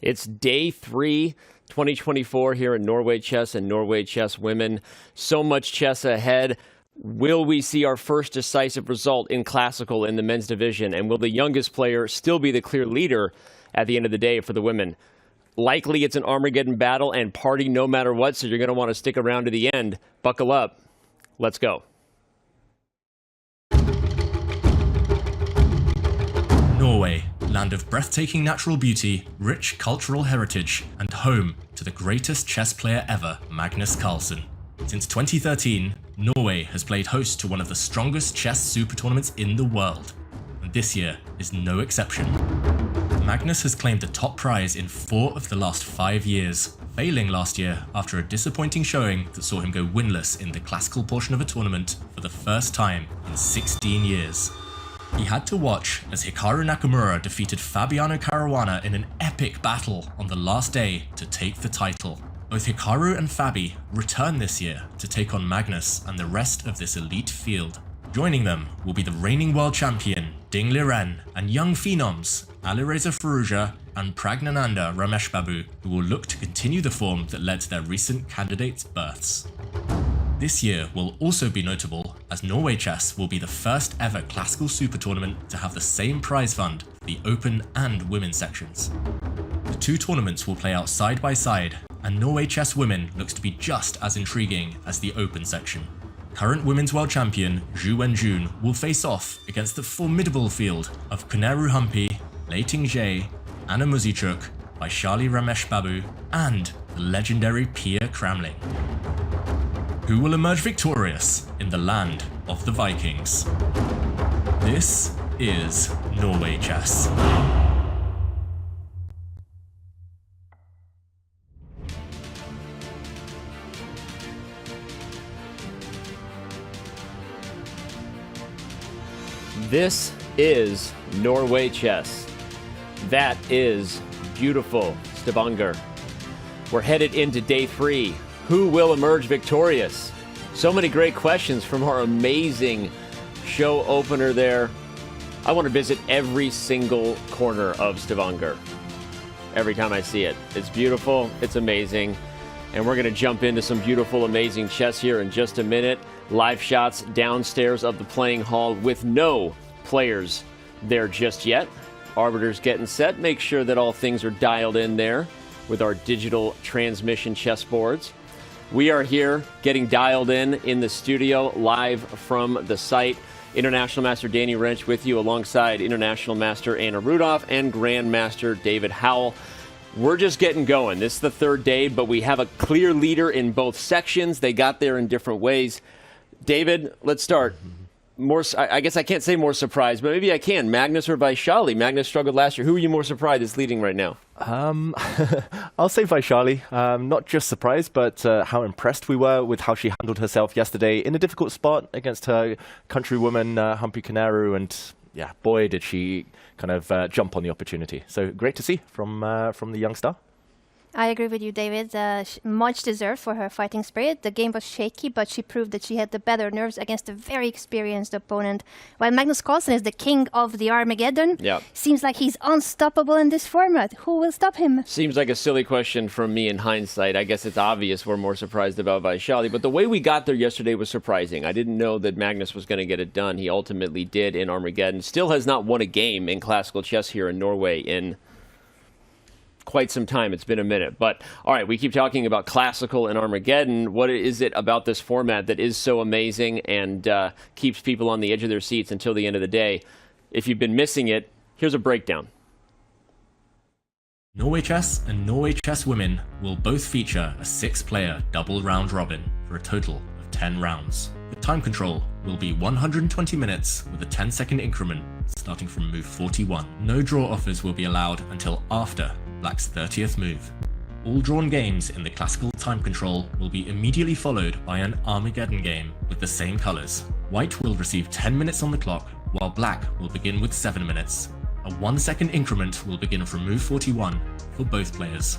It's day 3, 2024 here in Norway Chess and Norway Chess Women. So much chess ahead. Will we see our first decisive result in Classical in the men's division? And will the youngest player still be the clear leader at the end of the day for the women? Likely it's an Armageddon battle and party no matter what, so you're going to want to stick around to the end. Buckle up. Let's go. Norway, land of breathtaking natural beauty, rich cultural heritage, and home to the greatest chess player ever, Magnus Carlsen. Since 2013, Norway has played host to one of the strongest chess super tournaments in the world, and this year is no exception. Magnus has claimed the top prize in 4 of the last 5 years, failing last year after a disappointing showing that saw him go winless in the classical portion of a tournament for the first time in 16 years. He had to watch as Hikaru Nakamura defeated Fabiano Caruana in an epic battle on the last day to take the title. Both Hikaru and Fabi return this year to take on Magnus and the rest of this elite field. Joining them will be the reigning world champion Ding Liren and young phenoms Alireza Firouzja and Praggnanandhaa, who will look to continue the form that led to their recent candidates' births. This year will also be notable as Norway Chess will be the first ever classical super tournament to have the same prize fund for the open and women's sections. The 2 tournaments will play out side by side, and Norway Chess Women looks to be just as intriguing as the open section. Current women's world champion Zhu Wenjun will face off against the formidable field of Kuneru Humpi, Lei Ting-jae, Anna Muzichuk, Vaishali Ramesh-Babu, and the legendary Pia Kramling. Who will emerge victorious in the land of the Vikings? This is Norway Chess. This is Norway Chess. That is beautiful Stavanger. We're headed into day 3. Who will emerge victorious? So many great questions from our amazing show opener there. I want to visit every single corner of Stavanger every time I see it. It's beautiful, it's amazing, and we're going to jump into some beautiful, amazing chess here in just a minute. Live shots downstairs of the playing hall with no players there just yet. Arbiters getting set. Make sure that all things are dialed in there with our digital transmission chessboards. We are here getting dialed in the studio live from the site. International Master Danny Wrench with you alongside International Master Anna Rudolph and Grandmaster David Howell. We're just getting going. This is the 3rd day, but we have a clear leader in both sections. They got there in different ways. David, let's start. I guess I can't say more surprised, but maybe I can. Magnus or Vaishali? Magnus struggled last year. Who are you more surprised is leading right now? I'll say Vaishali. Not just surprised, but how impressed we were with how she handled herself yesterday in a difficult spot against her countrywoman, Humpi Kuneru. And yeah, boy, did she kind of jump on the opportunity. So great to see from the young star. I agree with you, David. Much deserved for her fighting spirit. The game was shaky, but she proved that she had the better nerves against a very experienced opponent. While Magnus Carlsen is the king of the Armageddon, seems like he's unstoppable in this format. Who will stop him? Seems like a silly question from me in hindsight. I guess it's obvious we're more surprised about Vaishali, but the way we got there yesterday was surprising. I didn't know that Magnus was going to get it done. He ultimately did in Armageddon. Still has not won a game in classical chess here in Norway in quite some time. It's been a minute. But all right, we keep talking about classical and Armageddon. What is it about this format that is so amazing and keeps people on the edge of their seats until the end of the day? If you've been missing it, here's a breakdown. Norway Chess and Norway Chess Women will both feature a 6-player double round robin for a total of 10 rounds. The time control will be 120 minutes with a 10-second increment starting from move 41. No draw offers will be allowed until after Black's 30th move. All drawn games in the classical time control will be immediately followed by an Armageddon game with the same colours. White will receive 10 minutes on the clock, while Black will begin with 7 minutes. A 1-second increment will begin from move 41 for both players.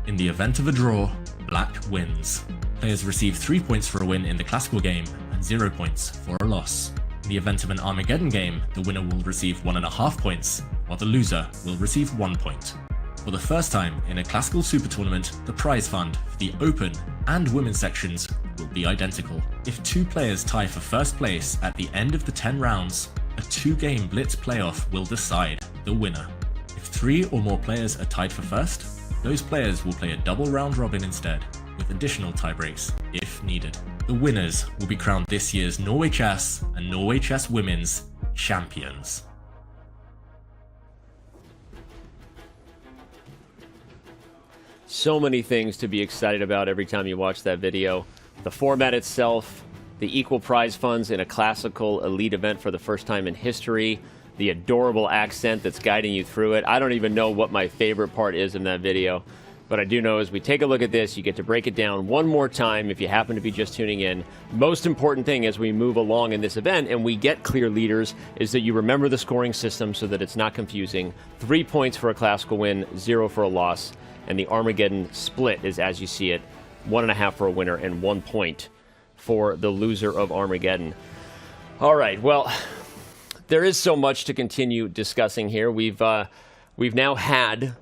In the event of a draw, Black wins. Players receive 3 points for a win in the classical game and 0 points for a loss. In the event of an Armageddon game, the winner will receive 1.5 points, while the loser will receive 1 point. For the first time in a classical super tournament, the prize fund for the open and women's sections will be identical. If 2 players tie for first place at the end of the 10 rounds, a 2-game blitz playoff will decide the winner. If 3 or more players are tied for first, those players will play a double round robin instead, with additional tiebreaks if needed. The winners will be crowned this year's Norway Chess and Norway Chess Women's champions. So many things to be excited about every time you watch that video. The format itself, the equal prize funds in a classical elite event for the first time in history, the adorable accent that's guiding you through it. I don't even know what my favorite part is in that video, but I do know as we take a look at this, you get to break it down one more time if you happen to be just tuning in. Most important thing as we move along in this event and we get clear leaders is that you remember the scoring system so that it's not confusing. 3 points for a classical win, 0 for a loss, and the Armageddon split is as you see it, 1.5 for a winner and 1 point for the loser of Armageddon. All right, well, there is so much to continue discussing here. We've now had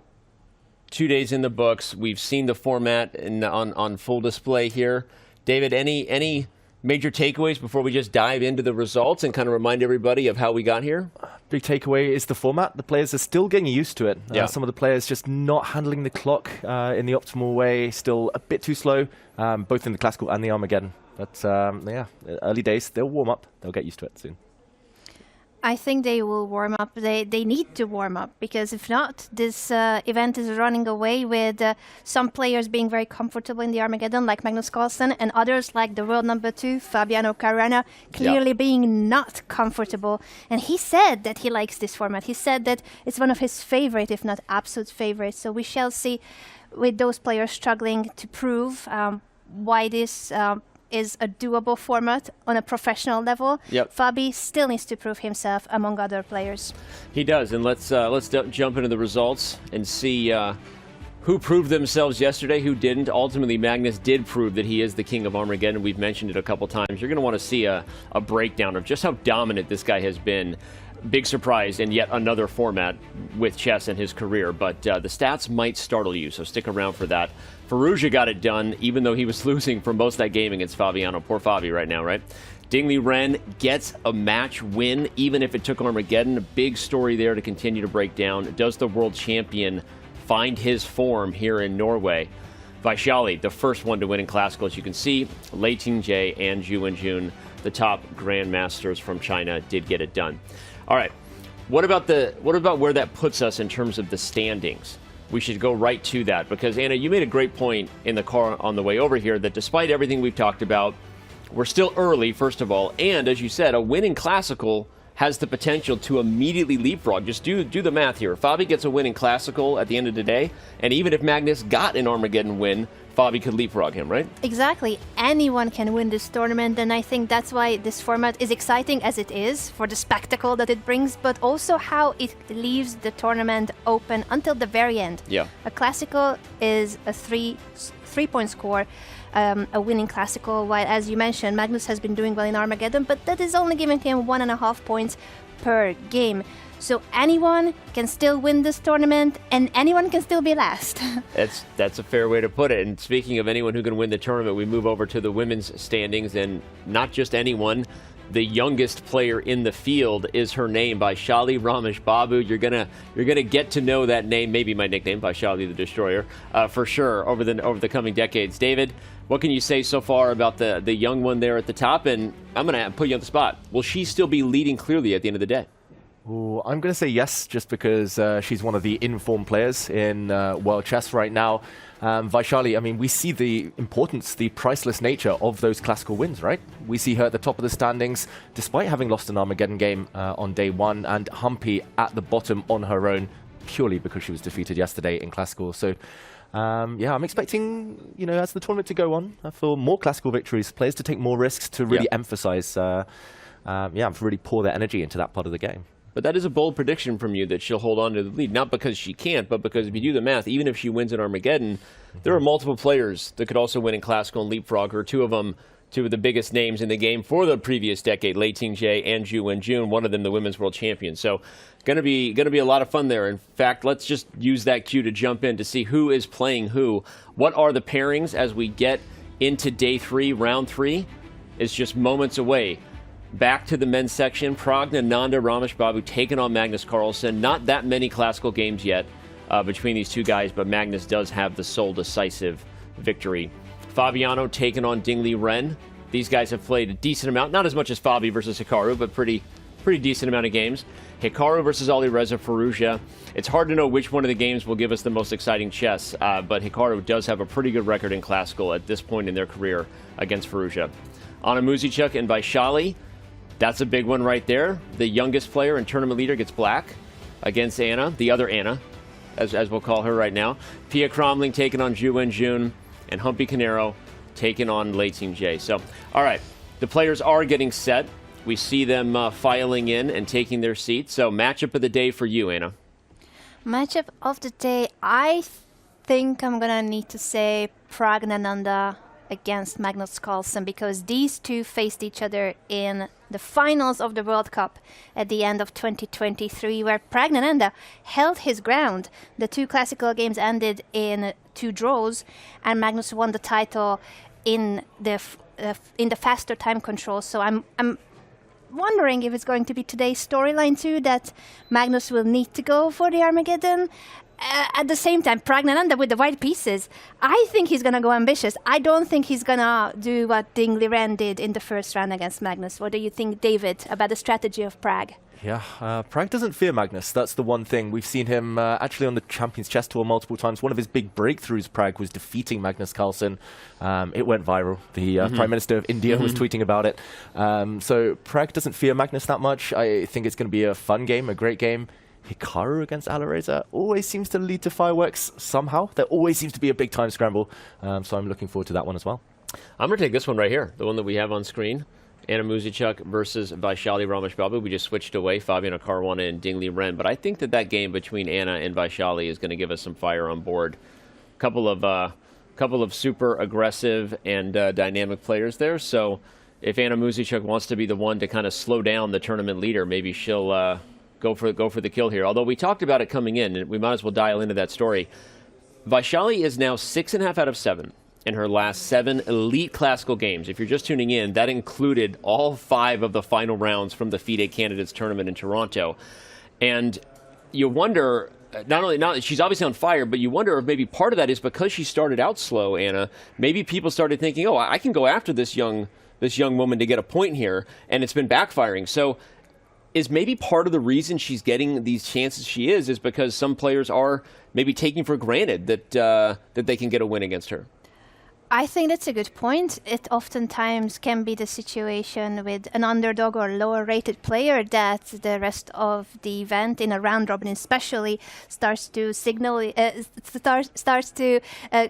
2 days in the books. We've seen the format on full display here. David, any major takeaways before we just dive into the results and kind of remind everybody of how we got here? Big takeaway is the format. The players are still getting used to it. Yeah. Some of the players just not handling the clock in the optimal way, still a bit too slow, both in the classical and the Armageddon. But yeah, early days, they'll warm up. They'll get used to it soon. I think they will warm up. They need to warm up, because if not, this event is running away with some players being very comfortable in the Armageddon, like Magnus Carlsen, and others like the world number 2, Fabiano Caruana, clearly being not comfortable. And he said that he likes this format. He said that it's one of his favorite, if not absolute favorite. So we shall see with those players struggling to prove why this is a doable format on a professional level. Yep. Fabi still needs to prove himself among other players. He does, and let's jump into the results and see who proved themselves yesterday, who didn't. Ultimately, Magnus did prove that he is the king of Armageddon. We've mentioned it a couple times. You're going to want to see a breakdown of just how dominant this guy has been. Big surprise in yet another format with chess in his career, but the stats might startle you, so stick around for that. Firouzja got it done, even though he was losing for most of that game against Fabiano. Poor Fabi right now, right? Liren gets a match win, even if it took Armageddon. A big story there to continue to break down. Does the world champion find his form here in Norway? Vaishali, the first one to win in classical, as you can see. Lei Ting-jae and Zhu Wenjun, the top grandmasters from China, did get it done. All right, what about where that puts us in terms of the standings? We should go right to that, because Anna, you made a great point in the car on the way over here that despite everything we've talked about, we're still early, first of all, and as you said, a win in classical has the potential to immediately leapfrog. Just do the math here. Fabi gets a win in classical at the end of the day, and even if Magnus got an Armageddon win, Fabi could leapfrog him, right? Exactly. Anyone can win this tournament, and I think that's why this format is exciting as it is, for the spectacle that it brings, but also how it leaves the tournament open until the very end. Yeah. A classical is a three-point score, a winning classical, while, as you mentioned, Magnus has been doing well in Armageddon, but that is only giving him 1.5 points per game. So anyone can still win this tournament, and anyone can still be last. That's a fair way to put it. And speaking of anyone who can win the tournament, we move over to the women's standings, and not just anyone. The youngest player in the field is her name, Vaishali Ramesh Babu. You're gonna get to know that name, maybe my nickname, Vaishali the Destroyer, for sure over the coming decades. David, what can you say so far about the young one there at the top? And I'm gonna put you on the spot. Will she still be leading clearly at the end of the day? Ooh, I'm going to say yes, just because she's one of the informed players in world chess right now. Vaishali, I mean, we see the importance, the priceless nature of those classical wins, right? We see her at the top of the standings, despite having lost an Armageddon game on day 1, and Humpy at the bottom on her own, purely because she was defeated yesterday in classical. So, yeah, I'm expecting, as the tournament to go on, for more classical victories, players to take more risks, to really emphasize, to really pour their energy into that part of the game. But that is a bold prediction from you that she'll hold on to the lead, not because she can't, but because if you do the math, even if she wins at Armageddon, there are multiple players that could also win in classical and leapfrog her. 2 of them two of the biggest names in the game for the previous decade, Lei Ting-jae and Zhu Wenjun, one of them the women's world champion. So gonna be a lot of fun there. In fact, let's just use that cue to jump in to see who is playing who. What are the pairings as we get into day 3, round 3? Is just moments away. Back to the men's section, Praggnanandhaa, Ramesh Babu taking on Magnus Carlsen. Not that many classical games yet between these two guys, but Magnus does have the sole decisive victory. Fabiano taking on Liren. These guys have played a decent amount, not as much as Fabi versus Hikaru, but pretty decent amount of games. Hikaru versus Alireza Firouzja. It's hard to know which one of the games will give us the most exciting chess, but Hikaru does have a pretty good record in classical at this point in their career against Firouzja. Anna Muzychuk and Vaishali. That's a big one right there. The youngest player and tournament leader gets black against Anna, the other Anna, as we'll call her right now. Pia Cromling taking on Zhu Wenjun, and Humpy Canero taking on Lei Ting-jae. So, all right, the players are getting set. We see them filing in and taking their seats. So, matchup of the day for you, Anna. Matchup of the day, I think I'm going to need to say Praggnanandhaa against Magnus Carlsen, because these two faced each other in the finals of the World Cup at the end of 2023, where Praggnanandhaa held his ground. The two classical games ended in 2 draws, and Magnus won the title in the faster time control. So I'm wondering if it's going to be today's storyline too, that Magnus will need to go for the Armageddon. At the same time, Praggnanandhaa with the white pieces, I think he's going to go ambitious. I don't think he's going to do what Liren did in the first round against Magnus. What do you think, David, about the strategy of Pragg? Yeah, Pragg doesn't fear Magnus. That's the one thing. We've seen him actually on the Champions Chess Tour multiple times. One of his big breakthroughs, Pragg, was defeating Magnus Carlsen. It went viral. The Prime Minister of India was tweeting about it. So Pragg doesn't fear Magnus that much. I think it's going to be a fun game, a great game. Hikaru against Alireza always seems to lead to fireworks somehow. There always seems to be a big time scramble. So I'm looking forward to that one as well. I'm going to take this one right here, the one that we have on screen. Anna Muzychuk versus Vaishali Ramesh Babu. We just switched away, Fabiano Caruana and Liren. But I think that game between Anna and Vaishali is going to give us some fire on board. Couple of super aggressive and dynamic players there. So if Anna Muzychuk wants to be the one to kind of slow down the tournament leader, maybe she'll go for the kill here. Although we talked about it coming in, and we might as well dial into that story. Vaishali is now 6.5 out of 7 in her last 7 elite classical games. If you're just tuning in, that included all 5 of the final rounds from the FIDE Candidates Tournament in Toronto. And you wonder, she's obviously on fire, but you wonder if maybe part of that is because she started out slow, Anna. Maybe people started thinking, oh, I can go after this young woman to get a point here, and it's been backfiring. So is maybe part of the reason she's getting these chances she is because some players are maybe taking for granted that they can get a win against her. I think that's a good point. It oftentimes can be the situation with an underdog or lower rated player that the rest of the event, in a round robin especially, starts to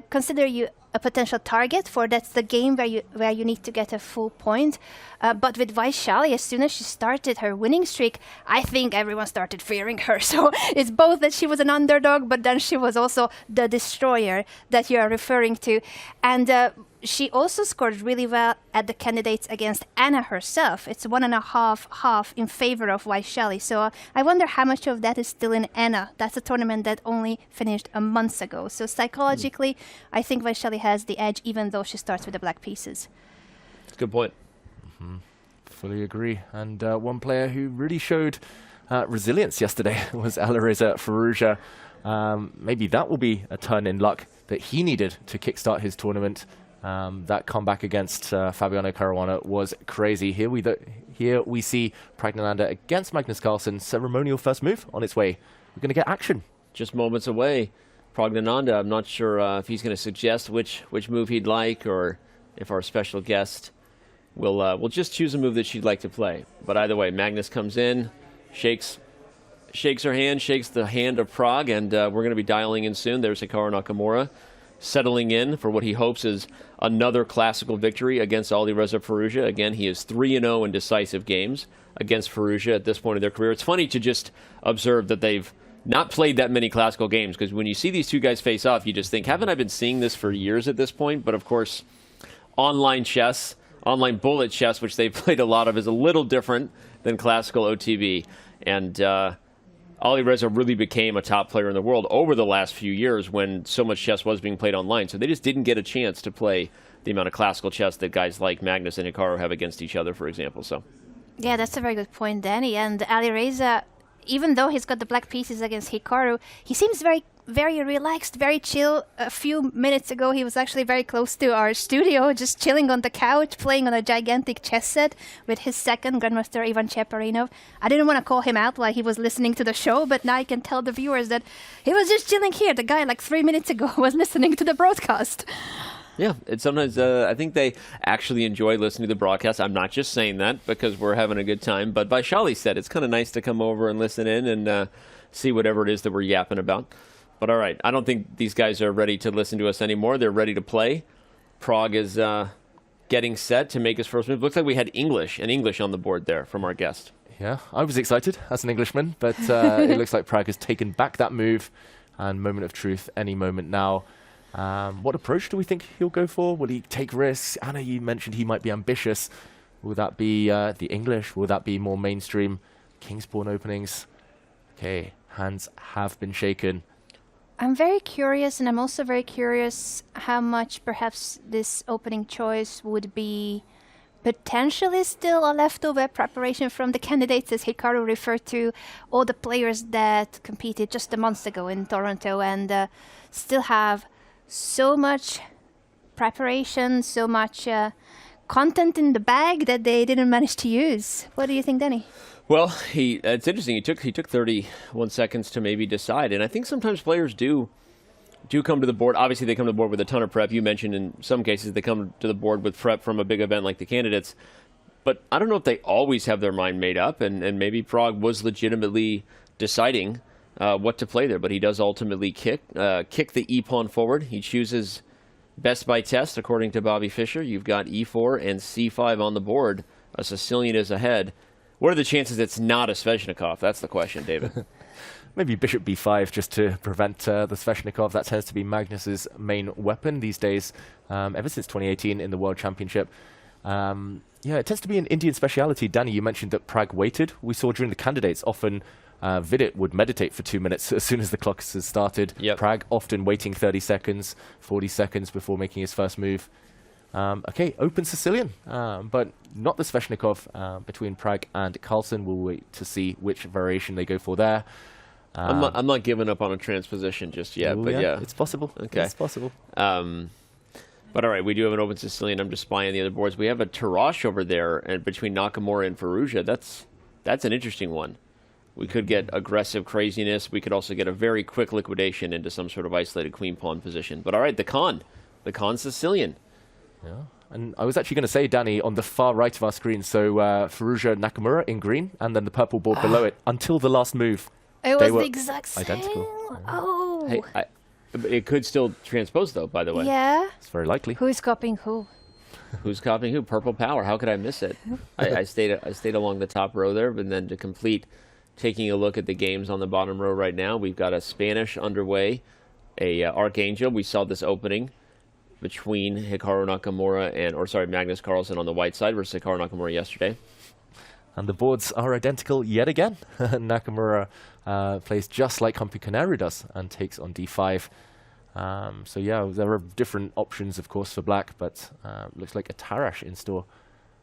consider you a potential target for. That's the game where you need to get a full point. But with Vaishali, as soon as she started her winning streak, I think everyone started fearing her. So it's both that she was an underdog, but then she was also the destroyer that you are referring to. And she also scored really well at the candidates against Anna herself. It's 1.5 in favor of Vaishali. So I wonder how much of that is still in Anna. That's a tournament that only finished a month ago. So psychologically, I think Vaishali has the edge, even though she starts with the black pieces. That's a good point. Fully agree. And one player who really showed resilience yesterday was Alireza Firouzja. Maybe that will be a turn in luck that he needed to kickstart his tournament. That comeback against Fabiano Caruana was crazy. Here we see Praggnanandhaa against Magnus Carlsen. Ceremonial first move on its way. We're going to get action. Just moments away. Praggnanandhaa, I'm not sure if he's going to suggest which move he'd like, or if our special guest will just choose a move that she'd like to play. But either way, Magnus comes in, shakes her hand, shakes the hand of Pragg, and we're going to be dialing in soon. There's Hikaru Nakamura, settling in for what he hopes is another classical victory against Alireza Firouzja. Again, he is 3-0 in decisive games against Firouzja at this point in their career. It's funny to just observe that they've not played that many classical games, because when you see these two guys face off, you just think, haven't I been seeing this for years at this point? But of course, online chess online bullet chess, which they've played a lot of, is a little different than classical OTB. And Alireza really became a top player in the world over the last few years when so much chess was being played online. So they just didn't get a chance to play the amount of classical chess that guys like Magnus and Hikaru have against each other, for example. So, yeah, that's a very good point, Danny. And Alireza, even though he's got the black pieces against Hikaru, he seems very, very relaxed, very chill. A few minutes ago, he was actually very close to our studio, just chilling on the couch, playing on a gigantic chess set with his second Grandmaster Ivan Cheparinov. I didn't want to call him out while he was listening to the show, but now I can tell the viewers that he was just chilling here. The guy, like 3 minutes ago, was listening to the broadcast. yeah, and sometimes I think they actually enjoy listening to the broadcast. I'm not just saying that because we're having a good time, but Vaishali said it's kind of nice to come over and listen in and see whatever it is that we're yapping about. But all right, I don't think these guys are ready to listen to us anymore. They're ready to play. Pragg is getting set to make his first move. Looks like we had English on the board there from our guest. Yeah, I was excited as an Englishman, but it looks like Pragg has taken back that move, and moment of truth any moment now. What approach do we think he'll go for? Will he take risks? Anna, you mentioned he might be ambitious. Will that be the English? Will that be more mainstream King's Pawn openings? Okay, hands have been shaken. I'm very curious, and I'm also very curious how much perhaps this opening choice would be potentially still a leftover preparation from the candidates, as Hikaru referred to all the players that competed just a month ago in Toronto and still have so much preparation, so much content in the bag that they didn't manage to use. What do you think, Danny? Well, it's interesting. He took 31 seconds to maybe decide, and I think sometimes players do come to the board. Obviously, they come to the board with a ton of prep. You mentioned in some cases they come to the board with prep from a big event like the candidates, but I don't know if they always have their mind made up, and maybe Pragg was legitimately deciding what to play there, but he does ultimately kick the e-pawn forward. He chooses best by test, according to Bobby Fischer. You've got e4 and c5 on the board. A Sicilian is ahead. What are the chances it's not a Sveshnikov? That's the question, David. Maybe bishop b5 just to prevent the Sveshnikov. That tends to be Magnus's main weapon these days, ever since 2018 in the World Championship. Yeah, it tends to be an Indian speciality. Danny, you mentioned that Pragg waited. We saw during the candidates often Vidit would meditate for 2 minutes as soon as the clock has started. Yep. Pragg often waiting 30 seconds, 40 seconds before making his first move. Okay, open Sicilian, but not the Sveshnikov between Pragg and Carlsen. We'll wait to see which variation they go for there. I'm not giving up on a transposition just yet, Ooh, but yeah. It's possible. Okay. It's possible. But all right, we do have an open Sicilian. I'm just spying the other boards. We have a Tarrasch over there and between Nakamura and Firouzja. That's an interesting one. We could get aggressive craziness. We could also get a very quick liquidation into some sort of isolated queen pawn position. But all right, the Khan Sicilian. Yeah, and I was actually going to say, Danny, on the far right of our screen, so Firouzja Nakamura in green, and then the purple board below it, until the last move. It was the exact same. identical. Oh. Hey, it could still transpose, though, by the way. Yeah. It's very likely. Who's copying who? Who's copying who? Purple Power. How could I miss it? I stayed along the top row there, but then to complete taking a look at the games on the bottom row right now, we've got a Spanish underway, a Archangel. We saw this opening between Hikaru Nakamura and Magnus Carlsen on the white side versus Hikaru Nakamura yesterday. And the boards are identical yet again. Nakamura plays just like Humpy Canaru does and takes on d5. So yeah, there are different options, of course, for black, but looks like a Tarrasch in store.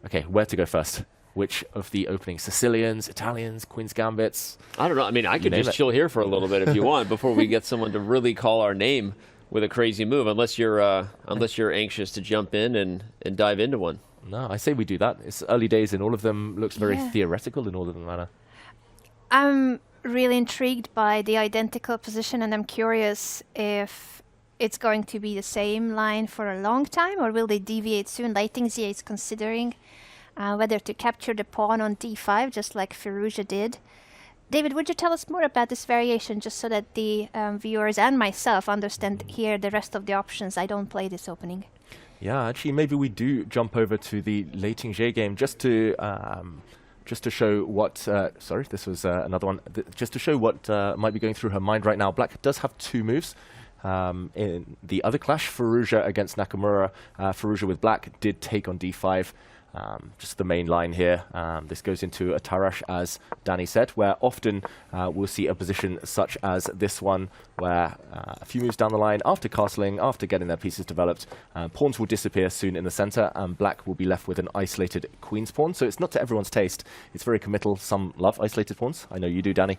Okay, where to go first? Which of the opening Sicilians, Italians, Queen's Gambits? I don't know. I mean, I could just chill here for a little bit if you want before we get someone to really call our name with a crazy move, unless you're anxious to jump in and dive into one. No, I say we do that. It's early days in all of them. Looks very theoretical in all of them, Anna. I'm really intrigued by the identical position, and I'm curious if it's going to be the same line for a long time, or will they deviate soon? Leitingzia is considering whether to capture the pawn on d5, just like Firouzja did. David, would you tell us more about this variation, just so that the viewers and myself understand here the rest of the options? I don't play this opening. Yeah, actually, maybe we do jump over to the Leitingzia game just to show what. Sorry, this was another one. Just to show what might be going through her mind right now. Black does have two moves. In the other clash, Firouzja against Nakamura, Firouzja with black did take on d5. Just the main line here. This goes into a Tarash, as Danny said, where often we'll see a position such as this one, where a few moves down the line, after castling, after getting their pieces developed, pawns will disappear soon in the center, and black will be left with an isolated queen's pawn. So it's not to everyone's taste. It's very committal. Some love isolated pawns. I know you do, Danny.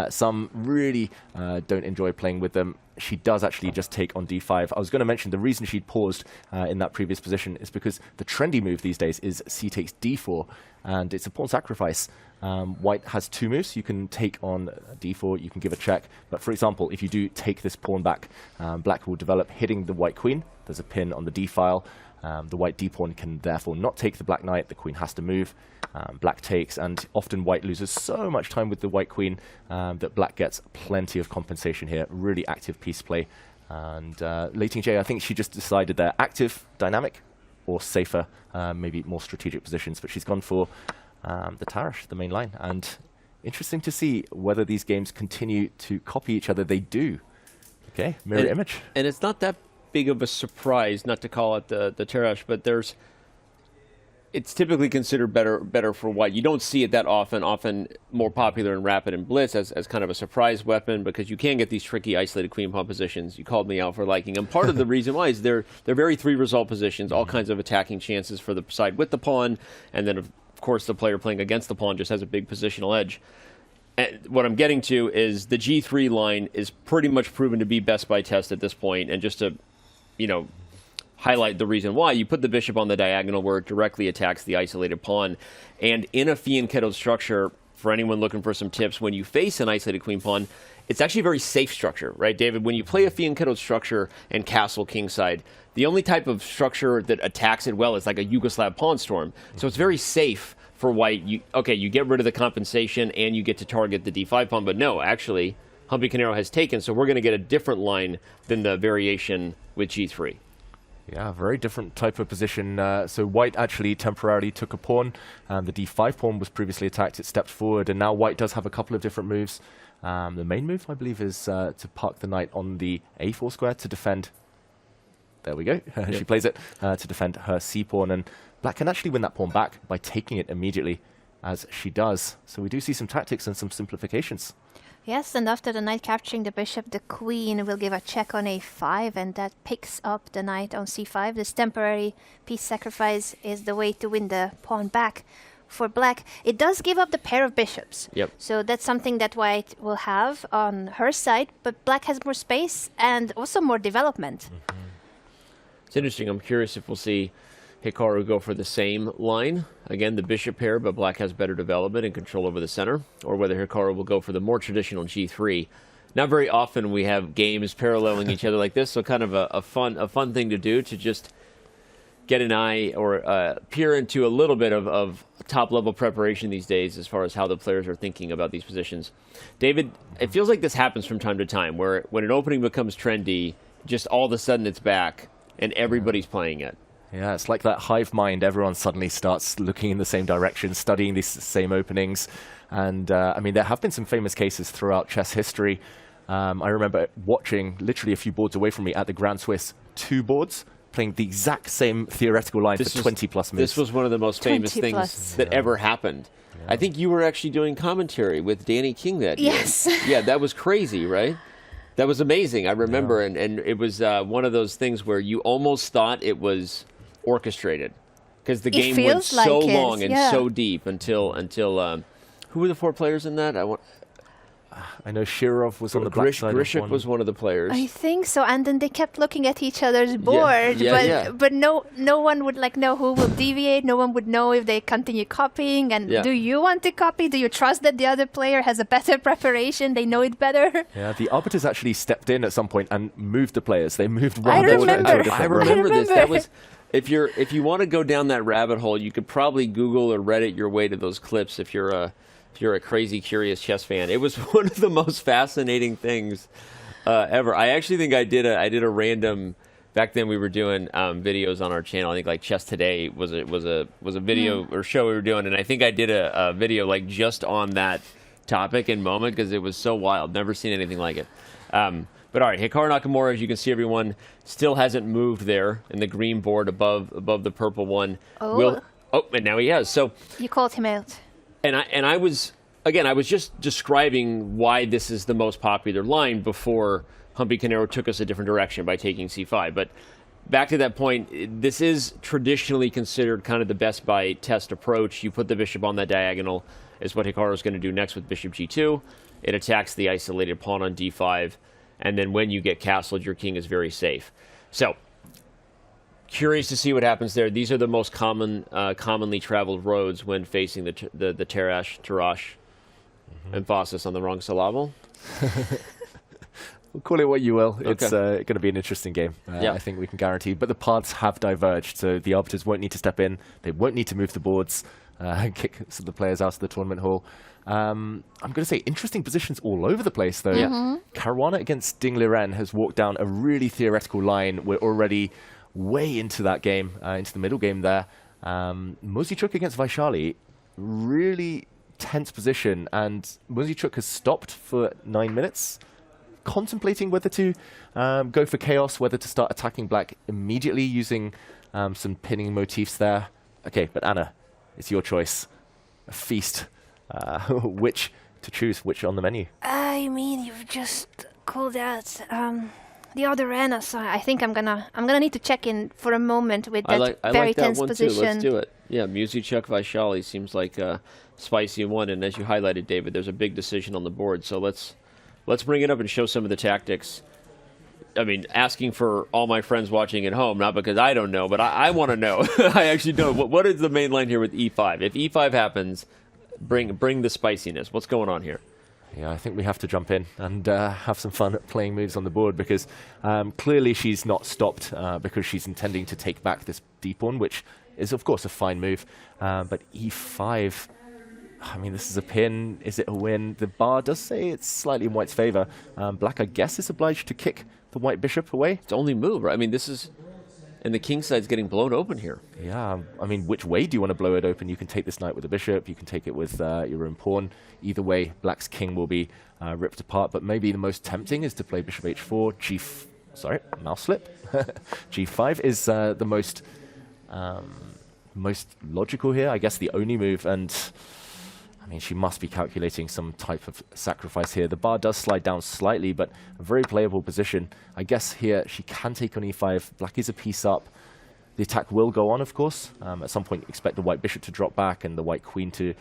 Some really don't enjoy playing with them. She does actually just take on d5. I was going to mention the reason she'd paused in that previous position is because the trendy move these days is c takes d4, and it's a pawn sacrifice. White has two moves. You can take on d4, you can give a check, but for example, if you do take this pawn back, black will develop hitting the white queen. There's a pin on the d file. The white d-pawn can therefore not take the black knight. The queen has to move. Black takes, and often white loses so much time with the white queen that black gets plenty of compensation here. Really active piece play. And Leiting J, I think she just decided they're active, dynamic, or safer, maybe more strategic positions. But she's gone for the Tarash, the main line. And interesting to see whether these games continue to copy each other. They do. Okay, mirror image. And it's not that big of a surprise, not to call it the Tarash, but it's typically considered better for white. You don't see it that often more popular in Rapid and Blitz as kind of a surprise weapon, because you can get these tricky isolated queen pawn positions. You called me out for liking them. Part of the reason why is they're very three-result positions, all kinds of attacking chances for the side with the pawn, and then of course the player playing against the pawn just has a big positional edge. And what I'm getting to is the G3 line is pretty much proven to be best by test at this point, and just to highlight the reason why, you put the bishop on the diagonal where it directly attacks the isolated pawn. And in a fianchettoed structure, for anyone looking for some tips, when you face an isolated queen pawn, it's actually a very safe structure, right, David? When you play a fianchettoed structure and castle kingside, the only type of structure that attacks it well is like a Yugoslav pawn storm. So it's very safe for white. You get rid of the compensation and you get to target the d5 pawn, but no, actually, Humpy Canero has taken, so we're going to get a different line than the variation with g3. Yeah, very different type of position. So white actually temporarily took a pawn. The d5 pawn was previously attacked. It stepped forward, and now white does have a couple of different moves. The main move, I believe, is to park the knight on the a4 square to defend. There we go. She plays it to defend her c-pawn, and black can actually win that pawn back by taking it immediately, as she does. So we do see some tactics and some simplifications. Yes, and after the knight capturing the bishop, the queen will give a check on a5, and that picks up the knight on c5. This temporary piece sacrifice is the way to win the pawn back for black. It does give up the pair of bishops. Yep. So that's something that white will have on her side, but black has more space and also more development. Mm-hmm. It's interesting. I'm curious if we'll see Hikaru go for the same line. Again, the bishop pair, but black has better development and control over the center, or whether Hikaru will go for the more traditional g3. Not very often we have games paralleling each other like this, so kind of a fun thing to do, to just get an eye or peer into a little bit of top-level preparation these days as far as how the players are thinking about these positions. David, it feels like this happens from time to time, where when an opening becomes trendy, just all of a sudden it's back, and everybody's playing it. Yeah, it's like that hive mind. Everyone suddenly starts looking in the same direction, studying these same openings. And, I mean, there have been some famous cases throughout chess history. I remember watching, literally a few boards away from me at the Grand Swiss, two boards playing the exact same theoretical line for 20-plus moves. This was one of the most famous things that ever happened. Yeah. I think you were actually doing commentary with Danny King that year. Yes. Yeah, that was crazy, right? That was amazing. I remember, and it was one of those things where you almost thought it was orchestrated, because the game went so long and so deep until who were the four players in that? I know Shirov was on the black side. Grishik was one of the players. I think so, and then they kept looking at each other's board, but no one would know who will deviate. No one would know if they continue copying. And do you want to copy? Do you trust that the other player has a better preparation? They know it better. Yeah, the arbiters actually stepped in at some point and moved the players. They moved one. I remember this. That was. If you want to go down that rabbit hole, you could probably Google or Reddit your way to those clips if you're a crazy, curious chess fan. It was one of the most fascinating things ever. I actually think I did a random. Back then, we were doing videos on our channel. I think like Chess Today was a video or show we were doing, and I think I did a video like just on that topic and moment, because it was so wild. Never seen anything like it. But But all right, Hikaru Nakamura, as you can see, everyone still hasn't moved there in the green board above the purple one. Oh. And now he has. So You called him out. And I was just describing why this is the most popular line before Humpy Canero took us a different direction by taking c5. But back to that point, this is traditionally considered kind of the best by test approach. You put the bishop on that diagonal, is what Hikaru is going to do next with bishop g2. It attacks the isolated pawn on d5, and then when you get castled, your king is very safe. So, curious to see what happens there. These are the most commonly traveled roads when facing the Tarrasch emphasis on the wrong syllable. We'll call it what you will. Okay. It's going to be an interesting game. I think we can guarantee. But the paths have diverged, so the arbiters won't need to step in. They won't need to move the boards and kick some of the players out of the tournament hall. I'm going to say interesting positions all over the place, though. Caruana against Ding Liren has walked down a really theoretical line. We're already way into that game, into the middle game there. Mozichuk against Vaishali, really tense position, and Mozichuk has stopped for 9 minutes, contemplating whether to go for chaos, whether to start attacking black immediately using some pinning motifs there. Okay, but Anna, it's your choice. A feast. Which to choose, which on the menu? I mean, you've just called out the other Anna, so I think I'm gonna need to check in for a moment with that I very like that tense one position. too. Let's do it. Yeah, Mozichuk Vaishali seems like a spicy one, and as you highlighted, David, there's a big decision on the board. So let's bring it up and show some of the tactics. I mean, asking for all my friends watching at home, not because I don't know, but I want to know. I actually don't. What is the main line here with e5? If e5 happens, bring the spiciness. What's going on here? Yeah, I think we have to jump in and have some fun at playing moves on the board, because clearly she's not stopped because she's intending to take back this d-pawn, which is, of course, a fine move. But e5, I mean, this is a pin. Is it a win? The bar does say it's slightly in white's favor. Black, I guess, is obliged to kick the white bishop away. It's only move, right? I mean, this is... And the king side's getting blown open here. Yeah, I mean, which way do you want to blow it open? You can take this knight with the bishop. You can take it with your own pawn. Either way, black's king will be ripped apart. But maybe the most tempting is to play bishop h4, sorry, mouse slip. g5 is the most logical here. I guess the only move. And I mean, she must be calculating some type of sacrifice here. The bar does slide down slightly, but a very playable position. I guess here she can take on e5. Black is a piece up. The attack will go on, of course. At some point, expect the white bishop to drop back and the white queen to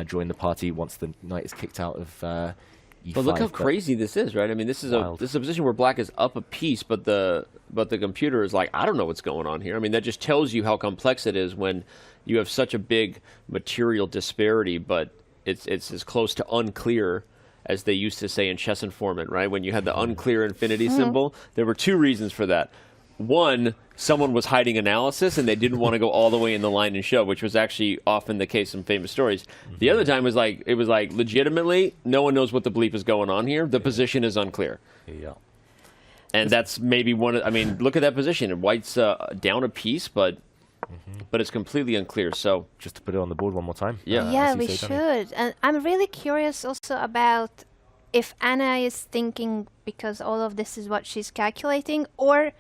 join the party once the knight is kicked out of e5. But look how crazy this is, right? I mean, this is a position where black is up a piece, but the computer is like, I don't know what's going on here. I mean, that just tells you how complex it is when you have such a big material disparity, but it's as close to unclear as they used to say in Chess Informant, right? When you had the unclear infinity symbol, there were two reasons for that. One, someone was hiding analysis and they didn't want to go all the way in the line and show, which was actually often the case in famous stories. The other time was it was like legitimately, no one knows what the bleep is going on here. The position is unclear. Yeah. And that's maybe one of, I mean, look at that position. White's down a piece, but it's completely unclear. So just to put it on the board one more time. Yeah, we should. And I'm really curious also about if Anna is thinking because all of this is what she's calculating, or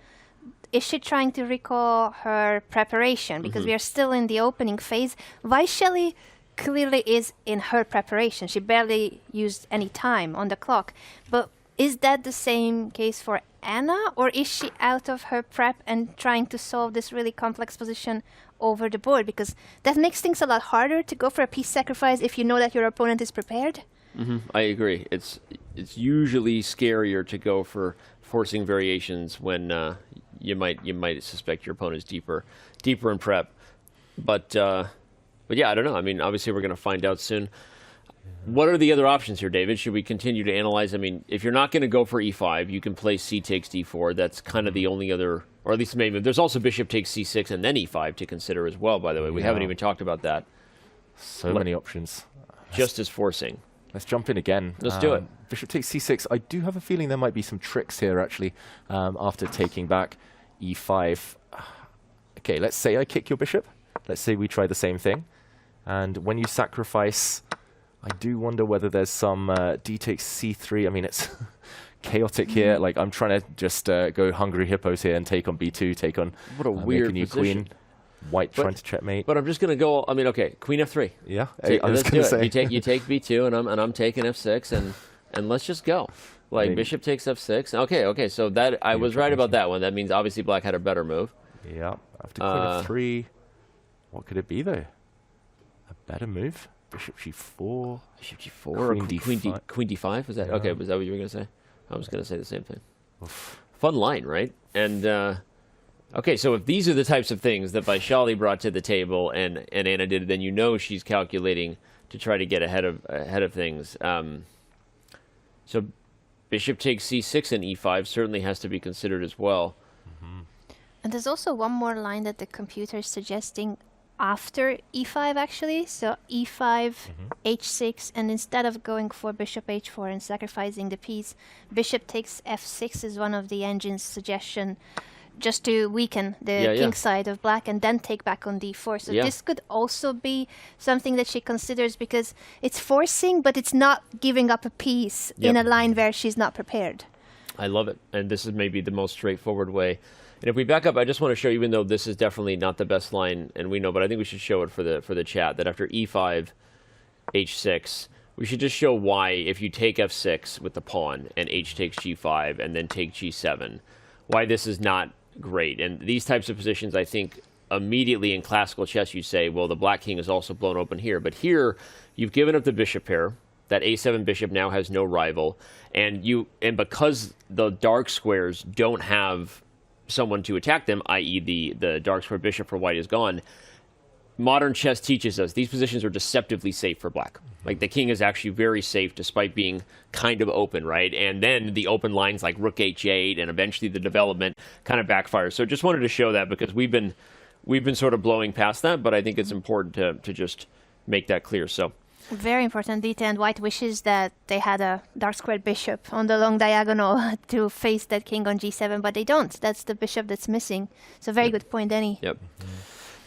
is she trying to recall her preparation? Because we are still in the opening phase. Vaishali clearly is in her preparation. She barely used any time on the clock. But is that the same case for Anna, or is she out of her prep and trying to solve this really complex position over the board? Because that makes things a lot harder to go for a piece sacrifice if you know that your opponent is prepared. I agree. It's usually scarier to go for forcing variations when you might suspect your opponent is deeper in prep. But yeah, I don't know. I mean, obviously we're going to find out soon. What are the other options here, David? Should we continue to analyze? I mean, if you're not going to go for e5, you can play c takes d4. That's kind of the only other, or at least maybe. There's also bishop takes c6 and then e5 to consider as well, by the way. We haven't even talked about that. So many options. Just as forcing. Let's jump in again. Let's do it. Bishop takes c6. I do have a feeling there might be some tricks here, actually, after taking back e5. Okay, let's say I kick your bishop. Let's say we try the same thing. And when you sacrifice, I do wonder whether there's some d takes c3. I mean, it's chaotic here. Like, I'm trying to just go hungry hippos here and take on b2, take on What a weird new position. queen. White trying to checkmate. But I'm just going to go, I mean, okay, queen f3. Yeah, I was going to say. You take b2, and I'm taking f6, and let's just go. Like, bishop takes f6. Okay, so that I was right about that one. That means obviously black had a better move. Yeah, after queen f3, what could it be though? A better move? Bishop g4. Bishop g4 Queen or queen d5? Was that okay? Was that what you were going to say? I was going to say the same thing. Oof. Fun line, right? And okay, so if these are the types of things that Vaishali brought to the table and Anna did, then you know she's calculating to try to get ahead of things. So bishop takes c6 and e5 certainly has to be considered as well. And there's also one more line that the computer is suggesting after e5 actually. So e5, h6, and instead of going for bishop h4 and sacrificing the piece, bishop takes f6 is one of the engine's suggestion, just to weaken the king side of black and then take back on d4. So this could also be something that she considers because it's forcing, but it's not giving up a piece in a line where she's not prepared. I love it. And this is maybe the most straightforward way. And if we back up, I just want to show you, even though this is definitely not the best line, and we know, but I think we should show it for the chat, that after e5, h6, we should just show why if you take f6 with the pawn and h takes g5 and then take g7, why this is not great. And these types of positions, I think, immediately in classical chess, you say, well, the black king is also blown open here. But here, you've given up the bishop pair. That a7 bishop now has no rival. And because the dark squares don't have someone to attack them, i.e. the dark square bishop for white is gone, modern chess teaches us these positions are deceptively safe for black. Like, the king is actually very safe despite being kind of open, right? And then the open lines like rook h8 and eventually the development kind of backfires. So just wanted to show that because we've been sort of blowing past that, but I think it's important to just make that clear. So very important detail, and white wishes that they had a dark squared bishop on the long diagonal to face that king on g7, but they don't. That's the bishop that's missing. So very good point, Denny. Yep.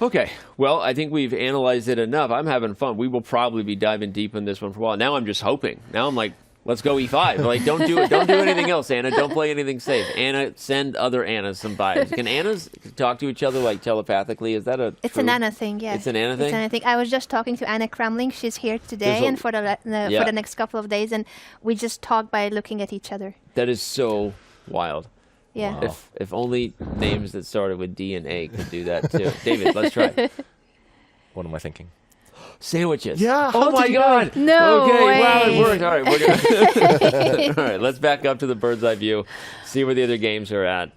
Okay, well, I think we've analyzed it enough. I'm having fun. We will probably be diving deep in this one for a while. Now I'm just hoping. Now I'm like, let's go e5. Like, don't do it. Don't do anything else, Anna. Don't play anything safe. Anna, send other Annas some vibes. Can Annas talk to each other like telepathically? Is that It's an Anna thing, yeah. It's an Anna thing? It's an Anna thing. I was just talking to Anna Kramling. She's here today and for the next couple of days, and we just talk by looking at each other. That is so wild. Yeah. Wow. If only names that started with D and A could do that too. David, let's try. What am I thinking? Sandwiches. Yeah. Oh my God. No okay. way. Wow, it worked. All right. We're gonna all right. Let's back up to the bird's eye view. See where the other games are at.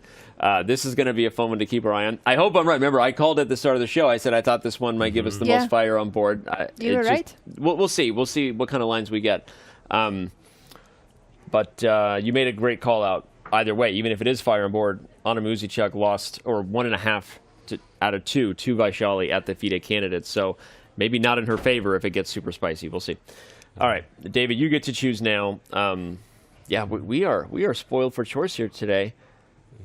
This is going to be a fun one to keep our eye on. I hope I'm right. Remember, I called at the start of the show. I said I thought this one might give us the most fire on board. You were right. We'll see. We'll see what kind of lines we get. But you made a great call out. Either way, even if it is fire on board, Anna Muzichuk lost, or 1.5 out of 2 to Vaishali at the FIDE candidates. So maybe not in her favor if it gets super spicy. We'll see. All right, David, you get to choose now. Yeah, we are spoiled for choice here today.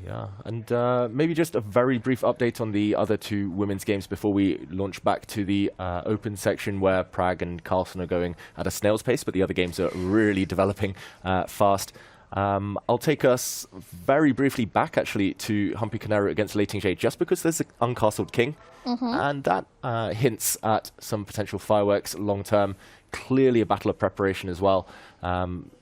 Yeah, and maybe just a very brief update on the other 2 women's games before we launch back to the open section where Pragg and Carlsen are going at a snail's pace, but the other games are really developing fast. I'll take us very briefly back, actually, to Humpy Koneru against Lei Ting-Jie, just because there's an uncastled king, and that hints at some potential fireworks long-term. Clearly a battle of preparation as well.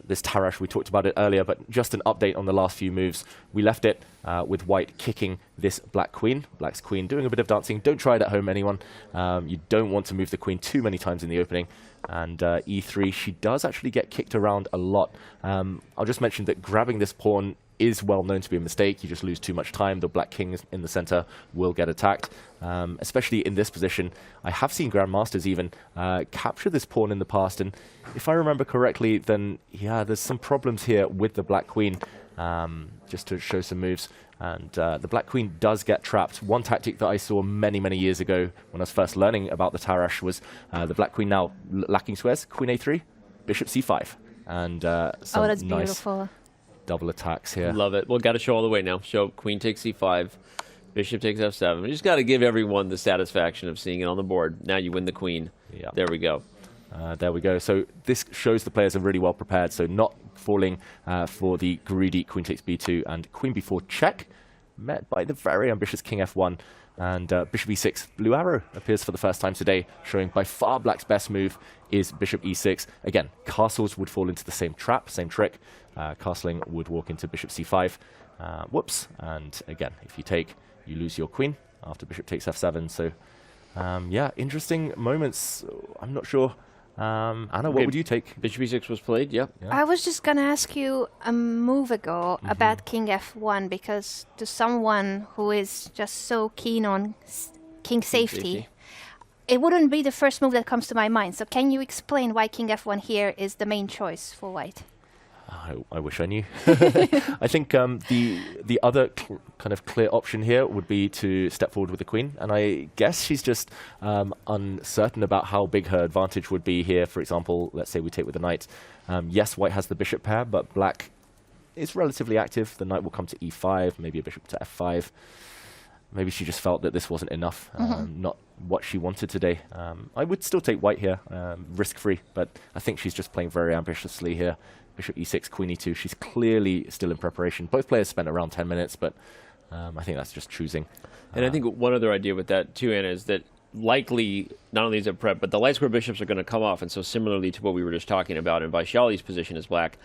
This Tarash, we talked about it earlier, but just an update on the last few moves. We left it with white kicking this black queen. Black's queen doing a bit of dancing. Don't try it at home, anyone. You don't want to move the queen too many times in the opening. And e3, she does actually get kicked around a lot. I'll just mention that grabbing this pawn is well known to be a mistake. You just lose too much time. The black king in the center will get attacked, especially in this position. I have seen grandmasters even capture this pawn in the past, and if I remember correctly, then yeah, there's some problems here with the black queen. Just to show some moves, and the black queen does get trapped. One tactic that I saw many years ago when I was first learning about the Tarash was the black queen now lacking squares, queen a3, bishop c5, and some that's nice beautiful. Double attacks here. Love it. Well, got to show all the way now. Show queen takes c5, bishop takes f7. We just got to give everyone the satisfaction of seeing it on the board. Now you win the queen. Yeah. There we go. There we go. So this shows the players are really well prepared. So not falling for the greedy queen takes b2 and queen b4 check, met by the very ambitious king f1. And bishop e6, blue arrow appears for the first time today, showing by far black's best move is bishop e6. Again, castles would fall into the same trap, same trick. Castling would walk into bishop c5. Whoops. And again, if you take, you lose your queen after bishop takes f7. So, yeah, interesting moments. I'm not sure. Anna, what would you take? Bishop e6 was played, yep. Yeah. I was just going to ask you a move ago about king f1, because to someone who is just so keen on king safety, it wouldn't be the first move that comes to my mind. So can you explain why king f1 here is the main choice for white? I wish I knew. I think the other kind of clear option here would be to step forward with the queen, and I guess she's just uncertain about how big her advantage would be here. For example, let's say we take with the knight. Yes, white has the bishop pair, but black is relatively active. The knight will come to e5, maybe a bishop to f5. Maybe she just felt that this wasn't enough, not what she wanted today. I would still take white here, risk-free, but I think she's just playing very ambitiously here. Bishop e6, queen e2. She's clearly still in preparation. Both players spent around 10 minutes, but I think that's just choosing. And I think one other idea with that, too, Anna, is that likely, not only is it prep, but the light square bishops are going to come off. And so similarly to what we were just talking about in Vaishali's position as black,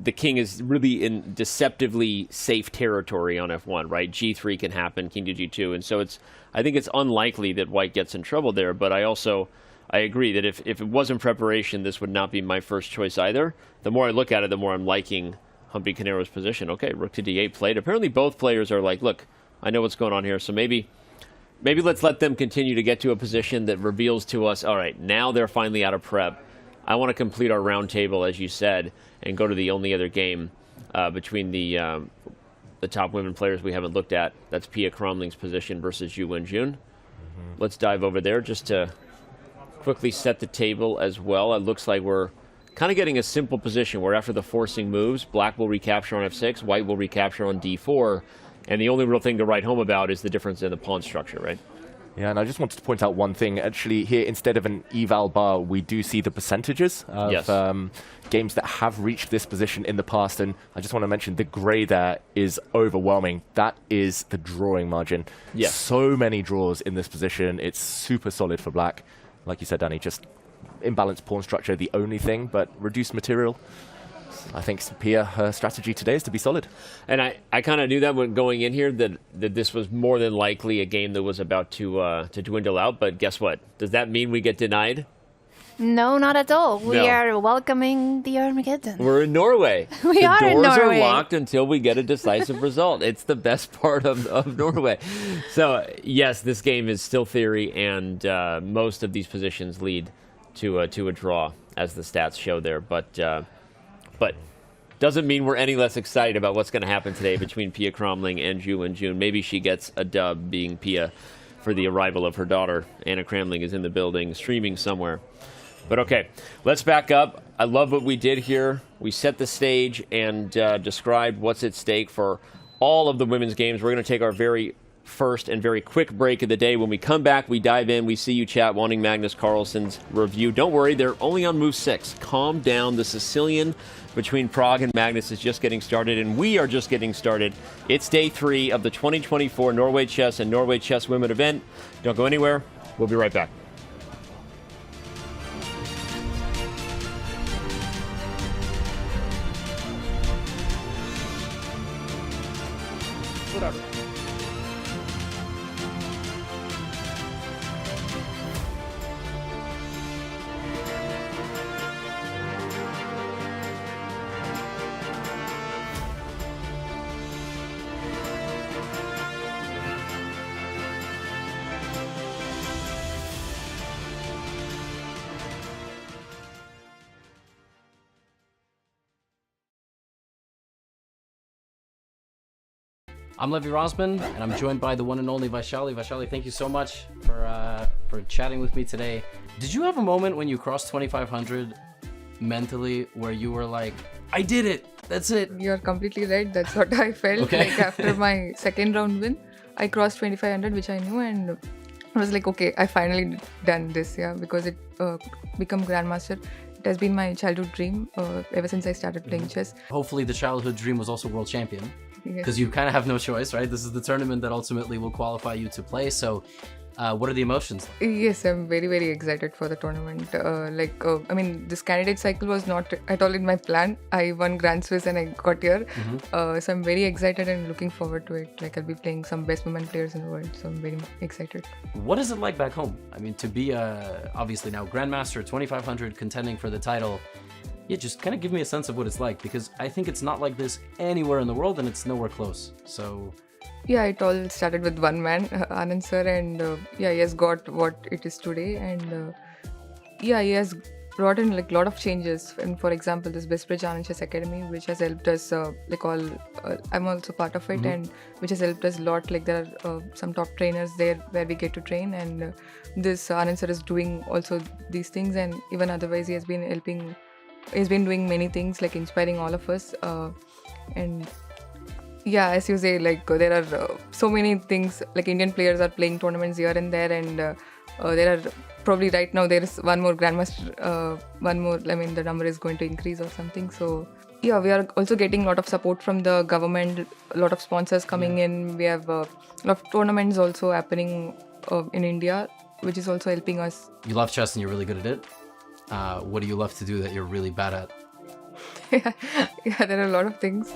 the king is really in deceptively safe territory on f1, right? g3 can happen, king to g2. And so I think it's unlikely that white gets in trouble there, but I agree that if it wasn't preparation, this would not be my first choice either. The more I look at it, the more I'm liking Humpy Canero's position. Okay, rook to d8 played. Apparently both players are like, look, I know what's going on here, so maybe let's let them continue to get to a position that reveals to us, all right, now they're finally out of prep. I want to complete our round table, as you said, and go to the only other game between the top women players we haven't looked at. That's Pia Cromling's position versus Zhu Wenjun. Let's dive over there just to quickly set the table as well. It looks like we're kind of getting a simple position where after the forcing moves, black will recapture on f6, white will recapture on d4, and the only real thing to write home about is the difference in the pawn structure, right? Yeah, and I just wanted to point out one thing. Actually, here, instead of an eval bar, we do see the percentages of games that have reached this position in the past, and I just want to mention the gray there is overwhelming. That is the drawing margin. Yes. So many draws in this position. It's super solid for black. Like you said, Danny, just imbalanced pawn structure, the only thing, but reduced material. I think Pia, her strategy today is to be solid. And I kind of knew that when going in here, that this was more than likely a game that was about to dwindle out. But guess what? Does that mean we get denied? No, not at all. We are welcoming the Armageddon. We're in Norway. We are in Norway. The doors are locked until we get a decisive result. It's the best part of Norway. So, yes, this game is still theory, and most of these positions lead to a draw, as the stats show there. But doesn't mean we're any less excited about what's going to happen today between Pia Cromling and Zhu Wenjun. Maybe she gets a dub, being Pia, for the arrival of her daughter. Anna Cramling is in the building, streaming somewhere. But okay, let's back up. I love what we did here. We set the stage and described what's at stake for all of the women's games. We're going to take our very first and very quick break of the day. When we come back, we dive in. We see you, chat, wanting Magnus Carlsen's review. Don't worry, they're only on move 6. Calm down. The Sicilian between Pragg and Magnus is just getting started, and we are just getting started. It's day 3 of the 2024 Norway Chess and Norway Chess Women event. Don't go anywhere. We'll be right back. Whatever. I'm Levi Rosman, and I'm joined by the one and only Vaishali. Vaishali, thank you so much for chatting with me today. Did you have a moment when you crossed 2,500 mentally where you were like, I did it, that's it? You're completely right. That's what I felt. Okay. Like after my second round win, I crossed 2,500, which I knew, and I was like, okay, I finally done this, because it become Grandmaster. It has been my childhood dream ever since I started playing chess. Hopefully the childhood dream was also world champion, Yes. because you kind of have no choice, right? This is the tournament that ultimately will qualify you to play. So what are the emotions? Yes, I'm very, very excited for the tournament. I mean, this candidate cycle was not at all in my plan. I won Grand Swiss and I got here. So I'm very excited and looking forward to it. Like, I'll be playing some best women players in the world. So I'm very excited. What is it like back home? I mean, to be obviously now Grandmaster, 2500, contending for the title. Yeah, just kind of give me a sense of what it's like, because I think it's not like this anywhere in the world and it's nowhere close. So Yeah, it all started with one man, Anand sir, and he has got what it is today. And he has brought in like a lot of changes. And for example, this Bestbridge Anand Chess Academy, which has helped us, I'm also part of it, and which has helped us a lot. Like, there are some top trainers there where we get to train, and this Anand sir is doing also these things, and even otherwise he has been helping. He's been doing many things, like inspiring all of us. And yeah, as you say, like there are so many things. Like, Indian players are playing tournaments here and there, and there are probably right now there is one more grandmaster, one more. I mean, the number is going to increase or something. So yeah, we are also getting a lot of support from the government, a lot of sponsors coming in. We have a lot of tournaments also happening in India, which is also helping us. you love chess and you're really good at it. What do you love to do that you're really bad at? Yeah, there are a lot of things.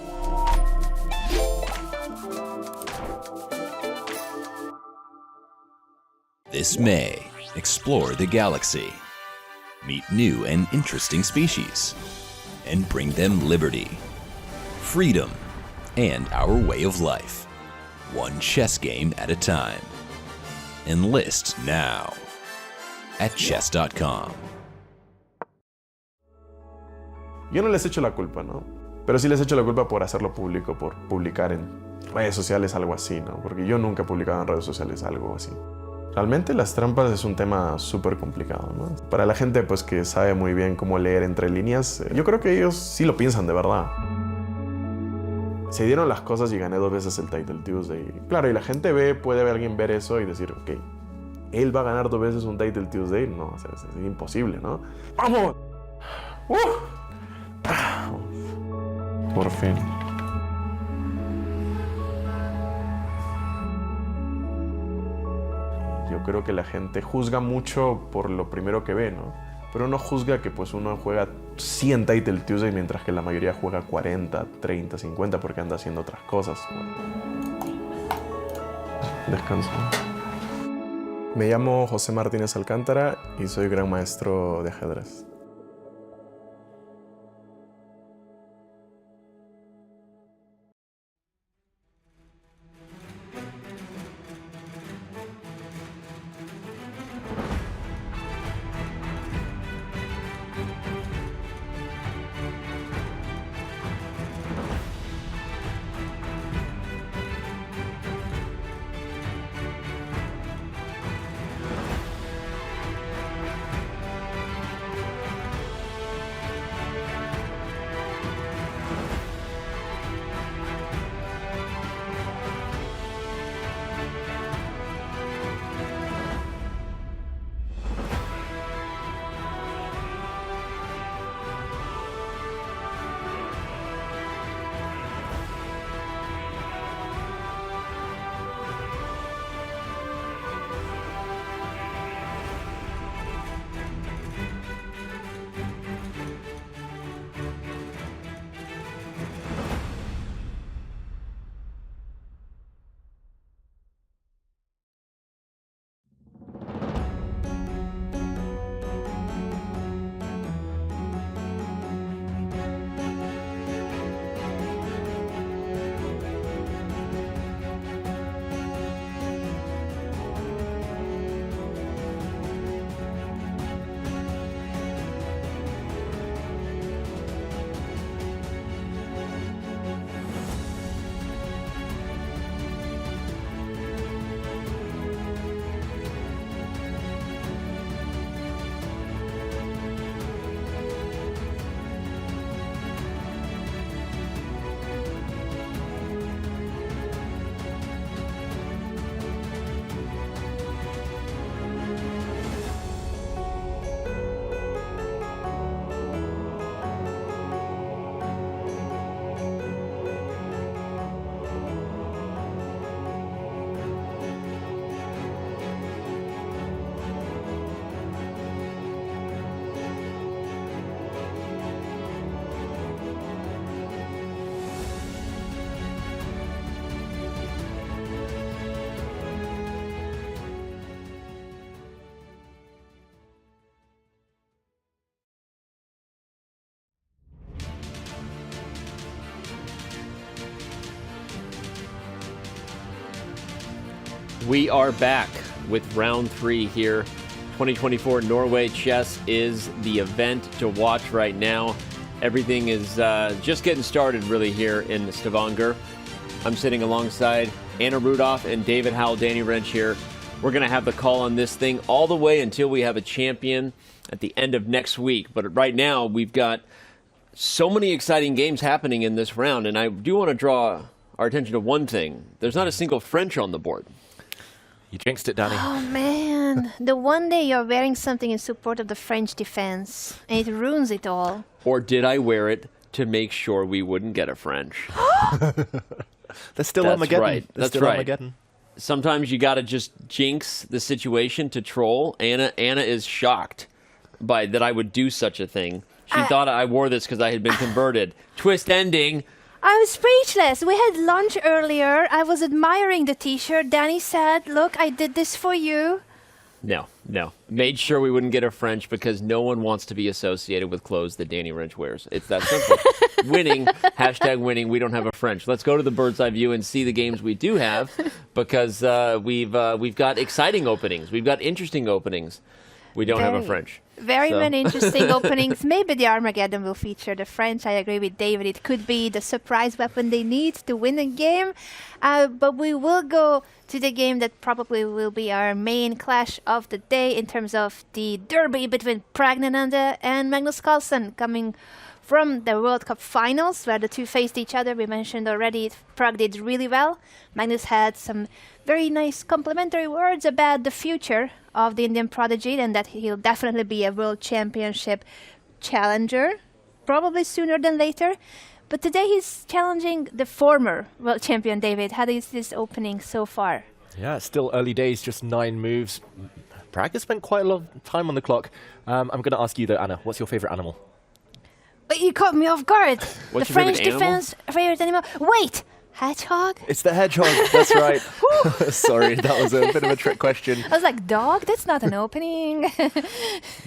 This May, explore the galaxy, meet new and interesting species, and bring them liberty, freedom, and our way of life, one chess game at a time. Enlist now at chess.com. Yo no les echo la culpa, ¿no? Pero sí les echo la culpa por hacerlo público, por publicar en redes sociales algo así, ¿no? Porque yo nunca he publicado en redes sociales algo así. Realmente las trampas es un tema súper complicado, ¿no? Para la gente pues que sabe muy bien cómo leer entre líneas, yo creo que ellos sí lo piensan de verdad. Se dieron las cosas y gané 2 veces el Title Tuesday. Claro, y la gente puede ver alguien ver eso y decir, ok, él va a ganar 2 veces un Title Tuesday. No, o sea, es imposible, ¿no? ¡Vamos! Por fin. Yo creo que la gente juzga mucho por lo primero que ve, ¿no? Pero no juzga que pues uno juega 100 Title Tuesday mientras que la mayoría juega 40, 30, 50 porque anda haciendo otras cosas. Descanso. Me llamo José Martínez Alcántara y soy gran maestro de ajedrez. We are back with round 3 here. 2024 Norway Chess is the event to watch right now. Everything is just getting started really here in Stavanger. I'm sitting alongside Anna Rudolph and David Howell, Danny Wrench here. We're going to have the call on this thing all the way until we have a champion at the end of next week. But right now, we've got so many exciting games happening in this round, and I do want to draw our attention to one thing. There's not a single French on the board. You jinxed it, Danny. Oh man, the one day you're wearing something in support of the French defense, and it ruins it all. Or did I wear it to make sure we wouldn't get a French? There's still That's Armageddon. right. There's That's still right. Armageddon. Sometimes you got to just jinx the situation to troll. Anna is shocked by that I would do such a thing. She thought I wore this because I had been converted. Twist ending. I was speechless. We had lunch earlier. I was admiring the t-shirt. Danny said, look, I did this for you. No. Made sure we wouldn't get a French because no one wants to be associated with clothes that Danny Wrench wears. It's that simple. Winning, hashtag winning, we don't have a French. Let's go to the bird's eye view and see the games we do have because we've got exciting openings. We've got interesting openings. We don't have a French. Very many interesting openings. Maybe the Armageddon will feature the French. I agree with David. It could be the surprise weapon they need to win a game. But we will go to the game that probably will be our main clash of the day in terms of the derby between Praggnanandhaa and Magnus Carlsen coming from the World Cup finals where the two faced each other. We mentioned already Pragg did really well. Magnus had some very nice complimentary words about the future of the Indian prodigy and that he'll definitely be a world championship challenger, probably sooner than later. But today he's challenging the former world champion, David. How is this opening so far? Yeah, it's still early days, just 9 moves. Pragg has spent quite a lot of time on the clock. I'm going to ask you though, Anna, what's your favorite animal? You caught me off guard. What's the your French favorite defense favorite animal. Wait, hedgehog? It's the hedgehog, that's right. Sorry, that was a bit of a trick question. I was like, dog? That's not an opening.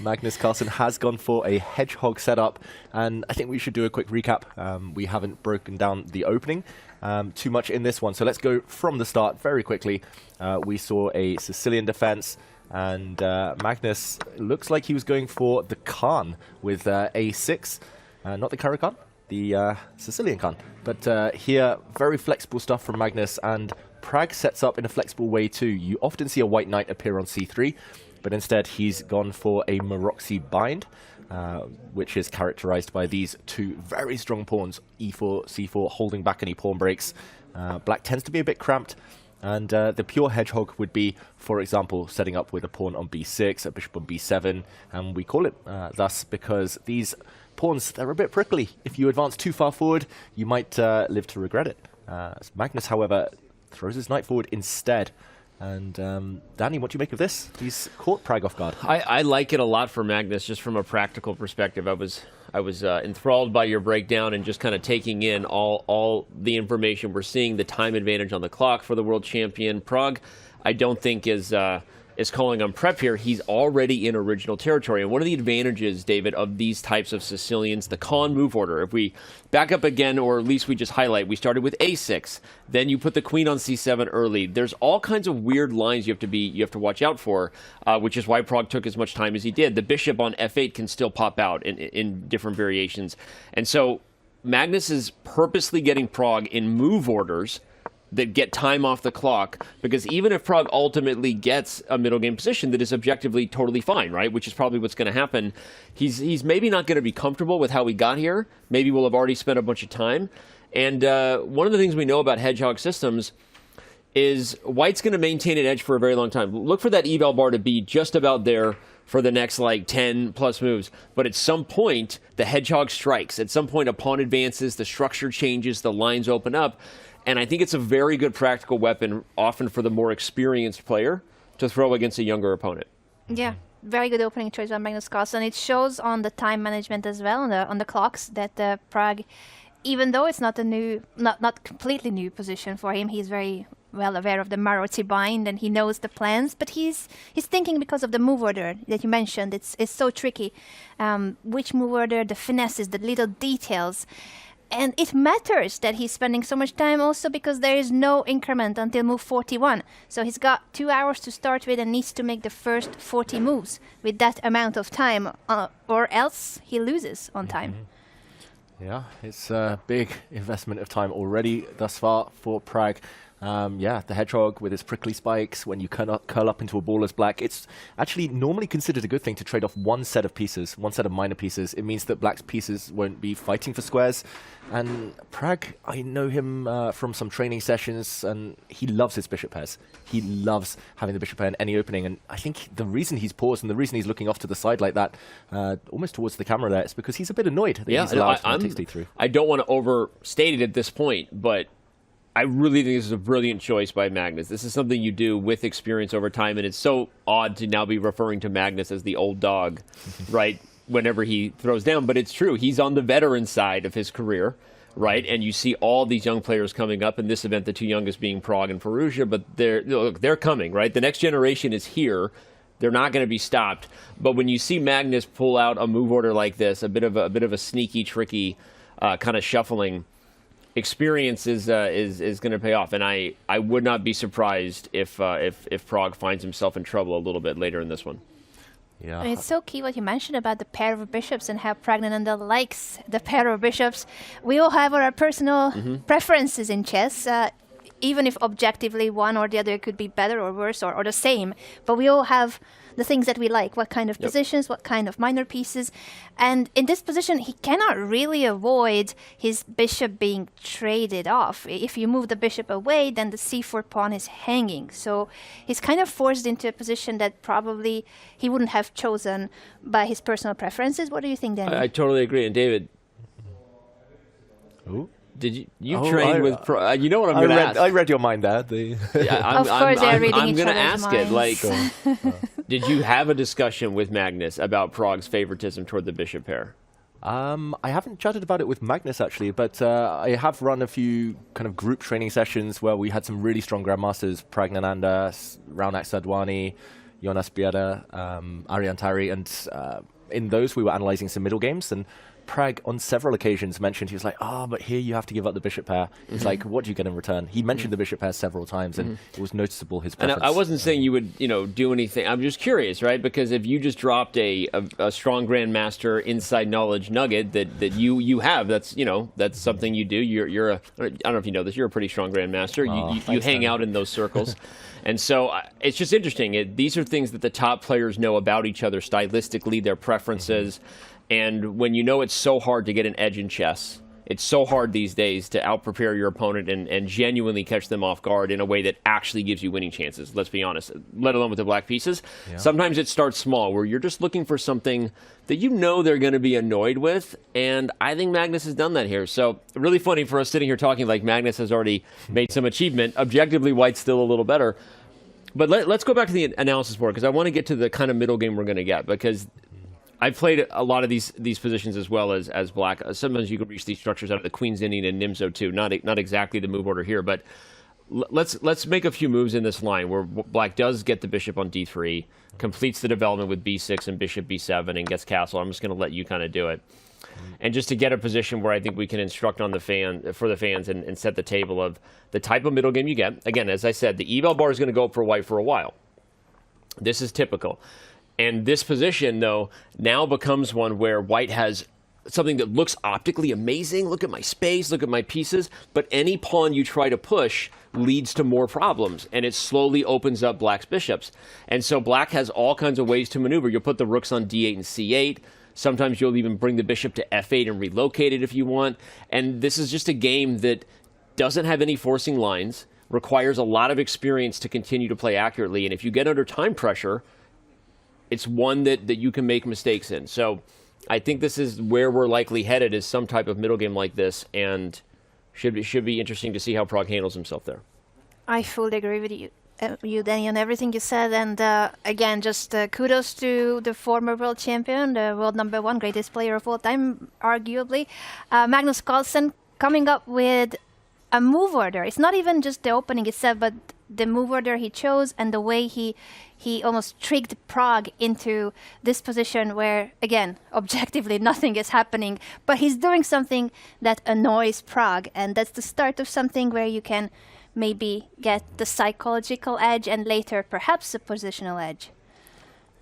Magnus Carlsen has gone for a hedgehog setup, and I think we should do a quick recap. We haven't broken down the opening too much in this one, so let's go from the start very quickly. We saw a Sicilian defense, and Magnus looks like he was going for the Khan with a6. Not the Hikaru Khan, the Sicilian Khan. But here, very flexible stuff from Magnus, and Pragg sets up in a flexible way too. You often see a white knight appear on c3, but instead he's gone for a Maroczy bind, which is characterized by these 2 very strong pawns, e4, c4, holding back any pawn breaks. Black tends to be a bit cramped, and the pure hedgehog would be, for example, setting up with a pawn on b6, a bishop on b7, and we call it thus because these pawns, they're a bit prickly. If you advance too far forward, you might live to regret it. Magnus, however, throws his knight forward instead. And Danny, what do you make of this? He's caught Pragg off guard. I like it a lot for Magnus, just from a practical perspective. I was enthralled by your breakdown and just kind of taking in all the information. We're seeing the time advantage on the clock for the world champion. Pragg, I don't think is calling on prep here. He's already in original territory. And one of the advantages, David, of these types of Sicilians, the Khan move order, if we back up again, or at least we just highlight, we started with a6, then you put the queen on c7 early. There's all kinds of weird lines you have to watch out for, which is why Pragg took as much time as he did. The bishop on f8 can still pop out in different variations. And so Magnus is purposely getting Pragg in move orders that get time off the clock, because even if Pragg ultimately gets a middle game position that is objectively totally fine, right, which is probably what's going to happen, he's maybe not going to be comfortable with how he got here. Maybe we'll have already spent a bunch of time. And one of the things we know about hedgehog systems is White's going to maintain an edge for a very long time. Look for that eval bar to be just about there for the next 10 plus moves. But at some point, the hedgehog strikes. At some point, a pawn advances, the structure changes, the lines open up. And I think it's a very good practical weapon, often for the more experienced player, to throw against a younger opponent. Yeah, very good opening choice by Magnus Carlsen. It shows on the time management as well, on the clocks, that Pragg, even though it's not a new, not completely new position for him, he's very well aware of the Maroczy bind and he knows the plans. But he's thinking because of the move order that you mentioned. It's so tricky. Which move order, the finesses, the little details. And it matters that he's spending so much time also because there is no increment until move 41. So he's got 2 hours to start with and needs to make the first 40 moves with that amount of time, or else he loses on time. Yeah, it's a big investment of time already thus far for Pragg. Yeah, the hedgehog with his prickly spikes, when you curl up into a ball as black, it's actually normally considered a good thing to trade off one set of pieces, one set of minor pieces. It means that black's pieces won't be fighting for squares. And Pragg, I know him from some training sessions, and he loves his bishop pairs. He loves having the bishop pair in any opening, and I think the reason he's paused and the reason he's looking off to the side like that, almost towards the camera there, is because he's a bit annoyed that he's allowed to take d3. I don't want to overstate it at this point, but I really think this is a brilliant choice by Magnus. This is something you do with experience over time, and it's so odd to now be referring to Magnus as the old dog, right, whenever he throws down. But it's true. He's on the veteran side of his career, right? And you see all these young players coming up in this event, the two youngest being Pragg and Firouzja, but they're coming, right? The next generation is here. They're not going to be stopped. But when you see Magnus pull out a move order like this, a bit of a sneaky, tricky kind of shuffling, experience is going to pay off, and I would not be surprised if Pragg finds himself in trouble a little bit later in this one. Yeah, And it's so key what you mentioned about the pair of bishops and how Praggnanandhaa likes the pair of bishops. We all have our personal preferences in chess, even if objectively one or the other could be better or worse or the same. But we all have the things that we like, what kind of positions, what kind of minor pieces. And in this position, he cannot really avoid his bishop being traded off. If you move the bishop away, then the c4 pawn is hanging. So he's kind of forced into a position that probably he wouldn't have chosen by his personal preferences. What do you think, Danny? I totally agree. And David, did you train with you know what I'm going to ask? I read your mind there. Of course, they're reading I'm each going to other's ask it. minds. Did you have a discussion with Magnus about Pragg's favoritism toward the bishop pair? I haven't chatted about it with Magnus, actually, but I have run a few kind of group training sessions where we had some really strong grandmasters, Praggnanandhaa, Raunak Sadhwani, Jonas Bieda, Aryan Tari, and in those we were analyzing some middle games, and Pragg on several occasions mentioned, he was like, but here you have to give up the bishop pair. He's like, what do you get in return? He mentioned the bishop pair several times, and it was noticeable his preference. And I wasn't saying you would, do anything. I'm just curious, right? Because if you just dropped a strong grandmaster inside knowledge nugget that you have, that's something you do. I don't know if you know this, you're a pretty strong grandmaster. You hang out in those circles. And so it's just interesting. These are things that the top players know about each other stylistically, their preferences. And when you know it's so hard to get an edge in chess, it's so hard these days to out-prepare your opponent and genuinely catch them off guard in a way that actually gives you winning chances, let's be honest, let alone with the black pieces. Yeah. Sometimes it starts small, where you're just looking for something that you know they're going to be annoyed with, and I think Magnus has done that here. So really funny for us sitting here talking like Magnus has already made some achievement. Objectively, White's still a little better. But let's go back to the analysis board, because I want to get to the kind of middle game we're going to get, because I've played a lot of these positions as well as black. Sometimes you can reach these structures out of the Queen's Indian and Nimzo too. Not exactly the move order here, but let's make a few moves in this line where black does get the bishop on d3, completes the development with b6 and bishop b7, and gets castle. I'm just going to let you kind of do it. And just to get a position where I think we can instruct on the fans and set the table of the type of middle game you get. Again, as I said, the eval bar is going to go up for White for a while. This is typical. And this position, though, now becomes one where White has something that looks optically amazing. Look at my space, look at my pieces. But any pawn you try to push leads to more problems, and it slowly opens up black's bishops. And so black has all kinds of ways to maneuver. You'll put the rooks on d8 and c8. Sometimes you'll even bring the bishop to f8 and relocate it if you want. And this is just a game that doesn't have any forcing lines, requires a lot of experience to continue to play accurately. And if you get under time pressure, it's one that you can make mistakes in. So I think this is where we're likely headed, is some type of middle game like this, and should be interesting to see how Pragg handles himself there. I fully agree with you, Danny, on everything you said. And again, just kudos to the former world champion, the world #1, greatest player of all time, arguably. Magnus Carlsen coming up with a move order. It's not even just the opening itself, but the move order he chose and the way he almost tricked Pragg into this position where, again, objectively nothing is happening, but he's doing something that annoys Pragg, and that's the start of something where you can maybe get the psychological edge and later perhaps a positional edge.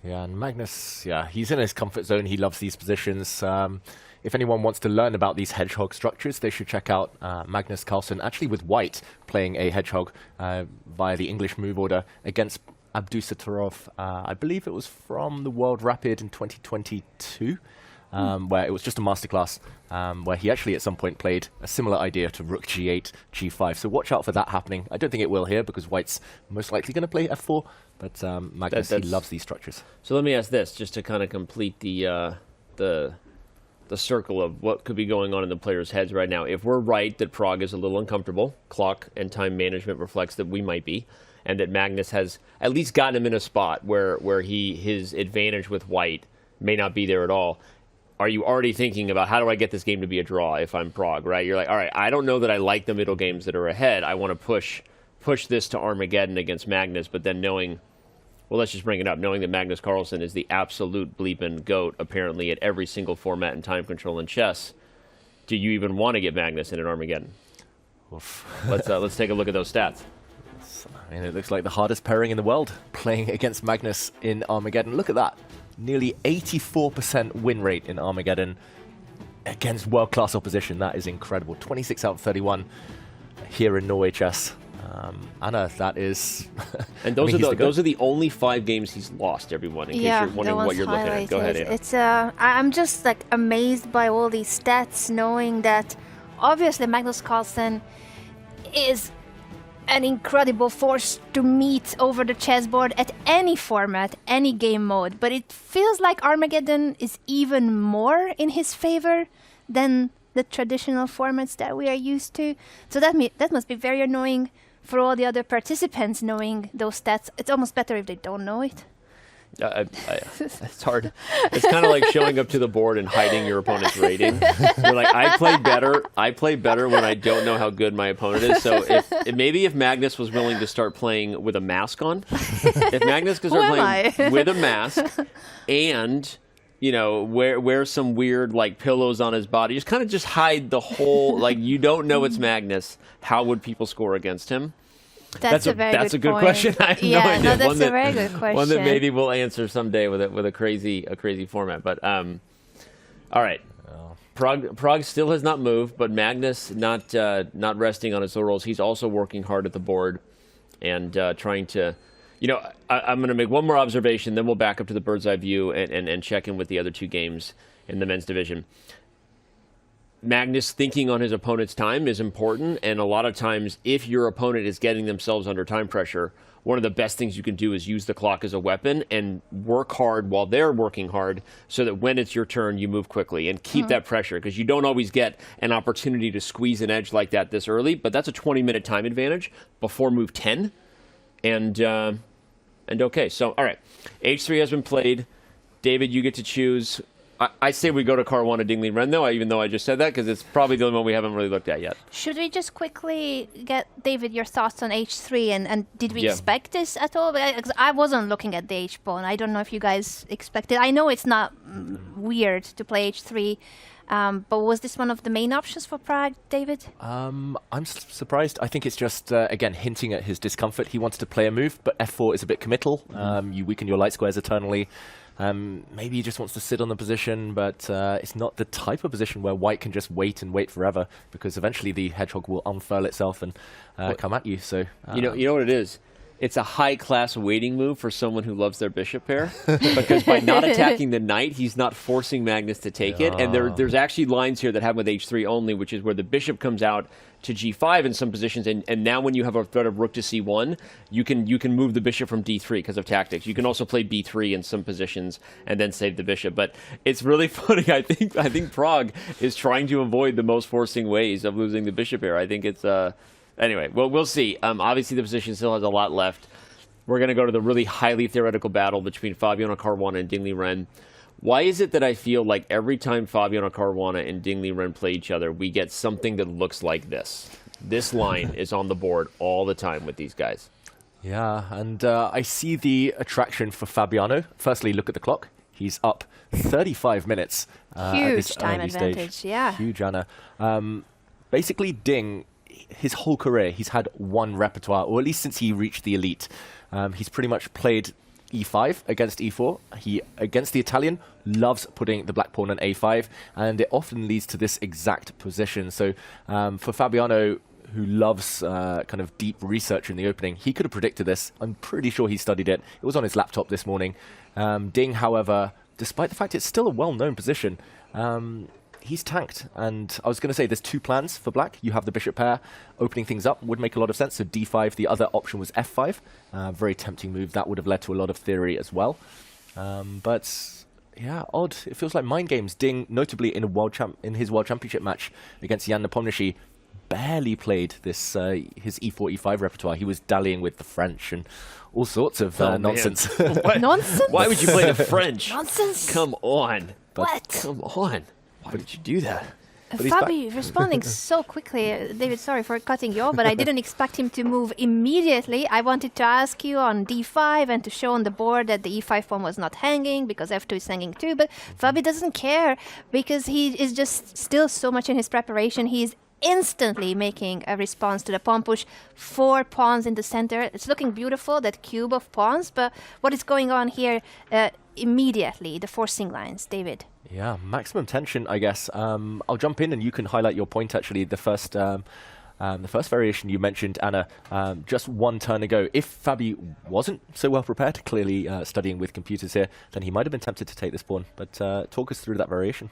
Yeah, and Magnus, he's in his comfort zone. He loves these positions. If anyone wants to learn about these hedgehog structures, they should check out Magnus Carlsen, actually with white, playing a hedgehog via the English move order against Abdusatorov. I believe it was from the World Rapid in 2022, where it was just a masterclass, where he actually at some point played a similar idea to Rook G8, G5. So watch out for that happening. I don't think it will here because white's most likely going to play F4, but Magnus, he loves these structures. So let me ask this, just to kind of complete the circle of what could be going on in the players' heads right now. If we're right that Pragg is a little uncomfortable, clock and time management reflects that we might be, and that Magnus has at least gotten him in a spot where his advantage with white may not be there at all. Are you already thinking about how do I get this game to be a draw if I'm Pragg, right? You're like, all right, I don't know that I like the middle games that are ahead. I want to push this to Armageddon against Magnus, but then knowing, well, let's just bring it up, knowing that Magnus Carlsen is the absolute bleeping GOAT, apparently, at every single format and time control in chess, do you even want to get Magnus in an Armageddon? Oof. Let's take a look at those stats. I mean, it looks like the hardest pairing in the world, playing against Magnus in Armageddon. Look at that. Nearly 84% win rate in Armageddon against world-class opposition. That is incredible. 26 out of 31 here in Norway Chess. Anna, that is... And those are the only 5 games he's lost, everyone, in case you're wondering what you're looking at. Go ahead, Anna. It's, I'm just like amazed by all these stats, knowing that obviously Magnus Carlsen is an incredible force to meet over the chessboard at any format, any game mode. But it feels like Armageddon is even more in his favor than the traditional formats that we are used to. So that must be very annoying for all the other participants knowing those stats. It's almost better if they don't know it. It's hard. It's kind of like showing up to the board and hiding your opponent's rating. You're like, I play better when I don't know how good my opponent is. So if Magnus was willing to start playing with a mask on, if Magnus could start playing with a mask and wear some weird like pillows on his body, just hide the whole, like, you don't know it's Magnus, how would people score against him? That's a good question. I have no idea. No, that's a very good question. One that maybe we'll answer someday with a crazy format. But all right, Pragg still has not moved, but Magnus not resting on his laurels. He's also working hard at the board and trying to. I'm going to make one more observation, then we'll back up to the bird's eye view and check in with the other 2 games in the men's division. Magnus thinking on his opponent's time is important, and a lot of times if your opponent is getting themselves under time pressure, one of the best things you can do is use the clock as a weapon and work hard while they're working hard so that when it's your turn, you move quickly and keep that pressure, because you don't always get an opportunity to squeeze an edge like that this early, but that's a 20-minute time advantage before move 10. And okay, so all right, H3 has been played. David, you get to choose. I say we go to Caruana Liren, though, even though I just said that, because it's probably the only one we haven't really looked at yet. Should we just quickly get, David, your thoughts on H3, and did we expect this at all? Because I wasn't looking at the H-pawn. I don't know if you guys expected. I know it's not weird to play H3, but was this one of the main options for Pragg, David? I'm surprised. I think it's just, again, hinting at his discomfort. He wants to play a move, but F4 is a bit committal. You weaken your light squares eternally. Maybe he just wants to sit on the position, but it's not the type of position where white can just wait and wait forever, because eventually the hedgehog will unfurl itself and come at you. So you know what it is? It's a high-class waiting move for someone who loves their bishop pair, because by not attacking the knight, he's not forcing Magnus to take it. And there's actually lines here that happen with H3 only, which is where the bishop comes out to G5 in some positions, and now when you have a threat of rook to C1, you can move the bishop from D3 because of tactics. You can also play B3 in some positions and then save the bishop. But it's really funny. I think Pragg is trying to avoid the most forcing ways of losing the bishop here. I think it's anyway. Well, we'll see. Obviously, the position still has a lot left. We're going to go to the really highly theoretical battle between Fabiano Caruana and Liren. Why is it that I feel like every time Fabiano Caruana and Liren play each other, we get something that looks like this? This line is on the board all the time with these guys. Yeah, and I see the attraction for Fabiano. Firstly, look at the clock. He's up 35 minutes. At Huge this time early advantage, stage. yeah. Huge, Anna. Basically, Ding, his whole career, he's had one repertoire, or at least since he reached the elite. He's pretty much played e5 against e4. He, against the Italian, loves putting the black pawn on a5, and it often leads to this exact position. So for Fabiano, who loves kind of deep research in the opening, he could have predicted this. I'm pretty sure he studied it. It was on his laptop this morning. Ding, however, despite the fact it's still a well-known position, he's tanked. And I was going to say there's two plans for black. You have the bishop pair. Opening things up would make a lot of sense. So d5, the other option was f5. Very tempting move. That would have led to a lot of theory as well. But yeah, odd. It feels like mind games. Ding, notably in his World Championship match against Jan Nepomniachtchi, barely played this his e4, e5 repertoire. He was dallying with the French and all sorts of nonsense. Nonsense? Why would you play the French? Nonsense? Come on. What? Come on. Why would you do that? But he's back. Fabi, responding so quickly. David, sorry for cutting you off, but I didn't expect him to move immediately. I wanted to ask you on d5 and to show on the board that the e5 pawn was not hanging because f2 is hanging too, but Fabi doesn't care because he is just still so much in his preparation. He's instantly making a response to the pawn push. 4 pawns in the center. It's looking beautiful, that cube of pawns, but what is going on here immediately, the forcing lines, David? Yeah, maximum tension, I guess. I'll jump in and you can highlight your point, actually. The first variation you mentioned, Anna, just one turn ago. If Fabi wasn't so well prepared, clearly studying with computers here, then he might have been tempted to take this pawn. But talk us through that variation.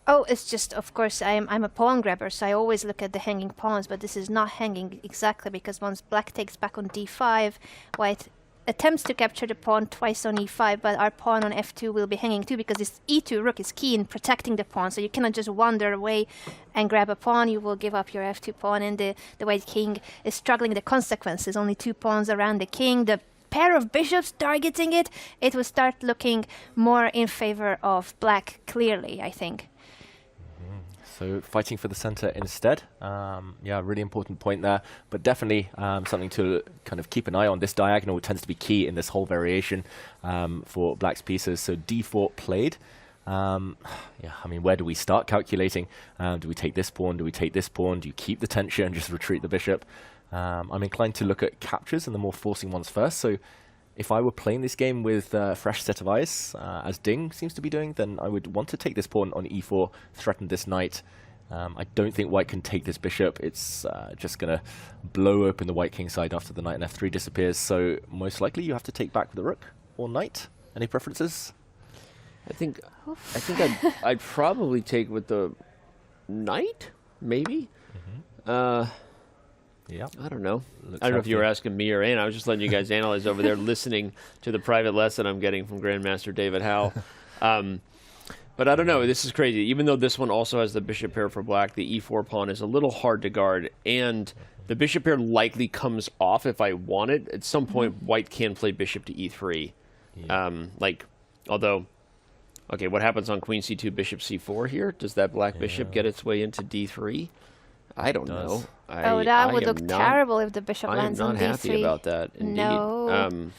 Oh, it's just, of course, I'm a pawn grabber, so I always look at the hanging pawns, but this is not hanging exactly, because once black takes back on d5, white attempts to capture the pawn twice on e5, but our pawn on f2 will be hanging too, because this e2 rook is key in protecting the pawn, so you cannot just wander away and grab a pawn. You will give up your f2 pawn, and the white king is struggling the consequences. Only 2 pawns around the king. The pair of bishops targeting it, it will start looking more in favor of black, clearly, I think. So fighting for the center instead. Yeah, really important point there. But definitely something to kind of keep an eye on. This diagonal tends to be key in this whole variation for black's pieces. So d4 played. Yeah, I mean, where do we start calculating? Do we take this pawn? Do we take this pawn? Do you keep the tension and just retreat the bishop? I'm inclined to look at captures and the more forcing ones first. So if I were playing this game with a fresh set of eyes, as Ding seems to be doing, then I would want to take this pawn on e4, threaten this knight. I don't think white can take this bishop. It's just going to blow open the white king side after the knight and f3 disappears. So most likely you have to take back the rook or knight. Any preferences? I think I'd probably take with the knight, maybe. Yeah. I don't know. I don't know if you were asking me or Anne. I was just letting you guys analyze over there, listening to the private lesson I'm getting from Grandmaster David Howe. But I don't know. This is crazy. Even though this one also has the bishop pair for black, the e4 pawn is a little hard to guard, and the bishop pair likely comes off if I want it. At some point, white can play bishop to e3. Yeah. Although, okay, what happens on queen c2, bishop c4 here? Does that black bishop get its way into d3? I don't know. That would look terrible if the bishop lands on d3. I am not happy about that, indeed. No.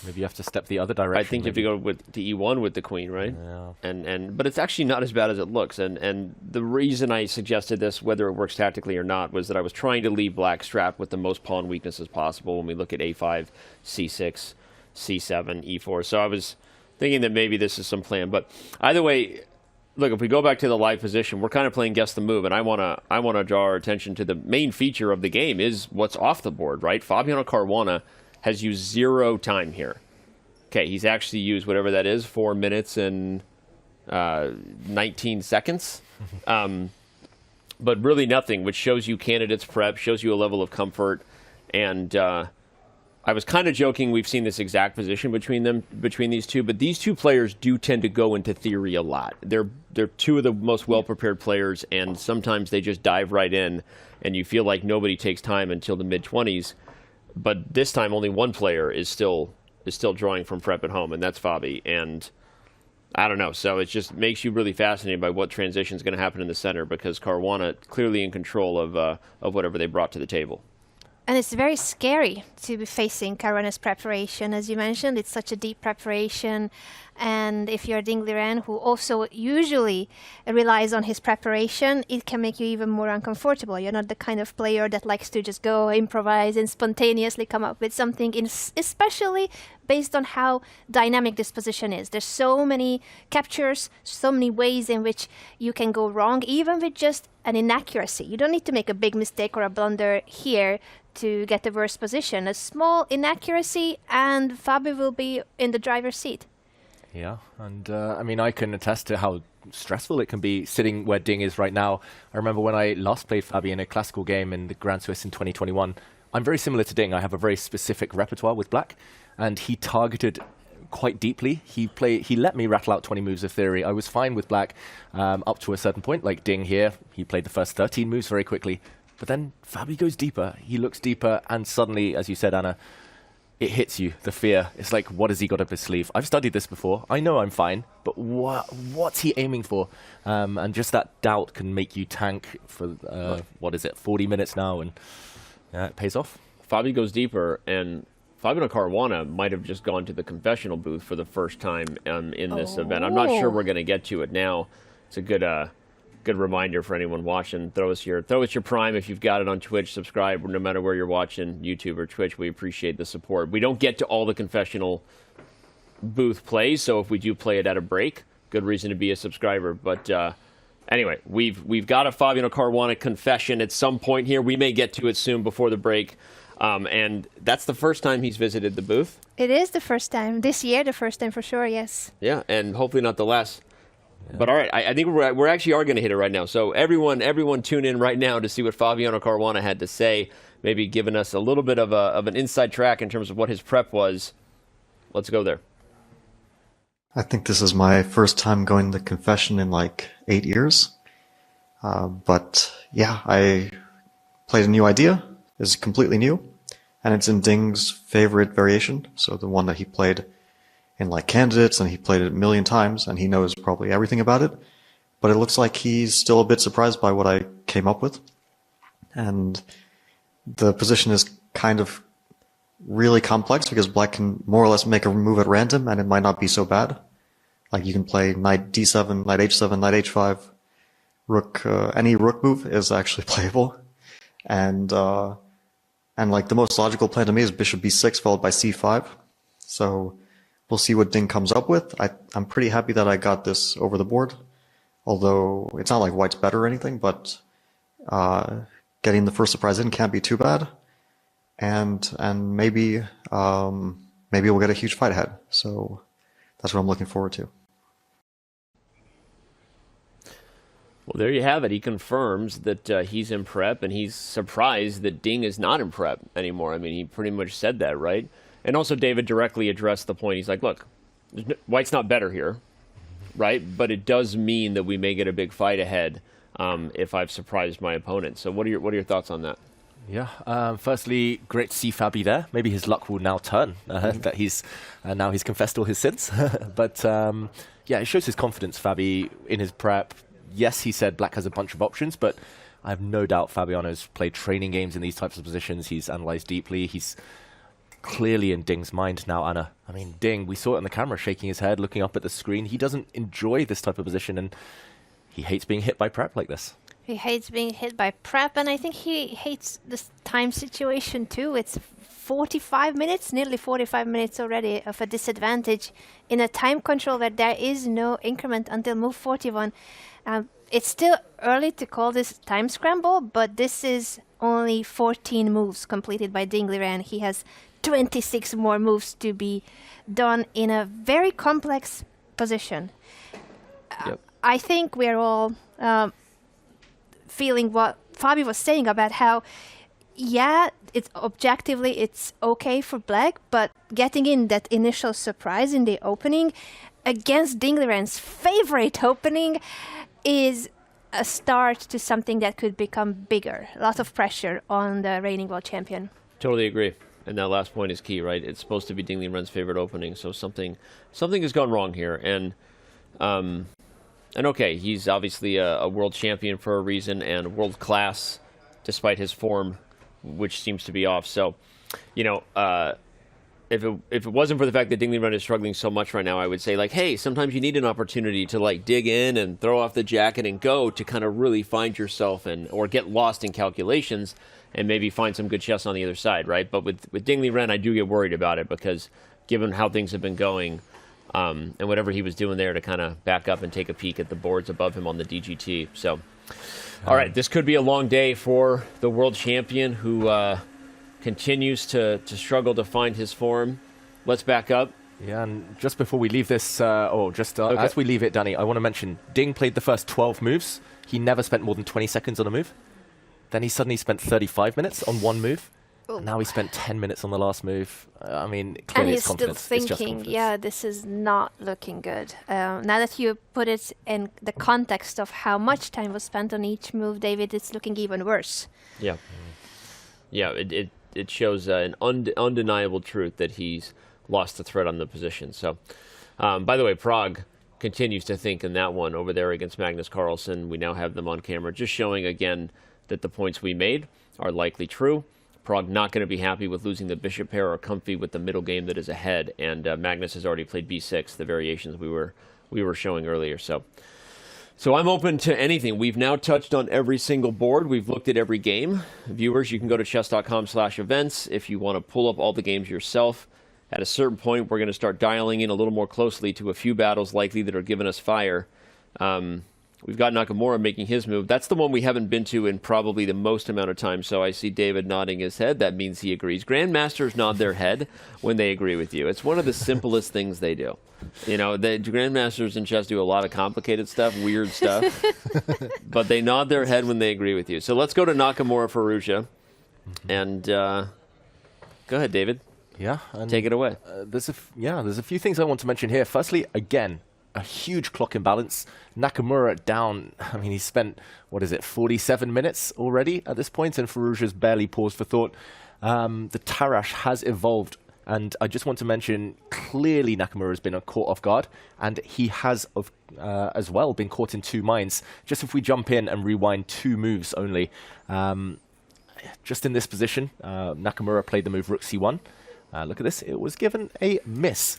Maybe you have to step the other direction. I think you have to go to e1 with the queen, right? Yeah. But it's actually not as bad as it looks. And the reason I suggested this, whether it works tactically or not, was that I was trying to leave black strapped with the most pawn weaknesses possible when we look at a5, c6, c7, e4. So I was thinking that maybe this is some plan. But either way, look, if we go back to the live position, we're kind of playing guess the move, and I wanna draw our attention to the main feature of the game is what's off the board, right? Fabiano Caruana has used 0 time here. Okay, he's actually used whatever that is, 4 minutes and 19 seconds. But really nothing, which shows you candidates prep, shows you a level of comfort. And I was kind of joking, we've seen this exact position between these two, but these two players do tend to go into theory a lot. They're 2 of the most well-prepared players, and sometimes they just dive right in, and you feel like nobody takes time until the mid-20s. But this time, only one player is still drawing from prep at home, and that's Fabi. And I don't know. So it just makes you really fascinated by what transition is going to happen in the center, because Caruana clearly in control of whatever they brought to the table. And it's very scary to be facing Caruana's preparation. As you mentioned, it's such a deep preparation. And if you're Ding Liren, who also usually relies on his preparation, it can make you even more uncomfortable. You're not the kind of player that likes to just go improvise and spontaneously come up with something, especially based on how dynamic this position is. There's so many captures, so many ways in which you can go wrong, even with just an inaccuracy. You don't need to make a big mistake or a blunder here to get the worst position. A small inaccuracy and Fabi will be in the driver's seat. Yeah, and I mean, I can attest to how stressful it can be sitting where Ding is right now. I remember when I last played Fabi in a classical game in the Grand Swiss in 2021. I'm very similar to Ding. I have a very specific repertoire with black, and he targeted quite deeply. He let me rattle out 20 moves of theory. I was fine with black up to a certain point, like Ding here. He played the first 13 moves very quickly. But then Fabi goes deeper. He looks deeper, and suddenly, as you said, Anna, it hits you, the fear. It's like, what has he got up his sleeve? I've studied this before. I know I'm fine, but what's he aiming for? And just that doubt can make you tank for, 40 minutes now, and it pays off. Fabi goes deeper, and Fabiano Caruana might have just gone to the confessional booth for the first time in this event. I'm not sure we're going to get to it now. It's a good reminder for anyone watching. Throw us your Prime if you've got it on Twitch. Subscribe no matter where you're watching, YouTube or Twitch. We appreciate the support. We don't get to all the confessional booth plays, so if we do play it at a break, good reason to be a subscriber. But anyway, we've got a Fabiano Caruana confession at some point here. We may get to it soon before the break. And that's the first time he's visited the booth. It is the first time. This year, the first time for sure, yes. Yeah, and hopefully not the last. Yeah. But all right, I think we're actually going to hit it right now. So everyone tune in right now to see what Fabiano Caruana had to say, maybe giving us a little bit of an inside track in terms of what his prep was. Let's go there. I think this is my first time going to confession in like 8 years. But yeah, I played a new idea. It's completely new. And it's in Ding's favorite variation. So the one that he played in like candidates, and he played it a million times, and he knows probably everything about it. But it looks like he's still a bit surprised by what I came up with. And the position is kind of really complex because black can more or less make a move at random, and it might not be so bad. Like you can play knight d7, knight h7, knight h5, rook, any rook move is actually playable. And like the most logical plan to me is bishop b6 followed by c5. So we'll see what Ding comes up with. I'm pretty happy that I got this over the board, although it's not like white's better or anything, but getting the first surprise in can't be too bad. And maybe we'll get a huge fight ahead. So that's what I'm looking forward to. Well, there you have it. He confirms that he's in prep, and he's surprised that Ding is not in prep anymore. I mean, he pretty much said that, right? And also David directly addressed the point. He's like, look, white's not better here, right? But it does mean that we may get a big fight ahead if I've surprised my opponent. So what are your thoughts on that? Yeah, firstly, great to see Fabi there. Maybe his luck will now turn, that he's now he's confessed all his sins. But yeah, it shows his confidence, Fabi, in his prep. Yes, he said black has a bunch of options, but I have no doubt Fabiano's played training games in these types of positions. He's analyzed deeply. He's clearly in Ding's mind now, Anna. I mean, Ding, we saw it on the camera, shaking his head, looking up at the screen. He doesn't enjoy this type of position, and he hates being hit by prep like this. He hates being hit by prep, and I think he hates this time situation too. It's 45 minutes, nearly 45 minutes already of a disadvantage in a time control where there is no increment until move 41. It's still early to call this time scramble, but this is only 14 moves completed by Ding Liren. He has 26 more moves to be done in a very complex position. Yep. I think we're all feeling what Fabi was saying about how, yeah, it's objectively it's okay for black, but getting in that initial surprise in the opening against Ding Liren's favorite opening is a start to something that could become bigger. A lot of pressure on the reigning world champion. Totally agree. And that last point is key, right? It's supposed to be Ding Liren's favorite opening, so something has gone wrong here. And okay, he's obviously a world champion for a reason and world class, despite his form which seems to be off. So, you know, if it wasn't for the fact that Liren is struggling so much right now, I would say, like, hey, sometimes you need an opportunity to, like, dig in and throw off the jacket and go to kind of really find yourself or get lost in calculations and maybe find some good chess on the other side, right? But with Liren, I do get worried about it because given how things have been going and whatever he was doing there to kind of back up and take a peek at the boards above him on the DGT. So, all right, this could be a long day for the world champion who continues to struggle to find his form. Let's back up. Yeah, and just before we leave this, as we leave it, Danny, I want to mention Ding played the first 12 moves. He never spent more than 20 seconds on a move. Then he suddenly spent 35 minutes on one move. And now he spent 10 minutes on the last move. I mean, clearly it's confidence. And he's still thinking, yeah, this is not looking good. Now that you put it in the context of how much time was spent on each move, David, it's looking even worse. Yeah. Yeah, it shows an undeniable truth that he's lost the thread on the position. So, by the way, Pragg continues to think in that one over there against Magnus Carlsen. We now have them on camera, just showing again that the points we made are likely true. Pragg not going to be happy with losing the bishop pair or comfy with the middle game that is ahead. And Magnus has already played b6, the variations we were showing earlier. So I'm open to anything. We've now touched on every single board. We've looked at every game. Viewers, you can go to chess.com/events if you want to pull up all the games yourself. At a certain point, we're going to start dialing in a little more closely to a few battles likely that are giving us fire. We've got Nakamura making his move. That's the one we haven't been to in probably the most amount of time. So I see David nodding his head. That means he agrees. Grandmasters nod their head when they agree with you. It's one of the simplest things they do. You know, the grandmasters in chess do a lot of complicated stuff, weird stuff, but they nod their head when they agree with you. So let's go to Nakamura Firouzja, and go ahead, David. Yeah, take it away. There's a few things I want to mention here. Firstly, again, a huge clock imbalance. Nakamura down. I mean, he spent 47 minutes already at this point, and Firouzja's barely paused for thought. The Tarrasch has evolved. And I just want to mention, clearly Nakamura has been caught off guard, and he has as well been caught in two minds. Just if we jump in and rewind 2 moves only, just in this position, Nakamura played the move Rook C1. Look at this, it was given a miss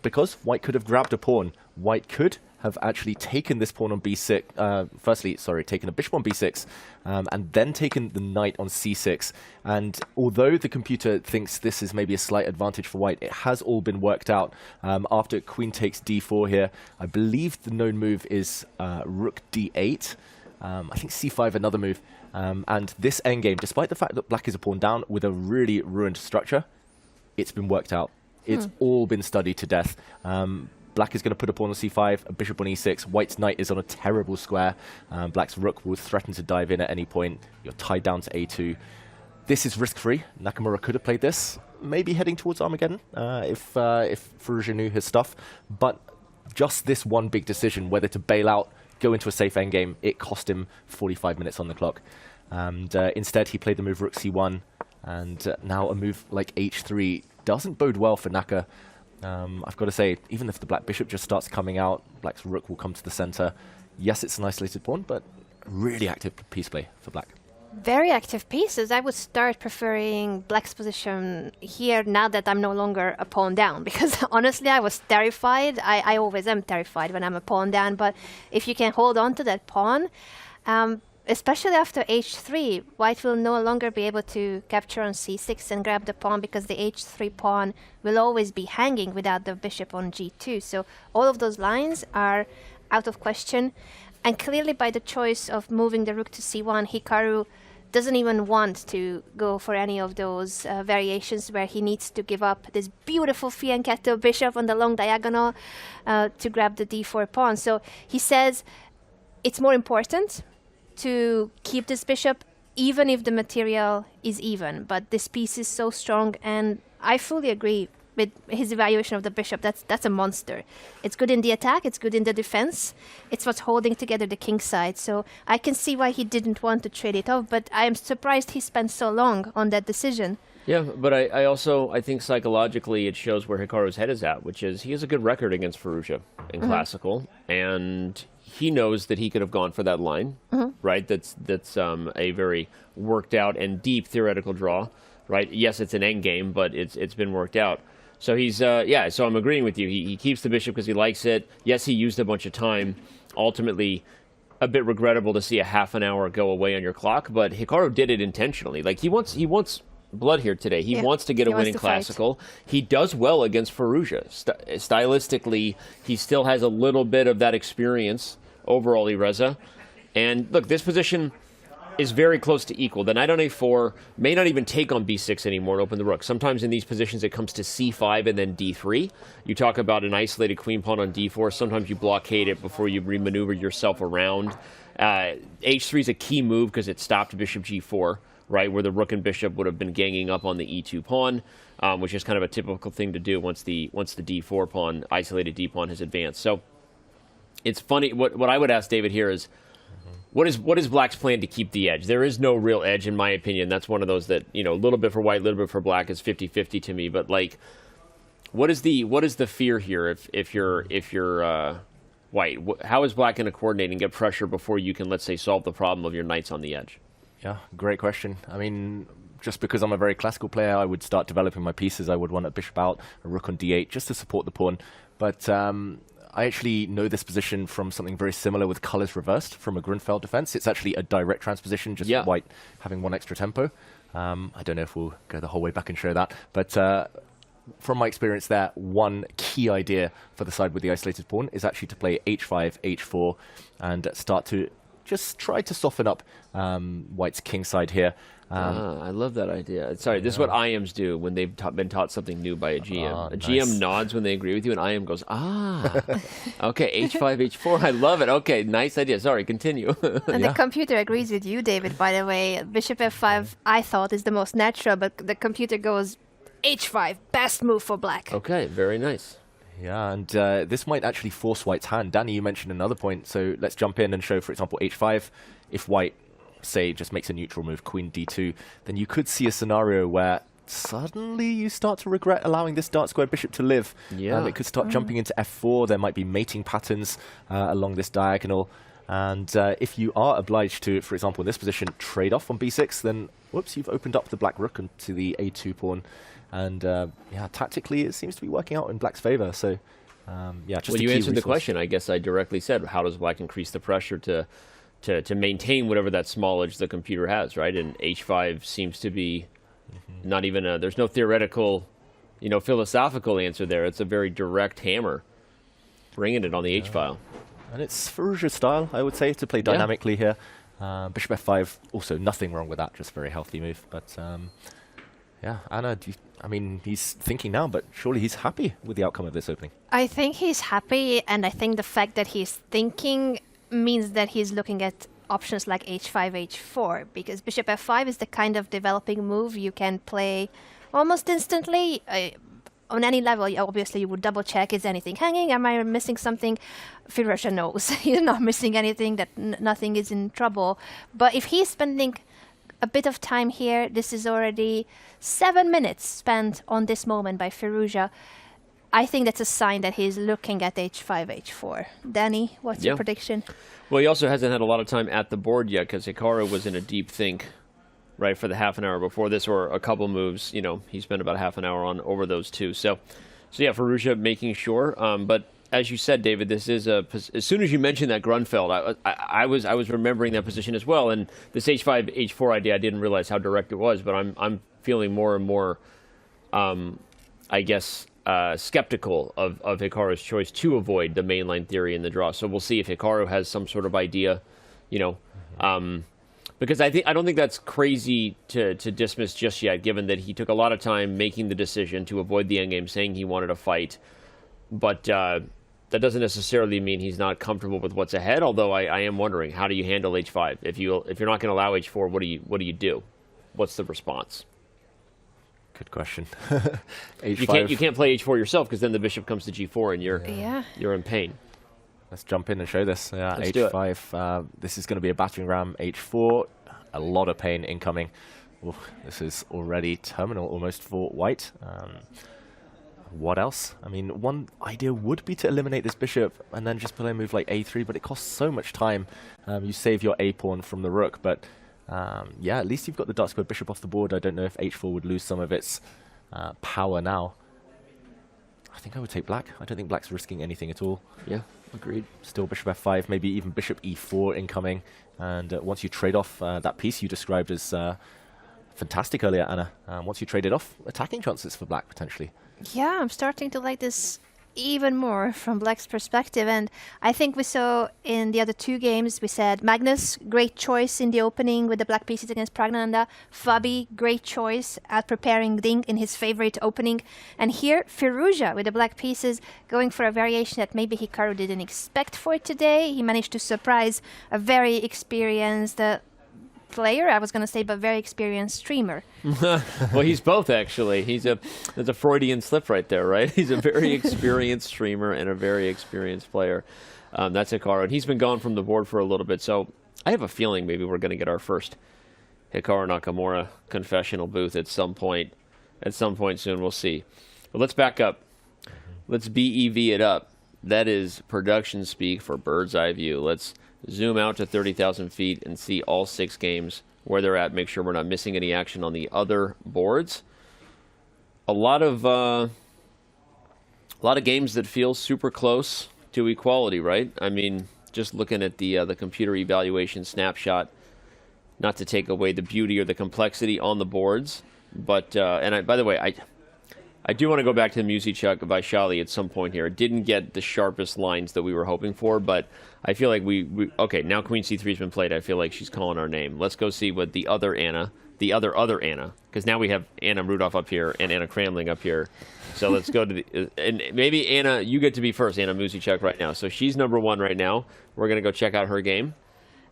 because White could have grabbed a pawn. White could have actually taken this pawn on b6, taken a bishop on b6, and then taken the knight on c6. And although the computer thinks this is maybe a slight advantage for White, it has all been worked out. After queen takes d4 here, I believe the known move is rook d8. I think c5 another move. And this endgame, despite the fact that black is a pawn down with a really ruined structure, it's been worked out. It's all been studied to death. Black is going to put a pawn on c5, a bishop on e6. White's knight is on a terrible square. Black's rook will threaten to dive in at any point. You're tied down to a2. This is risk-free. Nakamura could have played this, maybe heading towards Armageddon if Firouzja knew his stuff. But just this one big decision, whether to bail out, go into a safe endgame, it cost him 45 minutes on the clock. And instead, he played the move rook c1. And now a move like h3 doesn't bode well for Naka. I've got to say, even if the black bishop just starts coming out, black's rook will come to the center. Yes, it's an isolated pawn, but really active piece play for black. Very active pieces. I would start preferring black's position here now that I'm no longer a pawn down, because honestly I was terrified. I always am terrified when I'm a pawn down, but if you can hold on to that pawn, especially after h3, White will no longer be able to capture on c6 and grab the pawn, because the h3 pawn will always be hanging without the bishop on g2. So all of those lines are out of question. And clearly by the choice of moving the rook to c1, Hikaru doesn't even want to go for any of those variations where he needs to give up this beautiful fianchetto bishop on the long diagonal to grab the d4 pawn. So he says it's more important to keep this bishop even if the material is even. But this piece is so strong, and I fully agree with his evaluation of the bishop. That's a monster. It's good in the attack, it's good in the defense. It's what's holding together the king side. So I can see why he didn't want to trade it off, but I am surprised he spent so long on that decision. Yeah, but I think psychologically it shows where Hikaru's head is at, which is he has a good record against Firouzja in classical, and he knows that he could have gone for that line, right? That's a very worked out and deep theoretical draw, right? Yes, it's an end game, but it's been worked out. So he's so I'm agreeing with you. He keeps the bishop because he likes it. Yes, he used a bunch of time. Ultimately, a bit regrettable to see a half an hour go away on your clock, but Hikaru did it intentionally. Like he wants blood here today. He wants to get a win in classical. He does well against Firouzja. Stylistically, he still has a little bit of that experience over Alireza. And look, this position is very close to equal. The knight on a4 may not even take on b6 anymore and open the rook. Sometimes in these positions it comes to c5 and then d3. You talk about an isolated queen pawn on d4. Sometimes you blockade it before you remaneuver yourself around. h3 is a key move because it stopped bishop g4, right, where the rook and bishop would have been ganging up on the e2 pawn, which is kind of a typical thing to do once the d4 pawn, isolated d pawn, has advanced. So it's funny. What I would ask David here is, what is Black's plan to keep the edge? There is no real edge, in my opinion. That's one of those that, a little bit for white, a little bit for black is 50-50 to me. But like, what is the fear here if you're white? How is Black going to coordinate and get pressure before you can, let's say, solve the problem of your knights on the edge? Yeah, great question. I mean, just because I'm a very classical player, I would start developing my pieces. I would want a bishop out, a rook on d8, just to support the pawn. But I actually know this position from something very similar with colors reversed from a Grunfeld defense. It's actually a direct transposition, just white having one extra tempo. I don't know if we'll go the whole way back and show that. But from my experience there, one key idea for the side with the isolated pawn is actually to play h5, h4, and start to just try to soften up white's king side here. I love that idea. Sorry, this is what IMs do when they've been taught something new by a GM. GM nods when they agree with you, and IM goes, okay, h5, h4, I love it. Okay, nice idea. Sorry, continue. And the computer agrees with you, David, by the way. Bishop f5, I thought, is the most natural, but the computer goes h5, best move for black. Okay, very nice. Yeah, and this might actually force white's hand. Danny, you mentioned another point, so let's jump in and show, for example, h5. If white, say, just makes a neutral move, queen d2, then you could see a scenario where suddenly you start to regret allowing this dark square bishop to live. Yeah. It could start jumping into f4. There might be mating patterns along this diagonal. And if you are obliged to, for example, in this position, trade off on b6, then, whoops, you've opened up the black rook onto the a2 pawn. And tactically, it seems to be working out in black's favor. So, just well, you answered the question. I guess I directly said, how does black increase the pressure to maintain whatever that small edge the computer has, right? And h5 seems to be not even there's no theoretical, philosophical answer there. It's a very direct hammer, bringing it on the h-file. And it's Firouzja's style, I would say, to play dynamically here. Bishop f5, also nothing wrong with that, just a very healthy move. But Anna, he's thinking now, but surely he's happy with the outcome of this opening. I think he's happy, and I think the fact that he's thinking means that he's looking at options like h5, h4, because bishop f5 is the kind of developing move you can play almost instantly. On any level, obviously, you would double check, is anything hanging? Am I missing something? Firouzja knows he's not missing anything, that nothing is in trouble. But if he's spending a bit of time here, this is already 7 minutes spent on this moment by Firouzja. I think that's a sign that he's looking at h5, h4. Danny, what's your prediction? Well, he also hasn't had a lot of time at the board yet because Hikaru was in a deep think, right, for the half an hour before this, or a couple moves. He spent about half an hour on over those two. So Firouzja making sure. But as you said, David, this is as soon as you mentioned that Grunfeld, I was remembering that position as well. And this h5, h4 idea, I didn't realize how direct it was, but I'm feeling more and more, skeptical of Hikaru's choice to avoid the mainline theory in the draw. So we'll see if Hikaru has some sort of idea, because I don't think that's crazy to dismiss just yet, given that he took a lot of time making the decision to avoid the endgame, saying he wanted to fight. But that doesn't necessarily mean he's not comfortable with what's ahead. Although I am wondering, how do you handle h5 if you're not going to allow h4? What do you do? What's the response? Good question. h5. You can't play h4 yourself because then the bishop comes to g4 and you're in pain. Let's jump in and show this. Let's h5. This is going to be a battering ram. h4. A lot of pain incoming. Oof, this is already terminal almost for white. What else? I mean, one idea would be to eliminate this bishop and then just play a move like a3, but it costs so much time. You save your a-pawn from the rook, but yeah, at least you've got the dark square bishop off the board. I don't know if h4 would lose some of its power now. I think I would take black. I don't think black's risking anything at all. Yeah, agreed. Still bishop f5, maybe even bishop e4 incoming. And once you trade off that piece you described as fantastic earlier, Anna, once you trade it off, attacking chances for black potentially. Yeah, I'm starting to like this even more from black's perspective. And I think we saw in the other two games, we said Magnus, great choice in the opening with the black pieces against Praggnanandhaa. Fabi, great choice at preparing Ding in his favorite opening. And here, Firouzja with the black pieces going for a variation that maybe Hikaru didn't expect for today. He managed to surprise a very experienced player, I was going to say, but very experienced streamer. Well, he's both, actually. There's a Freudian slip right there, right? He's a very experienced streamer and a very experienced player. That's Hikaru, and he's been gone from the board for a little bit, so I have a feeling maybe we're going to get our first Hikaru Nakamura confessional booth at some point soon. We'll see. But let's back up. Let's BEV it up. That is production speak for bird's eye view. Let's zoom out to 30,000 feet and see all 6 games where they're at. Make sure we're not missing any action on the other boards. A lot of games that feel super close to equality, right? I mean, just looking at the computer evaluation snapshot, not to take away the beauty or the complexity on the boards, but by the way, I do want to go back to the MusicChuck Vaishali at some point here. It didn't get the sharpest lines that we were hoping for, but I feel like okay, now Queen C3 has been played. I feel like she's calling our name. Let's go see what the other Anna, because now we have Anna Rudolph up here and Anna Kramling up here. So let's go to and maybe Anna, you get to be first, Anna MusicChuck right now. So she's number 1 right now. We're going to go check out her game.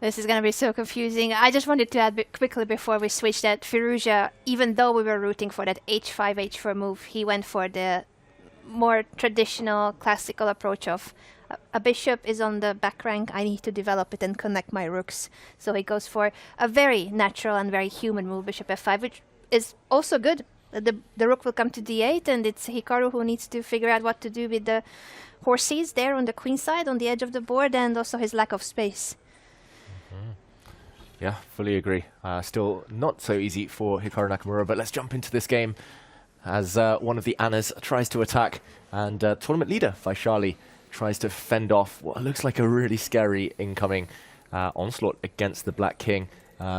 This is going to be so confusing. I just wanted to add quickly before we switch that Firouzja, even though we were rooting for that h5, h4 move, he went for the more traditional, classical approach of a bishop is on the back rank, I need to develop it and connect my rooks. So he goes for a very natural and very human move, bishop f5, which is also good. The rook will come to d8, and it's Hikaru who needs to figure out what to do with the horses there on the queen side, on the edge of the board, and also his lack of space. Yeah, fully agree. Still not so easy for Hikaru Nakamura, but let's jump into this game as one of the Annas tries to attack, and tournament leader Vaishali tries to fend off what looks like a really scary incoming onslaught against the Black King.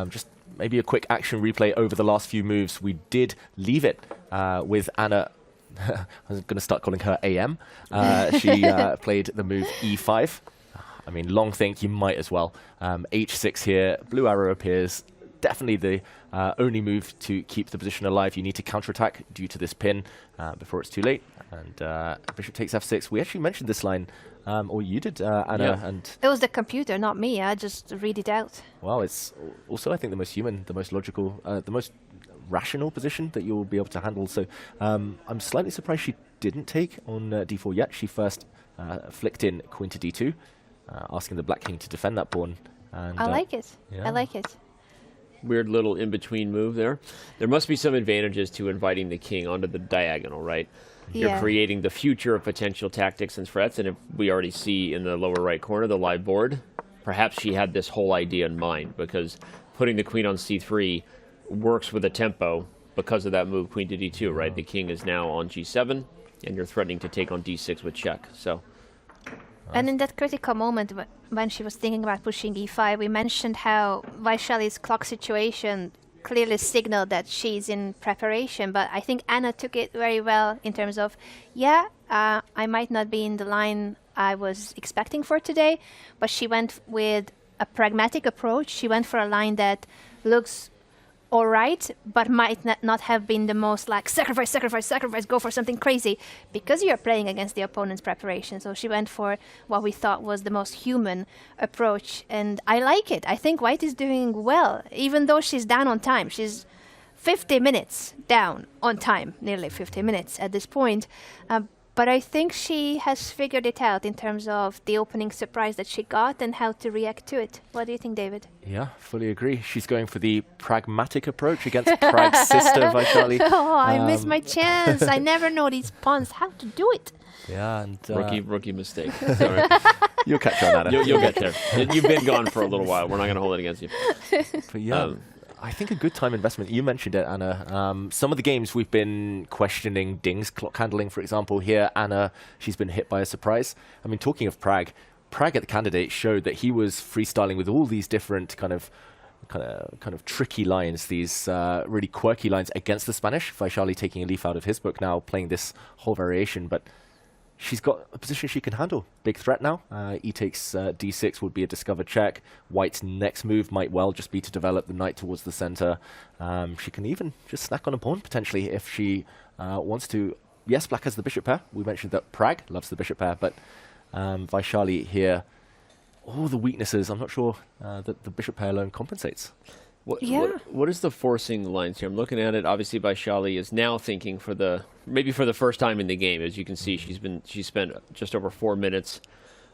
Just maybe a quick action replay over the last few moves. We did leave it with Anna. I was going to start calling her AM. She played the move E5. I mean, long think you might as well. H6 here, blue arrow appears. Definitely the only move to keep the position alive. You need to counterattack due to this pin before it's too late. And bishop takes f6. We actually mentioned this line, or you did, Anna. Yeah. And it was the computer, not me. I just read it out. Well, it's also, I think, the most human, the most logical, the most rational position that you'll be able to handle. So I'm slightly surprised she didn't take on d4 yet. She first flicked in queen to d2. Asking the Black King to defend that pawn. And, I like it. Yeah. I like it. Weird little in-between move there. There must be some advantages to inviting the king onto the diagonal, right? Yeah. You're creating the future of potential tactics and threats, and if we already see in the lower right corner the live board, perhaps she had this whole idea in mind, because putting the queen on c3 works with a tempo because of that move, queen to d2, right? The king is now on g7, and you're threatening to take on d6 with check, so... And in that critical moment when she was thinking about pushing e5, we mentioned how Vaishali's clock situation clearly signaled that she's in preparation. But I think Anna took it very well in terms of, I might not be in the line I was expecting for today, but she went with a pragmatic approach. She went for a line that looks all right, but might not have been the most like sacrifice, go for something crazy, because you're playing against the opponent's preparation. So she went for what we thought was the most human approach, and I like it. I think White is doing well, even though she's down on time. She's 50 minutes down on time, nearly 50 minutes at this point. But I think she has figured it out in terms of the opening surprise that she got and how to react to it. What do you think, David? Yeah, fully agree. She's going for the pragmatic approach against Pragg's sister, Vaishali. Oh, I missed my chance. I never know these pawns how to do it. Yeah, and Rookie mistake. Sorry. you'll catch on that. You'll get there. You've been gone for a little while. We're not going to hold it against you. But yeah, I think a good time investment. You mentioned it, Anna. Some of the games we've been questioning Ding's clock handling, for example. Here, Anna, she's been hit by a surprise. I mean, talking of Pragg at the candidate showed that he was freestyling with all these different kind of tricky lines, these really quirky lines against the Spanish. Vaishali taking a leaf out of his book now, playing this whole variation, but she's got a position she can handle. Big threat now. E takes d6 would be a discovered check. White's next move might well just be to develop the knight towards the center. She can even just snack on a pawn potentially if she wants to. Yes, black has the bishop pair. We mentioned that Pragg loves the bishop pair, but Vaishali here, all the weaknesses, I'm not sure that the bishop pair alone compensates. What is the forcing lines here? I'm looking at it. Obviously, Vaishali is now thinking for the first time in the game. As you can see, she's spent just over 4 minutes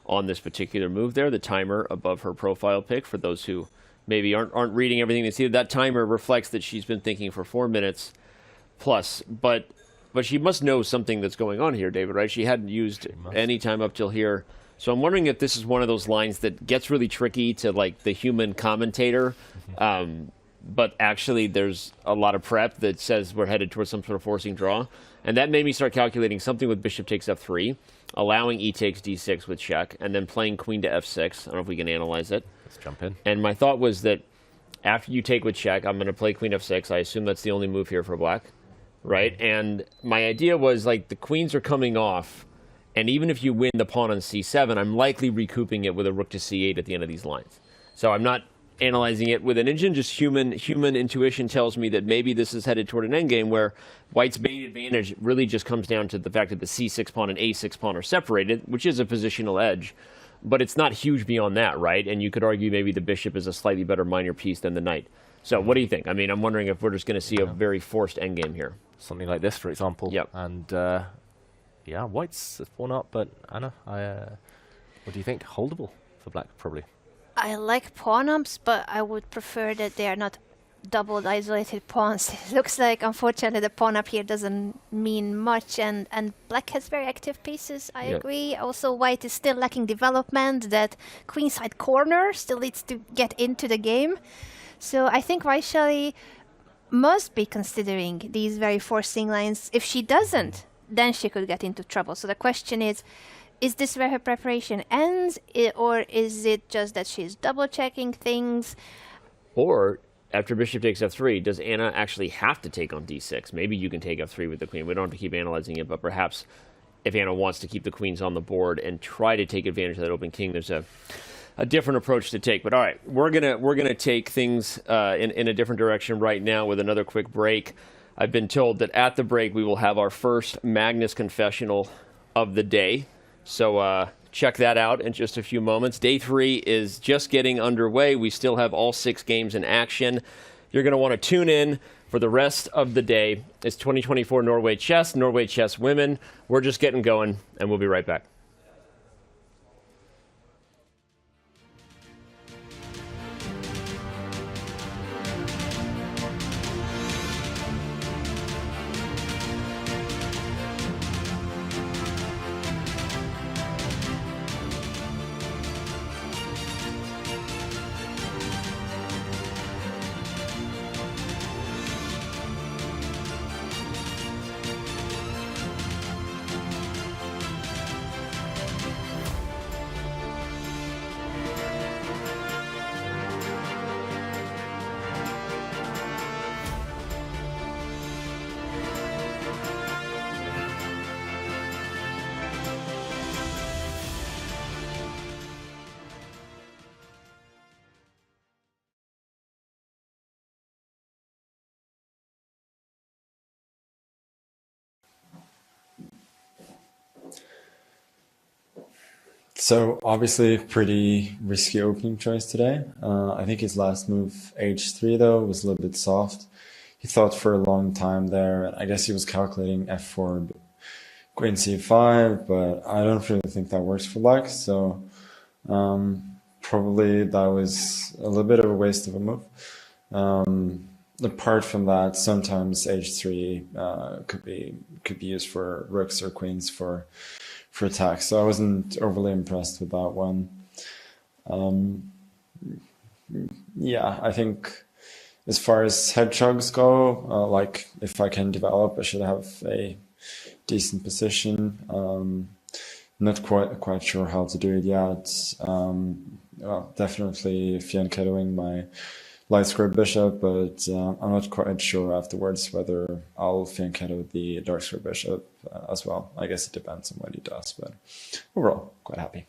on this particular move there. The timer above her profile pic, for those who maybe aren't reading everything they see, that timer reflects that she's been thinking for 4 minutes plus. But she must know something that's going on here, David, right? She hadn't used any time up till here. So I'm wondering if this is one of those lines that gets really tricky to like the human commentator, but actually there's a lot of prep that says we're headed towards some sort of forcing draw. And that made me start calculating something with bishop takes f3, allowing e takes d6 with check, and then playing queen to f6. I don't know if we can analyze it. Let's jump in. And my thought was that after you take with check, I'm going to play queen f6. I assume that's the only move here for black, right? And my idea was like the queens are coming off, and even if you win the pawn on c7, I'm likely recouping it with a rook to c8 at the end of these lines. So I'm not analyzing it with an engine, just human intuition tells me that maybe this is headed toward an endgame where White's main advantage really just comes down to the fact that the c6 pawn and a6 pawn are separated, which is a positional edge, but it's not huge beyond that, right? And you could argue maybe the bishop is a slightly better minor piece than the knight. So what do you think? I mean, I'm wondering if we're just going to see a very forced endgame here. Something like this, for example. Yep. And yeah, White's pawn up, but Anna, what do you think? Holdable for black, probably. I like pawn ups, but I would prefer that they are not double isolated pawns. It looks like, unfortunately, the pawn up here doesn't mean much, and black has very active pieces, I agree. Also, White is still lacking development. That queenside corner still needs to get into the game. So I think Vaishali must be considering these very forcing lines. If she doesn't, then she could get into trouble. So the question is this where her preparation ends, or is it just that she's double-checking things? Or, after bishop takes f3, does Anna actually have to take on d6? Maybe you can take f3 with the queen. We don't have to keep analyzing it, but perhaps if Anna wants to keep the queens on the board and try to take advantage of that open king, there's a different approach to take. But all right, we're gonna take things in a different direction right now with another quick break. I've been told that at the break we will have our first Magnus confessional of the day. So check that out in just a few moments. Day 3 is just getting underway. We still have all 6 games in action. You're going to want to tune in for the rest of the day. It's 2024 Norway Chess, Norway Chess Women. We're just getting going, and we'll be right back. So obviously pretty risky opening choice today. I think his last move, h3 though, was a little bit soft. He thought for a long time there. I guess he was calculating f4 queen c5, but I don't really think that works for black, so probably that was a little bit of a waste of a move. Apart from that, sometimes h3 could be used for rooks or queens for attack, so I wasn't overly impressed with that one. Yeah, I think as far as hedgehogs go, like if I can develop, I should have a decent position. Not quite sure how to do it yet. Well, definitely fianchettoing my light square bishop, but I'm not quite sure afterwards whether I'll fianchetto the dark square bishop as well. I guess it depends on what he does, but overall, quite happy.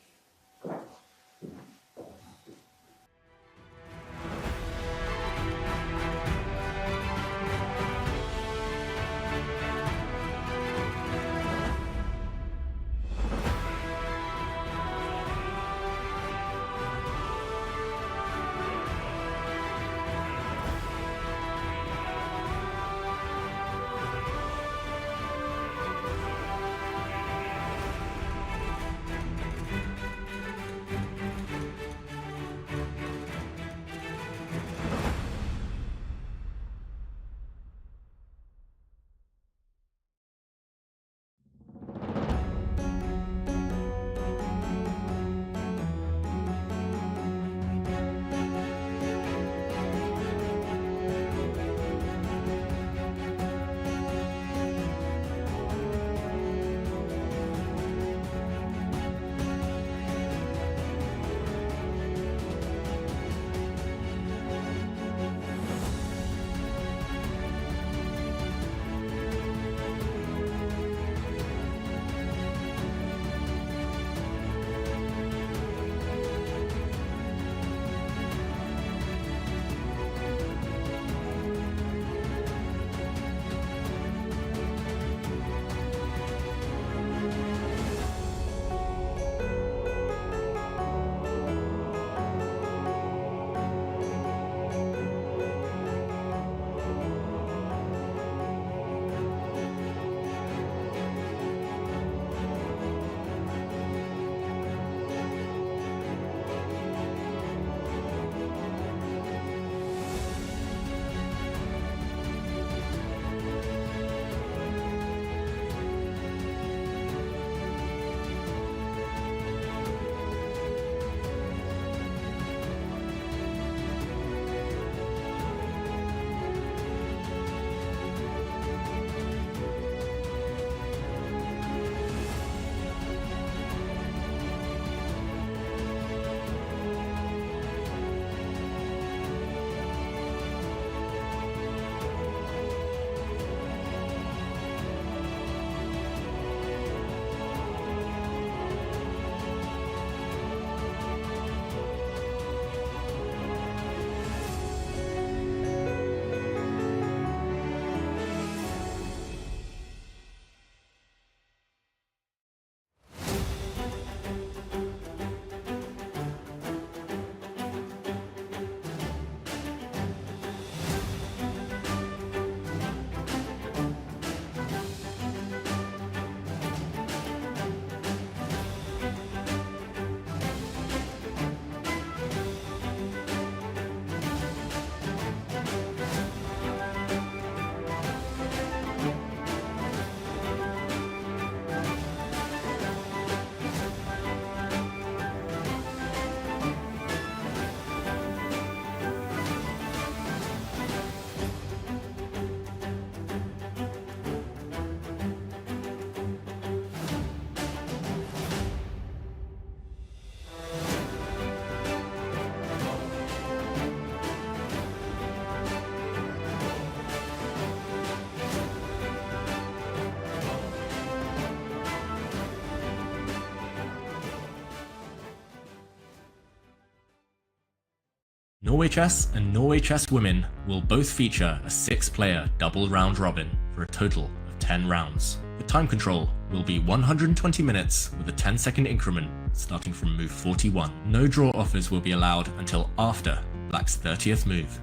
Norway Chess and Norway Chess Women will both feature a 6-player double round robin for a total of 10 rounds. The time control will be 120 minutes with a 10-second increment starting from move 41. No draw offers will be allowed until after Black's 30th move.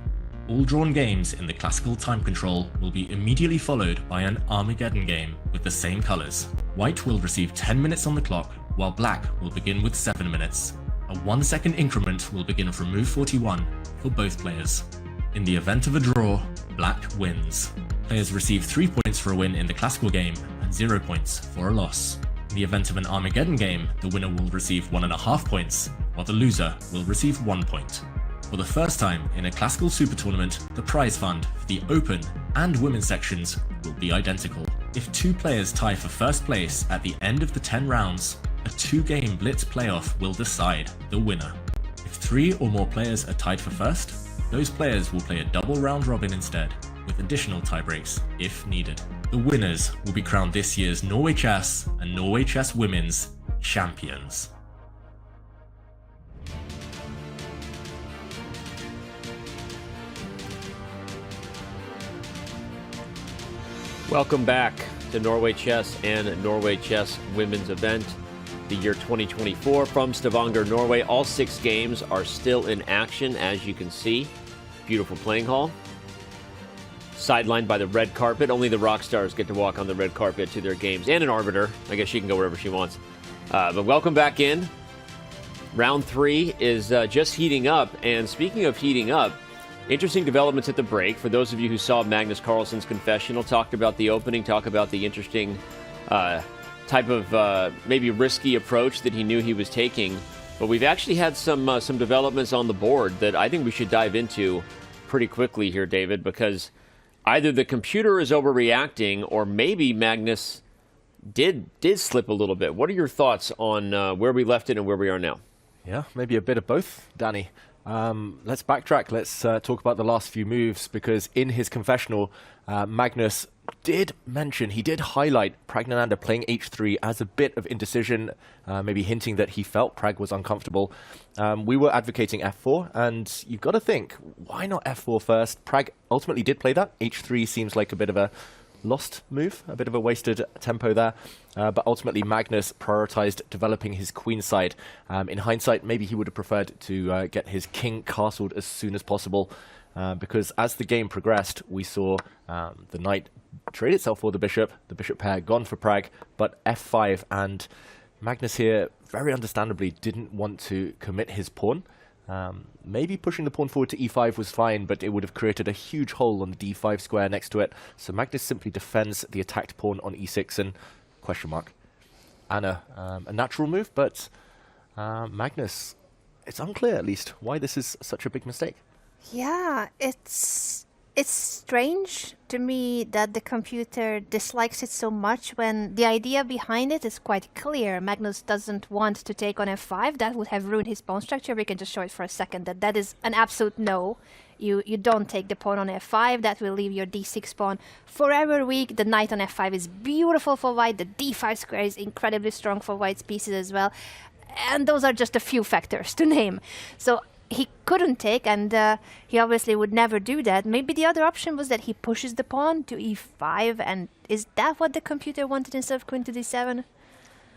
All drawn games in the classical time control will be immediately followed by an Armageddon game with the same colours. White will receive 10 minutes on the clock, while Black will begin with 7 minutes. A 1-second increment will begin from move 41 for both players. In the event of a draw, Black wins. Players receive 3 points for a win in the classical game and 0 points for a loss. In the event of an Armageddon game, the winner will receive 1.5 points, while the loser will receive 1 point. For the first time in a classical super tournament, the prize fund for the open and women's sections will be identical. If 2 players tie for first place at the end of the 10 rounds, a 2-game blitz playoff will decide the winner. If 3 or more players are tied for first, those players will play a double round robin instead, with additional tiebreaks if needed. The winners will be crowned this year's Norway Chess and Norway Chess Women's champions. Welcome back to Norway Chess and Norway Chess Women's event, the year 2024 from Stavanger, Norway. All 6 games are still in action, as you can see. Beautiful playing hall. Sidelined by the red carpet. Only the rock stars get to walk on the red carpet to their games. And an arbiter. I guess she can go wherever she wants. But welcome back in. Round 3 is just heating up. And speaking of heating up, interesting developments at the break. For those of you who saw Magnus Carlsen's confessional, talked about the opening, talk about the interesting type of maybe risky approach that he knew he was taking. But we've actually had some developments on the board that I think we should dive into pretty quickly here, David, because either the computer is overreacting or maybe Magnus did slip a little bit. What are your thoughts on where we left it and where we are now? Yeah, maybe a bit of both, Danny. Let's backtrack. Let's talk about the last few moves, because in his confessional, Magnus did highlight Praggnanandhaa playing h3 as a bit of indecision, maybe hinting that he felt Pragg was uncomfortable. We were advocating f4, and you've got to think, why not f4 first? Pragg ultimately did play that. h3 seems like a bit of a lost move, a bit of a wasted tempo there, but ultimately Magnus prioritized developing his queen side. In hindsight, maybe he would have preferred to get his king castled as soon as possible, because as the game progressed, we saw the knight trade itself for the bishop pair gone for Pragg, but f5, and Magnus here, very understandably, didn't want to commit his pawn. Maybe pushing the pawn forward to e5 was fine, but it would have created a huge hole on the d5 square next to it. So Magnus simply defends the attacked pawn on e6 and question mark. Anna, a natural move, but Magnus, it's unclear at least why this is such a big mistake. Yeah, it's strange to me that the computer dislikes it so much when the idea behind it is quite clear. Magnus doesn't want to take on f5. That would have ruined his pawn structure. We can just show it for a second. That is an absolute no. You don't take the pawn on f5. That will leave your d6 pawn forever weak. The knight on f5 is beautiful for white. The d5 square is incredibly strong for white's pieces as well. And those are just a few factors to name. So he couldn't take, and he obviously would never do that. Maybe the other option was that he pushes the pawn to e5, and is that what the computer wanted instead of queen to d7?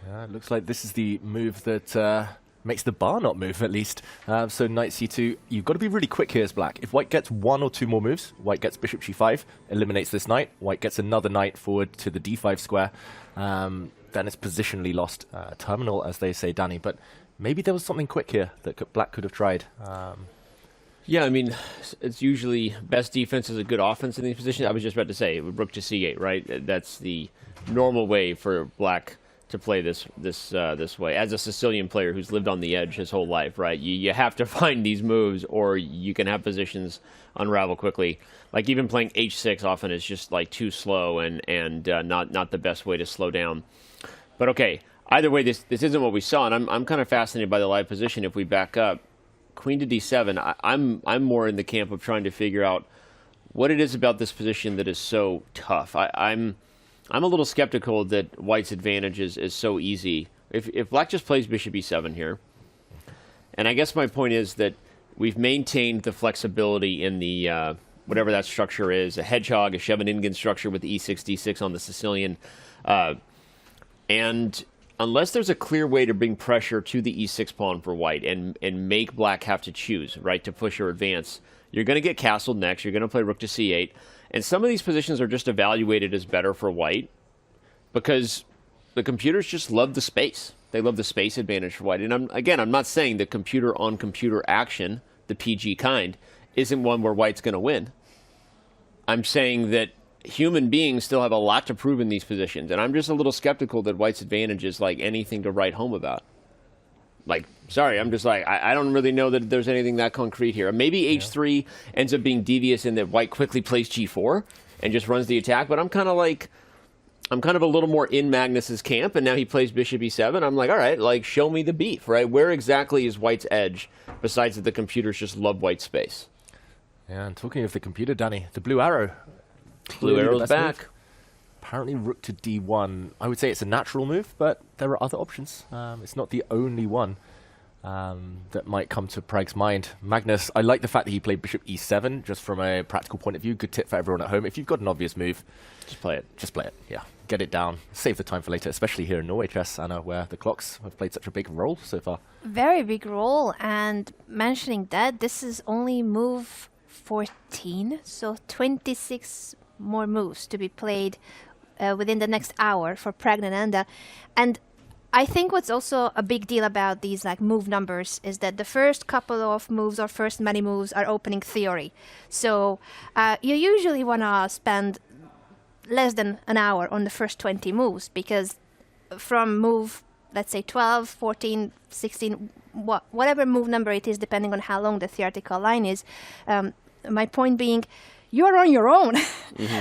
Yeah, it looks like this is the move that makes the bar not move, at least. So knight c2, you've got to be really quick here as black. If white gets 1 or 2 more moves, white gets bishop g5, eliminates this knight, white gets another knight forward to the d5 square, then it's positionally lost. Terminal, as they say, Danny, but maybe there was something quick here that black could have tried. Yeah, I mean, it's usually best defense is a good offense in these positions. I was just about to say, rook to c8, right? That's the normal way for black to play this way. As a Sicilian player who's lived on the edge his whole life, right? You have to find these moves, or you can have positions unravel quickly. Like even playing h6 often is just like too slow and not the best way to slow down. But okay. Either way, this isn't what we saw, and I'm kind of fascinated by the live position. If we back up, queen to d7, I'm more in the camp of trying to figure out what it is about this position that is so tough. I'm a little skeptical that white's advantage is so easy. If black just plays bishop e7 here, and I guess my point is that we've maintained the flexibility in the whatever that structure is, a hedgehog, a Scheveningen structure with the e6, d6 on the Sicilian, and unless there's a clear way to bring pressure to the e6 pawn for white and make black have to choose, right, to push or advance, you're going to get castled next. You're going to play rook to c8. And some of these positions are just evaluated as better for white because the computers just love the space. They love the space advantage for white. And I'm not saying the computer-on-computer action, the PG kind, isn't one where white's going to win. I'm saying that human beings still have a lot to prove in these positions, and I'm just a little skeptical that white's advantage is like anything to write home about. Like, sorry, I'm just like, I don't really know that there's anything that concrete here. Maybe H3 ends up being devious in that white quickly plays G4 and just runs the attack, but I'm kind of a little more in Magnus's camp, and now he plays bishop e7. I'm like, all right, like, show me the beef, right? Where exactly is white's edge, besides that the computers just love white space? Yeah, and talking of the computer, Danny, the blue arrow. Blue arrow's back. Move. Apparently rook to d1. I would say it's a natural move, but there are other options. It's not the only one that might come to Pragg's mind. Magnus, I like the fact that he played bishop e7, just from a practical point of view. Good tip for everyone at home. If you've got an obvious move, just play it. Just play it, yeah. Get it down. Save the time for later, especially here in Norway Chess, Anna, where the clocks have played such a big role so far. Very big role, and mentioning that, this is only move 14, so 26 more moves to be played within the next hour for Praggnanandhaa. And I think what's also a big deal about these like move numbers is that the first couple of moves or first many moves are opening theory. So you usually want to spend less than an hour on the first 20 moves, because from move, let's say 12, 14, 16, whatever move number it is, depending on how long the theoretical line is, my point being, you're on your own.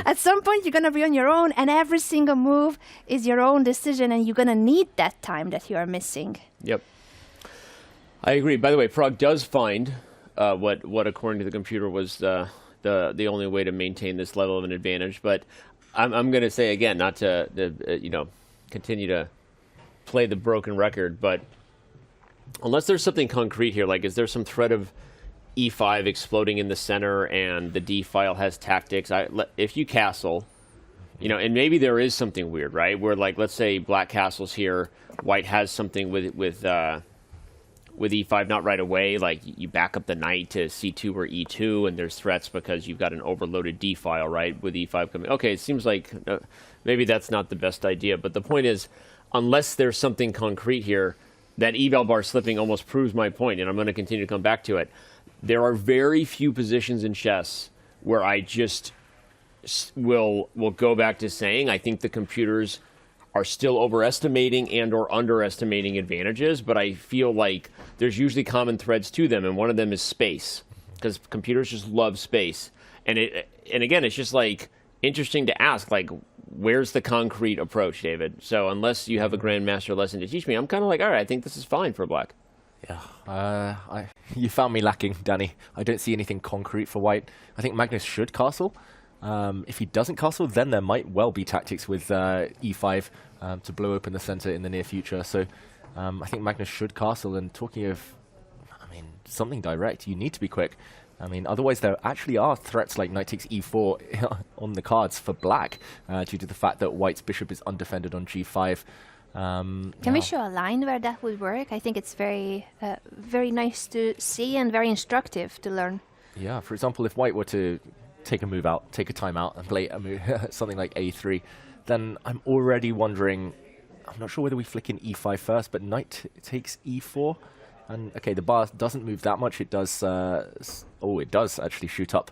At some point, you're going to be on your own, and every single move is your own decision, and you're going to need that time that you are missing. Yep. I agree. By the way, Pragg does find what according to the computer was the only way to maintain this level of an advantage. But I'm going to say again, not to continue to play the broken record, but unless there's something concrete here, like is there some threat of e5 exploding in the center and the d file has tactics? If you castle, and maybe there is something weird, right? Where, like, let's say black castles here, white has something with e5, not right away, like you back up the knight to c2 or e2, and there's threats because you've got an overloaded d file, right, with e5 coming. Okay, it seems like maybe that's not the best idea, but the point is, unless there's something concrete here, that eval bar slipping almost proves my point, and I'm going to continue to come back to it. There are very few positions in chess where I just will go back to saying I think the computers are still overestimating and or underestimating advantages, but I feel like there's usually common threads to them, and one of them is space, because computers just love space. And again, it's just like interesting to ask, like, where's the concrete approach, David? So unless you have a grandmaster lesson to teach me, I'm kind of like, all right, I think this is fine for black. Yeah, you found me lacking, Danny. I don't see anything concrete for white. I think Magnus should castle. If he doesn't castle, then there might well be tactics with e5 to blow open the center in the near future. So I think Magnus should castle. And talking of, something direct, you need to be quick. Otherwise there actually are threats like knight takes e4 on the cards for black due to the fact that white's bishop is undefended on g5. Can we show a line where that would work? I think it's very nice to see and very instructive to learn. Yeah, for example, if white were to take a time out and play a move, something like a3, then I'm already wondering, I'm not sure whether we flick in e5 first, but knight takes e4. And okay, the bar doesn't move that much. It does, it does actually shoot up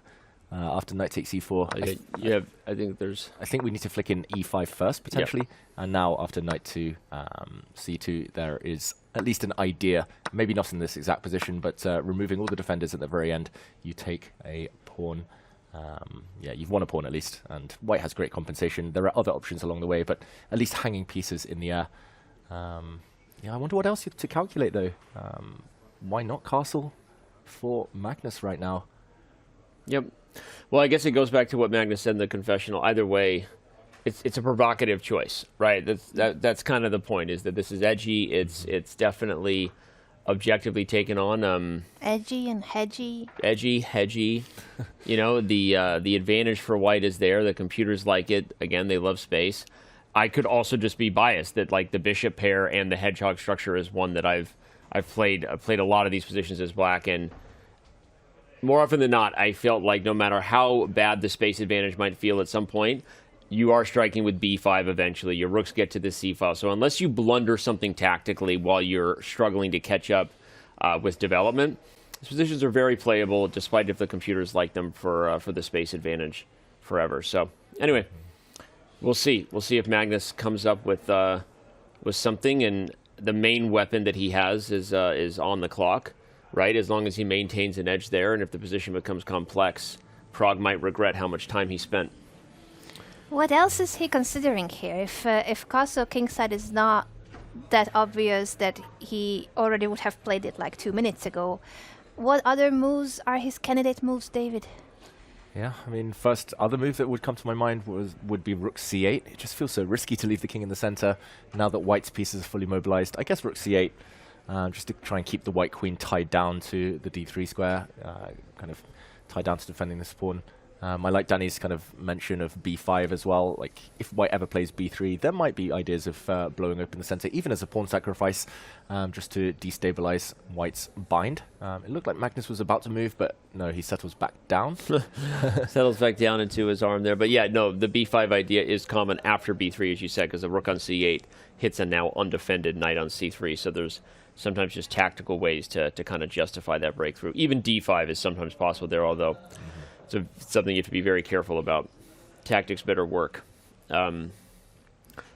after knight takes e4. I think we need to flick in e5 first, potentially. Yep. And now after knight to c2, there is at least an idea, maybe not in this exact position, but removing all the defenders at the very end, you take a pawn. You've won a pawn at least, and white has great compensation. There are other options along the way, but at least hanging pieces in the air. I wonder what else to calculate, though. Why not castle for Magnus right now? Yep. Well, I guess it goes back to what Magnus said in the confessional. Either way, it's a provocative choice, right? That's kind of the point, is that this is edgy. It's definitely objectively taken on. Edgy and hedgy. Edgy, hedgy. The advantage for white is there. The computers like it. Again, they love space. I could also just be biased that, like, the bishop pair and the hedgehog structure is one that I've played a lot of these positions as black, and more often than not, I felt like no matter how bad the space advantage might feel at some point, you are striking with b5 eventually. Your rooks get to the c file. So unless you blunder something tactically while you're struggling to catch up with development, these positions are very playable, despite if the computers like them for the space advantage forever. So anyway, we'll see. We'll see if Magnus comes up with something, and the main weapon that he has is on the clock, right? As long as he maintains an edge there, and if the position becomes complex, Pragg might regret how much time he spent. What else is he considering here? If Castle Kingside is not that obvious that he already would have played it like 2 minutes ago, what other moves are his candidate moves, David? Yeah, I mean, first other move that would come to my mind would be rook c8. It just feels so risky to leave the king in the center now that white's pieces are fully mobilized. I guess rook c8, just to try and keep the white queen tied down to the d3 square, kind of tied down to defending this pawn. I like Danny's kind of mention of b5 as well. Like, if white ever plays b3, there might be ideas of blowing open the center, even as a pawn sacrifice, just to destabilize white's bind. It looked like Magnus was about to move, but no, he settles back down. Settles back down into his arm there. But yeah, no, the b5 idea is common after b3, as you said, because the rook on c8 hits a now undefended knight on c3. So there's sometimes just tactical ways to kind of justify that breakthrough. Even d5 is sometimes possible there, although it's something you have to be very careful about. Tactics better work. All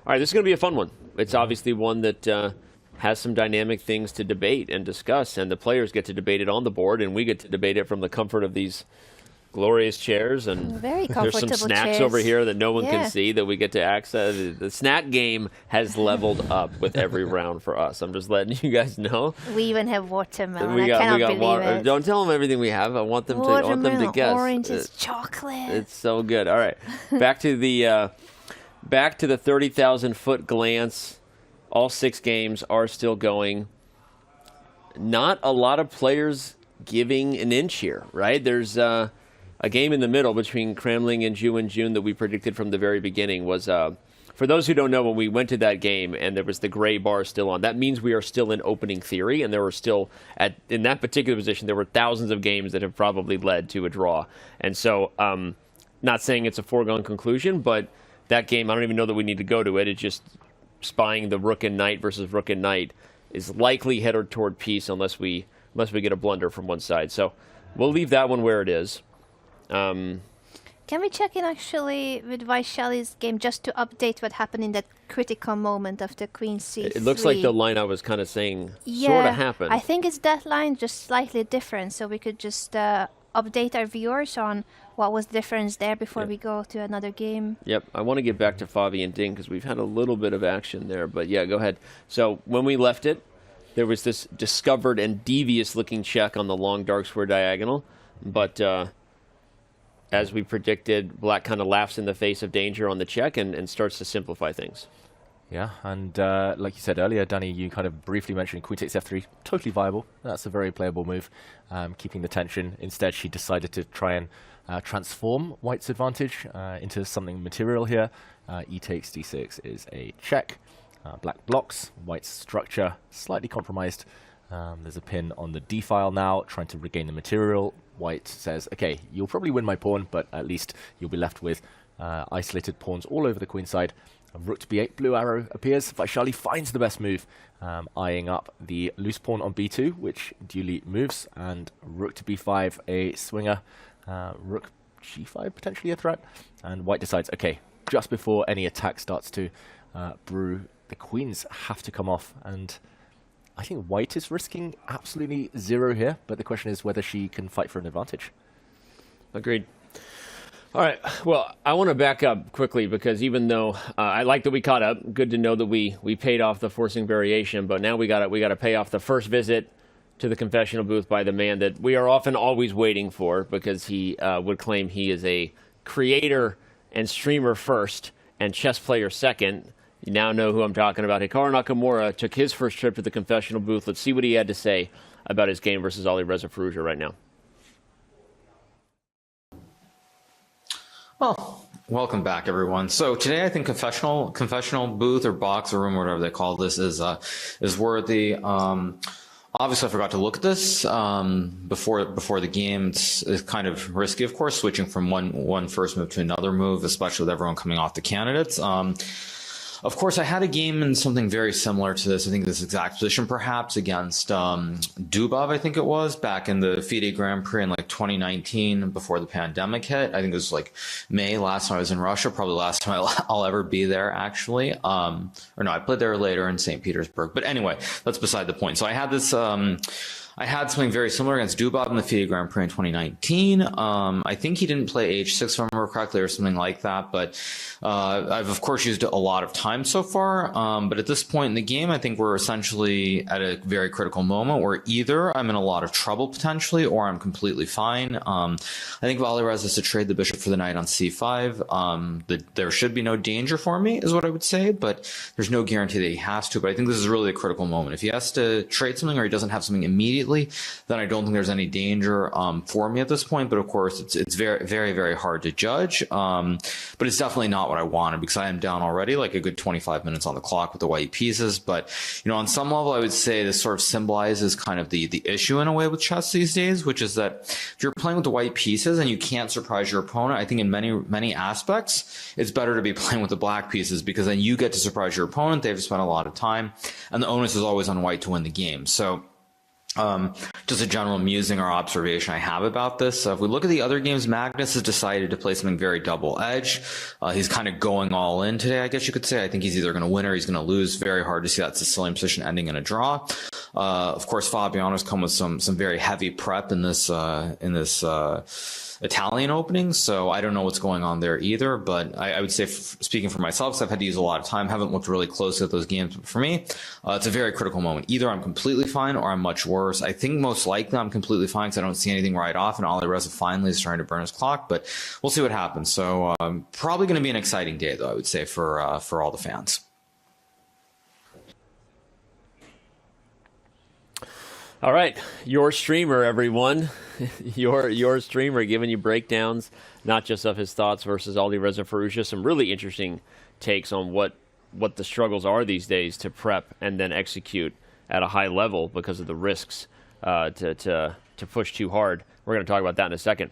right, this is going to be a fun one. It's obviously one that has some dynamic things to debate and discuss, and the players get to debate it on the board, and we get to debate it from the comfort of these glorious chairs. And very there's some snacks chairs over here that no one can see that we get to access. The snack game has leveled up with every round for us. I'm just letting you guys know. We even have watermelon. I cannot believe water. it. Don't tell them everything we have. I want them to guess. Oranges, chocolate. It's so good. All right, back to the 30,000-foot glance. All 6 games are still going. Not a lot of players giving an inch here, right? There's a game in the middle between Kramling and June that we predicted from the very beginning was, for those who don't know, when we went to that game and there was the gray bar still on, that means we are still in opening theory, and there were still, in that particular position, there were thousands of games that have probably led to a draw. And so, not saying it's a foregone conclusion, but that game, I don't even know that we need to go to it. It's just spying the rook and knight versus rook and knight is likely headed toward peace unless we get a blunder from one side. So we'll leave that one where it is. Can we check in actually with Vaishali's game just to update what happened in that critical moment of the queen c3? It looks like the line I was kind of saying sort of happened. I think it's that line, just slightly different, so we could just update our viewers on what was the difference there before we go to another game. Yep, I want to get back to Fabi and Ding because we've had a little bit of action there, but yeah, go ahead. So when we left it, there was this discovered and devious-looking check on the long dark square diagonal, but as we predicted, black kind of laughs in the face of danger on the check and starts to simplify things. Yeah, and like you said earlier, Danny, you kind of briefly mentioned queen takes f3, totally viable. That's a very playable move, keeping the tension. Instead, she decided to try and transform white's advantage into something material here. E takes d6 is a check. Black blocks, white's structure slightly compromised. There's a pin on the d file now, trying to regain the material. White says, okay, you'll probably win my pawn, but at least you'll be left with isolated pawns all over the queen side. Rook to b8, blue arrow appears. Vaishali finds the best move, eyeing up the loose pawn on b2, which duly moves, and rook to b5, a swinger. Rook g5, potentially a threat. And white decides, okay, just before any attack starts to brew, the queens have to come off, and I think white is risking absolutely zero here, but the question is whether she can fight for an advantage. Agreed. All right. Well, I want to back up quickly because even though I like that we caught up, good to know that we paid off the forcing variation, but now we got to pay off the first visit to the confessional booth by the man that we are often always waiting for because he would claim he is a creator and streamer first and chess player second. You now know who I'm talking about. Hikaru Nakamura took his first trip to the confessional booth. Let's see what he had to say about his game versus Alireza Firouzja right now. Well, welcome back, everyone. So today, I think confessional booth or box or room, or whatever they call this, is worthy. Obviously, I forgot to look at this before the game. It's kind of risky, of course, switching from one first move to another move, especially with everyone coming off the candidates. Of course, I had a game in something very similar to this. I think this exact position, perhaps, against Dubov, I think it was, back in the FIDE Grand Prix in like 2019 before the pandemic hit. I think it was like May, last time I was in Russia, probably the last time I'll ever be there, actually. Or no, I played there later in St. Petersburg. But anyway, that's beside the point. So I had this... I had something very similar against Dubov in the FIDE Grand Prix in 2019. I think he didn't play H6, if I remember correctly, or something like that. But I've, of course, used it a lot of times so far. But at this point in the game, I think we're essentially at a very critical moment where either I'm in a lot of trouble, potentially, or I'm completely fine. I think Alireza has to trade the bishop for the knight on c5. There should be no danger for me, is what I would say. But there's no guarantee that he has to. But I think this is really a critical moment. If he has to trade something or he doesn't have something immediately, then I don't think there's any danger for me at this point. But of course, it's very, very, very hard to judge. But it's definitely not what I wanted, because I am down already like a good 25 minutes on the clock with the white pieces. But, you know, on some level, I would say this sort of symbolizes kind of the issue in a way with chess these days, which is that if you're playing with the white pieces and you can't surprise your opponent, I think in many aspects, it's better to be playing with the black pieces, because then you get to surprise your opponent. They have to spend a lot of time, and the onus is always on white to win the game. So just a general musing or observation I have about this. If we look at the other games, Magnus has decided to play something very double edge. He's kind of going all in today, I guess you could say. I think he's either going to win or he's going to lose. Very hard to see that Sicilian position ending in a draw. Of course, Fabiano's come with some very heavy prep in this Italian opening, so I don't know what's going on there either. But I would say, speaking for myself, because I've had to use a lot of time, haven't looked really close at those games. But for me, it's a very critical moment. Either I'm completely fine or I'm much worse. I think most likely I'm completely fine because I don't see anything right off, and Alireza finally is trying to burn his clock. But we'll see what happens. So probably going to be an exciting day, though, I would say, for all the fans. All right, your streamer, everyone. your streamer giving you breakdowns, not just of his thoughts versus Alireza Firouzja. Some really interesting takes on what the struggles are these days to prep and then execute at a high level because of the risks to push too hard. We're going to talk about that in a second.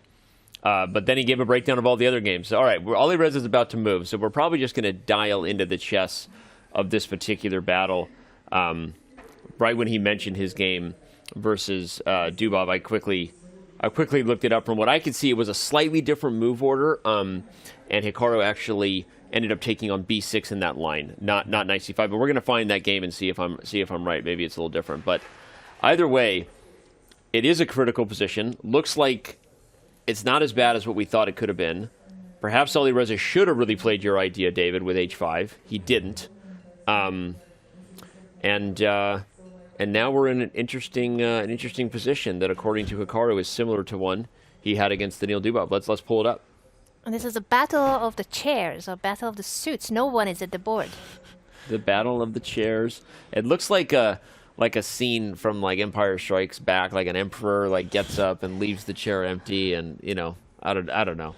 But then he gave a breakdown of all the other games. All right, Alireza is about to move, so we're probably just going to dial into the chess of this particular battle. Right when he mentioned his game versus Dubov, I quickly looked it up. From what I could see, it was a slightly different move order, and Hikaru actually ended up taking on b6 in that line, not knight c5. But we're going to find that game and see if I'm right. Maybe it's a little different, but either way, it is a critical position. Looks like it's not as bad as what we thought it could have been. Perhaps Alireza should have really played your idea, David, with h5. He didn't, and now we're in an interesting position that, according to Hikaru, is similar to one he had against Daniil Dubov. Let's pull it up. And this is a battle of the chairs, a battle of the suits. No one is at the board. The battle of the chairs. It looks like a scene from like Empire Strikes Back, like an emperor like gets up and leaves the chair empty, and I don't know.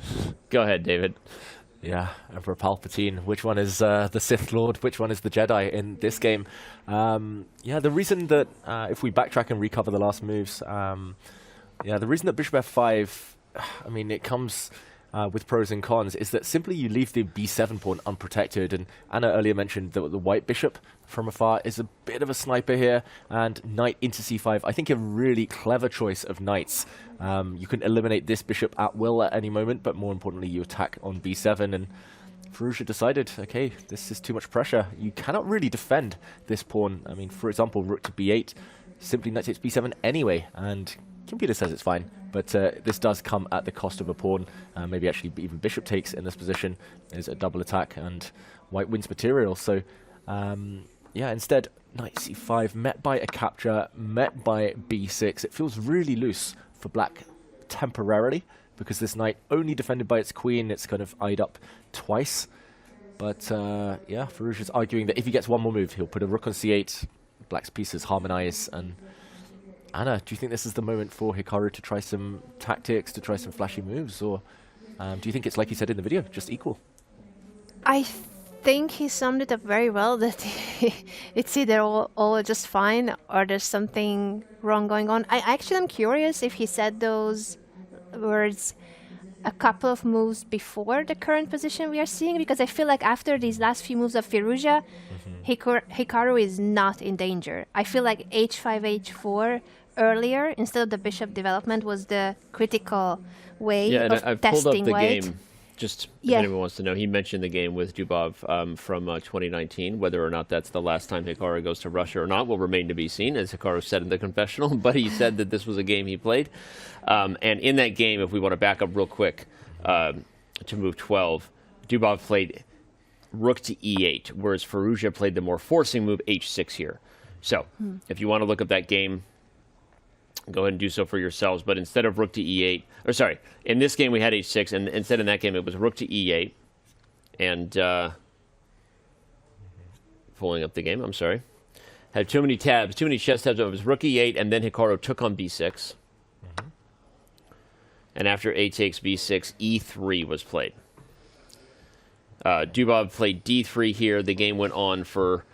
Go ahead, David. Yeah, Emperor Palpatine. Which one is the Sith Lord? Which one is the Jedi in this game? The reason that, if we backtrack and recover the last moves, the reason that Bishop f5, I mean, it comes with pros and cons, is that simply you leave the b7 pawn unprotected. And Anna earlier mentioned that the white bishop from afar is a bit of a sniper here, and knight into c5, I think a really clever choice of knights. You can eliminate this bishop at will at any moment, but more importantly, you attack on b7, and Firouzja decided, okay, this is too much pressure. You cannot really defend this pawn. I mean, for example, rook to b8, simply knight takes b7 anyway, and computer says it's fine, but this does come at the cost of a pawn. Maybe actually even bishop takes in this position is a double attack, and white wins material. So, instead, knight c5, met by a capture, met by b6. It feels really loose for black temporarily, because this knight only defended by its queen. It's kind of eyed up twice. But, Firouzja's arguing that if he gets one more move, he'll put a rook on c8, black's pieces harmonize. And Anna, do you think this is the moment for Hikaru to try some tactics, to try some flashy moves? Or do you think it's, like you said in the video, just equal? I think he summed it up very well, that it's either all just fine or there's something wrong going on. I actually am curious if he said those words a couple of moves before the current position we are seeing, because I feel like after these last few moves of Firouzja, Hikaru is not in danger. I feel like h5, h4 earlier, instead of the bishop development, was the critical way and of I've testing pulled up the white. game. Just if anyone wants to know, he mentioned the game with Dubov from 2019. Whether or not that's the last time Hikaru goes to Russia or not will remain to be seen, as Hikaru said in the confessional. But he said that this was a game he played. And in that game, if we want to back up real quick to move 12, Dubov played rook to e8, whereas Firouzja played the more forcing move h6 here. So if you want to look up that game, go ahead and do so for yourselves. But instead of rook to e8, or sorry, in this game we had h6, and instead in that game it was rook to e8. And pulling up the game, I'm sorry. Had too many tabs, too many chess tabs. It was rook e8, and then Hikaru took on b6. And after a takes b6, e3 was played. Dubov played d3 here. The game went on for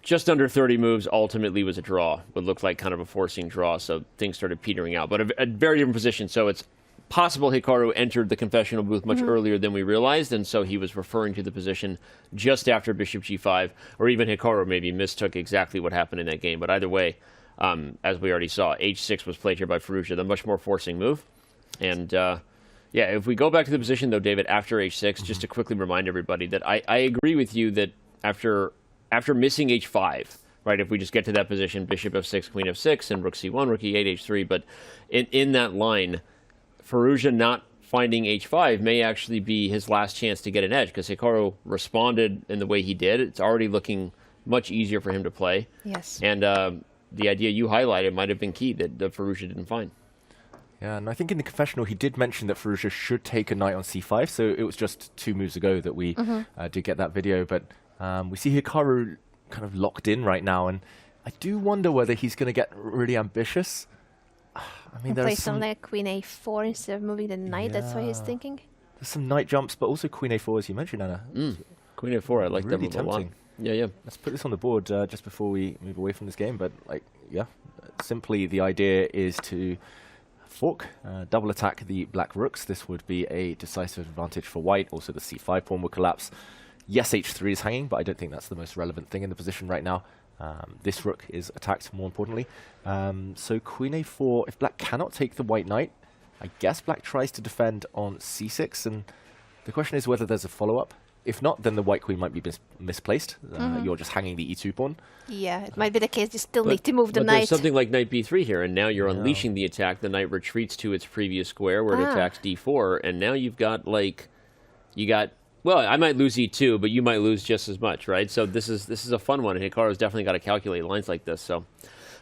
just under 30 moves. Ultimately was a draw. What looked like kind of a forcing draw, so things started petering out. But a very different position, so it's possible Hikaru entered the confessional booth much earlier than we realized, and so he was referring to the position just after bishop g5, or even Hikaru maybe mistook exactly what happened in that game. But either way, as we already saw, h6 was played here by Firouzja, the much more forcing move. And if we go back to the position, though, David, after h6, just to quickly remind everybody that I agree with you that after missing h5, right, if we just get to that position, bishop f6, queen f6, and rook c1, rook e8, h3, but in that line, Firouzja not finding h5 may actually be his last chance to get an edge, because Hikaru responded in the way he did. It's already looking much easier for him to play. Yes. And the idea you highlighted might have been key that Firouzja didn't find. Yeah, and I think in the confessional he did mention that Firouzja should take a knight on c5, so it was just 2 moves ago that we did get that video, but we see Hikaru kind of locked in right now, and I do wonder whether he's going to get really ambitious. I mean, play something like queen a4 instead of moving the knight, that's what he's thinking? There's some knight jumps, but also queen a4, as you mentioned, Anna. Queen a4, I like really that move a lot. tempting. Yeah. Let's put this on the board just before we move away from this game, but simply the idea is to fork, double attack the black rooks. This would be a decisive advantage for white. Also, the c5 pawn would collapse. Yes, h3 is hanging, but I don't think that's the most relevant thing in the position right now. This rook is attacked, more importantly. So queen a4, if black cannot take the white knight, I guess black tries to defend on c6, and the question is whether there's a follow-up. If not, then the white queen might be misplaced. You're just hanging the e2 pawn. Yeah, it might be the case. You still need to move the but knight. There's something like knight b3 here, and now you're unleashing the attack. The knight retreats to its previous square where it attacks d4, and now you've got, well, I might lose e2, but you might lose just as much, right? So this is a fun one, and Hikaru's definitely got to calculate lines like this. So,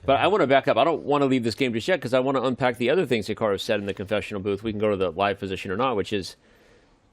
but I want to back up. I don't want to leave this game just yet, because I want to unpack the other things Hikaru said in the confessional booth. We can go to the live position or not, which is,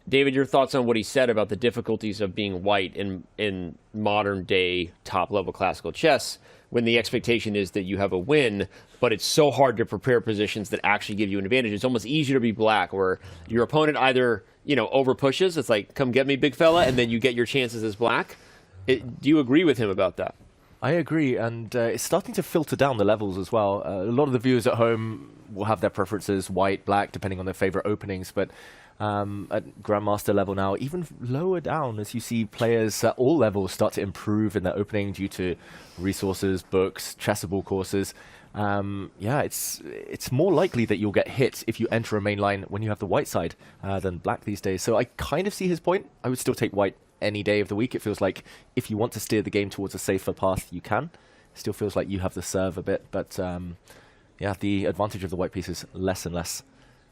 David, your thoughts on what he said about the difficulties of being white in modern-day top-level classical chess, when the expectation is that you have a win, but it's so hard to prepare positions that actually give you an advantage. It's almost easier to be black, where your opponent either over pushes, it's like, come get me, big fella, and then you get your chances as black. Do you agree with him about that? I agree, and it's starting to filter down the levels as well. A lot of the viewers at home will have their preferences, white, black, depending on their favorite openings, but at Grandmaster level now, even lower down, as you see players at all levels start to improve in their opening due to resources, books, chessable courses. It's more likely that you'll get hit if you enter a main line when you have the white side than black these days. So I kind of see his point. I would still take white any day of the week. It feels like if you want to steer the game towards a safer path, you can. It still feels like you have the serve a bit, but the advantage of the white piece is less and less.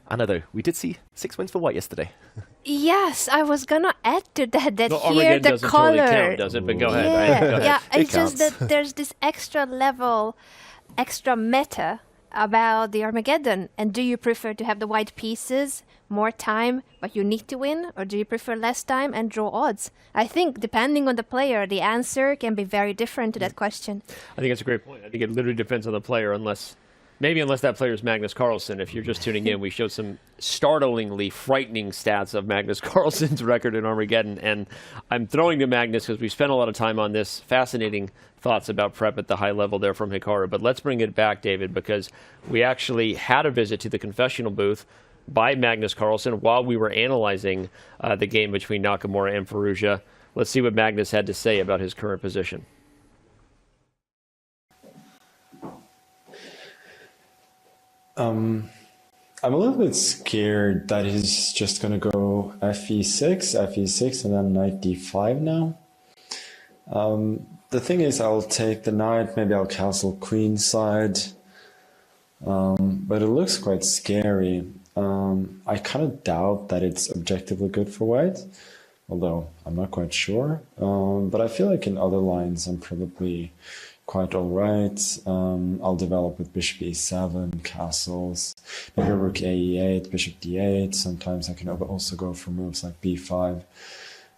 Anna, though, we did see 6 wins for white yesterday. Yes, I was gonna add to that No, here Armageddon the doesn't color. totally count, does it? But go ahead. Yeah, Go ahead. yeah. It It's just counts. that there's this extra level, extra meta about the Armageddon. And do you prefer to have the white pieces, more time, but you need to win, or do you prefer less time and draw odds? I think depending on the player, the answer can be very different to that question. I think that's a great point. I think it literally depends on the player, unless Maybe unless that player is Magnus Carlsen. If you're just tuning in, we showed some startlingly frightening stats of Magnus Carlsen's record in Armageddon. And I'm throwing to Magnus because we spent a lot of time on this. Fascinating thoughts about prep at the high level there from Hikaru. But let's bring it back, David, because we actually had a visit to the confessional booth by Magnus Carlsen while we were analyzing the game between Nakamura and Firouzja. Let's see what Magnus had to say about his current position. I'm a little bit scared that he's just gonna go fe6, and then knight d5 now. The thing is, I'll take the knight, maybe I'll castle queenside, but it looks quite scary. I kind of doubt that it's objectively good for white, although I'm not quite sure. But I feel like in other lines I'm probably quite all right. I'll develop with bishop e7, castles, maybe rook ae8, bishop d8. Sometimes I can also go for moves like b5,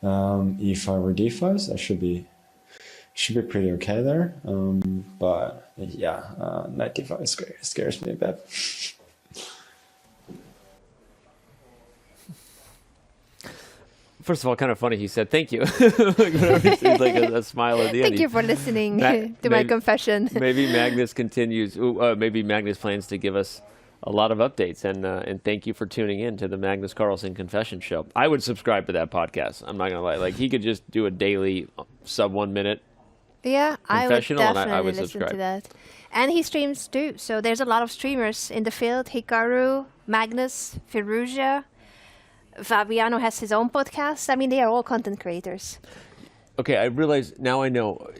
e5 or d5. So I should be pretty okay there. But yeah, knight d5 scares me a bit. First of all, kind of funny. He said, "Thank you." like a smile at the end. Thank you for listening to my confession. Maybe Magnus continues. Maybe Magnus plans to give us a lot of updates. And thank you for tuning in to the Magnus Carlsen Confession Show. I would subscribe to that podcast. I'm not gonna lie. Like he could just do a daily sub 1 minute. Yeah, I would confessional, definitely and I would listen subscribe to that. And he streams too. So there's a lot of streamers in the field. Hikaru, Magnus, Firouzja. Fabiano has his own podcast. I mean, they are all content creators. Okay, I realize now I know.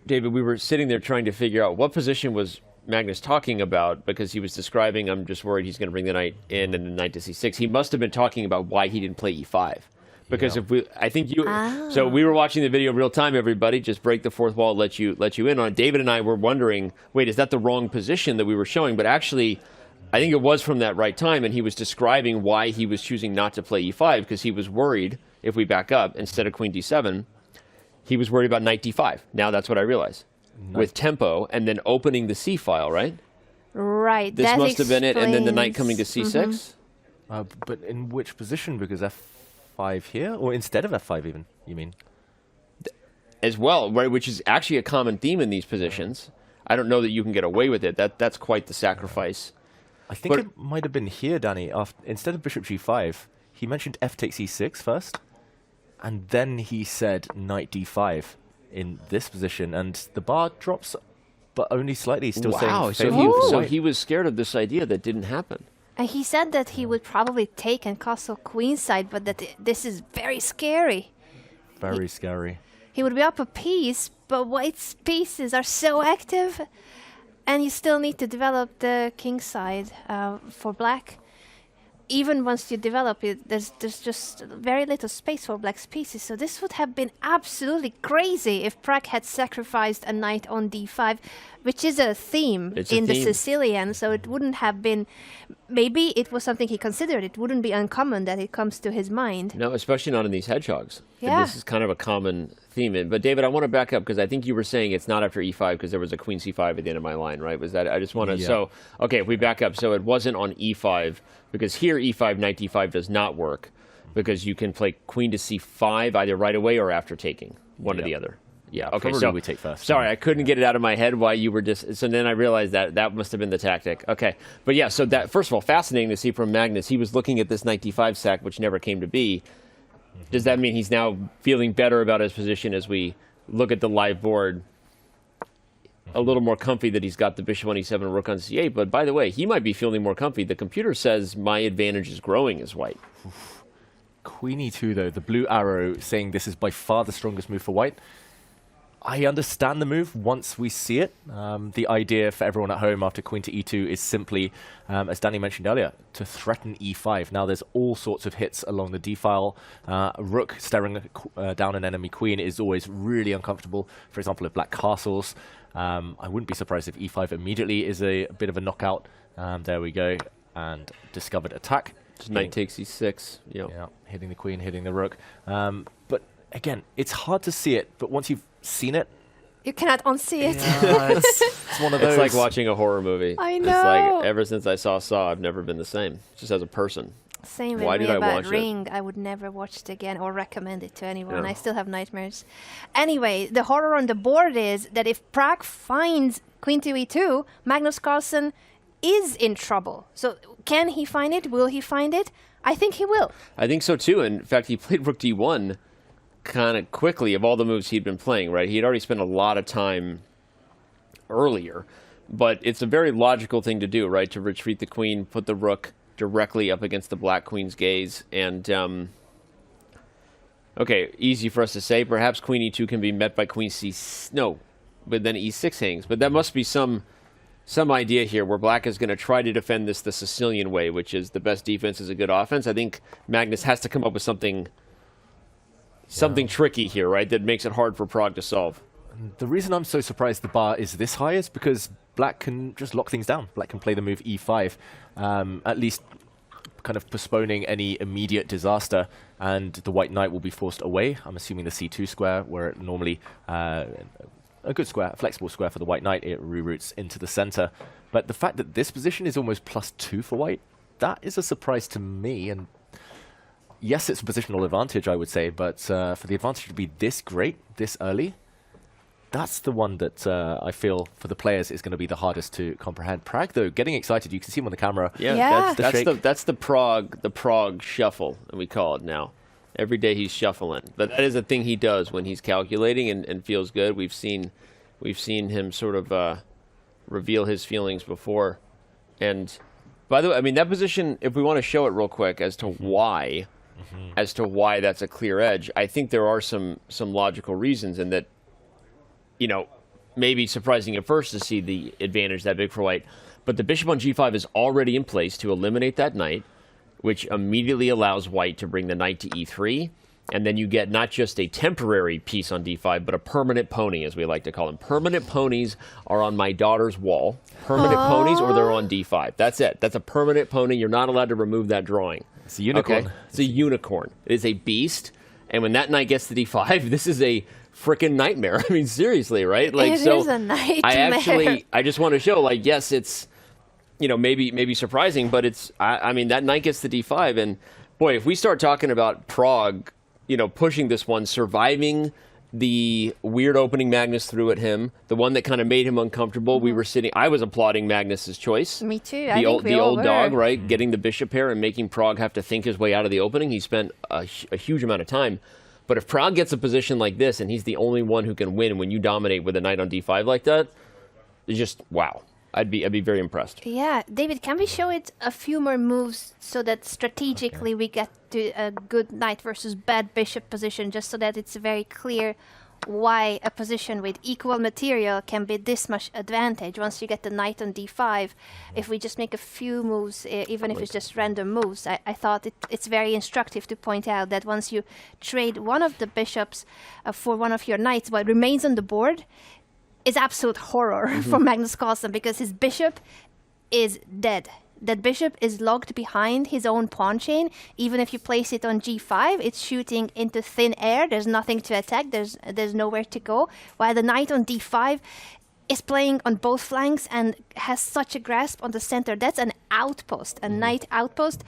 David, we were sitting there trying to figure out what position was Magnus talking about because he was describing, I'm just worried he's going to bring the knight in and the knight to c6. He must have been talking about why he didn't play e5. Because so we were watching the video real time, everybody, just break the fourth wall, let you in on it. David and I were wondering, wait, is that the wrong position that we were showing? But actually, I think it was from that right time, and he was describing why he was choosing not to play e5, because he was worried, if we back up, instead of queen d7, he was worried about knight d5. Now that's what I realize. With tempo, and then opening the c file, right? Right. This must have been it, and then the knight coming to c6? But in which position? Because f5 here? Or instead of f5 even, you mean? As well, right, which is actually a common theme in these positions. I don't know that you can get away with it. That's quite the sacrifice. I think it might have been here, Danny. Instead of bishop g5, he mentioned f takes e6 first, and then he said knight d5 in this position, and the bar drops, but only slightly. Still saying so he was scared of this idea that didn't happen. And he said that he would probably take and castle queenside, but that this is very scary. Very scary. He would be up a piece, but white's pieces are so active. And you still need to develop the king side for black. Even once you develop it, there's just very little space for black's pieces. So this would have been absolutely crazy if Pragg had sacrificed a knight on d5, which is a theme the Sicilian. So it wouldn't have been... Maybe it was something he considered. It wouldn't be uncommon that it comes to his mind. No, especially not in these hedgehogs. Yeah. This is kind of a common theme. But David, I want to back up because I think you were saying it's not after e5 because there was a queen c5 at the end of my line, right? Was that? I just want to... Yeah. So, okay, if we back up. So it wasn't on e5 because here e5, knight d5 does not work because you can play queen to c5 either right away or after taking, one or the other. Yeah, okay, so we take first. Sorry, I couldn't get it out of my head why you were just... So then I realized that must have been the tactic. Okay, but yeah, so that, first of all, fascinating to see from Magnus. He was looking at this knight d5 sack, which never came to be. Does that mean he's now feeling better about his position as we look at the live board? A little more comfy that he's got the bishop on e7 rook on c8, but by the way, he might be feeling more comfy. The computer says my advantage is growing as white. Queen e2, though, the blue arrow saying this is by far the strongest move for white. I understand the move once we see it. The idea for everyone at home after queen to e2 is simply, as Danny mentioned earlier, to threaten e5. Now there's all sorts of hits along the d-file. Rook staring down an enemy queen is always really uncomfortable. For example, if black castles, I wouldn't be surprised if e5 immediately is a bit of a knockout. There we go. And discovered attack. Knight takes e6. Yeah, hitting the queen, hitting the rook. But again, it's hard to see it, but once you've seen it, You cannot unsee it. Yeah, it's one of those. It's like watching a horror movie. I It's know. like ever since I saw Saw, I've never been the same. Just as a person. Same with Why me did I about watch it? Ring. I would never watch it again or recommend it to anyone. Yeah. I still have nightmares. Anyway, the horror on the board is that if Pragg finds Queen to E2, Magnus Carlsen is in trouble. So can he find it? Will he find it? I think he will. I think so too. In fact, he played Rook D1 kind of quickly of all the moves he'd been playing, right? He had already spent a lot of time earlier, but it's a very logical thing to do, right? To retreat the queen, put the rook directly up against the black queen's gaze, and okay, easy for us to say. Perhaps Queen E2 can be met by Queen C. No, but then E6 hangs. But that must be some idea here where black is going to try to defend this the Sicilian way, which is the best defense is a good offense. I think Magnus has to come up with something tricky here, right? That makes it hard for Pragg to solve. The reason I'm so surprised the bar is this high is because black can just lock things down. Black can play the move E5, at least kind of postponing any immediate disaster, and the white knight will be forced away. I'm assuming the C2 square, where it normally a good square, a flexible square for the white knight, it reroutes into the center. But the fact that this position is almost +2 for white, that is a surprise to me. And yes, it's a positional advantage, I would say, but for the advantage to be this great, this early, that's the one that I feel for the players is going to be the hardest to comprehend. Pragg, though, getting excited. You can see him on the camera. Yeah. That's the Pragg shuffle, and we call it now. Every day he's shuffling, but that is a thing he does when he's calculating and feels good. We've seen him sort of reveal his feelings before. And by the way, I mean that position. If we want to show it real quick as to why that's a clear edge, I think there are some logical reasons, and that, you know, maybe surprising at first to see the advantage that big for white, but the bishop on G5 is already in place to eliminate that knight, which immediately allows white to bring the knight to E3, and then you get not just a temporary piece on D5, but a permanent pony, as we like to call them. Permanent ponies are on my daughter's wall. Permanent ponies, or they're on D5. That's it. That's a permanent pony. You're not allowed to remove that drawing. It's a unicorn. Okay? It's a unicorn. It is a beast, and when that knight gets to D5, this is a freaking nightmare. I mean, seriously, right? Like, It is a nightmare. I just want to show, like, yes, it's, you know, maybe surprising, but it's, I mean, that knight gets to D5, and boy, if we start talking about Pragg, you know, pushing this one, surviving the weird opening Magnus threw at him, the one that kind of made him uncomfortable, I was applauding Magnus's choice. Me too. The old dog, right? Getting the bishop pair and making Pragg have to think his way out of the opening. He spent a huge amount of time. But if Pragg gets a position like this, and he's the only one who can win when you dominate with a knight on D5 like that, it's just, wow. I'd be very impressed. Yeah, David, can we show it a few more moves so that strategically we get to a good knight versus bad bishop position, just so that it's very clear why a position with equal material can be this much advantage once you get the knight on D5. If we just make a few moves, even if it's just random moves, I thought it's very instructive to point out that once you trade one of the bishops for one of your knights, what remains on the board is absolute horror for Magnus Carlsen, because his bishop is dead. That bishop is locked behind his own pawn chain. Even if you place it on G5, it's shooting into thin air. There's nothing to attack. There's nowhere to go. While the knight on D5 is playing on both flanks and has such a grasp on the center. That's an outpost, a knight outpost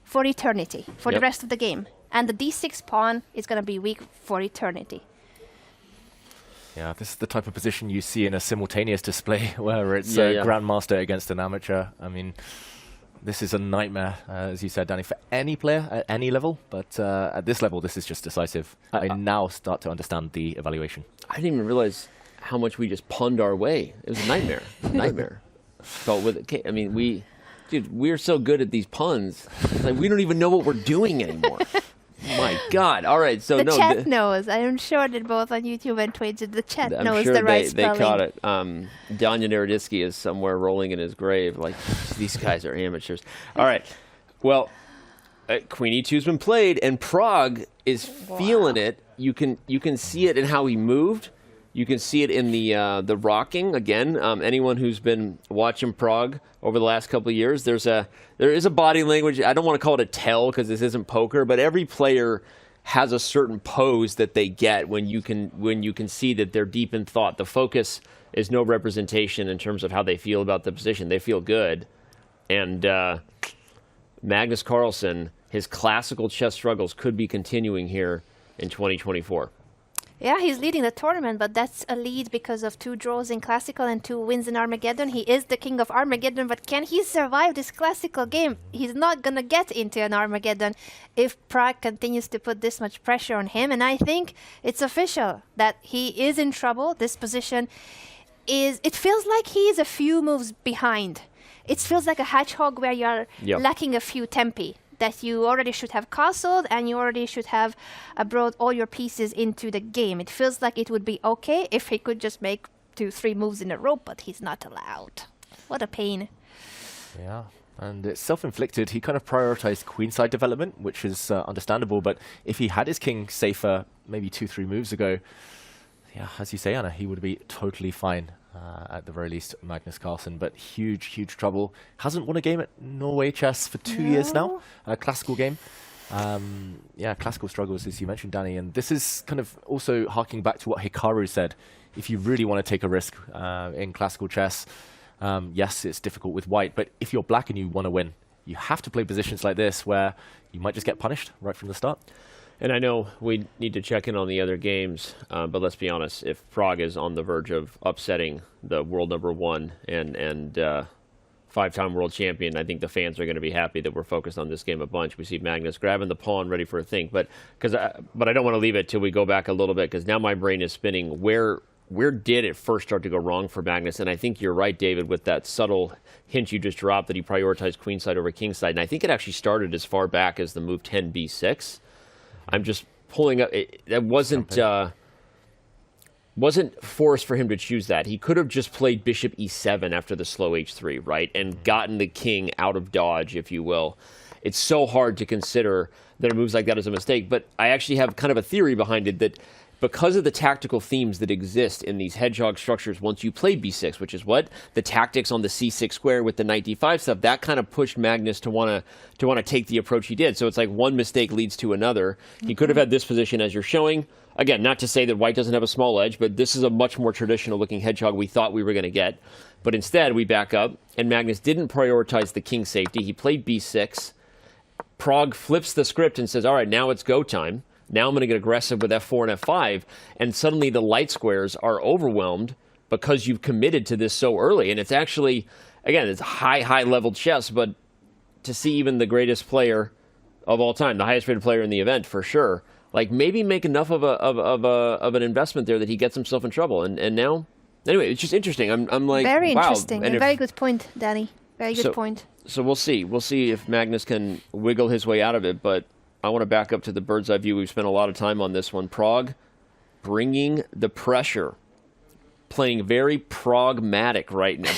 for eternity, for the rest of the game. And the D6 pawn is going to be weak for eternity. Yeah, this is the type of position you see in a simultaneous display where it's a grandmaster against an amateur. I mean, this is a nightmare, as you said, Danny, for any player at any level. But at this level, this is just decisive. I now start to understand the evaluation. I didn't even realize how much we just punned our way. It was a nightmare. Nightmare. But I mean, we're so good at these puns. It's like we don't even know what we're doing anymore. My God! All right, so the chat knows. I am sure that both on YouTube and Twitch, the chat knows sure the right spelling. They caught it. Danya Naroditsky is somewhere rolling in his grave. Like, these guys are amateurs. All right, well, Queen E2's been played, and Pragg is feeling it. You can see it in how he moved. You can see it in the rocking again. Anyone who's been watching Pragg over the last couple of years, there is a body language. I don't want to call it a tell because this isn't poker, but every player has a certain pose that they get when you can see that they're deep in thought. The focus is no representation in terms of how they feel about the position. They feel good. And Magnus Carlsen, his classical chess struggles could be continuing here in 2024. Yeah, he's leading the tournament, but that's a lead because of 2 draws in Classical and 2 wins in Armageddon. He is the king of Armageddon, but can he survive this Classical game? He's not going to get into an Armageddon if Pragg continues to put this much pressure on him. And I think it's official that he is in trouble. This position it feels like he is a few moves behind. It feels like a hedgehog where you're lacking a few tempi, that you already should have castled and you already should have brought all your pieces into the game. It feels like it would be okay if he could just make 2-3 moves in a row, but he's not allowed. What a pain. Yeah, and it's self-inflicted. He kind of prioritized queenside development, which is understandable, but if he had his king safer maybe 2-3 moves ago, yeah, as you say, Anna, he would be totally fine. At the very least, Magnus Carlsen, but huge trouble. Hasn't won a game at Norway Chess for 2 years now, a classical game. Yeah, classical struggles, as you mentioned, Danny, and this is kind of also harking back to what Hikaru said. If you really want to take a risk in classical chess, yes, it's difficult with white, but if you're black and you want to win, you have to play positions like this where you might just get punished right from the start. And I know we need to check in on the other games, but let's be honest, if Pragg is on the verge of upsetting the world #1 and 5-time world champion, I think the fans are going to be happy that we're focused on this game a bunch. We see Magnus grabbing the pawn, ready for a think, but I don't want to leave it till we go back a little bit, because now my brain is spinning. Where did it first start to go wrong for Magnus? And I think you're right, David, with that subtle hint you just dropped that he prioritized queenside over kingside, and I think it actually started as far back as the move 10b6. I'm just pulling up. That wasn't forced for him to choose that. He could have just played bishop e7 after the slow h3, right, and gotten the king out of dodge, if you will. It's so hard to consider that a moves like that is a mistake, but I actually have kind of a theory behind it that because of the tactical themes that exist in these hedgehog structures, once you play b6, which is what the tactics on the c6 square with the knight d5 stuff, that kind of pushed Magnus to want to take the approach he did. So it's like one mistake leads to another. He could have had this position as you're showing. Again, not to say that white doesn't have a small edge, but this is a much more traditional looking hedgehog we thought we were going to get. But instead, we back up, and Magnus didn't prioritize the king safety. He played b6. Pragg flips the script and says, all right, now it's go time. Now I'm going to get aggressive with f4 and f5, and suddenly the light squares are overwhelmed because you've committed to this so early. And it's actually, again, it's high-level chess, but to see even the greatest player of all time, the highest-rated player in the event for sure, like maybe make enough of an investment there that he gets himself in trouble. And now, anyway, it's just interesting. I'm like, very wow. Interesting. And very good point, Danny. Very good point. So we'll see. We'll see if Magnus can wiggle his way out of it, but I want to back up to the bird's eye view. We've spent a lot of time on this one. Pragg bringing the pressure, playing very pragmatic right now.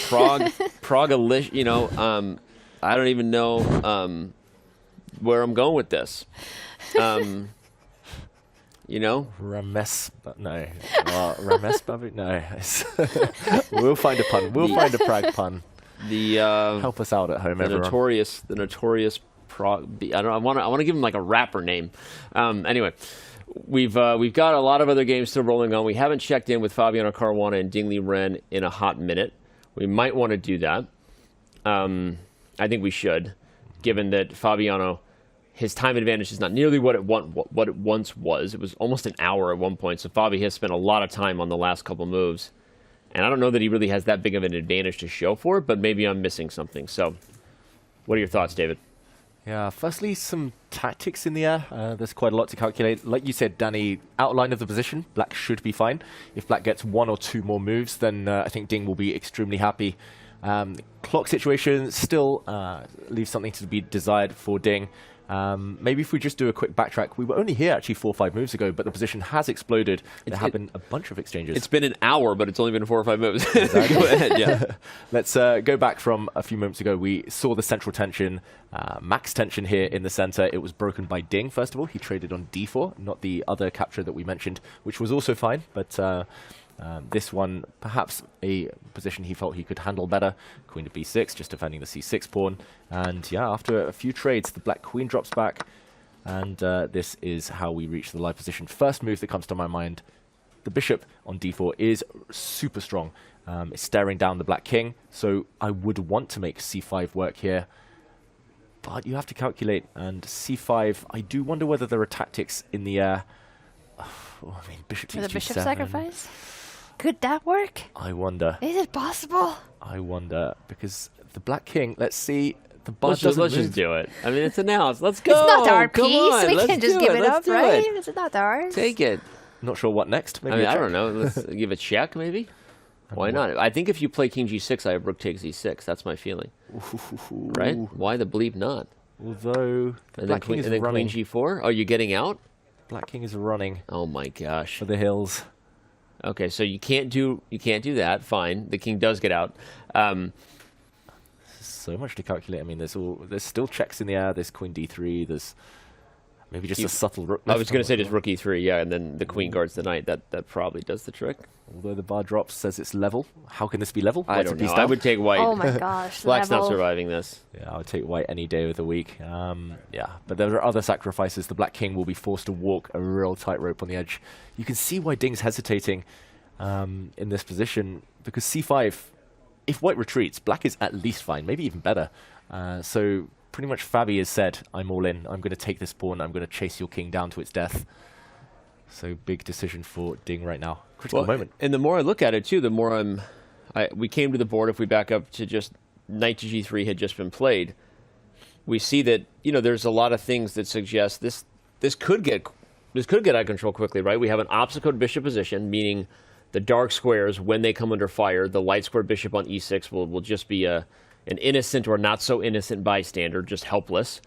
Pragg, you know, I don't even know where I'm going with this. You know, Rames, no. We'll find a pun. We'll find a Pragg pun. Help us out at home, everyone. The notorious Pragg. I want to give him like a rapper name. Anyway, we've got a lot of other games still rolling on. We haven't checked in with Fabiano Caruana and Liren in a hot minute. We might want to do that. I think we should, given that Fabiano, his time advantage is not nearly what it once was. It was almost an hour at one point. So Fabi has spent a lot of time on the last couple moves. And I don't know that he really has that big of an advantage to show for it, but maybe I'm missing something. So what are your thoughts, David? Yeah, firstly, some tactics in the air. There's quite a lot to calculate. Like you said, Danny, outline of the position, black should be fine. If black gets 1 or 2 more moves, then I think Ding will be extremely happy. Clock situation still leaves something to be desired for Ding. Maybe if we just do a quick backtrack, we were only here actually 4 or 5 moves ago, but the position has exploded. There have been a bunch of exchanges. It's been an hour, but it's only been 4 or 5 moves. Exactly. Go ahead, yeah. Let's go back from a few moments ago. We saw the central tension, max tension here in the center. It was broken by Ding, first of all. He traded on d4, not the other capture that we mentioned, which was also fine, but this one, perhaps a position he felt he could handle better. Queen to b6, just defending the c6 pawn. And yeah, after a few trades, the black queen drops back. And this is how we reach the live position. First move that comes to my mind, the bishop on d4 is super strong. It's staring down the black king, so I would want to make c5 work here. But you have to calculate, and c5, I do wonder whether there are tactics in the air. I mean, bishop takes the bishop g7. sacrifice? Could that work? I wonder. Is it possible? I wonder, because the black king, let's see, the bar Let's doesn't just move. do it. I mean, it's announced. Let's go. It's not our Come piece. on, We let's can just do give it Let's up, do right? it. It's not ours. Take it. Not sure what next. Maybe I mean, a I check? don't know. Let's give a check, maybe. Why not? I think if you play king g6, I have rook takes e6. That's my feeling. Right? Why the bleep not? Although And then, black king is and then running. queen g4. Are you getting out? Black king is running Oh my gosh. for the hills. Okay, so you can't do that. Fine. The king does get out. So much to calculate. I mean, there's still checks in the air. There's queen d3. There's maybe just a subtle rook. I was going to say left. just rook e3, yeah, and then the queen guards the knight. That probably does the trick. Although the bar drops says it's level. How can this be level? I White's don't a piece know. I down. would take white. Oh my gosh. Black's not level. surviving this. Yeah, I would take white any day of the week. Yeah, but there are other sacrifices. The black king will be forced to walk a real tightrope on the edge. You can see why Ding's hesitating in this position, because c5, if white retreats, black is at least fine, maybe even better. So pretty much Fabi has said, I'm all in. I'm going to take this pawn. I'm going to chase your king down to its death. So big decision for Ding right now. Critical moment. And the more I look at it, too, the more we came to the board, if we back up to just knight to g3 had just been played, we see that, there's a lot of things that suggest this could get out of control quickly, right? We have an obstacle bishop position, meaning the dark squares, when they come under fire, the light square bishop on e6 will just be an innocent or not so innocent bystander, just helpless.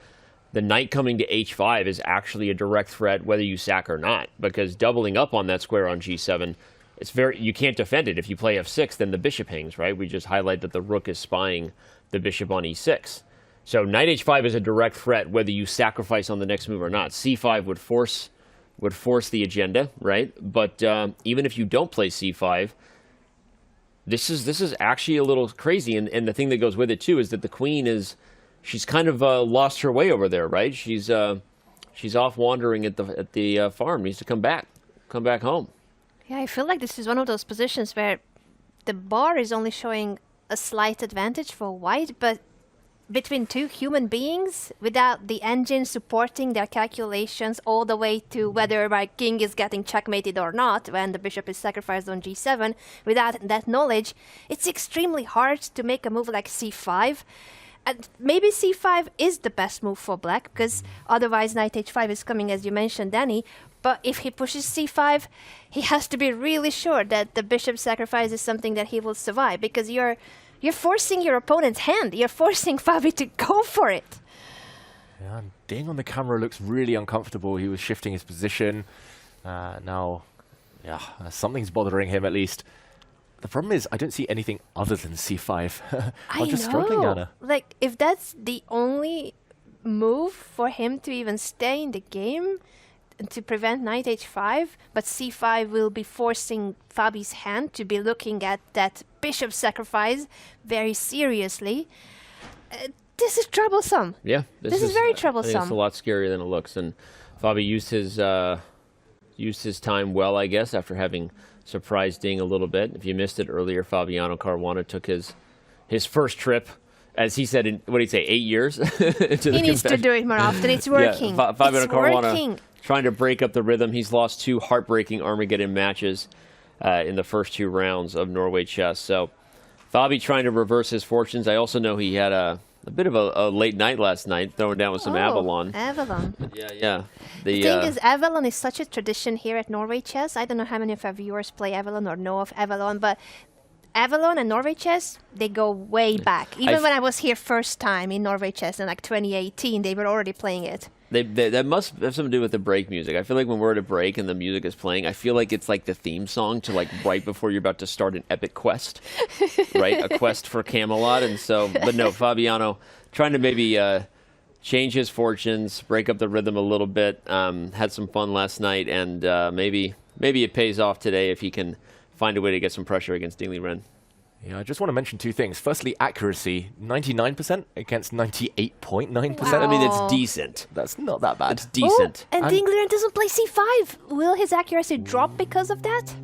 The knight coming to h5 is actually a direct threat whether you sack or not, because doubling up on that square on g7, you can't defend it. If you play f6, then the bishop hangs, right? We just highlight that the rook is spying the bishop on e6. So knight h5 is a direct threat whether you sacrifice on the next move or not. c5 would force the agenda, right? But even if you don't play c5, this is actually a little crazy. And the thing that goes with it too is that the queen she's kind of lost her way over there, right? She's off wandering at the farm. Needs to come back home. Yeah, I feel like this is one of those positions where the bar is only showing a slight advantage for white, but between two human beings, without the engine supporting their calculations all the way to whether my king is getting checkmated or not when the bishop is sacrificed on g7, without that knowledge, it's extremely hard to make a move like c5. And maybe c5 is the best move for black, because otherwise knight h5 is coming, as you mentioned, Danny. But if he pushes c5, he has to be really sure that the bishop sacrifice is something that he will survive, because you're forcing your opponent's hand. You're forcing Fabi to go for it. Yeah, and Ding on the camera looks really uncomfortable. He was shifting his position. Now, something's bothering him at least. The problem is, I don't see anything other than c5. I'm just struggling, Anna. Like, if that's the only move for him to even stay in the game, to prevent knight h5, but c5 will be forcing Fabi's hand to be looking at that bishop sacrifice very seriously. This is troublesome. Yeah, this is very I think troublesome. it's a lot scarier than it looks. And Fabi used his time well, I guess, after having surprised Ding a little bit. If you missed it earlier, Fabiano Caruana took his first trip, as he said, in, what did he say, 8 years? He needs to do it more often. It's working. Yeah, Fabiano It's Caruana working. trying to break up the rhythm. He's lost 2 heartbreaking Armageddon matches in the first 2 rounds of Norway Chess. So Fabi trying to reverse his fortunes. I also know he had a bit of a late night last night, throwing down with some Avalon. Avalon. Yeah. The thing is, Avalon is such a tradition here at Norway Chess. I don't know how many of our viewers play Avalon or know of Avalon, but Avalon and Norway Chess, they go way back. Even when I was here first time in Norway Chess in like 2018, they were already playing it. That must have something to do with the break music. I feel like when we're at a break and the music is playing, I feel like it's like the theme song to like right before you're about to start an epic quest, right? A quest for Camelot. And so, but no, Fabiano trying to maybe change his fortunes, break up the rhythm a little bit. Had some fun last night, and maybe it pays off today if he can find a way to get some pressure against Liren. Yeah, I just want to mention two things. Firstly, accuracy, 99% against 98.9%. Wow. I mean, it's decent. That's not that bad. It's decent. Oh, and Liren doesn't play c5. Will his accuracy drop because of that?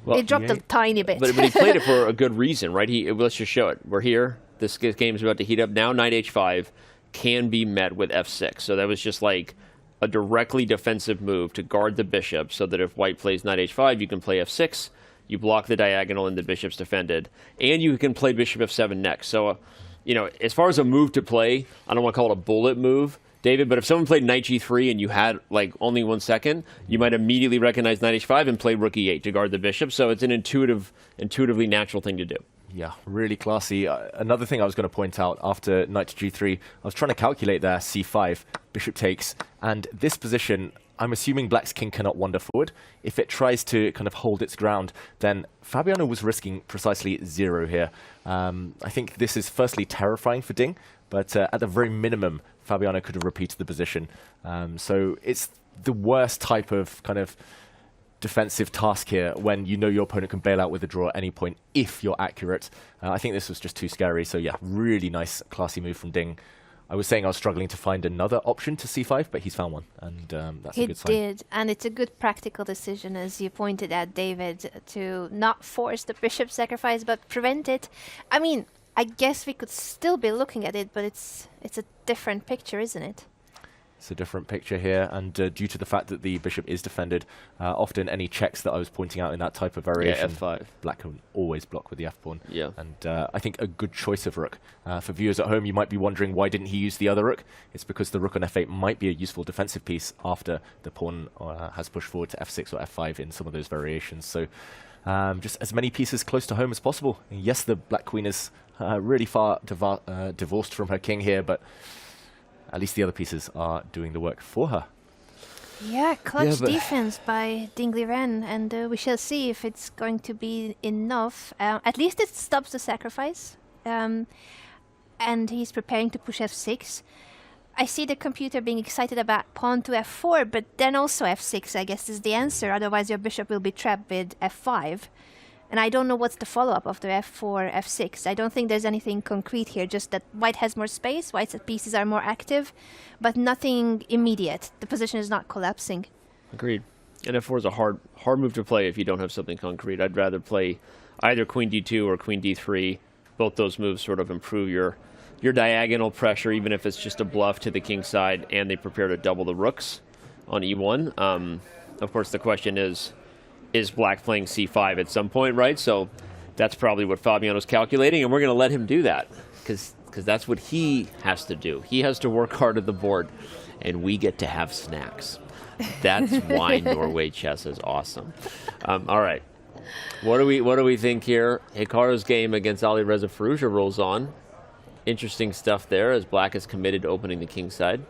Well, It dropped a tiny bit. But he played it for a good reason, right? Let's just show it. We're here. This game's about to heat up. Now knight h5 can be met with f6. So that was just like a directly defensive move to guard the bishop so that if white plays knight h5, you can play f6. You block the diagonal and the bishop's defended. And you can play bishop f7 next. So, as far as a move to play, I don't want to call it a bullet move, David, but if someone played knight g3 and you had like only 1 second, you might immediately recognize knight h5 and play rook e8 to guard the bishop. So it's an intuitively natural thing to do. Yeah, really classy. Another thing I was going to point out after knight to g3, I was trying to calculate there, c5, bishop takes, and this position, I'm assuming black's king cannot wander forward. If it tries to kind of hold its ground, then Fabiano was risking precisely 0 here. I think this is firstly terrifying for Ding, but at the very minimum, Fabiano could have repeated the position. So it's the worst type of kind of defensive task here when you know your opponent can bail out with a draw at any point if you're accurate. I think this was just too scary. So yeah, really nice, classy move from Ding. I was saying I was struggling to find another option to c5, but he's found one, and that's a good sign. He did, and it's a good practical decision, as you pointed out, David, to not force the bishop sacrifice, but prevent it. I mean, I guess we could still be looking at it, but it's a different picture, isn't it? It's a different picture here, and due to the fact that the bishop is defended, often any checks that I was pointing out in that type of variation, F5. black can always block with the f-pawn. Yeah. And I think a good choice of rook. For viewers at home, you might be wondering why didn't he use the other rook? It's because the rook on f8 might be a useful defensive piece after the pawn has pushed forward to f6 or f5 in some of those variations. So just as many pieces close to home as possible. And yes, the black queen is really far divorced from her king here, but at least the other pieces are doing the work for her. Yeah, clutch defense by Ding Liren, and we shall see if it's going to be enough. At least it stops the sacrifice, and he's preparing to push f6. I see the computer being excited about pawn to f4, but then also f6, I guess, is the answer. Otherwise, your bishop will be trapped with f5. And I don't know what's the follow-up after f4, f6. I don't think there's anything concrete here, just that white has more space, white's pieces are more active, but nothing immediate. The position is not collapsing. Agreed. And f4 is a hard move to play if you don't have something concrete. I'd rather play either queen d2 or queen d3. Both those moves sort of improve your diagonal pressure, even if it's just a bluff to the king side, and they prepare to double the rooks on e1. Of course, the question is black playing c5 at some point, right? So that's probably what Fabiano's calculating, and we're going to let him do that because that's what he has to do. He has to work hard at the board, and we get to have snacks. That's why Norway Chess is awesome. All right. What do we think here? Hikaru's game against Alireza Firouzja rolls on. Interesting stuff there as black is committed to opening the king side.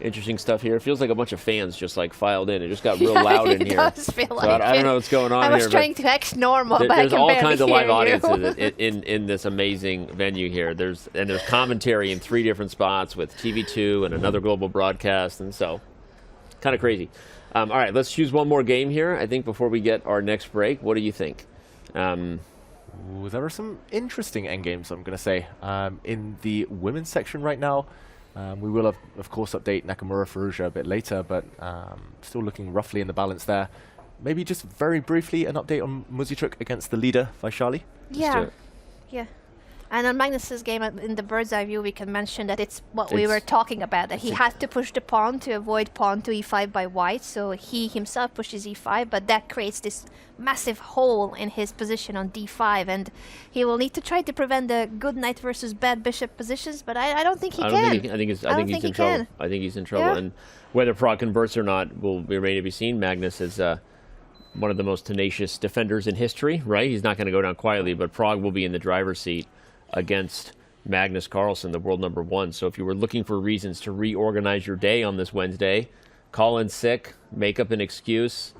Interesting stuff here. It feels like a bunch of fans just like filed in. It just got real loud in here. It does feel like I don't know what's going on here. here. I was trying to act normal, but there's I can all barely kinds of live hear you. audiences in this amazing venue here. There's commentary in 3 different spots with TV2 and another global broadcast, and so kind of crazy. All right, let's choose one more game here. I think before we get our next break, what do you think? Ooh, there are some interesting endgames, I'm going to say. In the women's section right now, we will, of course, update Nakamura Firouzja a bit later, but still looking roughly in the balance there. Maybe just very briefly an update on Muzichuk against the leader, Vaishali. Yeah. And on Magnus's game, in the bird's eye view, we can mention that it's what we were talking about, that he had to push the pawn to avoid pawn to e5 by white, so he himself pushes e5, but that creates this massive hole in his position on d5, and he will need to try to prevent the good knight versus bad bishop positions, but I don't think he can. I think he's in trouble. I think he's in trouble, Yeah. and whether Pragg converts or not will remain to be seen. Magnus is one of the most tenacious defenders in history, right? He's not going to go down quietly, but Pragg will be in the driver's seat against Magnus Carlsen, the world #1. So if you were looking for reasons to reorganize your day on this Wednesday, call in sick, make up an excuse,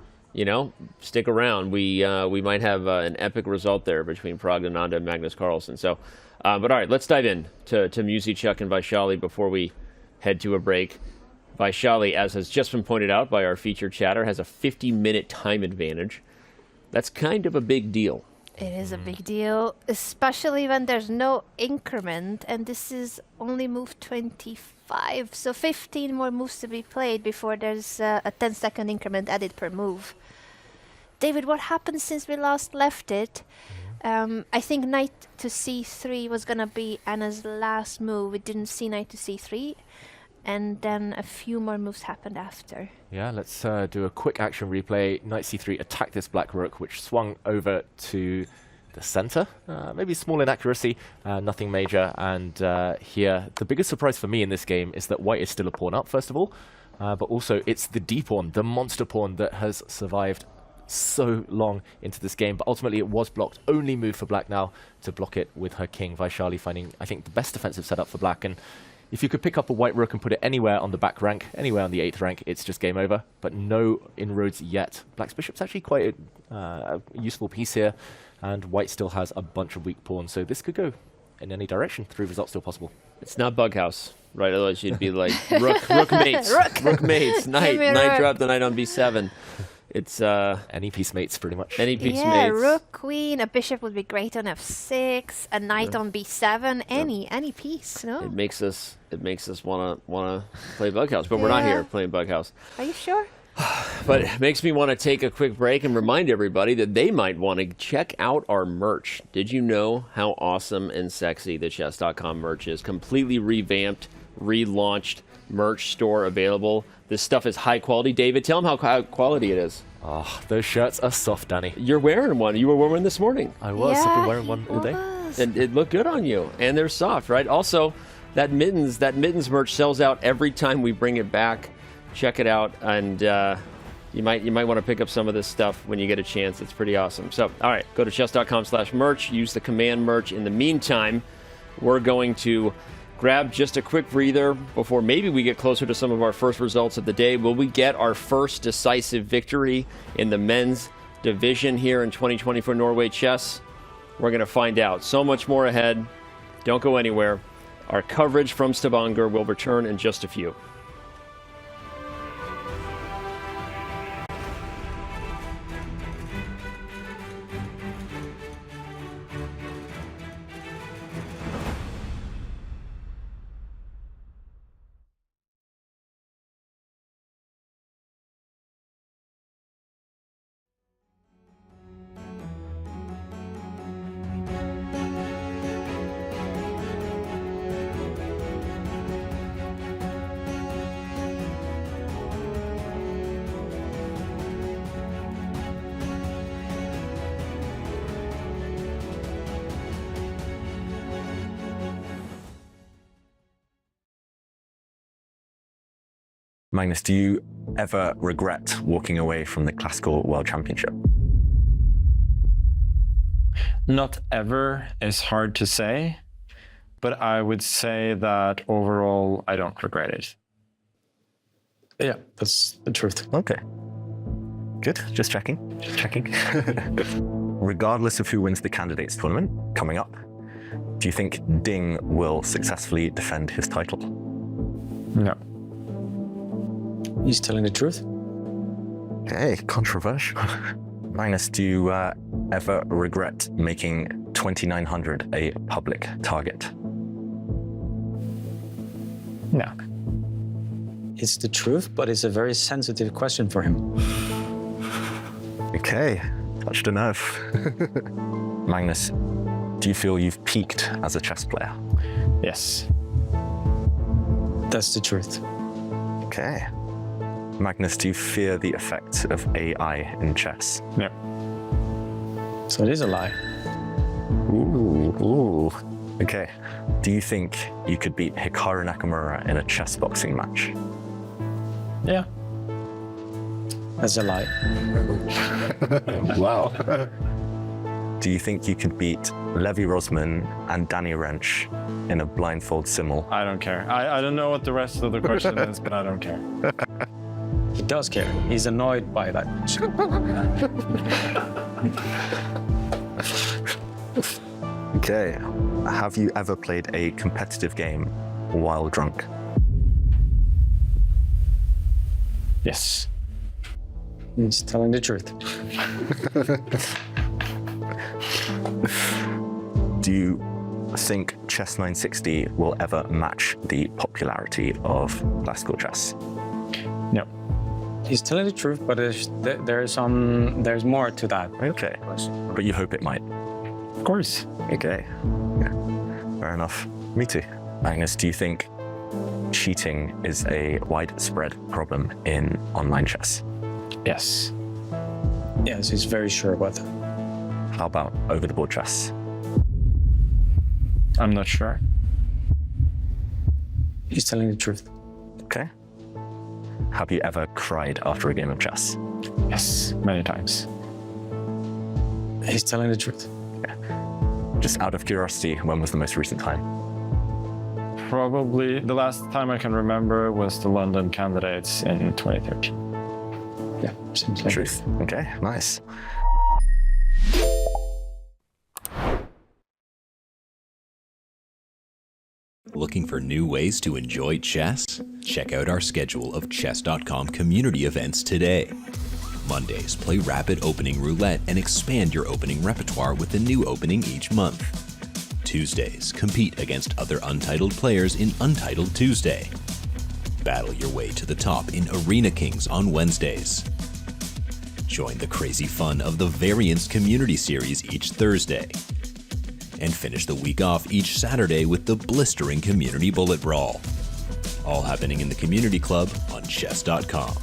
stick around. We might have an epic result there between Praggnanandhaa and Magnus Carlsen. So, but all right, let's dive in to Muzichuk and Vaishali before we head to a break. Vaishali, as has just been pointed out by our featured chatter, has a 50-minute time advantage. That's kind of a big deal. It is a big deal, especially when there's no increment, and this is only move 25, so 15 more moves to be played before there's a 10-second increment added per move. David, what happened since we last left it? I think knight to c3 was gonna be Anna's last move. We didn't see knight to c3, and then a few more moves happened after. Yeah, let's do a quick action replay. Knight c3 attacked this black rook, which swung over to the center. Maybe small inaccuracy, nothing major. And here, the biggest surprise for me in this game is that white is still a pawn up, first of all. But also, it's the d pawn, the monster pawn that has survived so long into this game, but ultimately it was blocked. Only move for black now to block it with her king. Vaishali finding, I think, the best defensive setup for black. And if you could pick up a white rook and put it anywhere on the back rank, anywhere on the 8th rank, it's just game over. But no inroads yet. Black's bishop's actually quite a useful piece here, and white still has a bunch of weak pawns, so this could go in any direction. 3 results still possible. It's not Bughouse, right? Otherwise you'd be like, rook mates, rook mates, knight drop the knight on b7. It's any piece mates, pretty much. Any piece Yeah, mates. rook, queen, a bishop would be great on f6, a knight on b7, any piece, no? It makes us wanna play Bughouse, but we're not here playing Bughouse. Are you sure? But it makes me want to take a quick break and remind everybody that they might want to check out our merch. Did you know how awesome and sexy the chess.com merch is? Completely revamped, relaunched merch store available. This stuff is high quality. David, tell them how high quality it is. Oh, those shirts are soft, Danny. You're wearing one. You were wearing one this morning. I was. I've been wearing one all day. And it looked good on you. And they're soft, right? Also, that mittens merch sells out every time we bring it back. Check it out, and you might want to pick up some of this stuff when you get a chance. It's pretty awesome. So, all right, go to chess.com/merch. Use the command merch. In the meantime, we're going to grab just a quick breather before maybe we get closer to some of our first results of the day. Will we get our first decisive victory in the men's division here in 2020 for Norway Chess? We're going to find out. So much more ahead. Don't go anywhere. Our coverage from Stavanger will return in just a few. Magnus, do you ever regret walking away from the Classical World Championship? Not ever is hard to say, but I would say that overall, I don't regret it. Yeah, that's the truth. Okay. Good. Just checking. Regardless of who wins the candidates tournament coming up, do you think Ding will successfully defend his title? No. He's telling the truth. Okay, controversial. Magnus, do you ever regret making 2900 a public target? No. It's the truth, but it's a very sensitive question for him. Okay, touched a nerve. Magnus, do you feel you've peaked as a chess player? Yes. That's the truth. Okay. Magnus, do you fear the effects of AI in chess? No. So it is a lie. Ooh. Okay. Do you think you could beat Hikaru Nakamura in a chess boxing match? Yeah. That's a lie. Wow. Do you think you could beat Levi Rosman and Danny Wrench in a blindfold simul? I don't care. I don't know what the rest of the question is, but I don't care. He does care. He's annoyed by that. Okay. Have you ever played a competitive game while drunk? Yes. He's telling the truth. Do you think Chess 960 will ever match the popularity of classical chess? No. He's telling the truth, but there's more to that. Okay. But you hope it might? Of course. Okay. Yeah. Fair enough. Me too. Magnus, do you think cheating is a widespread problem in online chess? Yes. Yes, he's very sure about that. How about over-the-board chess? I'm not sure. He's telling the truth. Okay. Have you ever cried after a game of chess? Yes, many times. He's telling the truth. Yeah. Just out of curiosity, when was the most recent time? Probably the last time I can remember was the London candidates in 2013. Yeah, seems like Truth. Okay, nice. Looking for new ways to enjoy chess? Check out our schedule of chess.com community events today. Mondays, play Rapid Opening Roulette and expand your opening repertoire with a new opening each month. Tuesdays, compete against other Untitled players in Untitled Tuesday. Battle your way to the top in Arena Kings on Wednesdays. Join the crazy fun of the Variants Community Series each Thursday. And finish the week off each Saturday with the blistering Community Bullet Brawl. All happening in the Community Club on chess.com.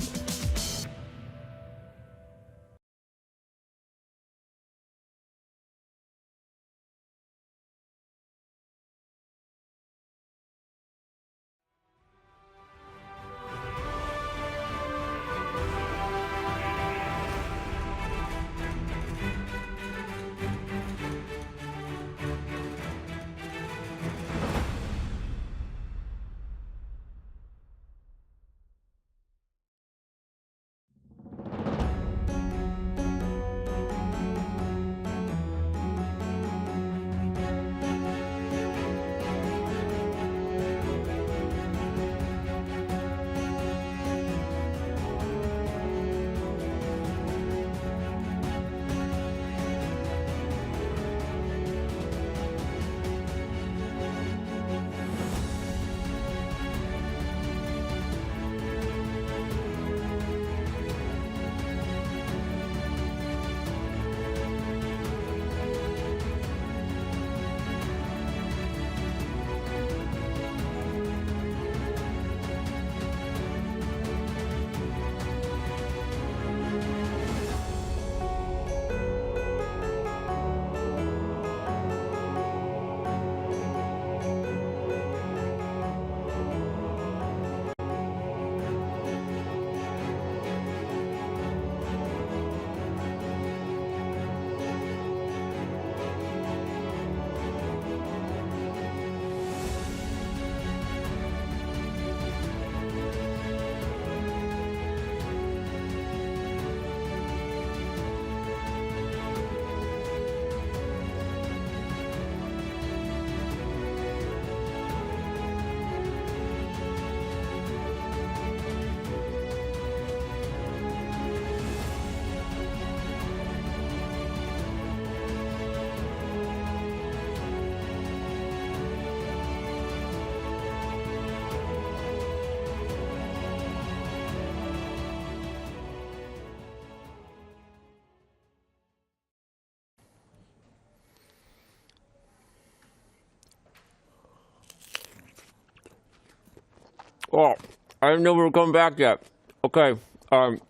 Oh, I didn't know we were coming back yet. Okay, I'm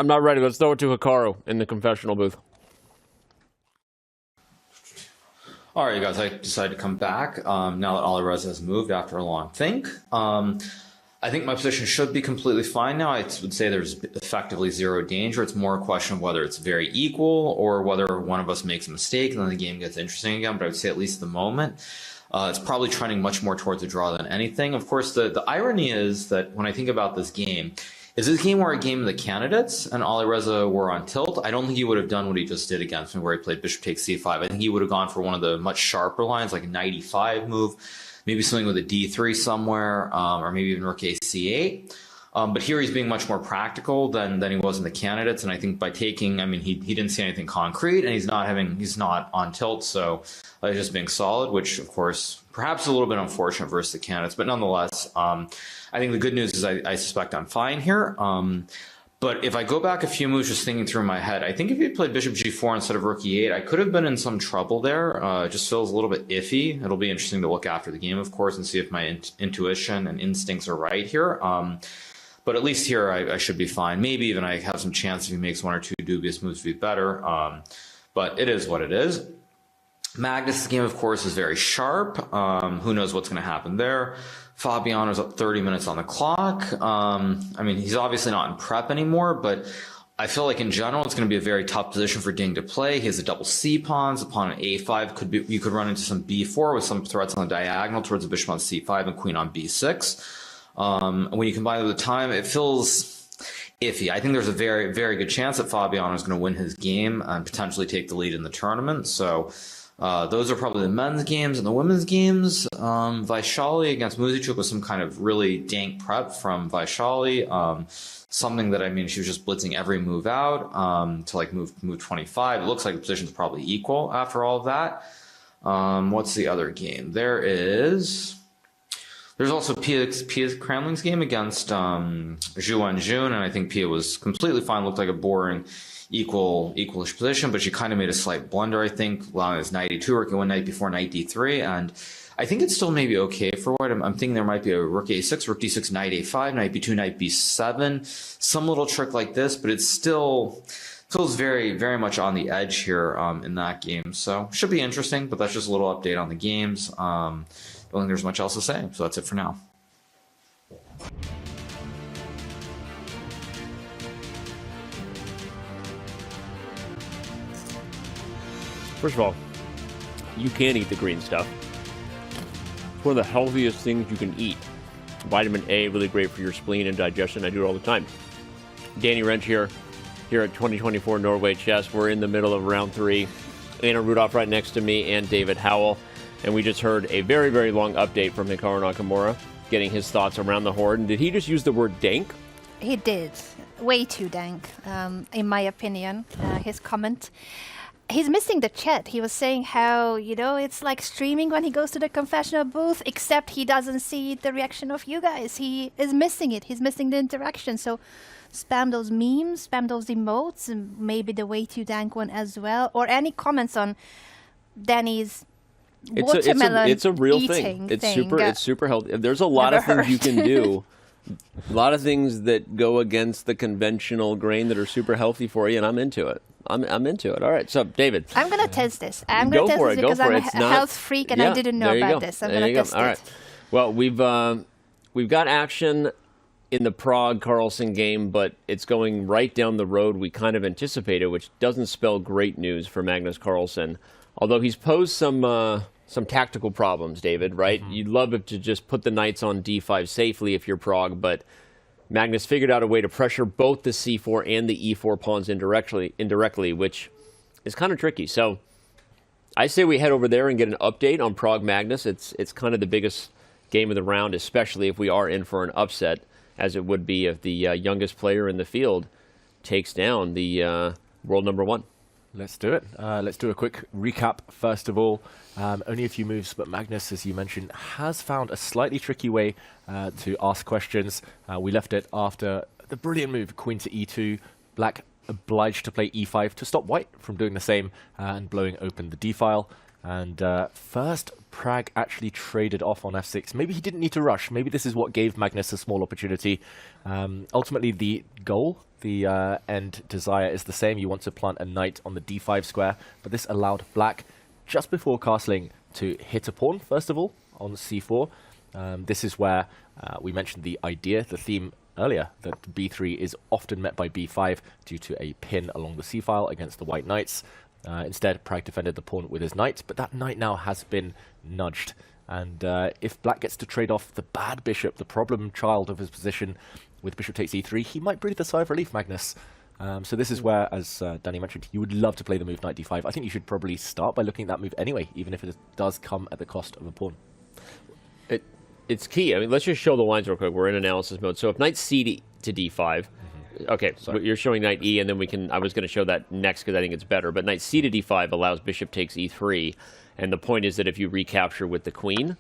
not ready. Let's throw it to Hikaru in the confessional booth. All right, you guys, I decided to come back now that Alireza has moved after a long think. I think my position should be completely fine now. I would say there's effectively zero danger. It's more a question of whether it's very equal or whether one of us makes a mistake and then the game gets interesting again. But I would say at least at the moment, it's probably trending much more towards a draw than anything. Of course, the irony is that when I think about this game, is this game were a game of the candidates and Alireza were on tilt? I don't think he would have done what he just did against me where he played bishop takes c5. I think he would have gone for one of the much sharper lines, like a knight e5 move, maybe something with a d3 somewhere, or maybe even rook a c8. But here he's being much more practical than he was in the candidates. And I think by taking, I mean, he didn't see anything concrete, and he's not on tilt. So he's just being solid, which of course, perhaps a little bit unfortunate versus the candidates, but nonetheless, I think the good news is I suspect I'm fine here. But if I go back a few moves, just thinking through my head, I think if he played bishop g4 instead of rook e8, I could have been in some trouble there. It just feels a little bit iffy. It'll be interesting to look after the game, of course, and see if my intuition and instincts are right here. But at least here, I should be fine. Maybe even I have some chance if he makes one or two dubious moves to be better. But it is what it is. Magnus' game, of course, is very sharp. Who knows what's going to happen there. Fabiano's up 30 minutes on the clock. I mean, he's obviously not in prep anymore, but I feel like in general, it's going to be a very tough position for Ding to play. He has a double C pawns. Upon an A5, you could run into some B4 with some threats on the diagonal towards the bishop on C5 and queen on B6. When you combine it with the time, it feels iffy. I think there's a very, very good chance that Fabiano is going to win his game and potentially take the lead in the tournament. So those are probably the men's games. And the women's games, Vaishali against Muzichuk was some kind of really dank prep from Vaishali. Something that, I mean, she was just blitzing every move out to like move 25. It looks like the position's probably equal after all of that. What's the other game? There's also Pia's Cranling's game against Zhu and Jun, and I think Pia was completely fine. Looked like a boring equalish position, but she kind of made a slight blunder, I think, allowing his knight e2, rook e1, knight b4, knight d3, and I think it's still maybe okay for white. I'm thinking there might be a rook a6, rook d6, knight a5, knight b2, knight b7, some little trick like this, but it still feels very, very much on the edge here in that game. So should be interesting, but that's just a little update on the games. I don't think there's much else to say, so that's it for now. First of all, you can eat the green stuff. It's one of the healthiest things you can eat. Vitamin A, really great for your spleen and digestion. I do it all the time. Danny Wrench here at 2024 Norway Chess. We're in the middle of round 3. Anna Rudolph right next to me and David Howell. And we just heard a very, very long update from Hikaru Nakamura, getting his thoughts around the horde. And did he just use the word dank? He did. Way too dank, in my opinion, his comment. He's missing the chat. He was saying how, you know, it's like streaming when he goes to the confessional booth, except he doesn't see the reaction of you guys. He is missing it. He's missing the interaction. So spam those memes, spam those emotes, and maybe the way too dank one as well. Or any comments on Danny's watermelon it's a real thing. It's super healthy. There's a lot of things you can do. A lot of things that go against the conventional grain that are super healthy for you, and I'm into it. I'm into it. All right, so David, I'm gonna test this. I'm gonna test this because I'm a health freak and I didn't know about this. I'm gonna test it. All right. Well, we've got action in the Pragg Carlsen game, but it's going right down the road we kind of anticipated, which doesn't spell great news for Magnus Carlsen. Although he's posed some tactical problems, David, right? Mm-hmm. You'd love it to just put the knights on d5 safely if you're Pragg, but Magnus figured out a way to pressure both the c4 and the e4 pawns indirectly, which is kind of tricky. So I say we head over there and get an update on Pragg Magnus. It's kind of the biggest game of the round, especially if we are in for an upset, as it would be if the youngest player in the field takes down the world number 1. Let's do it. Let's do a quick recap first of all. Only a few moves, but Magnus, as you mentioned, has found a slightly tricky way to ask questions. We left it after the brilliant move, queen to e2. Black obliged to play e5 to stop white from doing the same and blowing open the d-file. And first, Pragg actually traded off on f6. Maybe he didn't need to rush. Maybe this is what gave Magnus a small opportunity. Ultimately, the goal, the end desire is the same. You want to plant a knight on the d5 square, but this allowed Black, just before castling, to hit a pawn, first of all, on c4. This is where we mentioned the idea, the theme earlier, that b3 is often met by b5 due to a pin along the c-file against the white knights. Instead, Pragg defended the pawn with his knight, but that knight now has been nudged. And if Black gets to trade off the bad bishop, the problem child of his position, with bishop takes e3, he might breathe a sigh of relief, Magnus. So this is where, as Danny mentioned, you would love to play the move knight d5. I think you should probably start by looking at that move anyway, even if it does come at the cost of a pawn. it's key. I mean, let's just show the lines real quick. We're in analysis mode. So if knight c to d5, okay, so you're showing knight e, and then I was going to show that next because I think it's better. But knight c to d5 allows bishop takes e3, and the point is that if you recapture with the queen,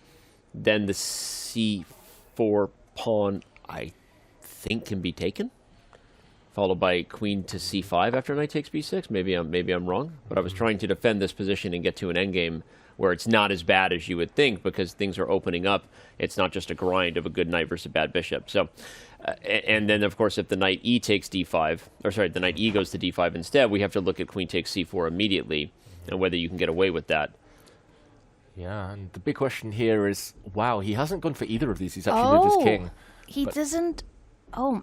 then the c4 pawn, I think, can be taken, followed by queen to c5 after knight takes b6. Maybe I'm wrong, but I was trying to defend this position and get to an endgame where it's not as bad as you would think because things are opening up. It's not just a grind of a good knight versus a bad bishop. So, and then of course if the knight e takes d5, or sorry, the knight e goes to d5 instead, we have to look at queen takes c4 immediately and whether you can get away with that. Yeah, and the big question here is, wow, he hasn't gone for either of these. He's actually moved his king. He doesn't. Oh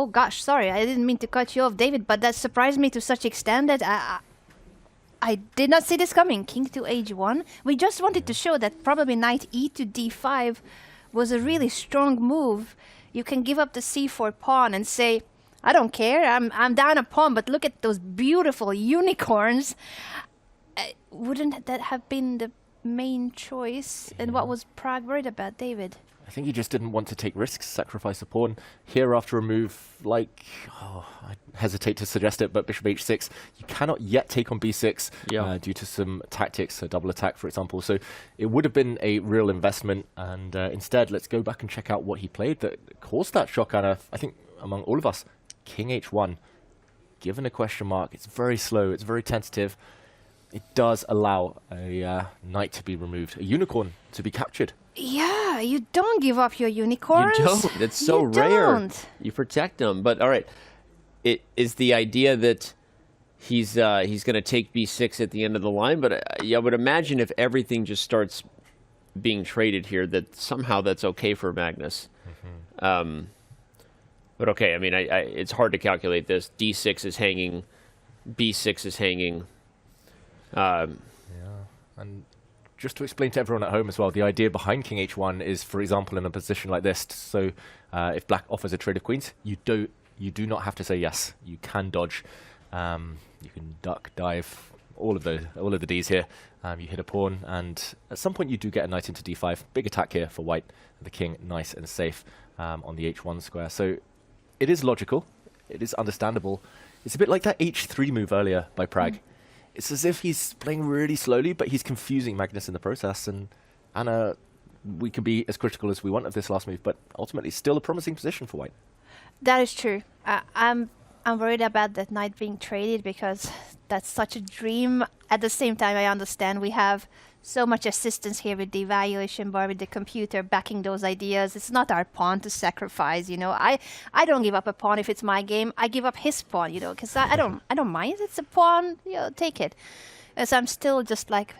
gosh, sorry, I didn't mean to cut you off, David, but that surprised me to such extent that I did not see this coming. King to h1. We just wanted to show that probably knight e to d5 was a really strong move. You can give up the c4 pawn and say, I don't care, I'm down a pawn, but look at those beautiful unicorns. Wouldn't that have been the main choice? And what was Pragg worried about, David? I think he just didn't want to take risks, sacrifice a pawn. Here, after a move like, I hesitate to suggest it, but bishop h6, you cannot yet take on b6 due to some tactics, a double attack, for example. So it would have been a real investment. And instead, let's go back and check out what he played that caused that shock, Anna, I think, among all of us. King h1, given a question mark, it's very slow, it's very tentative. It does allow a knight to be removed, a unicorn to be captured. Yeah, you don't give up your unicorns. You don't. It's so rare. You protect them. But all right, it is the idea that he's going to take b6 at the end of the line. But I would imagine if everything just starts being traded here, that somehow that's okay for Magnus. Mm-hmm. But okay, I mean, it's hard to calculate this. d6 is hanging, b6 is hanging. And just to explain to everyone at home as well, the idea behind King h1 is, for example, in a position like this. So if black offers a trade of queens, you do not have to say yes. You can dodge. You can duck, dive, all of the Ds here. You hit a pawn, and at some point you do get a knight into d5. Big attack here for white. The king nice and safe on the h1 square. So it is logical. It is understandable. It's a bit like that h3 move earlier by Pragg. It's as if he's playing really slowly, but he's confusing Magnus in the process. And Anna, we can be as critical as we want of this last move, but ultimately still a promising position for white. That is true. I'm worried about that knight being traded because that's such a dream. At the same time, I understand we have so much assistance here with the evaluation bar, with the computer backing those ideas. It's not our pawn to sacrifice, you know. I don't give up a pawn if it's my game. I give up his pawn, you know, because I don't mind. It's a pawn, you know, take it. As I'm still just like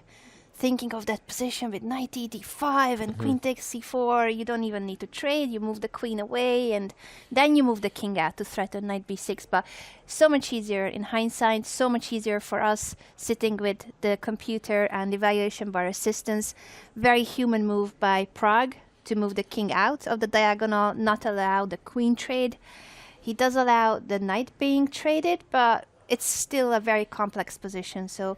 thinking of that position with knight e d5 and queen takes c4. You don't even need to trade. You move the queen away, and then you move the king out to threaten knight b6. But so much easier in hindsight, so much easier for us sitting with the computer and evaluation bar assistance. Very human move by Pragg to move the king out of the diagonal, not allow the queen trade. He does allow the knight being traded, but it's still a very complex position. So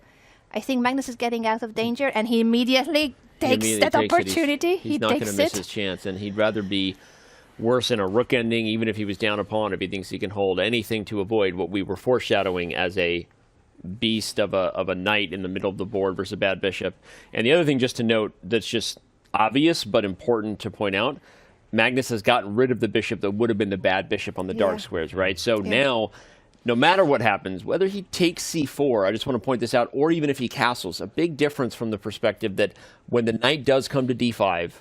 I think Magnus is getting out of danger, and he immediately takes that opportunity. He's not going to miss his chance, and he'd rather be worse in a rook ending, even if he was down a pawn, if he thinks he can hold anything to avoid what we were foreshadowing as a beast of a knight in the middle of the board versus a bad bishop. And the other thing just to note that's just obvious but important to point out, Magnus has gotten rid of the bishop that would have been the bad bishop on the dark squares, right? So now, no matter what happens, whether he takes c4, I just want to point this out, or even if he castles, a big difference from the perspective that when the knight does come to d5,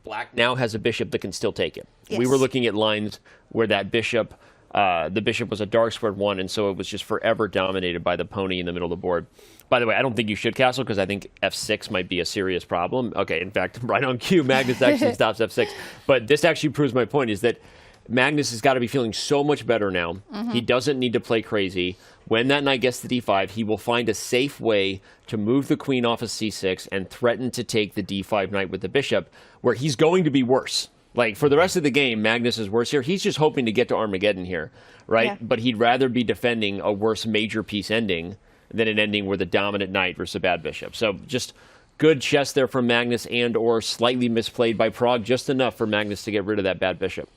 black now has a bishop that can still take it. Yes. We were looking at lines where that bishop, the bishop was a dark squared one, and so it was just forever dominated by the pony in the middle of the board. By the way, I don't think you should castle because I think f6 might be a serious problem. Okay, in fact, right on cue, Magnus actually stops f6. But this actually proves my point, is that Magnus has got to be feeling so much better now. He doesn't need to play crazy. When that knight gets to d5, he will find a safe way to move the queen off of c6 and threaten to take the d5 knight with the bishop, where he's going to be worse. Like, for the rest of the game, Magnus is worse here. He's just hoping to get to Armageddon here, right? Yeah. But he'd rather be defending a worse major piece ending than an ending where the dominant knight versus a bad bishop. So just Good chess there from Magnus, and or slightly misplayed by Pragg, just enough for Magnus to get rid of that bad bishop.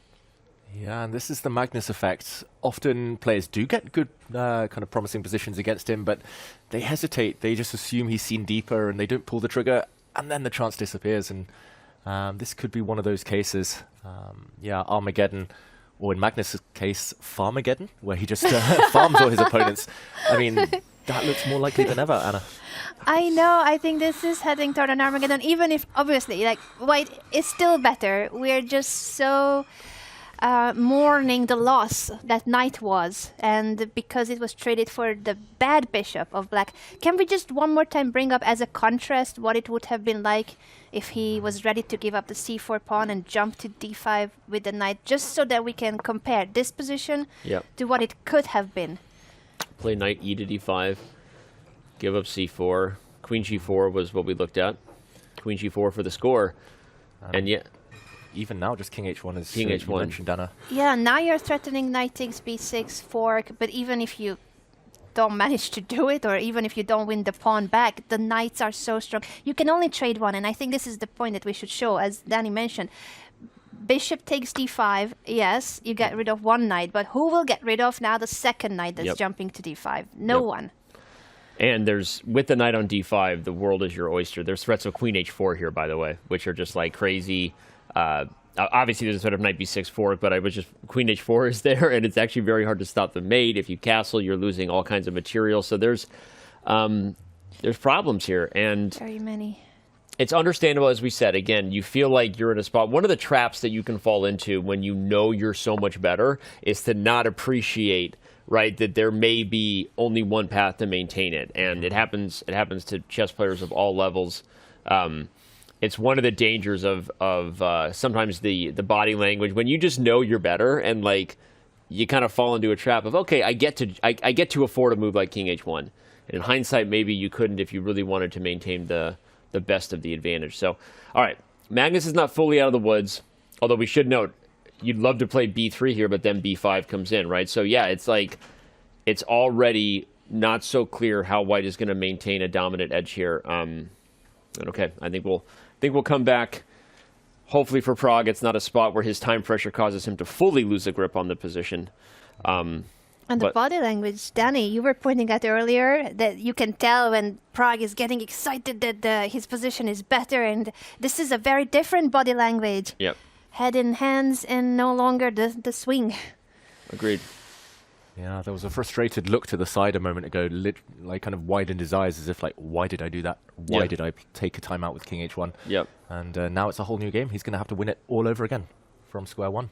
Yeah, and this is the Magnus effect. Often players do get good kind of promising positions against him, but they hesitate. They just assume he's seen deeper and they don't pull the trigger, and then the chance disappears. And this could be one of those cases. Yeah, Armageddon, or in Magnus' case, Farmageddon, where he just farms all his opponents. I mean, that looks more likely than ever, Anna. I know. I think this is heading toward an Armageddon, even if, obviously, like, white is still better. We're just so mourning the loss that knight was, and because it was traded for the bad bishop of black. Can we just one more time bring up as a contrast what it would have been like if he was ready to give up the c4 pawn and jump to d5 with the knight, just so that we can compare this position to what it could have been? Play knight e to d5, give up c4. Queen g4 was what we looked at. Queen g4 for the score. And yet, even now, just king h1 is king h1. You mentioned, Anna. Yeah, now you're threatening knight takes b6 fork, but even if you don't manage to do it, or even if you don't win the pawn back, the knights are so strong. You can only trade one, and I think this is the point that we should show, as Danny mentioned. Bishop takes d5, yes, you get rid of one knight, but who will get rid of now the second knight that's jumping to d5? No one. And there's, with the knight on d5, the world is your oyster. There's threats of queen h4 here, by the way, which are just like crazy. Obviously, there's a threat of knight b6 fork, but I was just, queen h4 is there, and it's actually very hard to stop the mate. If you castle, you're losing all kinds of material. So there's problems here, and very many. It's understandable, as we said. Again, you feel like you're in a spot. One of the traps that you can fall into when you know you're so much better is to not appreciate, right, that there may be only one path to maintain it, and it happens to chess players of all levels. It's one of the dangers of sometimes the body language when you just know you're better, and like you kind of fall into a trap of, okay, I get to afford a move like king h1. And in hindsight, maybe you couldn't if you really wanted to maintain the best of the advantage. So, all right, Magnus is not fully out of the woods, although we should note you'd love to play b3 here, but then b5 comes in, right? So yeah, it's like it's already not so clear how white is going to maintain a dominant edge here. Okay, I think we'll come back. Hopefully for Pragg, it's not a spot where his time pressure causes him to fully lose a grip on the position. And the body language, Danny, you were pointing out earlier that you can tell when Pragg is getting excited that his position is better, and this is a very different body language. Yep. Head in hands and no longer the swing. Agreed. Yeah, there was a frustrated look to the side a moment ago, like kind of widened his eyes as if like, why did I do that? Why did I take a timeout with king h1? Yep. And now it's a whole new game. He's going to have to win it all over again from square one.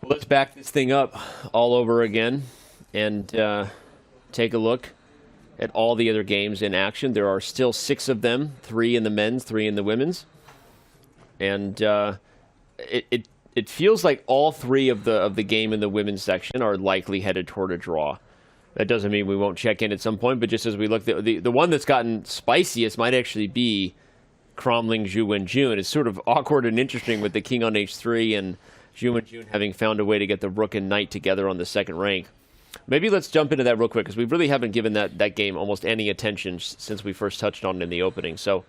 Well, let's back this thing up all over again and take a look at all the other games in action. There are still 6 of them, 3 in the men's, 3 in the women's. And it feels like all 3 of the game in the women's section are likely headed toward a draw. That doesn't mean we won't check in at some point, but just as we look, the one that's gotten spiciest might actually be Cromling Zhu Wenjun. It's sort of awkward and interesting with the king on h3 and Zhu Wenjun having found a way to get the rook and knight together on the second rank. Maybe let's jump into that real quick, because we really haven't given that game almost any attention since we first touched on it in the opening. So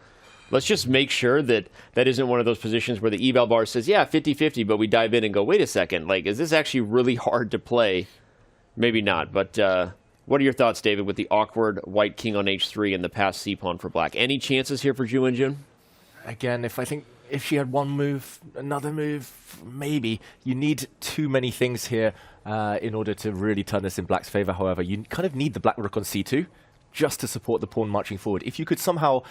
let's just make sure that isn't one of those positions where the eval bar says, yeah, 50-50, but we dive in and go, wait a second, like, is this actually really hard to play? Maybe not, but what are your thoughts, David, with the awkward white king on h3 and the passed c-pawn for black? Any chances here for Zhu Wenjun? Again, if she had one move, another move, maybe. You need too many things here in order to really turn this in black's favor. However, you kind of need the black rook on c2 just to support the pawn marching forward. If you could somehow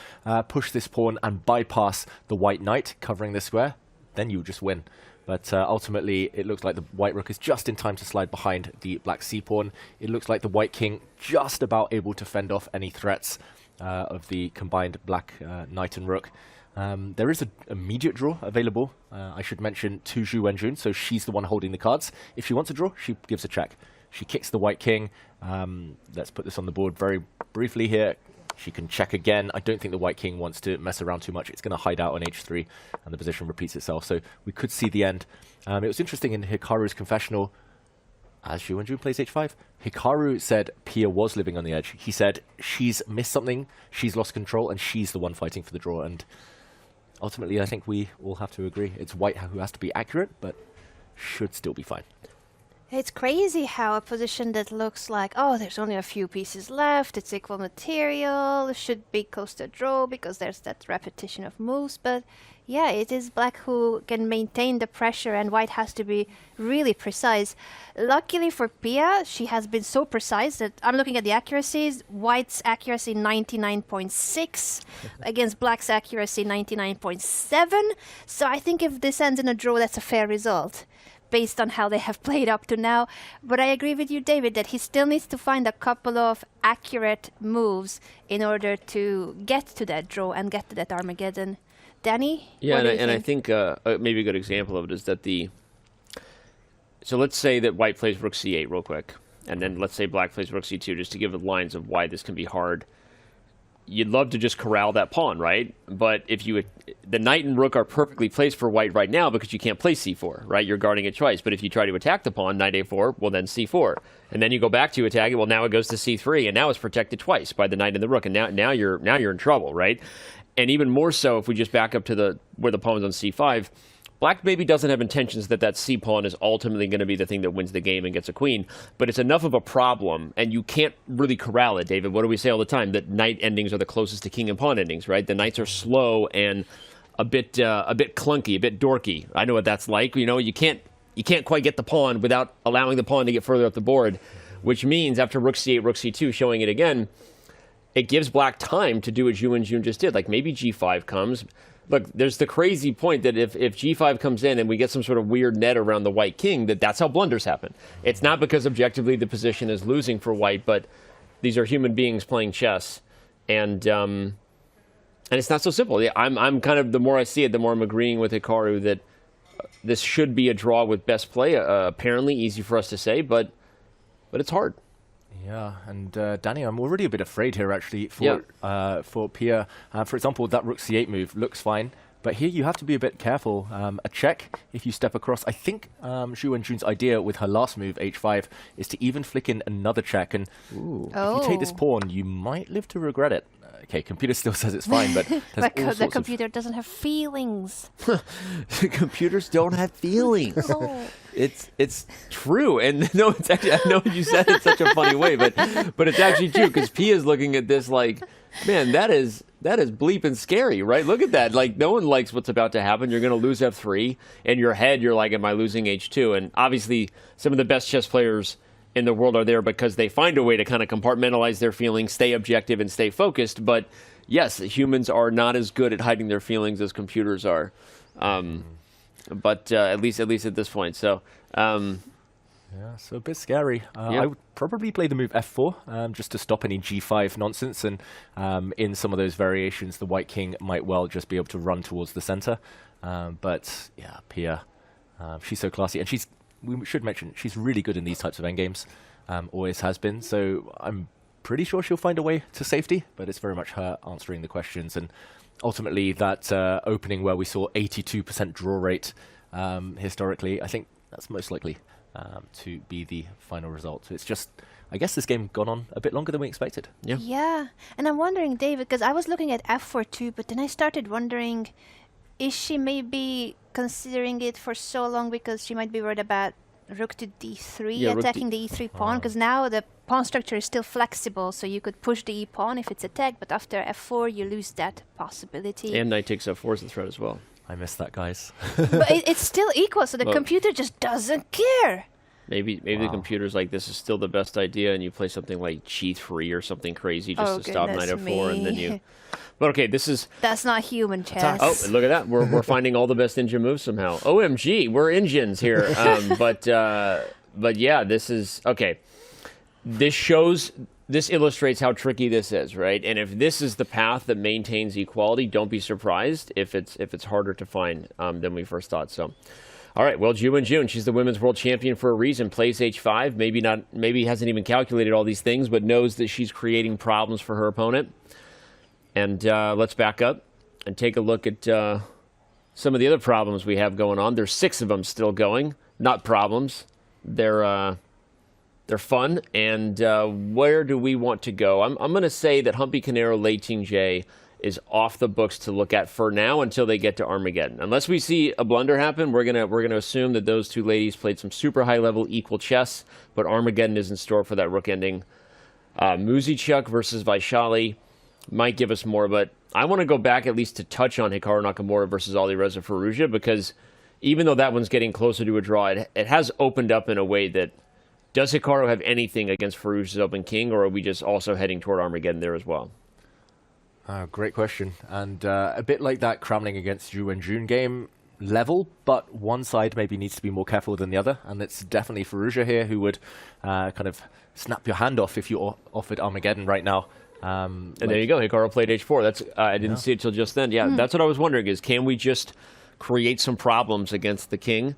push this pawn and bypass the white knight covering the square, then you would just win. But ultimately, it looks like the white rook is just in time to slide behind the black c-pawn. It looks like the white king just about able to fend off any threats of the combined black knight and rook. There is an immediate draw available, I should mention, to Zhu Wenjun, so she's the one holding the cards. If she wants a draw, she gives a check. She kicks the white king. Let's put this on the board very briefly here. She can check again. I don't think the white king wants to mess around too much. It's going to hide out on h3, and the position repeats itself. So we could see the end. It was interesting in Hikaru's confessional. as Zhu Wenjun plays h5. Hikaru said Pia was living on the edge. He said she's missed something, she's lost control, and she's the one fighting for the draw. And ultimately, I think we all have to agree it's white who has to be accurate, but should still be fine. It's crazy how a position that looks like, oh, there's only a few pieces left, it's equal material, should be close to a draw because there's that repetition of moves. But yeah, it is black who can maintain the pressure and white has to be really precise. Luckily for Pia, she has been so precise that I'm looking at the accuracies. White's accuracy 99.6 against black's accuracy 99.7. So I think if this ends in a draw, that's a fair result, based on how they have played up to now. But I agree with you, David, that he still needs to find a couple of accurate moves in order to get to that draw and get to that Armageddon. Danny? Yeah, and I think maybe a good example of it is that so let's say that white plays rook c8 real quick, and then let's say black plays rook c2, just to give it lines of why this can be hard. You'd love to just corral that pawn, right? But if the knight and rook are perfectly placed for white right now because you can't play c4, right? You're guarding it twice. But if you try to attack the pawn, knight a4, well then c4. And then you go back to attack it, well now it goes to c3, and now it's protected twice by the knight and the rook, and now you're in trouble, right? And even more so if we just back up to where the pawn's on c5, black maybe doesn't have intentions that c pawn is ultimately going to be the thing that wins the game and gets a queen, but it's enough of a problem, and you can't really corral it, David. What do we say all the time? That knight endings are the closest to king and pawn endings, right? The knights are slow and a bit clunky, a bit dorky. I know what that's like. You can't quite get the pawn without allowing the pawn to get further up the board, which means after rook c8, rook c2, showing it again, it gives black time to do what Zhu Wenjun just did. Like maybe g5 comes. Look, there's the crazy point that if g5 comes in and we get some sort of weird net around the white king, that's how blunders happen. It's not because objectively the position is losing for white, but these are human beings playing chess, and it's not so simple. Yeah, I'm kind of, the more I see it, the more I'm agreeing with Hikaru that this should be a draw with best play. Apparently easy for us to say, but it's hard. Yeah, and Danny, I'm already a bit afraid here actually for Pia. For example, that rook c8 move looks fine, but here you have to be a bit careful. A check if you step across. I think Zhu Wenjun's idea with her last move, h5, is to even flick in another check, and if you take this pawn, you might live to regret it. Okay, computer still says it's fine, but the computer doesn't have feelings. Computers don't have feelings. It's true, and no, it's actually, I know you said it in such a funny way, but it's actually true, because Pia's looking at this like, man, that is bleeping scary, right? Look at that. Like, no one likes what's about to happen. You're going to lose f3. In your head, you're like, am I losing h2? And obviously, some of the best chess players in the world are there because they find a way to kind of compartmentalize their feelings, stay objective, and stay focused. But yes, humans are not as good at hiding their feelings as computers are. But at least at this point. So yeah, so a bit scary. I would probably play the move f4 just to stop any g5 nonsense, and in some of those variations, the white king might well just be able to run towards the center. But yeah, Pia, she's so classy, and we should mention she's really good in these types of endgames, always has been. So I'm pretty sure she'll find a way to safety, but it's very much her answering the questions, and ultimately that opening where we saw 82% draw rate historically, I think that's most likely to be the final result. It's just, I guess this game gone on a bit longer than we expected. Yeah, and I'm wondering, David, because I was looking at f4 too, but then I started wondering, is she maybe considering it for so long because she might be worried about rook to d3, attacking the e3 pawn, because now the pawn structure is still flexible, so you could push the e pawn if it's attacked, but after f4 you lose that possibility. And knight takes f4 is the threat as well. I missed that, guys. But it's still equal, so the computer just doesn't care. Maybe the computer's like, this is still the best idea, and you play something like g3 or something crazy just to stop knight f4, and then you... But okay, that's not human chess. Oh, look at that. We're finding all the best ninja moves somehow. OMG, we're engines here. But yeah, this is... Okay. This illustrates how tricky this is, right? And if this is the path that maintains equality, don't be surprised if it's harder to find than we first thought. So, all right. Well, Zhu Wenjun, she's the women's world champion for a reason. Plays h5. Maybe hasn't even calculated all these things, but knows that she's creating problems for her opponent. And let's back up and take a look at some of the other problems we have going on. There's 6 of them still going. Not problems. They're They're fun. And where do we want to go? I'm going to say that Humpy Canero, Lei Ting-Jie is off the books to look at for now until they get to Armageddon. Unless we see a blunder happen, we're gonna assume that those two ladies played some super high level equal chess, but Armageddon is in store for that rook ending. Muzichuk versus Vaishali might give us more, but I want to go back at least to touch on Hikaru Nakamura versus Alireza Firouzja, because even though that one's getting closer to a draw, it has opened up in a way that, does Hikaru have anything against Firouzja's open king, or are we just also heading toward Armageddon there as well? Great question. And a bit like that Kramling against Zhu and June game level, but one side maybe needs to be more careful than the other. And it's definitely Firouzja here who would kind of snap your hand off if you offered Armageddon right now. And there you go. Hikaru played H4. That's I didn't see it till just then. Yeah, that's what I was wondering is, can we just create some problems against the king?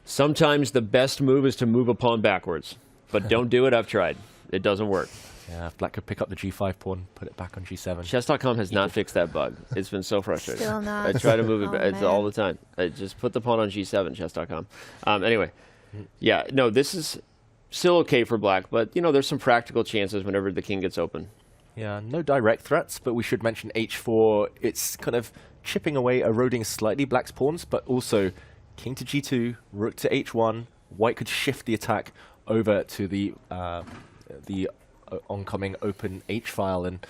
Sometimes the best move is to move a pawn backwards, but don't do it. I've tried. It doesn't work. Yeah, Black could pick up the G5 pawn, put it back on G7. Chess.com has not fixed that bug. It's been so frustrating. Still not. I try to move it it's all the time. I just put the pawn on G7, Chess.com. Anyway, yeah, no, this is still okay for Black, but, there's some practical chances whenever the king gets open. Yeah, no direct threats, but we should mention H4. It's kind of chipping away, eroding slightly Black's pawns, but also king to G2, rook to H1. White could shift the attack over to the oncoming open H file, and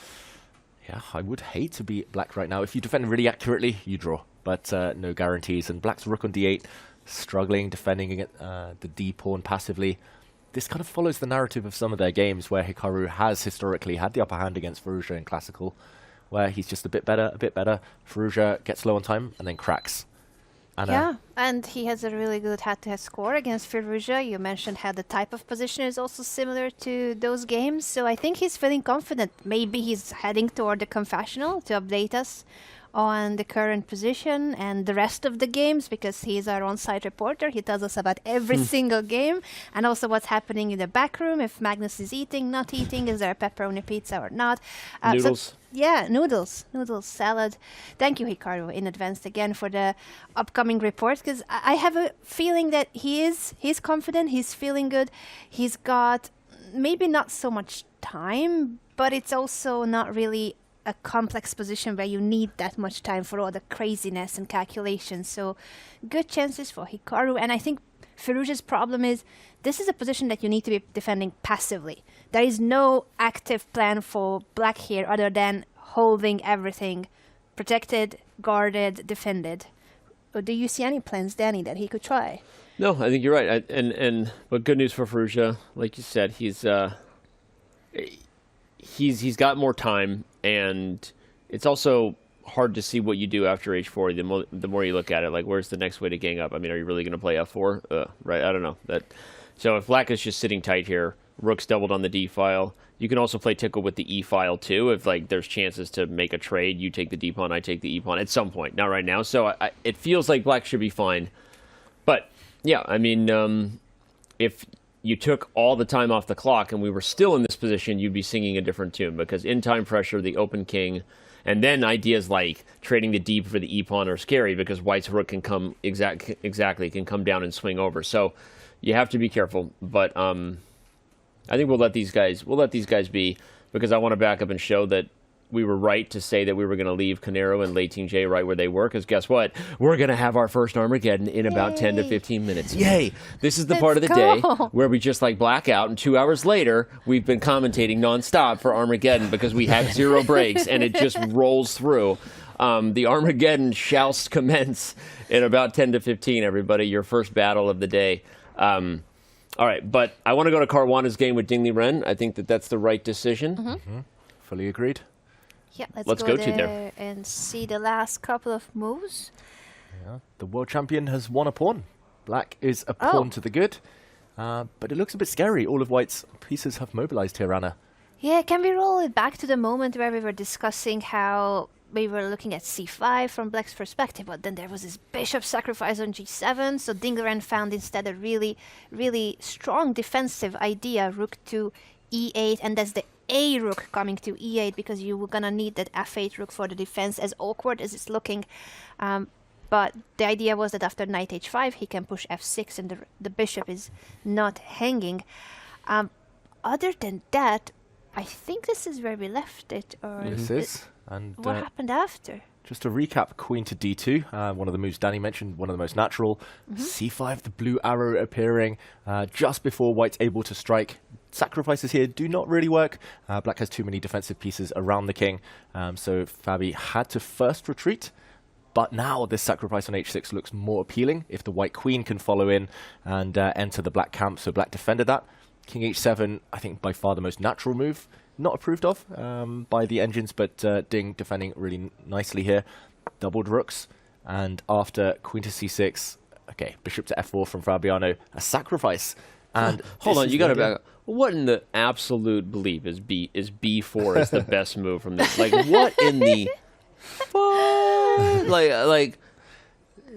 yeah, I would hate to beat Black right now. If you defend really accurately, you draw, but no guarantees. And Black's rook on D8, struggling defending the D pawn passively. This kind of follows the narrative of some of their games where Hikaru has historically had the upper hand against Firouzja in classical, where he's just a bit better. Firouzja gets low on time and then cracks. Yeah, and he has a really good head-to-head score against Firouzja. You mentioned how the type of position is also similar to those games, so I think he's feeling confident. Maybe he's heading toward the confessional to update us on the current position and the rest of the games, because he's our on-site reporter. He tells us about every single game, and also what's happening in the back room, if Magnus is eating, not eating, is there a pepperoni pizza or not. Noodles. Noodles, salad. Thank you, Hikaru, in advance again for the upcoming report, because I have a feeling that he's confident, he's feeling good. He's got maybe not so much time, but it's also not really a complex position where you need that much time for all the craziness and calculations. So good chances for Hikaru. And I think Firouzja's problem is, this is a position that you need to be defending passively. There is no active plan for Black here other than holding everything protected, guarded, defended. Or do you see any plans, Danny, that he could try? No, I think you're right. But good news for Firouzja, like you said, he's got more time, and it's also hard to see what you do after H4. The more you look at it, like, where's the next way to gang up? I mean, are you really going to play F4? Right? I don't know. So if Black is just sitting tight here, rook's doubled on the D file. You can also play tickle with the E file too. If there's chances to make a trade, you take the D pawn, I take the E pawn at some point. Not right now. So it feels like Black should be fine. But yeah, I mean, if you took all the time off the clock and we were still in this position, you'd be singing a different tune, because in time pressure, the open king, and then ideas like trading the D for the E pawn are scary, because White's rook can come can come down and swing over. So you have to be careful. But I think we'll let these guys be, because I want to back up and show that we were right to say that we were going to leave Canero and Lei Ting-Jie right where they were, because guess what? We're going to have our first Armageddon in about 10 to 15 minutes. Yay! This is the part of the day where we just black out, and 2 hours later, we've been commentating nonstop for Armageddon because we have 0 breaks, and it just rolls through. The Armageddon shall commence in about 10 to 15, everybody. Your first battle of the day. All right, but I want to go to Caruana's game with Liren. I think that's the right decision. Fully agreed. Yeah, let's go there and see the last couple of moves. Yeah, the world champion has won a pawn. Black is a pawn to the good, but it looks a bit scary. All of White's pieces have mobilized here, Anna. Yeah, can we roll it back to the moment where we were discussing how we were looking at c5 from Black's perspective, but then there was this bishop sacrifice on g7, so Liren found instead a really, really strong defensive idea, rook to e8, and that's the A rook coming to e8, because you were gonna need that f8 rook for the defense, as awkward as it's looking. But the idea was that after knight h5 he can push f6 and the bishop is not hanging. other than that, I think this is where we left it. Or This is. And what happened after? just to recap, queen to d2, one of the moves Danny mentioned, one of the most natural. c5, the blue arrow appearing just before white's able to strike. Sacrifices here do not really work. Black has too many defensive pieces around the king, so Fabi had to first retreat. But now this sacrifice on h6 looks more appealing if the white queen can follow in and enter the black camp. So black defended that. King h7, I think by far the most natural move. Not approved of by the engines, but Ding defending really nicely here. Doubled rooks. And after queen to c6, okay, bishop to f4 from Fabiano, a sacrifice. And hold on, you got to back up. What in the absolute belief is b4 is the best move from this? Like, what in the fuck? Like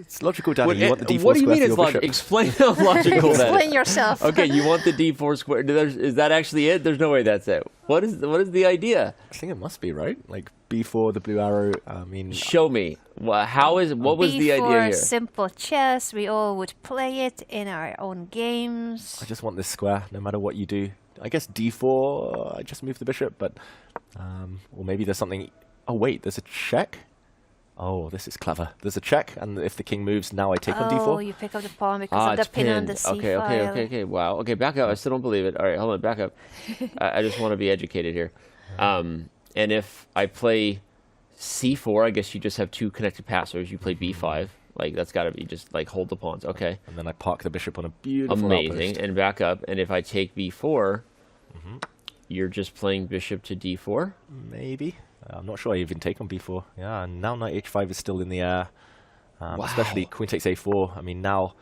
it's logical, Danny. You want the d4 what do you square mean for it's your logical? bishop. Explain how logical that is. Explain yourself. Okay, you want the d4 square. Is that actually it? There's no way that's it. What is the idea? I think it must be, right? Like b4, the blue arrow. I mean, show me. What was the idea B4, here? simple chess. We all would play it in our own games. I just want this square, no matter what you do. I guess d4, I just move the bishop, but or maybe there's something. Oh wait, there's a check. Oh, this is clever. There's a check, and if the king moves, now I take on d4. Oh, you pick up the pawn because of the It's pin on the pinned. c Okay, file. wow. Okay, back up. I still don't believe it. All right, hold on, back up. I just want to be educated here. And if I play c4, I guess you just have two connected passers. You play b5. Like, that's got to be just, like, hold the pawns. Okay. And then I park the bishop on a beautiful Amazing. outpost. And back up. And if I take b4, you're just playing bishop to d4? Maybe. I'm not sure I even take on b4. Yeah, and now knight h5 is still in the air. Especially queen takes a4. I mean, now,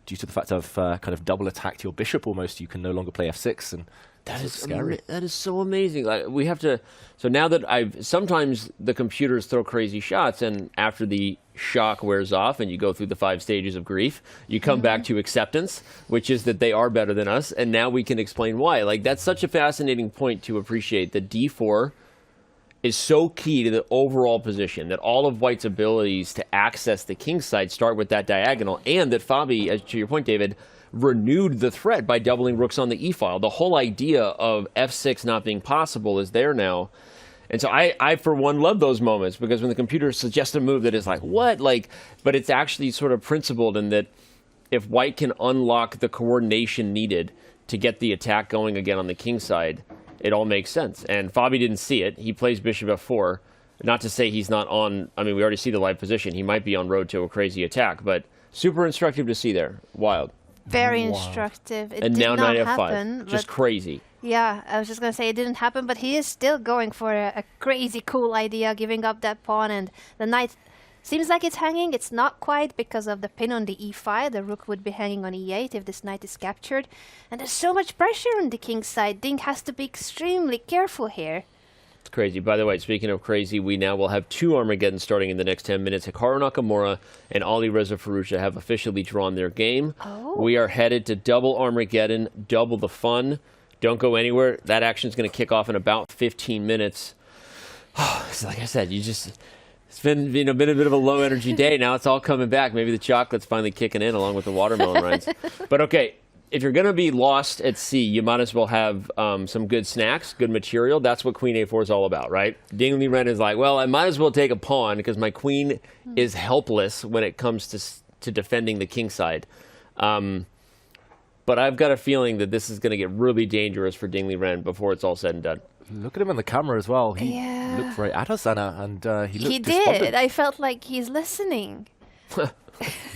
due to the fact I've kind of double attacked your bishop almost, you can no longer play f6. And That is scary. That is so amazing. Like, we have to. So now that sometimes the computers throw crazy shots, and after the shock wears off, and you go through the 5 stages of grief, you come back to acceptance, which is that they are better than us, and now we can explain why. Like, that's such a fascinating point to appreciate. That d4 is so key to the overall position, that all of white's abilities to access the king side start with that diagonal, and that Fabi, as to your point, David, renewed the threat by doubling rooks on the e-file. The whole idea of f6 not being possible is there now. And so I for one, love those moments, because when the computer suggests a move that is like, what? Like, but it's actually sort of principled in that if white can unlock the coordination needed to get the attack going again on the king side, it all makes sense. And Fabi didn't see it. He plays bishop f4. Not to say he's not on, I mean, we already see the live position. He might be on road to a crazy attack, but super instructive to see there. Wild. Very instructive. It And did now not knight f5. happen. Just but crazy. yeah, I was just going to say it didn't happen, but he is still going for a crazy cool idea, giving up that pawn, and the knight seems like it's hanging. It's not quite because of the pin on the e5. The rook would be hanging on e8 if this knight is captured. And there's so much pressure on the king's side. Ding has to be extremely careful here. It's crazy. By the way, speaking of crazy, we now will have 2 Armageddon starting in the next 10 minutes. Hikaru Nakamura and Alireza Firouzja have officially drawn their game. Oh. We are headed to double Armageddon, double the fun. Don't go anywhere. That action is going to kick off in about 15 minutes. Like I said, it's been a bit of a low energy day. Now it's all coming back. Maybe the chocolate's finally kicking in along with the watermelon rinds. But okay, if you're going to be lost at sea, you might as well have some good snacks, good material. That's what Queen A4 is all about, right? Ding Liren is like, well, I might as well take a pawn because my queen is helpless when it comes to defending the king side. But I've got a feeling that this is going to get really dangerous for Ding Liren before it's all said and done. Look at him in the camera as well. He looked right at us, Anna, and he looked despondent. Did. I felt like he's listening.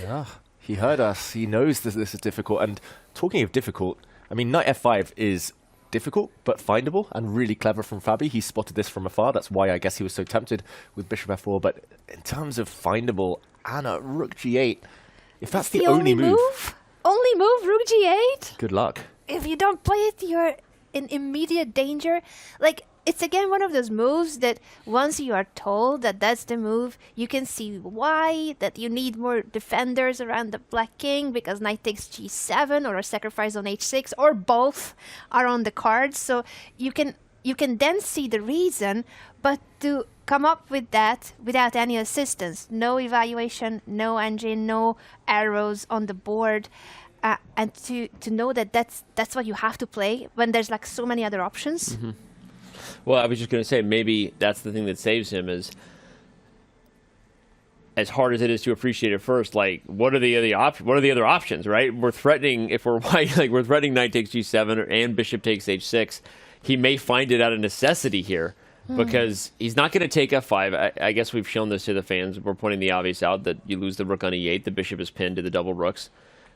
Yeah, he heard us. He knows this is difficult. And talking of difficult, I mean, knight f5 is difficult, but findable and really clever from Fabi. He spotted this from afar. That's why I guess he was so tempted with bishop f4. But in terms of findable, Anna, rook g8, if that's the only move... Only move, rook g8? Good luck. If you don't play it, you're in immediate danger. Like, it's again one of those moves that once you are told that that's the move, you can see why, that you need more defenders around the black king because knight takes g7 or a sacrifice on h6 or both are on the cards. So you can you can then see the reason, but to come up with that without any assistance, no evaluation, no engine, no arrows on the board, and to know that that's what you have to play when there's like so many other options. Mm-hmm. Well, I was just going to say, maybe that's the thing that saves him is, as hard as it is to appreciate at first, like, what are the other options, right? We're threatening, if we're white, like, we're threatening knight takes g7 and bishop takes h6. He may find it out of necessity here, because he's not going to take f5. I guess we've shown this to the fans. We're pointing the obvious out, that you lose the rook on e8. The bishop is pinned to the double rooks.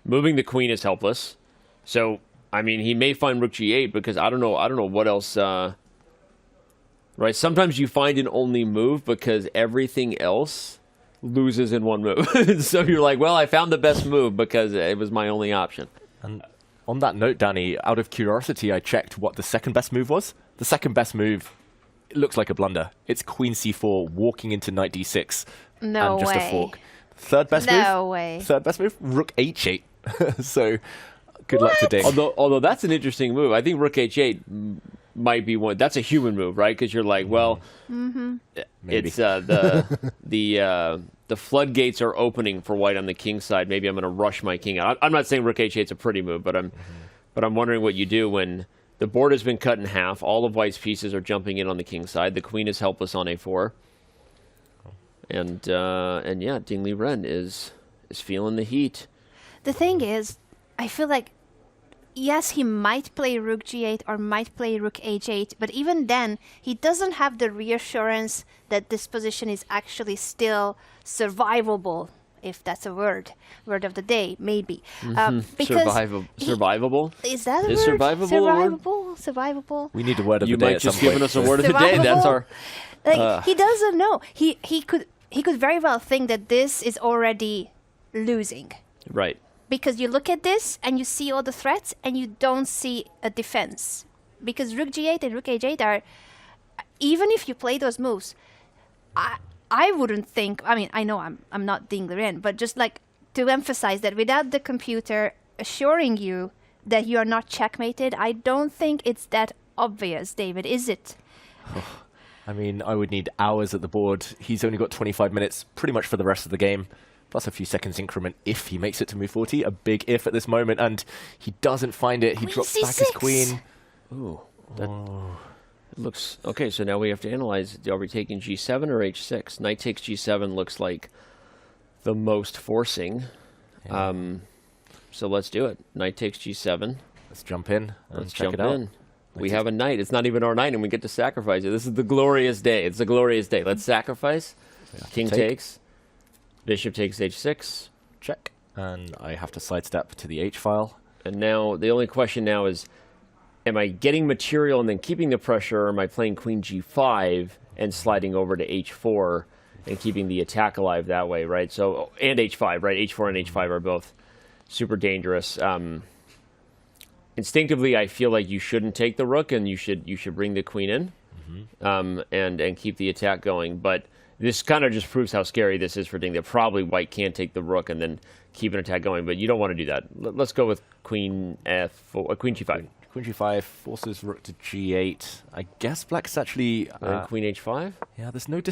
Moving the queen is helpless. So, I mean, he may find rook g8, because I don't know what else... right? Sometimes you find an only move because everything else loses in one move. So you're like, well, I found the best move because it was my only option. And on that note, Danny, out of curiosity, I checked what the second best move was. The second best move, it looks like a blunder. It's queen c4, walking into knight d6. No and just way. a fork. Third best move? No way. Third best move? Rook h8. So, good luck to Ding. Although that's an interesting move. I think rook h8 might be one. That's a human move, right? Because you're like, well, it's the floodgates are opening for white on the king side. Maybe I'm going to rush my king out. I'm not saying rook h8 is a pretty move, but I'm wondering what you do when the board has been cut in half. All of white's pieces are jumping in on the king side. The queen is helpless on a4, and yeah, Ding Liren is feeling the heat. The thing is, I feel like, yes, he might play rook g8 or might play rook h8, but even then, he doesn't have the reassurance that this position is actually still survivable, if that's a word of the day, maybe. Because survivable? Is that a is word? Survivable? Survivable? We need a word of you the day. You might just given us a word of the day. That's our... He doesn't know. He could very well think that this is already losing. Right. Because you look at this and you see all the threats and you don't see a defense. Because rook g8 and rook h8 are, even if you play those moves, I wouldn't think, I mean, I know I'm not Ding Liren, but just like to emphasize that without the computer assuring you that you are not checkmated, I don't think it's that obvious, David, is it? I mean, I would need hours at the board. He's only got 25 minutes pretty much for the rest of the game, plus a few seconds increment if he makes it to move 40. A big if at this moment, and he doesn't find it. He drops back his queen. Ooh, that looks... Okay, so now we have to analyze, are we taking g7 or h6? Knight takes g7 looks like the most forcing. Yeah. So let's do it. Knight takes g7. Let's jump in. Let's jump in. We have a knight. It's not even our knight, and we get to sacrifice it. This is the glorious day. It's a glorious day. Let's sacrifice. King takes. Bishop takes h6. Check. And I have to sidestep to the h file. And now, the only question now is, am I getting material and then keeping the pressure, or am I playing queen g5 and sliding over to h4 and keeping the attack alive that way, right? So, and h5, right? h4 and h5 are both super dangerous. Instinctively, I feel like you shouldn't take the rook, and you should bring the queen in, and keep the attack going. But this kind of just proves how scary this is for Ding. That probably white can't take the rook and then keep an attack going. But you don't want to do that. Let's go with queen f4, queen g5. Queen g5 forces rook to g8. I guess black's actually queen h5. Yeah, there's no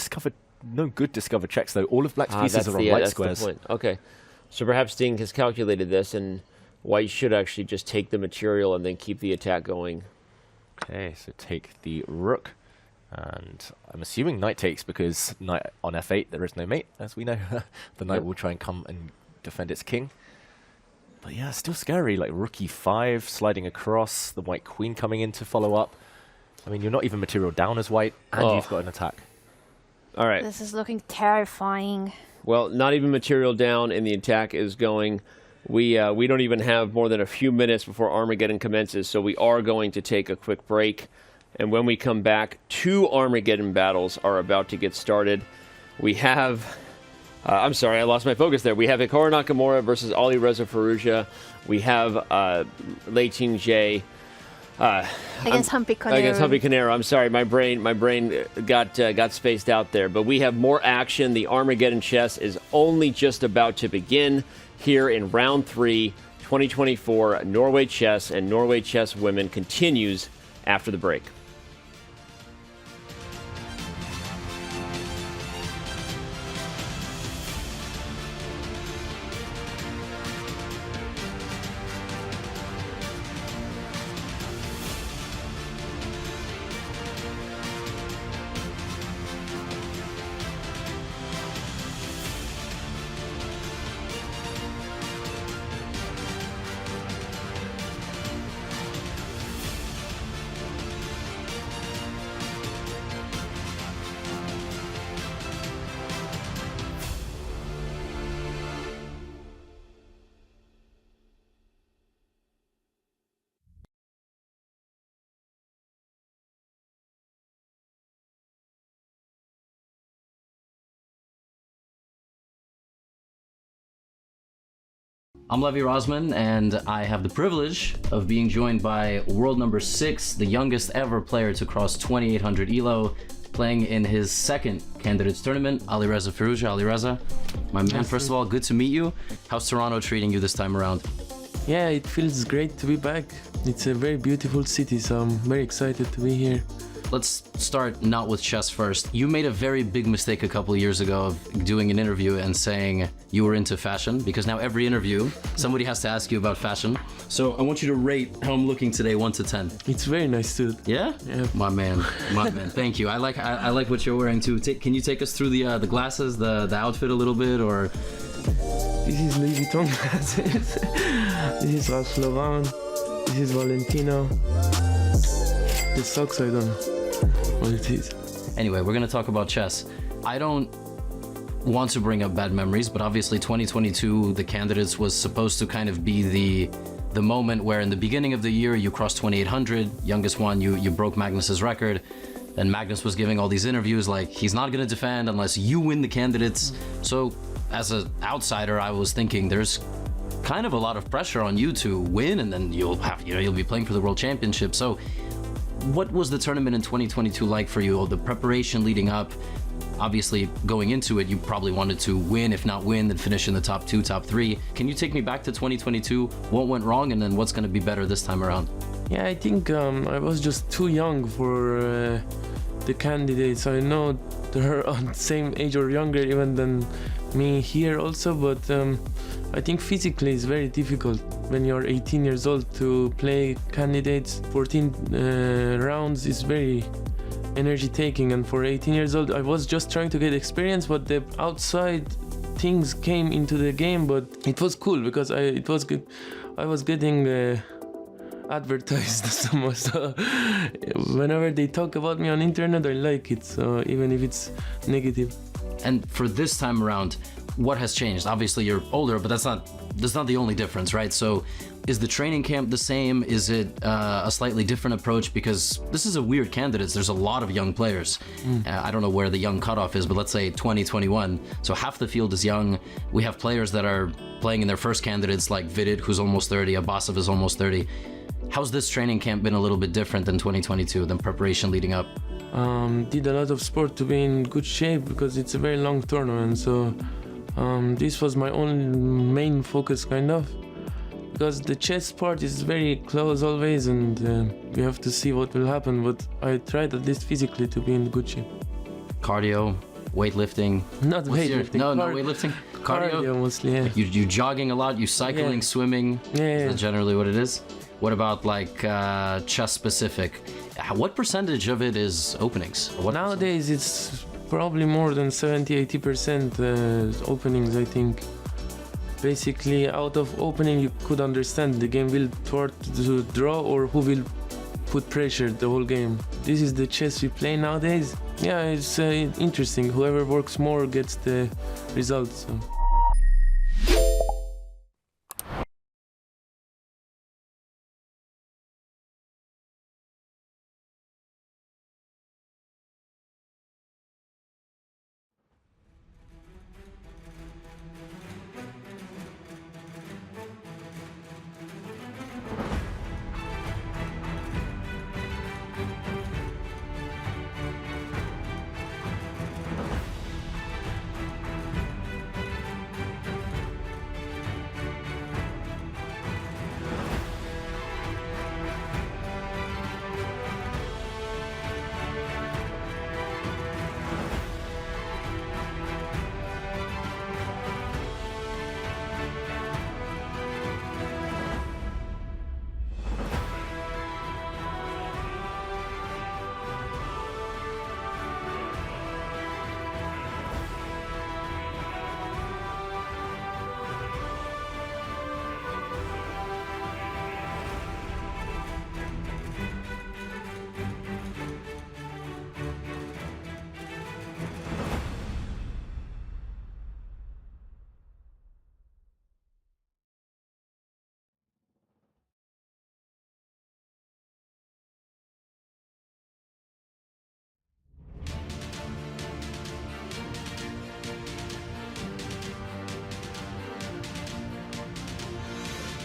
good discovered checks though. All of black's pieces are on white squares. The point. Okay, so perhaps Ding has calculated this, and white should actually just take the material and then keep the attack going. Okay, so take the rook. And I'm assuming knight takes, because knight on f8, there is no mate, as we know. The knight will try and come and defend its king. But yeah, still scary, like rook e5, sliding across, the white queen coming in to follow up. I mean, you're not even material down as white, and you've got an attack. All right. This is looking terrifying. Well, not even material down, and the attack is going. We don't even have more than a few minutes before Armageddon commences, so we are going to take a quick break. And when we come back, 2 Armageddon battles are about to get started. We have... I'm sorry, I lost my focus there. We have Hikaru Nakamura versus Alireza Firouzja. We have Lei Ting-jae against Humpy Conero. Against Humpy Conero. I'm sorry, my brain got spaced out there. But we have more action. The Armageddon chess is only just about to begin here in round 3, 2024. Norway Chess and Norway Chess Women continues after the break. I'm Levi Rosman, and I have the privilege of being joined by world number 6, the youngest ever player to cross 2800 ELO, playing in his second candidates tournament, Alireza Firouzja. Alireza, my man, first of all, good to meet you. How's Toronto treating you this time around? Yeah, it feels great to be back. It's a very beautiful city, so I'm very excited to be here. Let's start not with chess first. You made a very big mistake a couple of years ago of doing an interview and saying you were into fashion, because now every interview, somebody has to ask you about fashion. So I want you to rate how I'm looking today, 1 to 10. It's very nice too. Yeah? Yeah. My man. Thank you. I like what you're wearing too. Can you take us through the glasses, the outfit a little bit, or? This is Louis Vuitton glasses. This is Ralph Lauren. This is Valentino. The socks, I don't know what it is. Anyway, we're gonna talk about chess. I don't want to bring up bad memories, but obviously 2022, the candidates was supposed to kind of be the moment where in the beginning of the year you crossed 2800, youngest one, you broke Magnus's record, and Magnus was giving all these interviews like he's not gonna defend unless you win the candidates. So as an outsider, I was thinking there's kind of a lot of pressure on you to win, and then you'll be playing for the World Championship. So what was the tournament in 2022 like for you? The preparation leading up, obviously going into it, you probably wanted to win, if not win, then finish in the top 2, top 3. Can you take me back to 2022? What went wrong, and then what's going to be better this time around? Yeah, I think I was just too young for the candidates. I know they're on the same age or younger even than me here also, but I think physically it's very difficult when you're 18 years old to play candidates. 14 rounds is very energy taking, and for 18 years old I was just trying to get experience, but the outside things came into the game. But it was cool because it was good. I was getting advertised so much, so whenever they talk about me on internet I like it, so even if it's negative. And for this time around, what has changed? Obviously you're older, but that's not the only difference, right? So is the training camp the same? Is it a slightly different approach? Because this is a weird candidates. There's a lot of young players. I don't know where the young cutoff is, but let's say 2021. So half the field is young. We have players that are playing in their first candidates, like Vidit, who's almost 30, Abbasov is almost 30. How's this training camp been a little bit different than 2022, than preparation leading up? Did a lot of sport to be in good shape because it's a very long tournament, so this was my only main focus kind of, because the chess part is very close always, and we have to see what will happen, but I tried at least physically to be in good shape. Cardio, weightlifting? Not weightlifting. No weightlifting? Cardio mostly, yeah. You jogging a lot, you cycling, swimming? Yeah. Is that generally what it is? What about like chess specific? What percentage of it is openings? Nowadays it's probably more than 70-80% openings, I think. Basically out of opening you could understand the game will toward to draw or who will put pressure the whole game. This is the chess we play nowadays. Yeah, it's interesting. Whoever works more gets the results. So.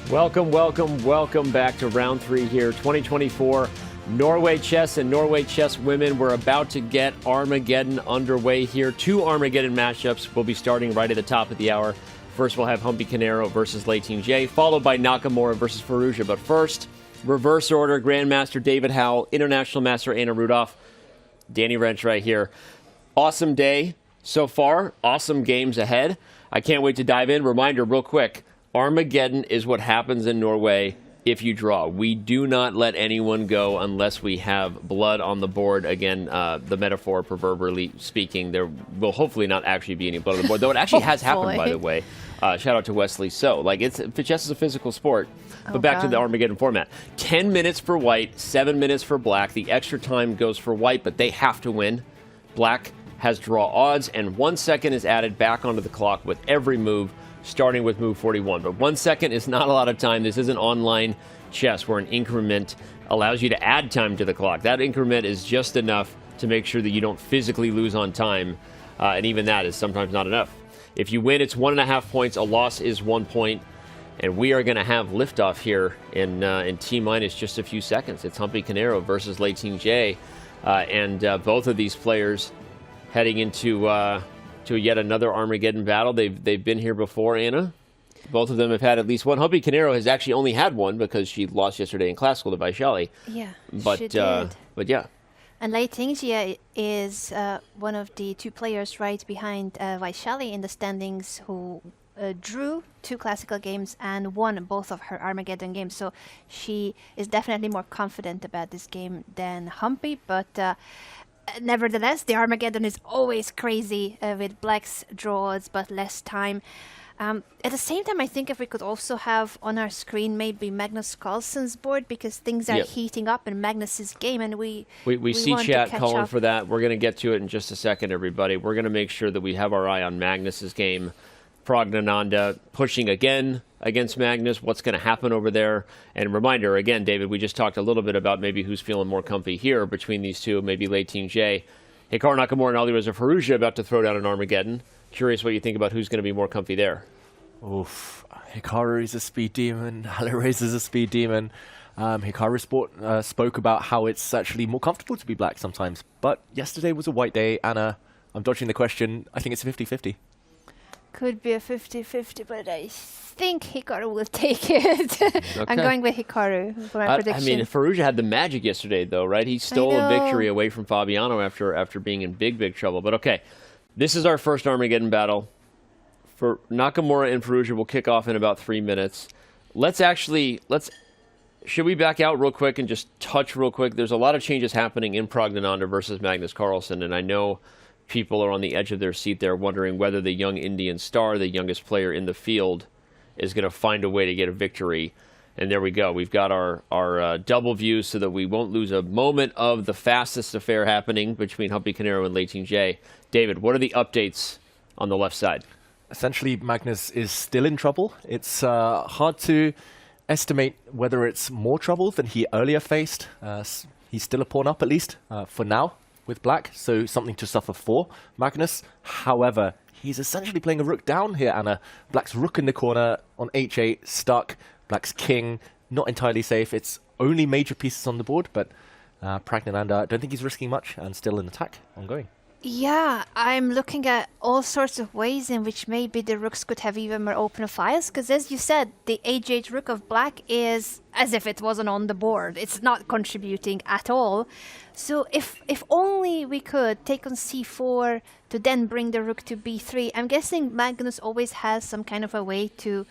Welcome back to round 3 here. 2024 Norway Chess and Norway Chess women. We're about to get Armageddon underway here. 2 Armageddon matchups will be starting right at the top of the hour. First, we'll have Humpy Canero versus Lei Ting-Jie, followed by Nakamura versus Firouzja. But first, reverse order, Grandmaster David Howell, International Master Anna Rudolph, Danny Wrench right here. Awesome day so far. Awesome games ahead. I can't wait to dive in. Reminder real quick, Armageddon is what happens in Norway if you draw. We do not let anyone go unless we have blood on the board. Again, the metaphor, proverbially speaking, there will hopefully not actually be any blood on the board, though it actually has happened, by the way. Shout out to Wesley. So, chess is a physical sport. But back to the Armageddon format. 10 minutes for white, 7 minutes for black. The extra time goes for white, but they have to win. Black has draw odds, and 1 second is added back onto the clock with every move, starting with move 41. But 1 second is not a lot of time. This isn't online chess where an increment allows you to add time to the clock. That increment is just enough to make sure that you don't physically lose on time, and even that is sometimes not enough. If you win, it's 1.5 points. A loss is 1 point. And we are going to have liftoff here in T-minus just a few seconds. It's Humpy Canero versus Lei Ting-Jie. And both of these players heading into to yet another Armageddon battle. They've been here before, Anna. Both of them have had at least one. Humpy Canero has actually only had one because she lost yesterday in classical to Vaishali. Yeah, she did. But yeah. And Lei Ting-Jie is one of the 2 players right behind Vaishali in the standings who drew 2 classical games and won both of her Armageddon games. So she is definitely more confident about this game than Humpy. But nevertheless, the Armageddon is always crazy with black's draws but less time. At the same time, I think if we could also have on our screen maybe Magnus Carlsen's board, because things are heating up in Magnus's game, and we see want chat to catch calling up. for that. We're going to get to it in just a second, everybody. We're going to make sure that we have our eye on Magnus's game. Praggnanandhaa pushing again against Magnus. What's going to happen over there? And reminder, again, David, we just talked a little bit about maybe who's feeling more comfy here between these two, maybe Lei Ting-Jie. Hikaru Nakamura and Alireza Firouzja about to throw down an Armageddon. Curious what you think about who's going to be more comfy there. Oof. Hikaru is a speed demon. Alireza is a speed demon. Hikaru spoke about how it's actually more comfortable to be black sometimes. But yesterday was a white day. Anna, I'm dodging the question. I think it's a 50-50. Could be a 50-50, but I think Hikaru will take it. Okay. I'm going with Hikaru for my prediction. I mean, Firouzja had the magic yesterday, though, right? He stole a victory away from Fabiano after being in big trouble. But okay, this is our first Armageddon battle. For Nakamura and Firouzja will kick off in about 3 minutes. Should we back out real quick and just touch real quick? There's a lot of changes happening in Praggnanandhaa versus Magnus Carlsen, and I know people are on the edge of their seat there wondering whether the young Indian star, the youngest player in the field, is going to find a way to get a victory. And there we go. We've got our double view so that we won't lose a moment of the fastest affair happening between Humpy Canero and Lei Ting-Jie. David, what are the updates on the left side? Essentially, Magnus is still in trouble. It's hard to estimate whether it's more trouble than he earlier faced. He's still a pawn up, at least, for now, with black, so something to suffer for Magnus. However, he's essentially playing a rook down here, Anna. Black's rook in the corner on h8, stuck. Black's king, not entirely safe. It's only major pieces on the board, but Praggnanandhaa, I don't think he's risking much, and still an attack ongoing. Yeah, I'm looking at all sorts of ways in which maybe the rooks could have even more open files, because as you said, the h8 rook of black is as if it wasn't on the board. It's not contributing at all. So if only we could take on c4 to then bring the rook to b3. I'm guessing Magnus always has some kind of a way to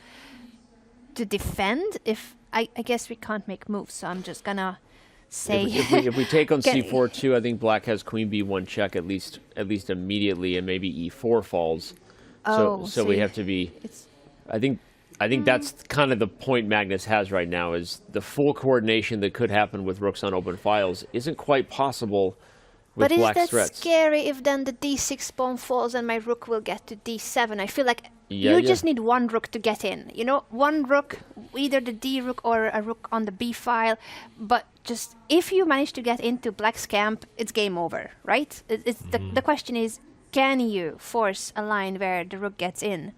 defend. If I guess we can't make moves, so I'm just gonna say if we take on c4 too, I think black has queen b1 check at least immediately, and maybe e4 falls. So we have to be. I think that's kind of the point Magnus has right now, is the full coordination that could happen with rooks on open files isn't quite possible with black's threats. But is that scary if then the d6 pawn falls and my rook will get to d7? I feel like you just need one rook to get in. You know, one rook, either the d rook or a rook on the b file. But just if you manage to get into black's camp, it's game over, right? The question is, can you force a line where the rook gets in?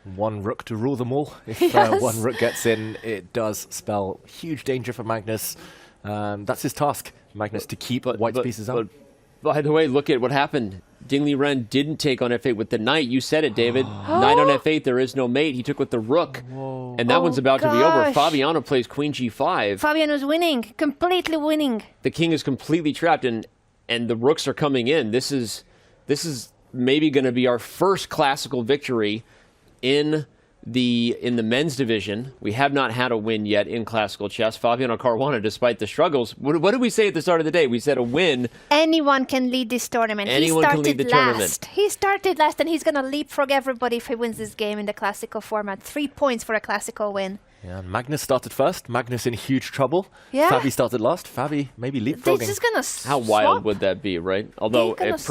One rook to rule them all. If Yes. one rook gets in, it does spell huge danger for Magnus. That's his task, Magnus, to keep white's pieces out. By the way, look at what happened. Ding Liren didn't take on f8 with the knight. You said it, David. Knight on f8, there is no mate. He took with the rook. And that one's about to be over. gosh. Fabiano plays queen g5. Fabiano's winning, completely winning. The king is completely trapped, and the rooks are coming in. This is maybe going to be our first classical victory in the men's division. We have not had a win yet in classical chess. Fabiano Caruana, despite the struggles, what did we say at the start of the day? We said a win. Anyone can lead this tournament. Anyone can lead the tournament. He started last, and he's going to leapfrog everybody if he wins this game in the classical format. 3 points for a classical win. Yeah, Magnus started first. Magnus in huge trouble. Yeah. Fabi started last. Fabi maybe They're leapfrogging. just going to How wild would that be, right? Although They're gonna if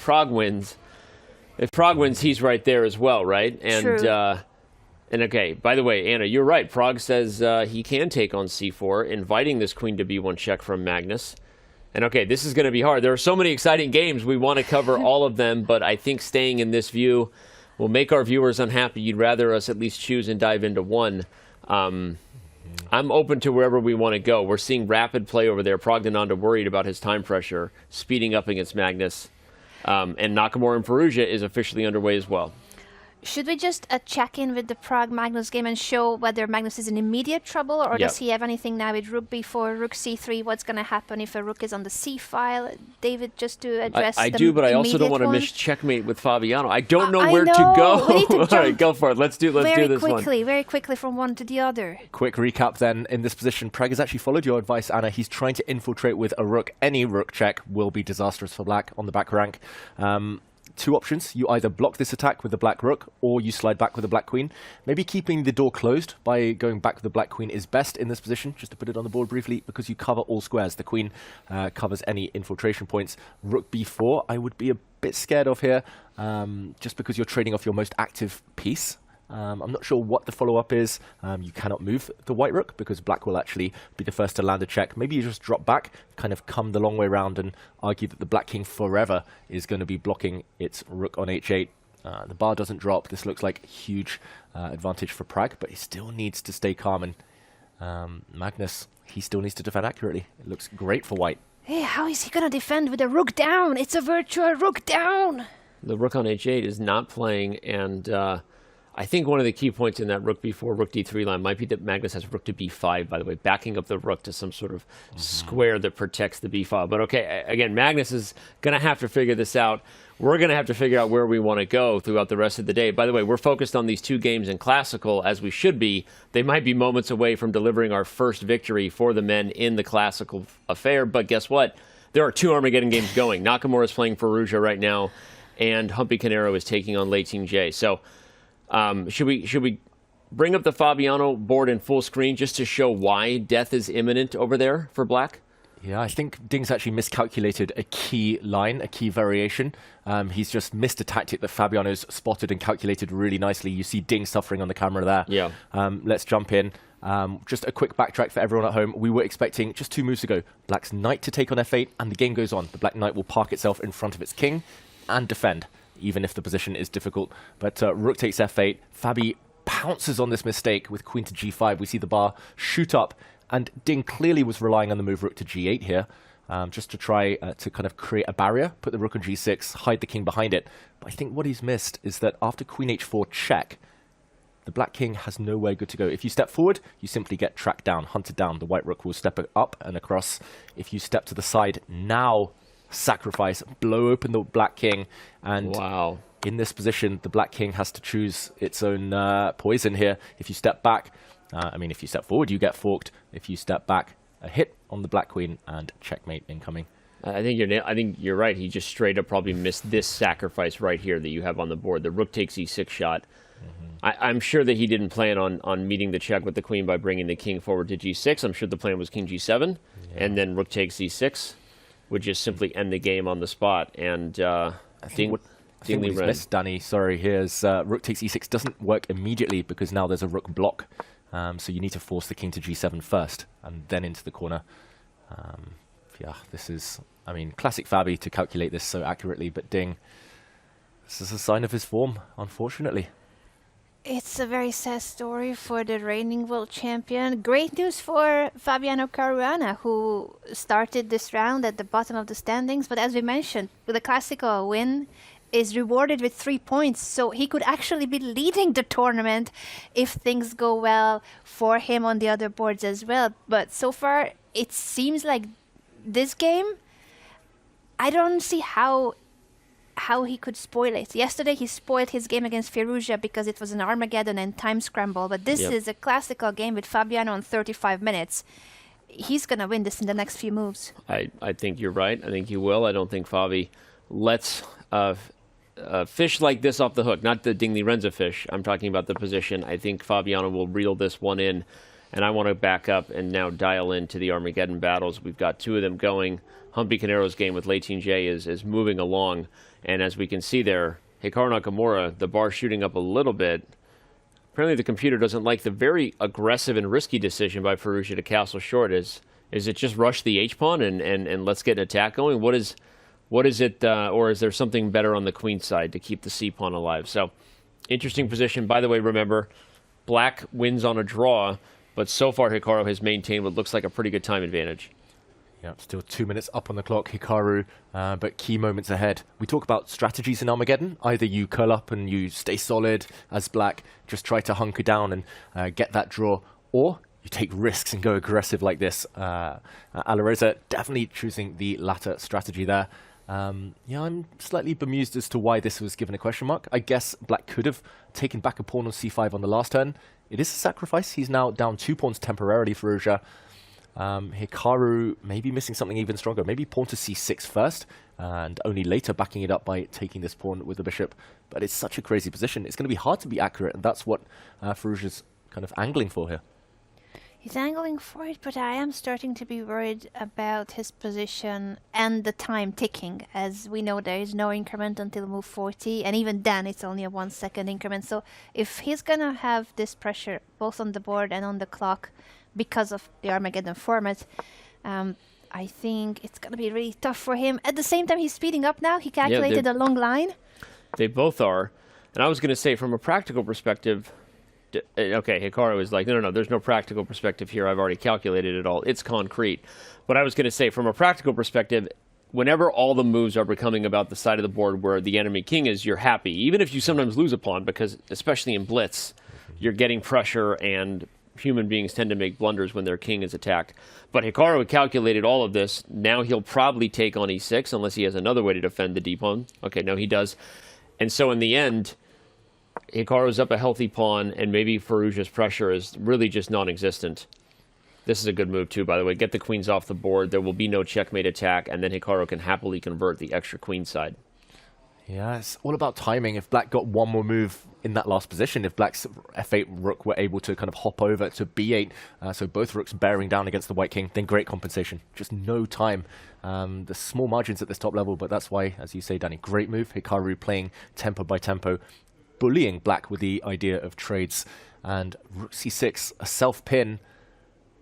Pragg swap. wins, he's right there as well, right? And True. And okay, by the way, Anna, you're right. Pragg says he can take on c4, inviting this queen to b1 check from Magnus. And okay, this is going to be hard. There are so many exciting games. We want to cover all of them, but I think staying in this view will make our viewers unhappy. You'd rather us at least choose and dive into one. I'm open to wherever we want to go. We're seeing rapid play over there. Praggnanandhaa worried about his time pressure, speeding up against Magnus. And Nakamura and Firouzja is officially underway as well. Should we just check in with the Pragg Magnus game and show whether Magnus is in immediate trouble, or does he have anything now with rook b4, rook c3? What's going to happen if a rook is on the c file? David, just to address I the do, but I also don't immediate want to one. miss checkmate with Fabiano. I don't know I where to know. go. We need to All right, jump go for it. Let's do this one. Very quickly from one to the other. Quick recap then. In this position, Pragg has actually followed your advice, Anna. He's trying to infiltrate with a rook. Any rook check will be disastrous for black on the back rank. Two options. You either block this attack with the black rook, or you slide back with the black queen. Maybe keeping the door closed by going back with the black queen is best in this position, just to put it on the board briefly, because you cover all squares. The queen covers any infiltration points. Rook b4, I would be a bit scared of here, just because you're trading off your most active piece. I'm not sure what the follow-up is. You cannot move the white rook because black will actually be the first to land a check. Maybe you just drop back, kind of come the long way around and argue that the black king forever is going to be blocking its rook on h8. The bar doesn't drop. This looks like a huge advantage for Pragg, but he still needs to stay calm. And Magnus, he still needs to defend accurately. It looks great for white. Hey, how is he going to defend with a rook down? It's a virtual rook down. The rook on h8 is not playing, and I think one of the key points in that rook b4, rook d3 line might be that Magnus has rook to b5, by the way, backing up the rook to some sort of square that protects the b file. But okay, again, Magnus is going to have to figure this out. We're going to have to figure out where we want to go throughout the rest of the day. By the way, we're focused on these two games in classical, as we should be. They might be moments away from delivering our first victory for the men in the classical affair. But guess what? There are two Armageddon games going. Nakamura is playing Firouzja right now, and Humpy Canero is taking on Lei Ting Jie. So should we bring up the Fabiano board in full screen just to show why death is imminent over there for black? Yeah, I think Ding's actually miscalculated a key line, a key variation. He's just missed a tactic that Fabiano's spotted and calculated really nicely. You see Ding suffering on the camera there. Yeah. Let's jump in. Just a quick backtrack for everyone at home. We were expecting just 2 moves ago, black's knight to take on f8, and the game goes on. The black knight will park itself in front of its king and defend, even if the position is difficult. But rook takes f8. Fabi pounces on this mistake with queen to g5. We see the bar shoot up, and Ding clearly was relying on the move rook to g8 here, just to try to kind of create a barrier, put the rook on g6, hide the king behind it. But I think what he's missed is that after queen h4 check, the black king has nowhere good to go. If you step forward, you simply get tracked down, hunted down. The white rook will step up and across. If you step to the side, now sacrifice, blow open the black king, and wow. In this position, the black king has to choose its own poison here. If you step back, if you step forward, you get forked. If you step back, a hit on the black queen and checkmate incoming. I think you're right. He just straight up probably missed this sacrifice right here that you have on the board. The rook takes e6 shot. I'm sure that he didn't plan on meeting the check with the queen by bringing the king forward to g6. I'm sure the plan was king g7, and then rook takes e6 would just simply end the game on the spot. And I think what he's missed, Danny, sorry, here's rook takes e6 doesn't work immediately because now there's a rook block. So you need to force the king to g7 first and then into the corner. Yeah, this is, classic Fabi to calculate this so accurately, but Ding, this is a sign of his form, unfortunately. It's a very sad story for the reigning world champion. Great news for Fabiano Caruana, who started this round at the bottom of the standings. But as we mentioned, with a classical win, is rewarded with 3 points. So he could actually be leading the tournament if things go well for him on the other boards as well. But so far, it seems like this game, I don't see how he could spoil it. Yesterday he spoiled his game against Firouzja because it was an Armageddon and time scramble, but this is a classical game with Fabiano on 35 minutes. He's going to win this in the next few moves. I think you're right. I think you will. I don't think Fabi lets fish like this off the hook, not the Ding Lirenza fish. I'm talking about the position. I think Fabiano will reel this one in, and I want to back up and now dial into the Armageddon battles. We've got two of them going. Humpy Canero's game with Liren J is moving along. And as we can see there, Hikaru Nakamura, the bar shooting up a little bit. Apparently the computer doesn't like the very aggressive and risky decision by Firouzja to castle short. Is it just rush the H-pawn and let's get an attack going? What is it, or is there something better on the queen side to keep the C-pawn alive? So, interesting position. By the way, remember, black wins on a draw, but so far Hikaru has maintained what looks like a pretty good time advantage. Yeah, still 2 minutes up on the clock, Hikaru, but key moments ahead. We talk about strategies in Armageddon. Either you curl up and you stay solid as black, just try to hunker down and get that draw, or you take risks and go aggressive like this. Alireza definitely choosing the latter strategy there. Yeah, I'm slightly bemused as to why this was given a question mark. I guess black could have taken back a pawn on c5 on the last turn. It is a sacrifice. He's now down 2 pawns temporarily for Firouzja. Hikaru maybe missing something even stronger. Maybe pawn to c6 first, and only later backing it up by taking this pawn with the bishop. But it's such a crazy position. It's going to be hard to be accurate, and that's what Firouzja's kind of angling for here. He's angling for it, but I am starting to be worried about his position and the time ticking. As we know, there is no increment until move 40, and even then it's only a 1 second increment. So if he's going to have this pressure both on the board and on the clock because of the Armageddon format, I think it's going to be really tough for him. At the same time, he's speeding up now. He calculated a long line. They both are. And I was going to say, from a practical perspective, okay, Hikaru is like, no, there's no practical perspective here. I've already calculated it all. It's concrete. But I was going to say, from a practical perspective, whenever all the moves are becoming about the side of the board where the enemy king is, you're happy. Even if you sometimes lose a pawn, because especially in blitz, you're getting pressure and human beings tend to make blunders when their king is attacked. But Hikaru had calculated all of this. Now he'll probably take on e6 unless he has another way to defend the d-pawn. Okay, no, he does. And so in the end, Hikaru's up a healthy pawn, and maybe Firouzja's pressure is really just non-existent. This is a good move, too, by the way. Get the queens off the board. There will be no checkmate attack, and then Hikaru can happily convert the extra queen side. Yeah, it's all about timing. If black got one more move in that last position, if black's f8 rook were able to kind of hop over to b8, so both rooks bearing down against the white king, then great compensation. Just no time. The small margins at this top level, but that's why, as you say, Danny, great move. Hikaru playing tempo by tempo, bullying black with the idea of trades. And rook c6, a self-pin,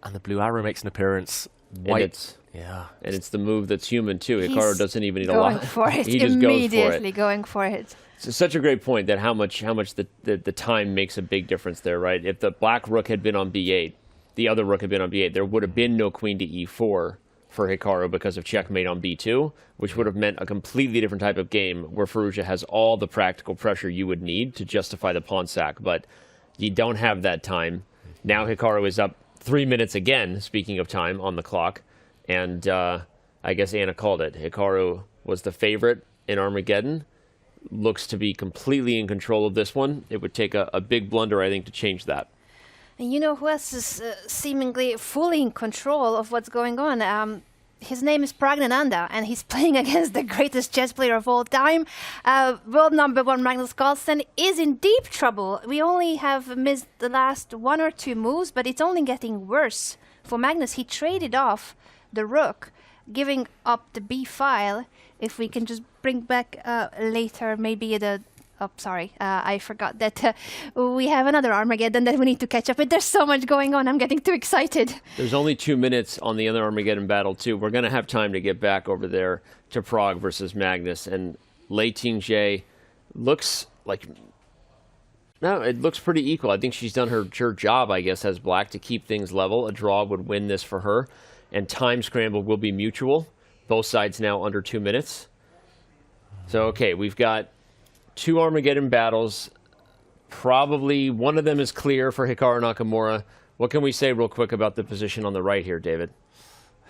and the blue arrow makes an appearance. White, and it's the move that's human too. Hikaru doesn't even need a lot. For it. He just immediately going for it. It's such a great point that how much the time makes a big difference there, right? If the black rook had been on b8, the other rook had been on b8, there would have been no queen to e4 for Hikaru because of checkmate on b2, which would have meant a completely different type of game where Firouzja has all the practical pressure you would need to justify the pawn sack, but you don't have that time. Now Hikaru is up 3 minutes again, speaking of time, on the clock. And I guess Anna called it. Hikaru was the favorite in Armageddon. Looks to be completely in control of this one. It would take a big blunder, I think, to change that. And you know who else is seemingly fully in control of what's going on? His name is Praggnanandhaa, and he's playing against the greatest chess player of all time. World #1 Magnus Carlsen is in deep trouble. We only have missed the last 1 or 2 moves, but it's only getting worse for Magnus. He traded off the rook, giving up the b file. If we can just bring back later, maybe the... Oh, sorry, I forgot that we have another Armageddon that we need to catch up with. There's so much going on, I'm getting too excited. There's only 2 minutes on the other Armageddon battle, too. We're going to have time to get back over there to Pragg versus Magnus. And Liren J looks like No, it looks pretty equal. I think she's done her job, I guess, as black to keep things level. A draw would win this for her. And time scramble will be mutual. Both sides now under 2 minutes. So, okay, we've got 2 Armageddon battles. Probably one of them is clear for Hikaru Nakamura. What can we say real quick about the position on the right here, David?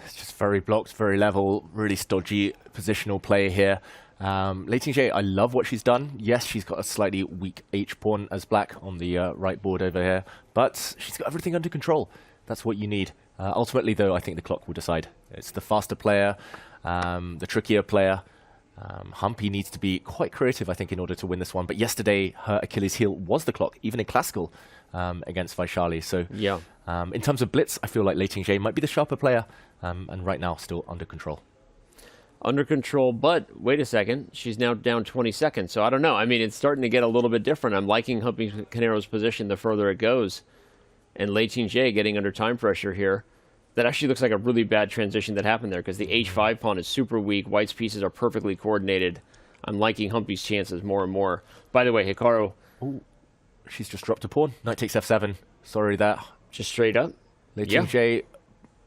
It's just very blocked, very level, really stodgy positional play here. Lei Ting-Jie, I love what she's done. Yes, she's got a slightly weak H-pawn as black on the right board over here, but she's got everything under control. That's what you need. Ultimately, though, I think the clock will decide. It's the faster player, the trickier player. Humpy needs to be quite creative, I think, in order to win this one. But yesterday, her Achilles heel was the clock, even in classical against Vaishali. So yeah. In terms of blitz, I feel like Lei Ting-Jie might be the sharper player, and right now still under control. Under control, but wait a second. She's now down 20 seconds, so I don't know. I mean, it's starting to get a little bit different. I'm liking Humpy Canero's position the further it goes. And Lei Ting-Jie getting under time pressure here. That actually looks like a really bad transition that happened there because the H5 pawn is super weak. White's pieces are perfectly coordinated. I'm liking Humpy's chances more and more. By the way, Hikaru... Ooh, she's just dropped a pawn. Knight takes F7. Sorry there. Just straight up. Lei Ting-Jie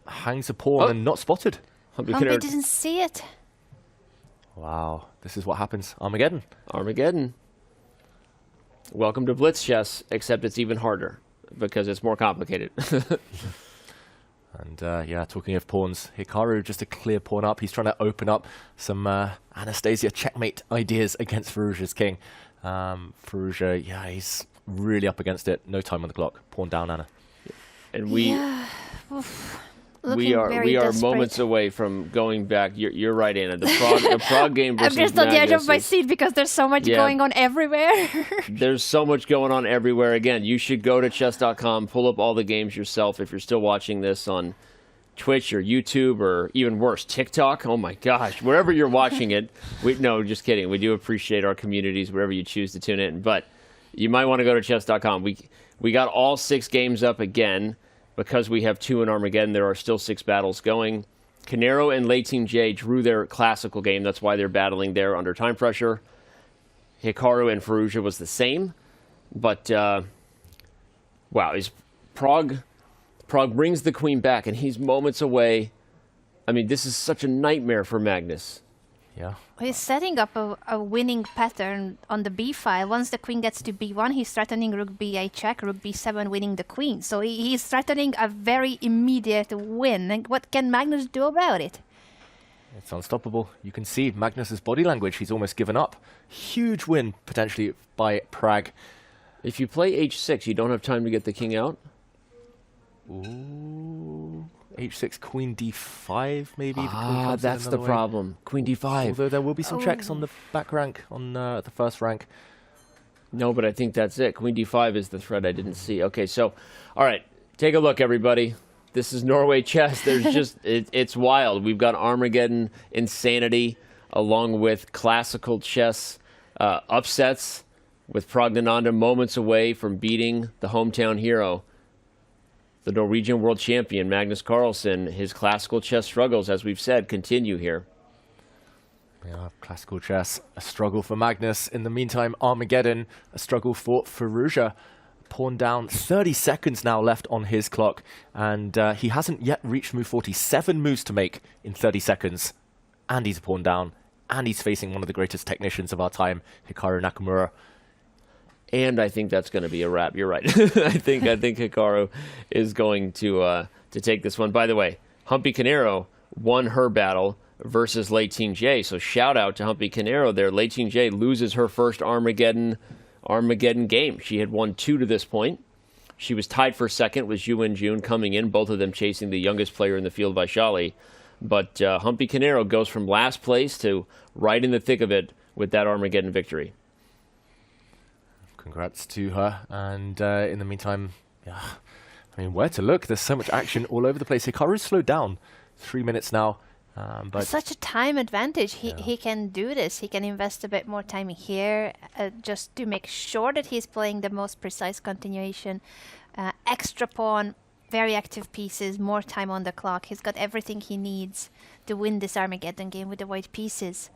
hangs a pawn and not spotted. Humpy didn't see it. Wow, this is what happens. Armageddon. Armageddon. Welcome to Blitz Chess, except it's even harder because it's more complicated. And yeah, talking of pawns, Hikaru just a clear pawn up. He's trying to open up some Anastasia checkmate ideas against Firouzja's king. Firouzja, yeah, he's really up against it. No time on the clock. Pawn down, Anna. And we... Yeah. We are moments away from going back. You're right, Anna. The Pragg game versus I'm just on the edge of my Magnus seat because there's so much going on everywhere. There's so much going on everywhere. Again, you should go to chess.com, pull up all the games yourself. If you're still watching this on Twitch or YouTube or even worse, TikTok. Oh my gosh, wherever you're watching it. No, just kidding. We do appreciate our communities wherever you choose to tune in. But you might want to go to chess.com. We got all 6 games up again. Because we have 2 in Armageddon, there are still 6 battles going. Canero and Lei Ting-Jie drew their classical game. That's why they're battling there under time pressure. Hikaru and Firouzja was the same. But, wow, Pragg brings the queen back, and he's moments away. I mean, this is such a nightmare for Magnus. Yeah. He's setting up a winning pattern on the b file. Once the queen gets to b1, he's threatening rook b8 check, rook b7 winning the queen. So he's threatening a very immediate win. And what can Magnus do about it? It's unstoppable. You can see Magnus's body language. He's almost given up. Huge win, potentially, by Pragg. If you play h6, you don't have time to get the king out? Ooh... H6, Queen D5, maybe. That's the problem. Queen D5. Although there will be some checks on the back rank, on the first rank. No, but I think that's it. Queen D5 is the threat I didn't see. Okay, so, all right, take a look, everybody. This is Norway Chess. There's just, it's wild. We've got Armageddon insanity along with classical chess upsets with Praggnanandhaa moments away from beating the hometown hero. The Norwegian world champion, Magnus Carlsen. His classical chess struggles, as we've said, continue here. Yeah, classical chess, a struggle for Magnus. In the meantime, Armageddon, a struggle for Firouzja. Pawn down, 30 seconds now left on his clock. And he hasn't yet reached move 47 moves to make in 30 seconds. And he's a pawn down. And he's facing one of the greatest technicians of our time, Hikaru Nakamura. And I think that's going to be a wrap. You're right. I think Hikaru is going to take this one. By the way, Humpy Canero won her battle versus Lei Ting-Jie. So shout out to Humpy Canero there. Lei Ting-Jie loses her first Armageddon game. She had won 2 to this point. She was tied for second with Zhu and Jun coming in, both of them chasing the youngest player in the field, Vaishali. But Humpy Canero goes from last place to right in the thick of it with that Armageddon victory. Congrats to her. And in the meantime, yeah, I mean, where to look? There's so much action all over the place. Hikaru's slowed down. 3 minutes now. But such a time advantage. He can do this. He can invest a bit more time here just to make sure that he's playing the most precise continuation. Extra pawn, very active pieces, more time on the clock. He's got everything he needs to win this Armageddon game with the white pieces.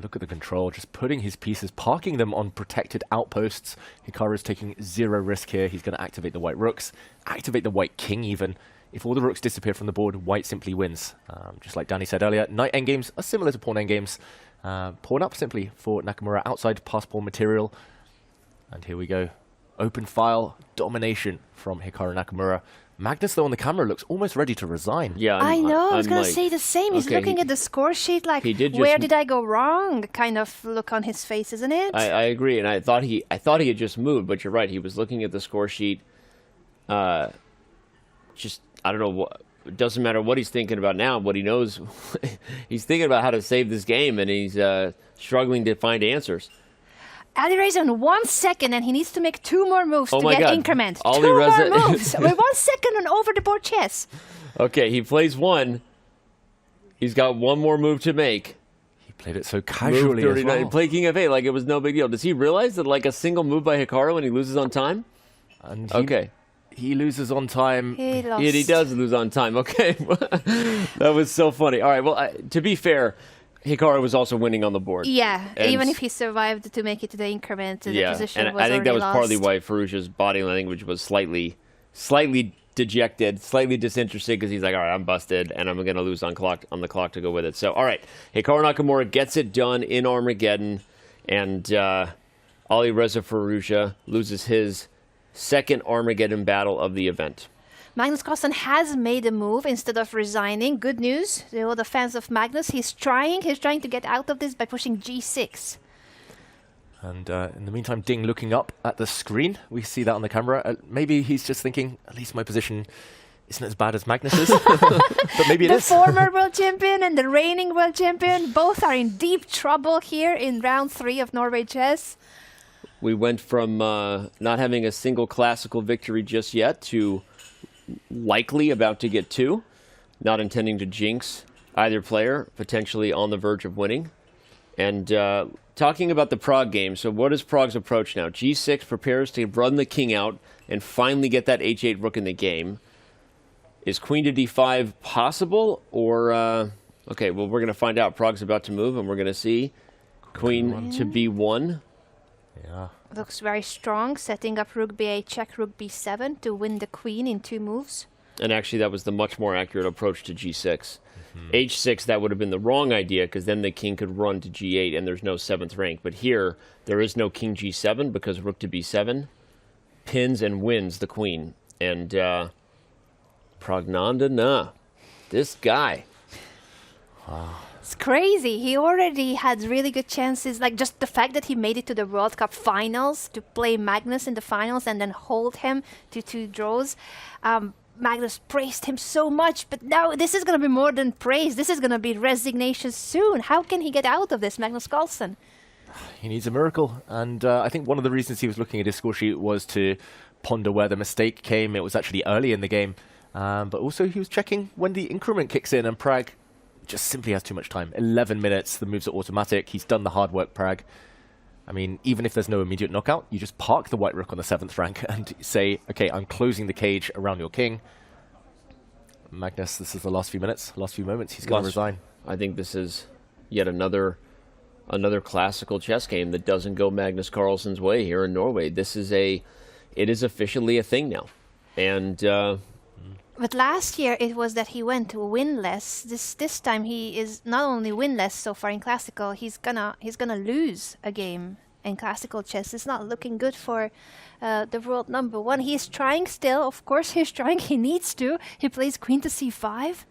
Look at the control, just putting his pieces, parking them on protected outposts. Hikaru's taking zero risk here. He's going to activate the white rooks, activate the white king even. If all the rooks disappear from the board, white simply wins. Just like Danny said earlier, knight endgames are similar to pawn endgames. Pawn up simply for Nakamura outside pass pawn material. And here we go. Open file domination from Hikaru Nakamura. Magnus, though, on the camera looks almost ready to resign. Yeah, I know. I was going to say the same. He's looking at the score sheet like, where did I go wrong? Kind of look on his face, isn't it? I agree, and I thought he had just moved, but you're right. He was looking at the score sheet. Just I don't know what. It doesn't matter what he's thinking about now. What he knows, he's thinking about how to save this game, and he's struggling to find answers. Alireza in 1 second, and he needs to make 2 more moves to get increment. Alireza 2 more moves with 1 second on over the board chess. Okay, he plays 1. He's got 1 more move to make. He played it so casually as well. Play King of 8 like it was no big deal. Does he realize that like a single move by Hikaru when he loses on time? And he loses on time. He lost. He does lose on time. Okay, that was so funny. All right, well, to be fair, Hikaru was also winning on the board. Yeah, even if he survived to make it to the increment, the position and was I think that was lost. partly why Firouzja's body language was slightly dejected, slightly disinterested, because he's like, all right, I'm busted, and I'm going to lose on the clock to go with it. So, all right, Hikaru Nakamura gets it done in Armageddon, and Alireza Firouzja loses his second Armageddon battle of the event. Magnus Carlsen has made a move instead of resigning. Good news to all the fans of Magnus. He's trying to get out of this by pushing g6. And in the meantime, Ding looking up at the screen. We see that on the camera. Maybe he's just thinking, at least my position isn't as bad as Magnus's. But maybe it is. The former world champion and the reigning world champion both are in deep trouble here in round 3 of Norway Chess. We went from not having a single classical victory just yet to likely about to get 2, not intending to jinx either player, potentially on the verge of winning. And talking about the Pragg game, so what is Pragg's approach now? G6 prepares to run the king out and finally get that H8 rook in the game. Is queen to D5 possible? Or, okay, well, we're going to find out. Pragg's about to move, and we're going to see queen to B1. Yeah. Looks very strong, setting up rook b8 check, rook b7 to win the queen in 2 moves. And actually, that was the much more accurate approach to G6. H6, that would have been the wrong idea, because then the king could run to G8, and there's no 7th rank. But here, there is no king G7, because rook to B7 pins and wins the queen. And Praggnanandhaa, this guy. Wow. It's crazy. He already had really good chances. Like just the fact that he made it to the World Cup finals to play Magnus in the finals and then hold him to 2 draws. Magnus praised him so much, but now this is going to be more than praise. This is going to be resignation soon. How can he get out of this, Magnus Carlsen? He needs a miracle. And I think one of the reasons he was looking at his score sheet was to ponder where the mistake came. It was actually early in the game. But also he was checking when the increment kicks in, and Pragg just simply has too much time. 11 minutes, the moves are automatic. He's done the hard work, Pragg. I mean, even if there's no immediate knockout, you just park the white rook on the 7th rank and say, okay, I'm closing the cage around your king. Magnus, this is the last few minutes, last few moments. He's going to resign. I think this is yet another classical chess game that doesn't go Magnus Carlsen's way here in Norway. It is officially a thing now. And but last year it was that he went winless. This time he is not only winless so far in classical, he's gonna lose a game in classical chess. It's not looking good for the world #1. He's trying still, of course he's trying, he needs to. He plays queen to c5.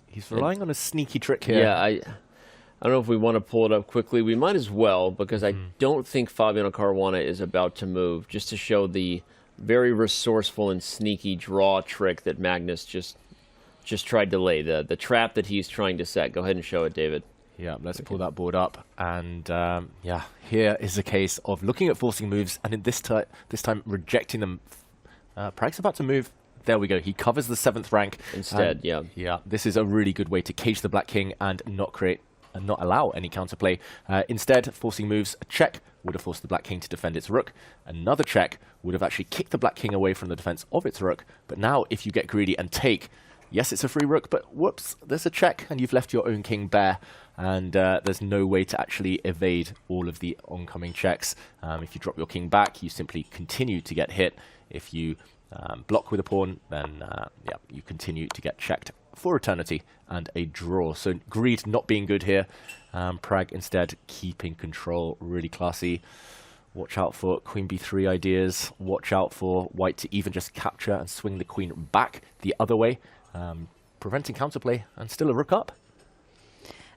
He's relying on a sneaky trick here. Yeah, I don't know if we want to pull it up quickly. We might as well, because I don't think Fabiano Caruana is about to move, just to show the very resourceful and sneaky draw trick that Magnus just tried to lay, the trap that he's trying to set. Go ahead and show it, David. Yeah, let's pull that board up. And yeah, here is a case of looking at forcing moves, and in this time rejecting them. Pragg's about to move. There we go. He covers the 7th rank instead. Yeah, this is a really good way to cage the black king and not allow any counterplay. Instead, forcing moves, a check would have forced the black king to defend its rook. Another check would have actually kicked the black king away from the defense of its rook. But now, if you get greedy and take, yes, it's a free rook, but whoops, there's a check, and you've left your own king bare, and there's no way to actually evade all of the oncoming checks. If you drop your king back, you simply continue to get hit. If you block with a pawn, then yeah, you continue to get checked for eternity and a draw. So greed not being good here. Pragg instead keeping control, really classy. Watch out for queen b3 ideas. Watch out for white to even just capture and swing the queen back the other way, preventing counterplay, and still a rook up.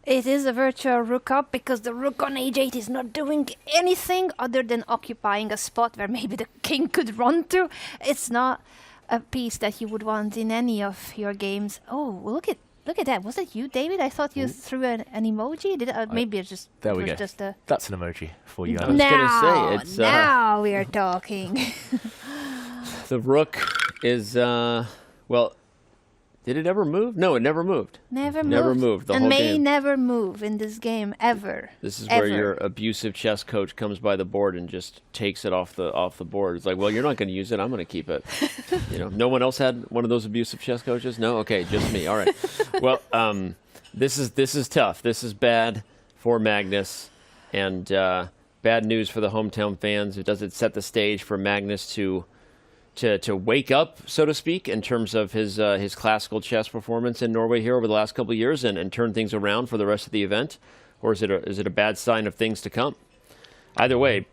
It is a virtual rook up because the rook on h8 is not doing anything other than occupying a spot where maybe the king could run to. It's not a piece that you would want in any of your games. Oh, look at that. Was that you, David? I thought you threw an emoji. Maybe it's just there. We go. Just a... That's an emoji for you. I was gonna say it's now we are talking. The rook is well. Did it ever move? No, it never moved. Never moved. The and whole may game. never move in this game ever. This is ever. where your abusive chess coach comes by the board and just takes it off the board. It's like, well, you're not going to use it. I'm going to keep it. No one else had one of those abusive chess coaches. No, okay, just me. All right. Well, this is tough. This is bad for Magnus, and bad news for the hometown fans. Does it set the stage for Magnus to wake up, so to speak, in terms of his classical chess performance in Norway here over the last couple of years, and turn things around for the rest of the event, or is it a bad sign of things to come? Either way,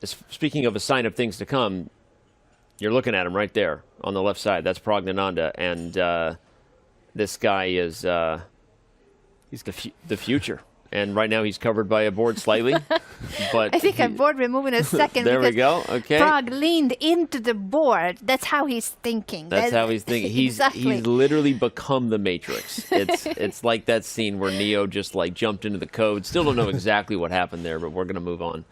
speaking of a sign of things to come, you're looking at him right there on the left side. That's Praggnanandhaa, and this guy is he's the future. And right now he's covered by a board slightly. But I think I'm bored removing a second. There we go. Okay. Pragg leaned into the board. That's how he's thinking. That's how he's thinking. He's literally become the Matrix. It's like that scene where Neo just like jumped into the code. Still don't know exactly what happened there, but we're gonna move on.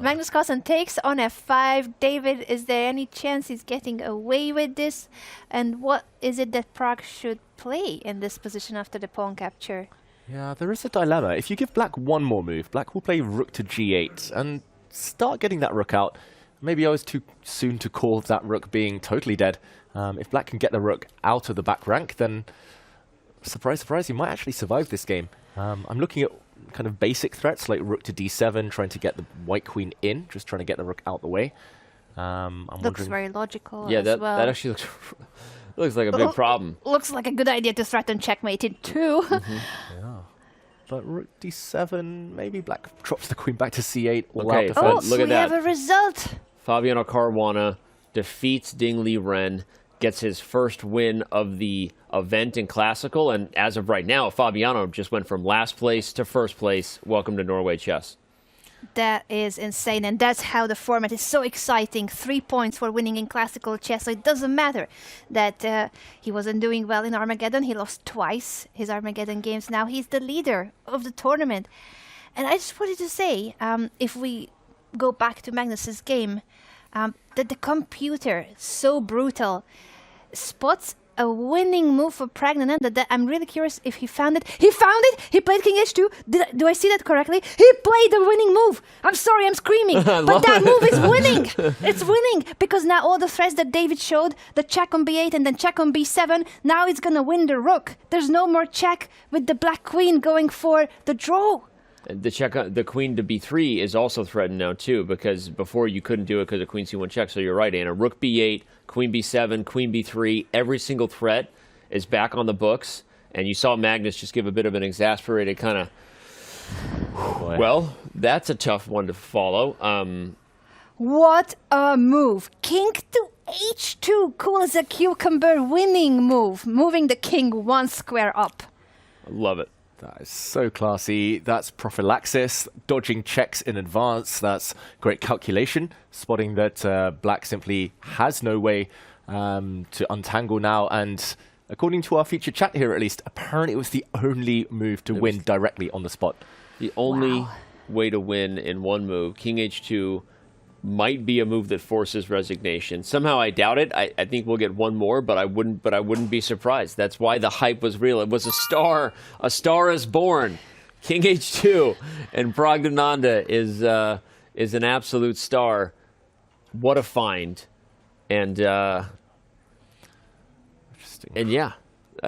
Magnus Carlsen takes on f5. David, is there any chance he's getting away with this? And what is it that Pragg should play in this position after the pawn capture? Yeah, there is a dilemma. If you give black one more move, black will play rook to g8 and start getting that rook out. Maybe I was too soon to call that rook being totally dead. If black can get the rook out of the back rank, then surprise, surprise, he might actually survive this game. I'm looking at kind of basic threats like rook to d7, trying to get the white queen in, just trying to get the rook out the way. Looks very logical. Yeah, as well. that actually looks like a big problem. Looks like a good idea to threaten checkmate in two. Yeah. But rook d7, maybe black drops the queen back to c8. Okay, defense. Oh, look so at we that. have a result. Fabiano Caruana defeats Liren, gets his first win of the event in Classical, and as of right now, Fabiano just went from last place to first place. Welcome to Norway Chess. That is insane, and that's how the format is so exciting. 3 points for winning in Classical chess, so it doesn't matter that he wasn't doing well in Armageddon. He lost twice his Armageddon games. Now he's the leader of the tournament. And I just wanted to say, if we go back to Magnus's game, that the computer, so brutal, spots a winning move for Praggnanandhaa that I'm really curious if he found it. He found it! He played King H2. Do I see that correctly? He played the winning move! I'm sorry, I'm screaming, but that move is winning! It's winning, because now all the threats that David showed, the check on b8 and then check on b7, now it's gonna win the rook. There's no more check with the black queen going for the draw. The check, the queen to b3 is also threatened now too, because before you couldn't do it because of queen c1 check. So you're right, Anna. Rook b8, queen b7, queen b3. Every single threat is back on the books, and you saw Magnus just give a bit of an exasperated kind of. Well, that's a tough one to follow. What a move! King to h2, cool as a cucumber, winning move, moving the king one square up. I love it. That is so classy. That's prophylaxis, dodging checks in advance. That's great calculation, spotting that black simply has no way to untangle now. And according to our featured chat here, at least, apparently it was the only move to win directly on the spot. The only way to win in one move. King h2 might be a move that forces resignation. Somehow I doubt it. I think we'll get one more, but I wouldn't be surprised. That's why the hype was real. It was a star. A star is born. King h2, and Praggnanandhaa is an absolute star. What a find. And And yeah.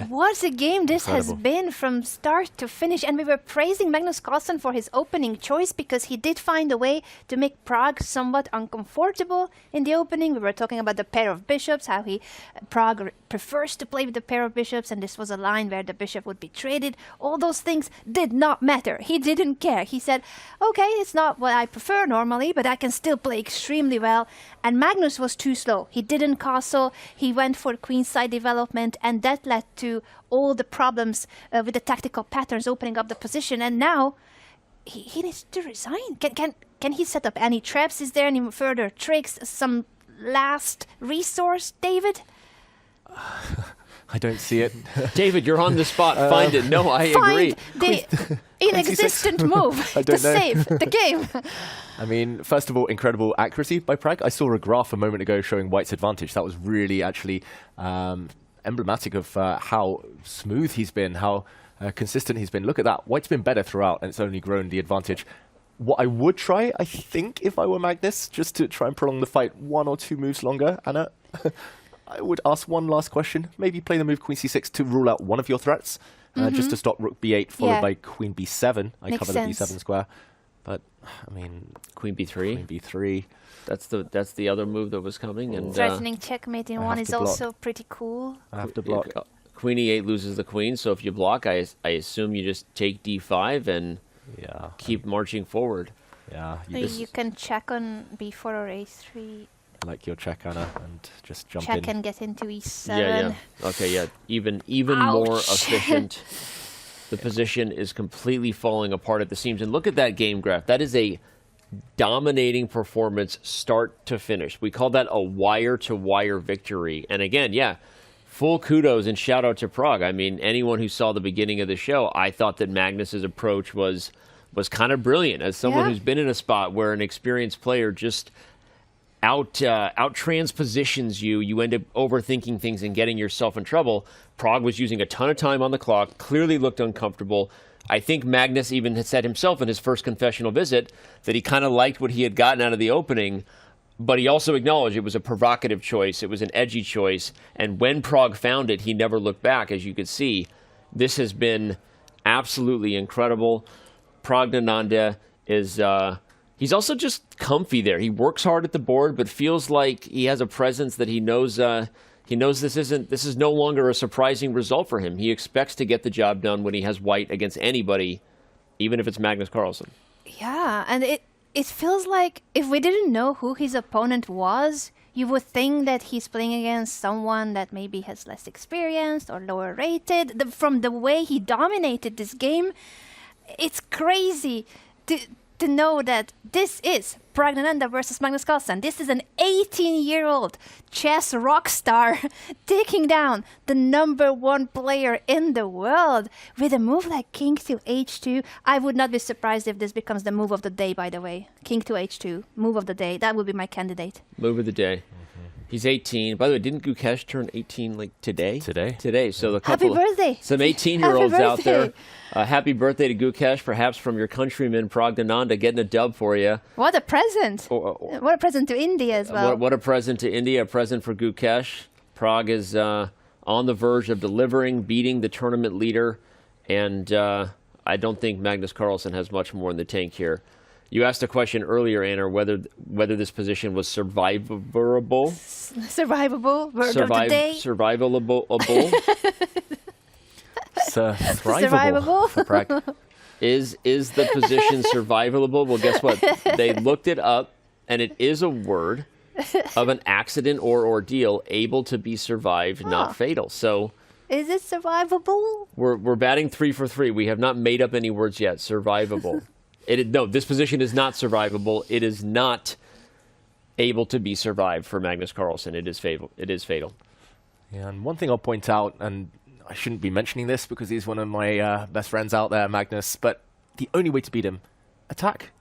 What a game this has been from start to finish. And we were praising Magnus Carlsen for his opening choice because he did find a way to make Pragg somewhat uncomfortable in the opening. We were talking about the pair of bishops, how Pragg prefers to play with the pair of bishops, and this was a line where the bishop would be traded. All those things did not matter. He didn't care. He said, okay, it's not what I prefer normally, but I can still play extremely well. And Magnus was too slow. He didn't castle. He went for queenside development, and that led to all the problems with the tactical patterns opening up the position. And now he needs to resign. Can he set up any traps? Is there any further tricks? Some last resource, David? I don't see it. David, you're on the spot. Find it. No, I agree. Find the inexistent move to save the game. I mean, first of all, incredible accuracy by Pragg. I saw a graph a moment ago showing White's advantage. That was really actually emblematic of how smooth he's been, how consistent he's been. Look at that. White's been better throughout, and it's only grown the advantage. What I would try, I think, if I were Magnus, just to try and prolong the fight 1 or 2 moves longer, Anna, I would ask one last question. Maybe play the move Queen c6 to rule out one of your threats, just to stop Rook b8, followed by Queen b7. I Makes cover sense. the b7 square. But, I mean... Queen b3. Queen b3. That's the other move that was coming. And Threatening checkmate in one is to block. also pretty cool. I have to block. Queen e8 loses the queen, so if you block, I assume you just take d5 and keep marching forward. Yeah. You can check on b4 or a3. Like your check, Anna, and just jump Check in. and get into e7. Yeah. Okay, yeah. Even more efficient. The position is completely falling apart at the seams. And look at that game graph. That is a dominating performance start to finish. We call that a wire-to-wire victory. And again, yeah, full kudos and shout out to Pragg. I mean, anyone who saw the beginning of the show, I thought that Magnus's approach was kind of brilliant. As someone who's been in a spot where an experienced player just out transpositions you end up overthinking things and getting yourself in trouble. Pragg was using a ton of time on the clock, clearly looked uncomfortable. I think Magnus even had said himself in his first confessional visit that he kind of liked what he had gotten out of the opening, but he also acknowledged it was a provocative choice, it was an edgy choice, and when Pragg found it, he never looked back, as you could see. This has been absolutely incredible. Praggnanandhaa is... he's also just comfy there. He works hard at the board, but feels like he has a presence that he knows this is no longer a surprising result for him. He expects to get the job done when he has White against anybody, even if it's Magnus Carlsen. Yeah, and it feels like if we didn't know who his opponent was, you would think that he's playing against someone that maybe has less experience or lower rated. From the way he dominated this game, it's crazy to know that this is Praggnanandhaa versus Magnus Carlsen. This is an 18-year-old chess rock star taking down the #1 player in the world with a move like king to h2. I would not be surprised if this becomes the move of the day, by the way. King to h2, move of the day. That would be my candidate. Move of the day. He's 18. By the way, didn't Gukesh turn 18 like today? Today. So a couple Happy birthday. Some 18-year-olds Happy out there. birthday. Happy birthday to Gukesh, perhaps from your countryman Praggnanandhaa, getting a dub for you. What a present. What a present to India as well. What a present to India, a present for Gukesh. Pragg is on the verge of delivering, beating the tournament leader, and I don't think Magnus Carlsen has much more in the tank here. You asked a question earlier, Anna, whether this position was survivable. Survivable, word of the day. Survivable. Survivable. For Pragg. Is the position survivable? Well, guess what? They looked it up, and it is a word of an accident or ordeal able to be survived, not fatal. So, is it survivable? We're batting 3 for 3. We have not made up any words yet. Survivable. No, this position is not survivable. It is not able to be survived for Magnus Carlsen. It is fatal. Yeah, and one thing I'll point out, and I shouldn't be mentioning this because he's one of my best friends out there, Magnus, but the only way to beat him, attack.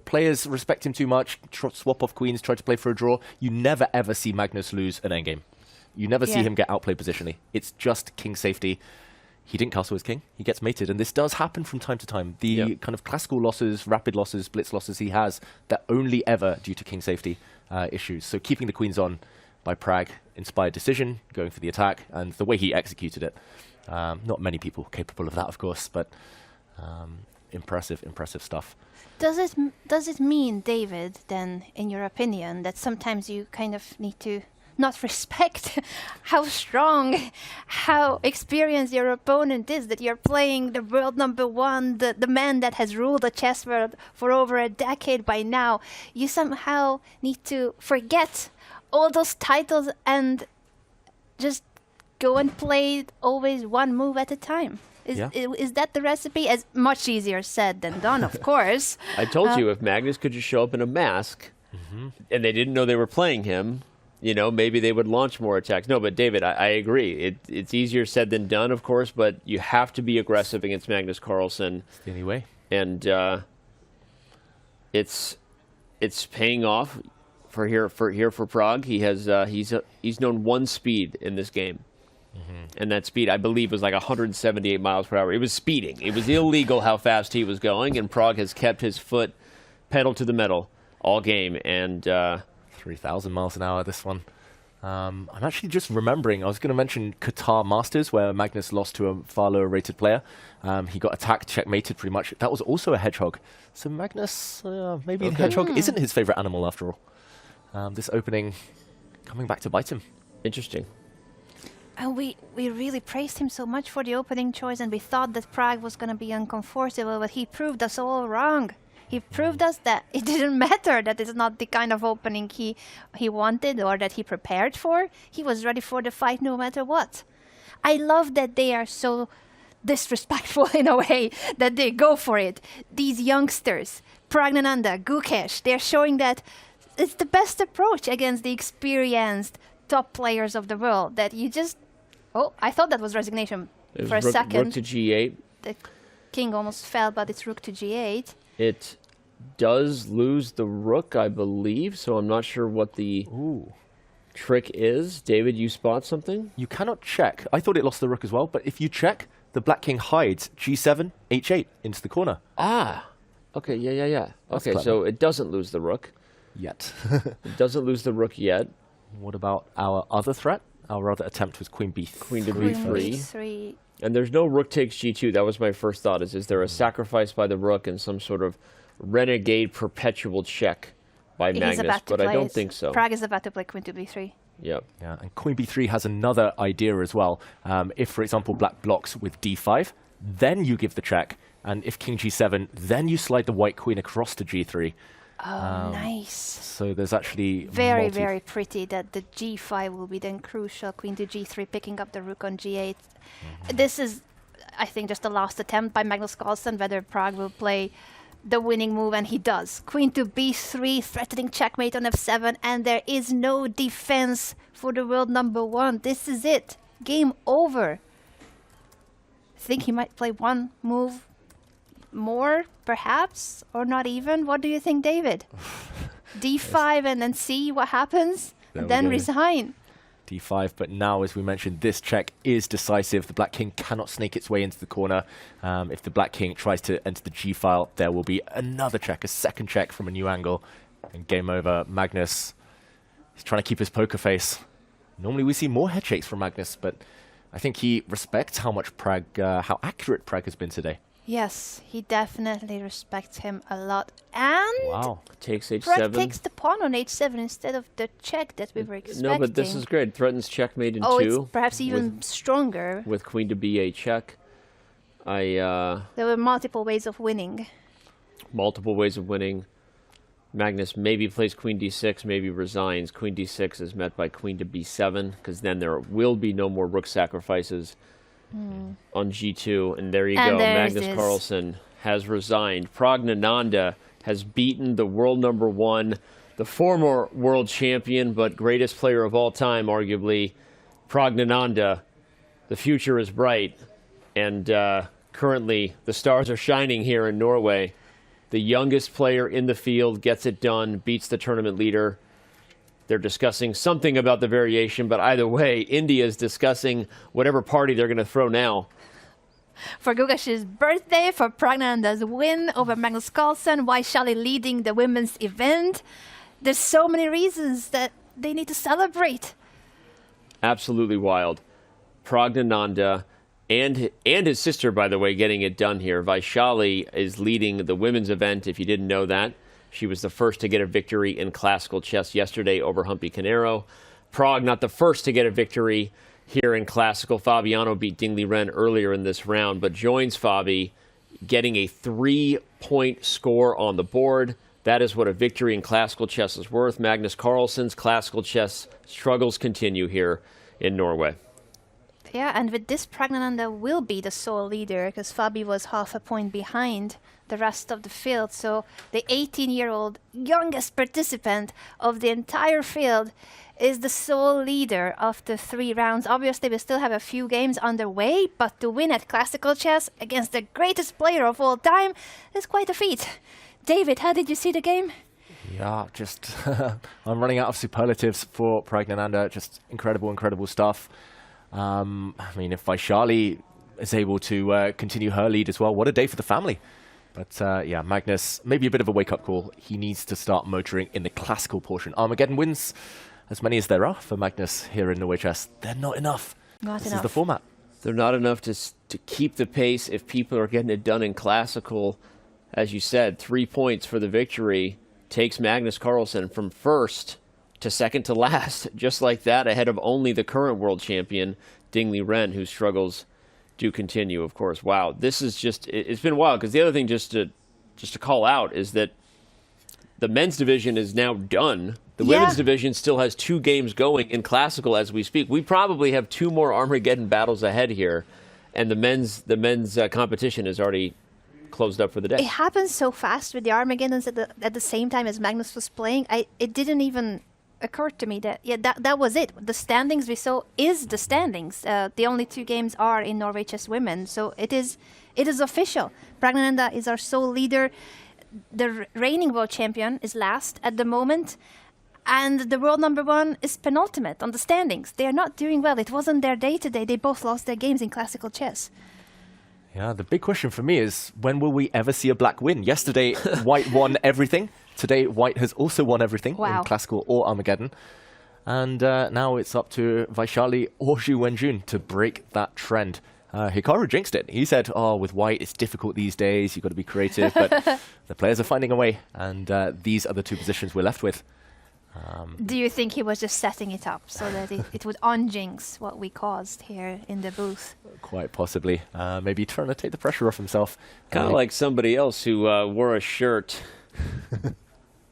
Players respect him too much, swap off queens, try to play for a draw. You never ever see Magnus lose an endgame. You never see him get outplayed positionally. It's just king safety. He didn't castle his king. He gets mated, and this does happen from time to time. The kind of classical losses, rapid losses, blitz losses he has, they're only ever due to king safety issues. So keeping the queens on by Pragg inspired decision, going for the attack, and the way he executed it. Not many people capable of that, of course, but impressive stuff. Does it mean, David, then, in your opinion, that sometimes you kind of need to not respect how strong, how experienced your opponent is, that you're playing the world #1, the man that has ruled the chess world for over a decade by now? You somehow need to forget all those titles and just go and play always one move at a time. Is that the recipe? As much easier said than done, of course. I told you, if Magnus could just show up in a mask and they didn't know they were playing him, maybe they would launch more attacks. No, but David, I agree. It's easier said than done, of course, but you have to be aggressive against Magnus Carlsen. It's the only way. And it's paying off for Pragg. He has he's known one speed in this game. And that speed, I believe, was like 178 miles per hour. It was speeding. It was illegal how fast he was going, and Pragg has kept his foot pedal to the metal all game. And 3,000 miles an hour, this one. I'm actually just remembering, I was going to mention Qatar Masters, where Magnus lost to a far lower rated player. He got attacked, checkmated pretty much. That was also a hedgehog. So Magnus, maybe the hedgehog isn't his favorite animal after all. This opening coming back to bite him. Interesting. And we really praised him so much for the opening choice, and we thought that Pragg was going to be uncomfortable, but he proved us all wrong. He proved us that it didn't matter, that it's not the kind of opening he wanted or that he prepared for. He was ready for the fight no matter what. I love that they are so disrespectful in a way, that they go for it. These youngsters, Praggnanandhaa, Gukesh, they're showing that it's the best approach against the experienced top players of the world, that you just... Oh, I thought that was resignation for a second. Rook to g8. The king almost fell, but it's rook to g8. It does lose the rook, I believe, so I'm not sure what the trick is. David, you spot something? You cannot check. I thought it lost the rook as well, but if you check, the black king hides g7, h8 into the corner. Ah, okay, yeah. That's okay, clever. so it doesn't lose the rook. Yet. It doesn't lose the rook yet. What about our other threat? Our other attempt was queen b3. Queen to b3. B3. And there's no rook takes g2. That was my first thought. Is there a sacrifice by the rook and some sort of renegade perpetual check by Magnus? But I don't think so. Pragg is about to play queen to b3. Yep. Yeah, and queen b3 has another idea as well. If, for example, black blocks with d5, then you give the check. And if king g7, then you slide the white queen across to g3. Oh, nice. So there's actually very, very pretty that the g5 will be then crucial. Queen to g3, picking up the rook on g8. This is, I think, just the last attempt by Magnus Carlsen, whether Pragg will play the winning move, and he does. Queen to b3, threatening checkmate on f7, and there is no defense for the world #1. This is it. Game over. I think he might play one move more, perhaps, or not even. What do you think, David? d5 and then see what happens, and then resign. d5, but now, as we mentioned, this check is decisive. The black king cannot snake its way into the corner. If the black king tries to enter the g-file, there will be another check, a second check from a new angle, and game over. Magnus, he's trying to keep his poker face. Normally we see more head shakes from Magnus, but I think he respects how much Pragg, how accurate Pragg has been today. Yes, he definitely respects him a lot. And wow, takes h7. Pragg takes the pawn on h7 instead of the check that we were expecting. No, but this is great. Threatens checkmate in 2. It's perhaps even stronger. With queen to b8 check. There were multiple ways of winning. Multiple ways of winning. Magnus maybe plays queen d6, maybe resigns. Queen d6 is met by queen to b7, because then there will be no more rook sacrifices. On g2, and there you go. Magnus Carlsen has resigned. Praggnanandhaa has beaten the world #1, the former world champion but greatest player of all time, arguably. Praggnanandhaa, the future is bright, and currently the stars are shining here in Norway. The youngest player in the field gets it done, beats the tournament leader. They're discussing something about the variation, but either way, India is discussing whatever party they're going to throw now. For Gugesh's birthday, for Praggnanandhaa's win over Magnus Carlsen, Vaishali leading the women's event. There's so many reasons that they need to celebrate. Absolutely wild. Praggnanandhaa and his sister, by the way, getting it done here. Vaishali is leading the women's event, if you didn't know that. She was the first to get a victory in classical chess yesterday over Humpy Canero. Pragg, not the first to get a victory here in classical. Fabiano beat Liren earlier in this round, but joins Fabi, getting a 3-point score on the board. That is what a victory in classical chess is worth. Magnus Carlsen's classical chess struggles continue here in Norway. Yeah, and with this, Praggnanandhaa will be the sole leader because Fabi was half a point behind the rest of the field. So the 18-year-old youngest participant of the entire field is the sole leader after 3 rounds. Obviously, we still have a few games underway, but to win at classical chess against the greatest player of all time is quite a feat. David, how did you see the game? Yeah, just I'm running out of superlatives for Praggnanandhaa. Just incredible, incredible stuff. I mean, if Vaishali is able to continue her lead as well, what a day for the family. But yeah, Magnus, maybe a bit of a wake-up call. He needs to start motoring in the classical portion. Armageddon wins, as many as there are for Magnus here in Norway Chess. They're not enough. This is the format. They're not enough to keep the pace if people are getting it done in classical. As you said, 3 points for the victory takes Magnus Carlsen from first to second to last, just like that, ahead of only the current world champion, Liren, whose struggles do continue, of course. Wow, this is just, it's been wild, because the other thing just to call out is that the men's division is now done. The women's division still has 2 games going in classical as we speak. We probably have 2 more Armageddon battles ahead here, and the men's competition is already closed up for the day. It happened so fast with the Armageddons at the same time as Magnus was playing. It didn't even occur to me that that was it. The standings we saw is the standings. The only 2 games are in Norway Chess Women, so it is official. Praggnanandhaa is our sole leader. The reigning world champion is last at the moment, and the world number 1 is penultimate on the standings. They are not doing well. It wasn't their day today. They both lost their games in classical chess. Yeah, the big question for me is, when will we ever see a black win? Yesterday, White won everything. Today, White has also won everything in classical or Armageddon. And now it's up to Vaishali or Zhu Wenjun to break that trend. Hikaru jinxed it. He said, with White, it's difficult these days. You've got to be creative. But the players are finding a way. And these are the 2 positions we're left with. Do you think he was just setting it up so that it would unjinx what we caused here in the booth? Quite possibly. Maybe trying to take the pressure off himself. Kind of like somebody else who wore a shirt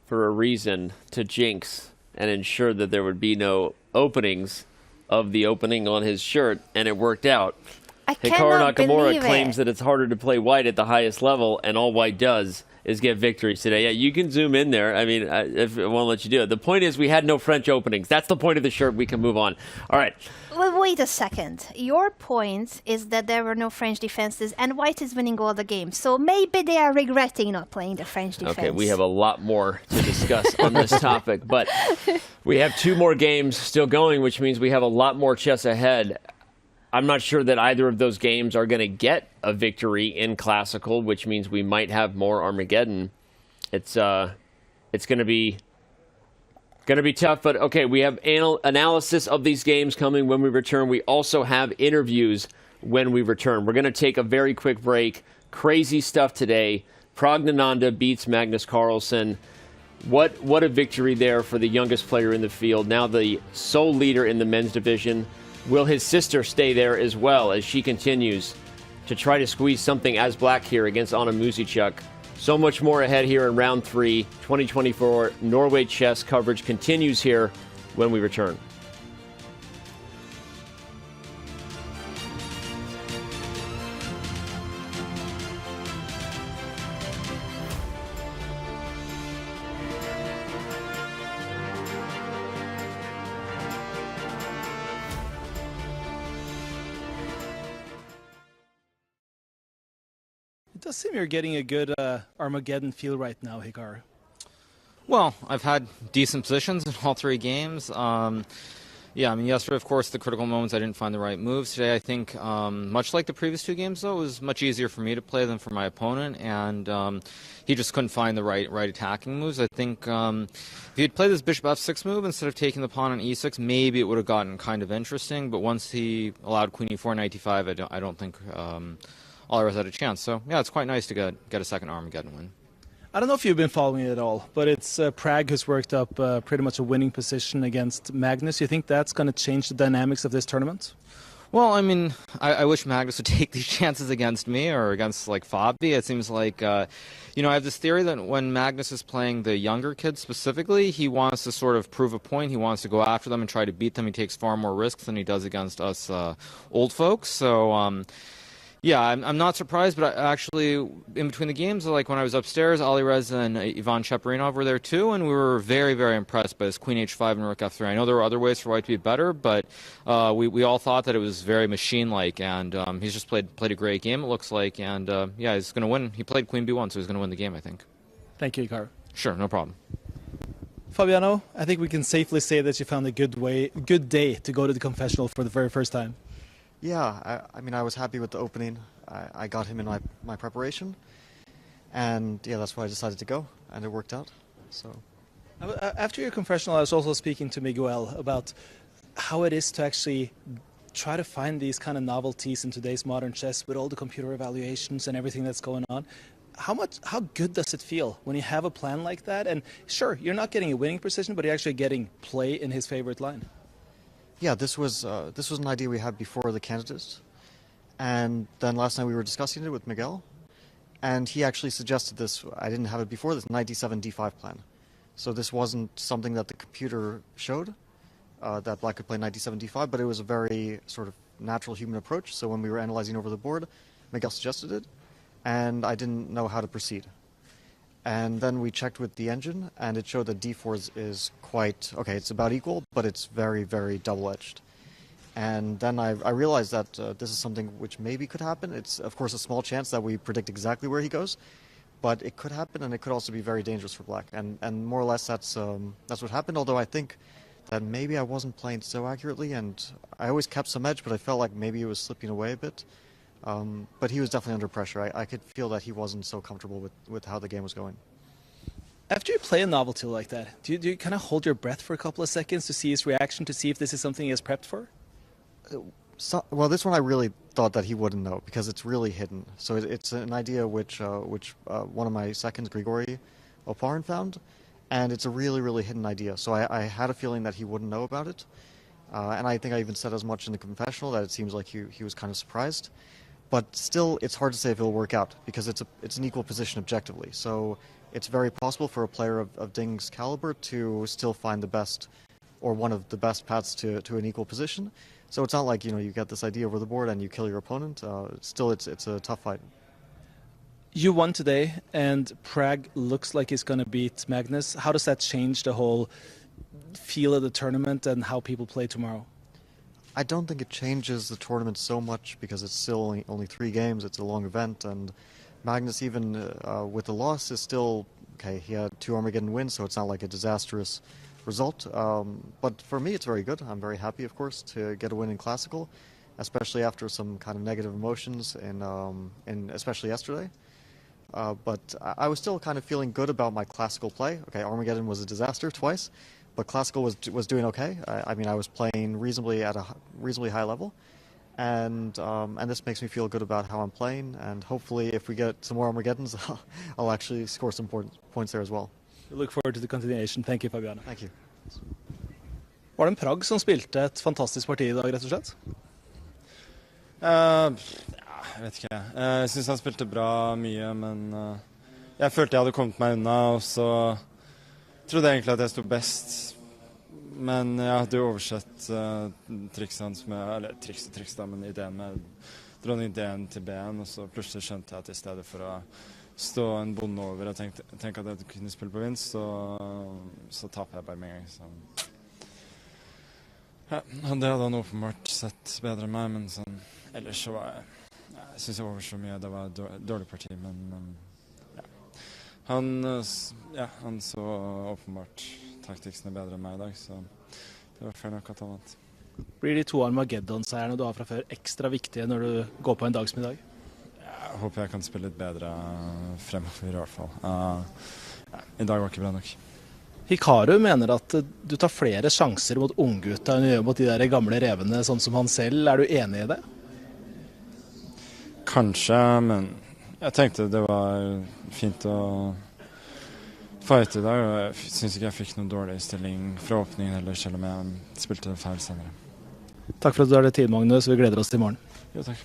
for a reason to jinx and ensure that there would be no openings of the opening on his shirt, and it worked out. Hikaru Nakamura claims that it's harder to play White at the highest level, and all White does is get victories today. Yeah, you can zoom in there. I mean, if I won't let you do it. The point is we had no French openings. That's the point of the shirt. We can move on. All right. Well, wait a second. Your point is that there were no French defenses, and White is winning all the games. So maybe they are regretting not playing the French defense. Okay, we have a lot more to discuss on this topic, but we have 2 more games still going, which means we have a lot more chess ahead. I'm not sure that either of those games are going to get a victory in classical, which means we might have more Armageddon. It's going to be tough, but okay, we have analysis of these games coming when we return. We also have interviews when we return. We're going to take a very quick break. Crazy stuff today. Praggnanandhaa beats Magnus Carlsen. What a victory there for the youngest player in the field, now the sole leader in the men's division. Will his sister stay there as well as she continues to try to squeeze something as black here against Anna Muzichuk? So much more ahead here in round 3, 2024. Norway Chess coverage continues here when we return. It does seem you're getting a good Armageddon feel right now, Hikaru. Well, I've had decent positions in all 3 games. Yeah, I mean, yesterday, of course, the critical moments, I didn't find the right moves. Today, I think, much like the previous two games, though, it was much easier for me to play than for my opponent, and he just couldn't find the right attacking moves. I think if he had played this bishop f6 move instead of taking the pawn on e6, maybe it would have gotten kind of interesting, but once he allowed queen e4 knight e5, I don't think Alireza had a chance. So, yeah, it's quite nice to get a second Armageddon win. I don't know if you've been following it at all, but it's Pragg who's worked up pretty much a winning position against Magnus. You think that's going to change the dynamics of this tournament? Well, I mean, I wish Magnus would take these chances against me or against, like, Fabi. It seems like, I have this theory that when Magnus is playing the younger kids specifically, he wants to sort of prove a point. He wants to go after them and try to beat them. He takes far more risks than he does against us old folks. So, yeah, I'm not surprised, but actually, in between the games, like when I was upstairs, Alireza and Ivan Cheparinov were there too, and we were very, very impressed by his queen h5 and rook f3. I know there were other ways for white to be better, but we all thought that it was very machine-like, and he's just played a great game, it looks like, and yeah, he's going to win. He played queen b1, so he's going to win the game, I think. Thank you, Hikaru. Sure, no problem. Fabiano, I think we can safely say that you found a good day to go to the confessional for the very first time. Yeah, I mean, I was happy with the opening. I got him in my preparation, and yeah, that's why I decided to go, and it worked out. So, after your confessional, I was also speaking to Miguel about how it is to actually try to find these kind of novelties in today's modern chess with all the computer evaluations and everything that's going on. How good does it feel when you have a plan like that? And sure, you're not getting a winning position, but you're actually getting play in his favorite line. Yeah, this was an idea we had before the candidates, and then last night we were discussing it with Miguel, and he actually suggested this. I didn't have it before, this knight d7 d5 plan. So this wasn't something that the computer showed, that black could play knight d7 d5, but it was a very sort of natural human approach. So when we were analyzing over the board, Miguel suggested it, and I didn't know how to proceed. And then we checked with the engine, and it showed that d4 is quite, okay, it's about equal, but it's very, very double-edged. And then I realized that this is something which maybe could happen. It's, of course, a small chance that we predict exactly where he goes, but it could happen, and it could also be very dangerous for black. And more or less that's what happened, although I think that maybe I wasn't playing so accurately, and I always kept some edge, but I felt like maybe it was slipping away a bit. But he was definitely under pressure. I could feel that he wasn't so comfortable with how the game was going. After you play a novelty like that, do you kind of hold your breath for a couple of seconds to see his reaction, to see if this is something he has prepped for? Well, this one I really thought that he wouldn't know, because it's really hidden. So it's an idea which one of my seconds, Grigori Oparin, found, and it's a really, really hidden idea. So I had a feeling that he wouldn't know about it, and I think I even said as much in the confessional that it seems like he was kind of surprised. But still, it's hard to say if it'll work out, because it's an equal position objectively. So it's very possible for a player of Ding's caliber to still find the best, or one of the best paths to an equal position. So it's not like, you get this idea over the board and you kill your opponent. Still, it's a tough fight. You won today, and Pragg looks like he's going to beat Magnus. How does that change the whole feel of the tournament and how people play tomorrow? I don't think it changes the tournament so much, because it's still only 3 games. It's a long event, and Magnus, even with the loss, is still okay. He had 2 Armageddon wins, so it's not like a disastrous result. But for me, it's very good. I'm very happy, of course, to get a win in Classical, especially after some kind of negative emotions in especially yesterday. But I was still kind of feeling good about my Classical play. Okay, Armageddon was a disaster twice, but Classical was doing okay. I mean, I was playing reasonably at a reasonably high level, and this makes me feel good about how I'm playing. And hopefully, if we get some more Armageddons, I'll actually score some points there as well. We look forward to the continuation. Thank you, Fabiano. Thank you. Var det en Pragg som spilte et fantastisk parti I dag, rett og slett? Jeg vet ikke. Jeg synes han spilte bra mye, men jeg følte jeg hadde kommet meg unna, og så trodde jeg egentlig at jeg stod best. Men jeg hadde jo oversett trikset hans eller triks da, men ideen med dronning D1 til B1, og så plutselig skjønte jeg at I stedet for å stå en bonde over og tenke at jeg kunne spille på vinst, så taper jeg bare med en gang. Så. Ja, det hadde han åpenbart sett bedre enn meg, men sånn, ellers så var jeg synes jeg over så mye, det var et dårlig parti, men ja. Han så åpenbart taktiksene bedre enn meg I dag, så det var fair nok at han vant. Blir de 2 Armageddon-seierne du har fra før ekstra viktige når du går på en dagsmiddag? Jeg håper jeg kan spille litt bedre fremover i hvert fall. I dag var ikke bra nok. Hikaru mener at du tar flere sjanser mot unggutta enn du gjør mot de der gamle revene, sånn som han selv. Er du enig i det? Kanskje, men jeg tenkte det var fint å fighte i dag. Og jeg synes ikke jeg fikk noen dårlig stilling fra åpningen heller, selv om jeg spilte feil senere. Takk for at du har det tid, Magnus. Vi gleder oss til i morgen. Jo, takk.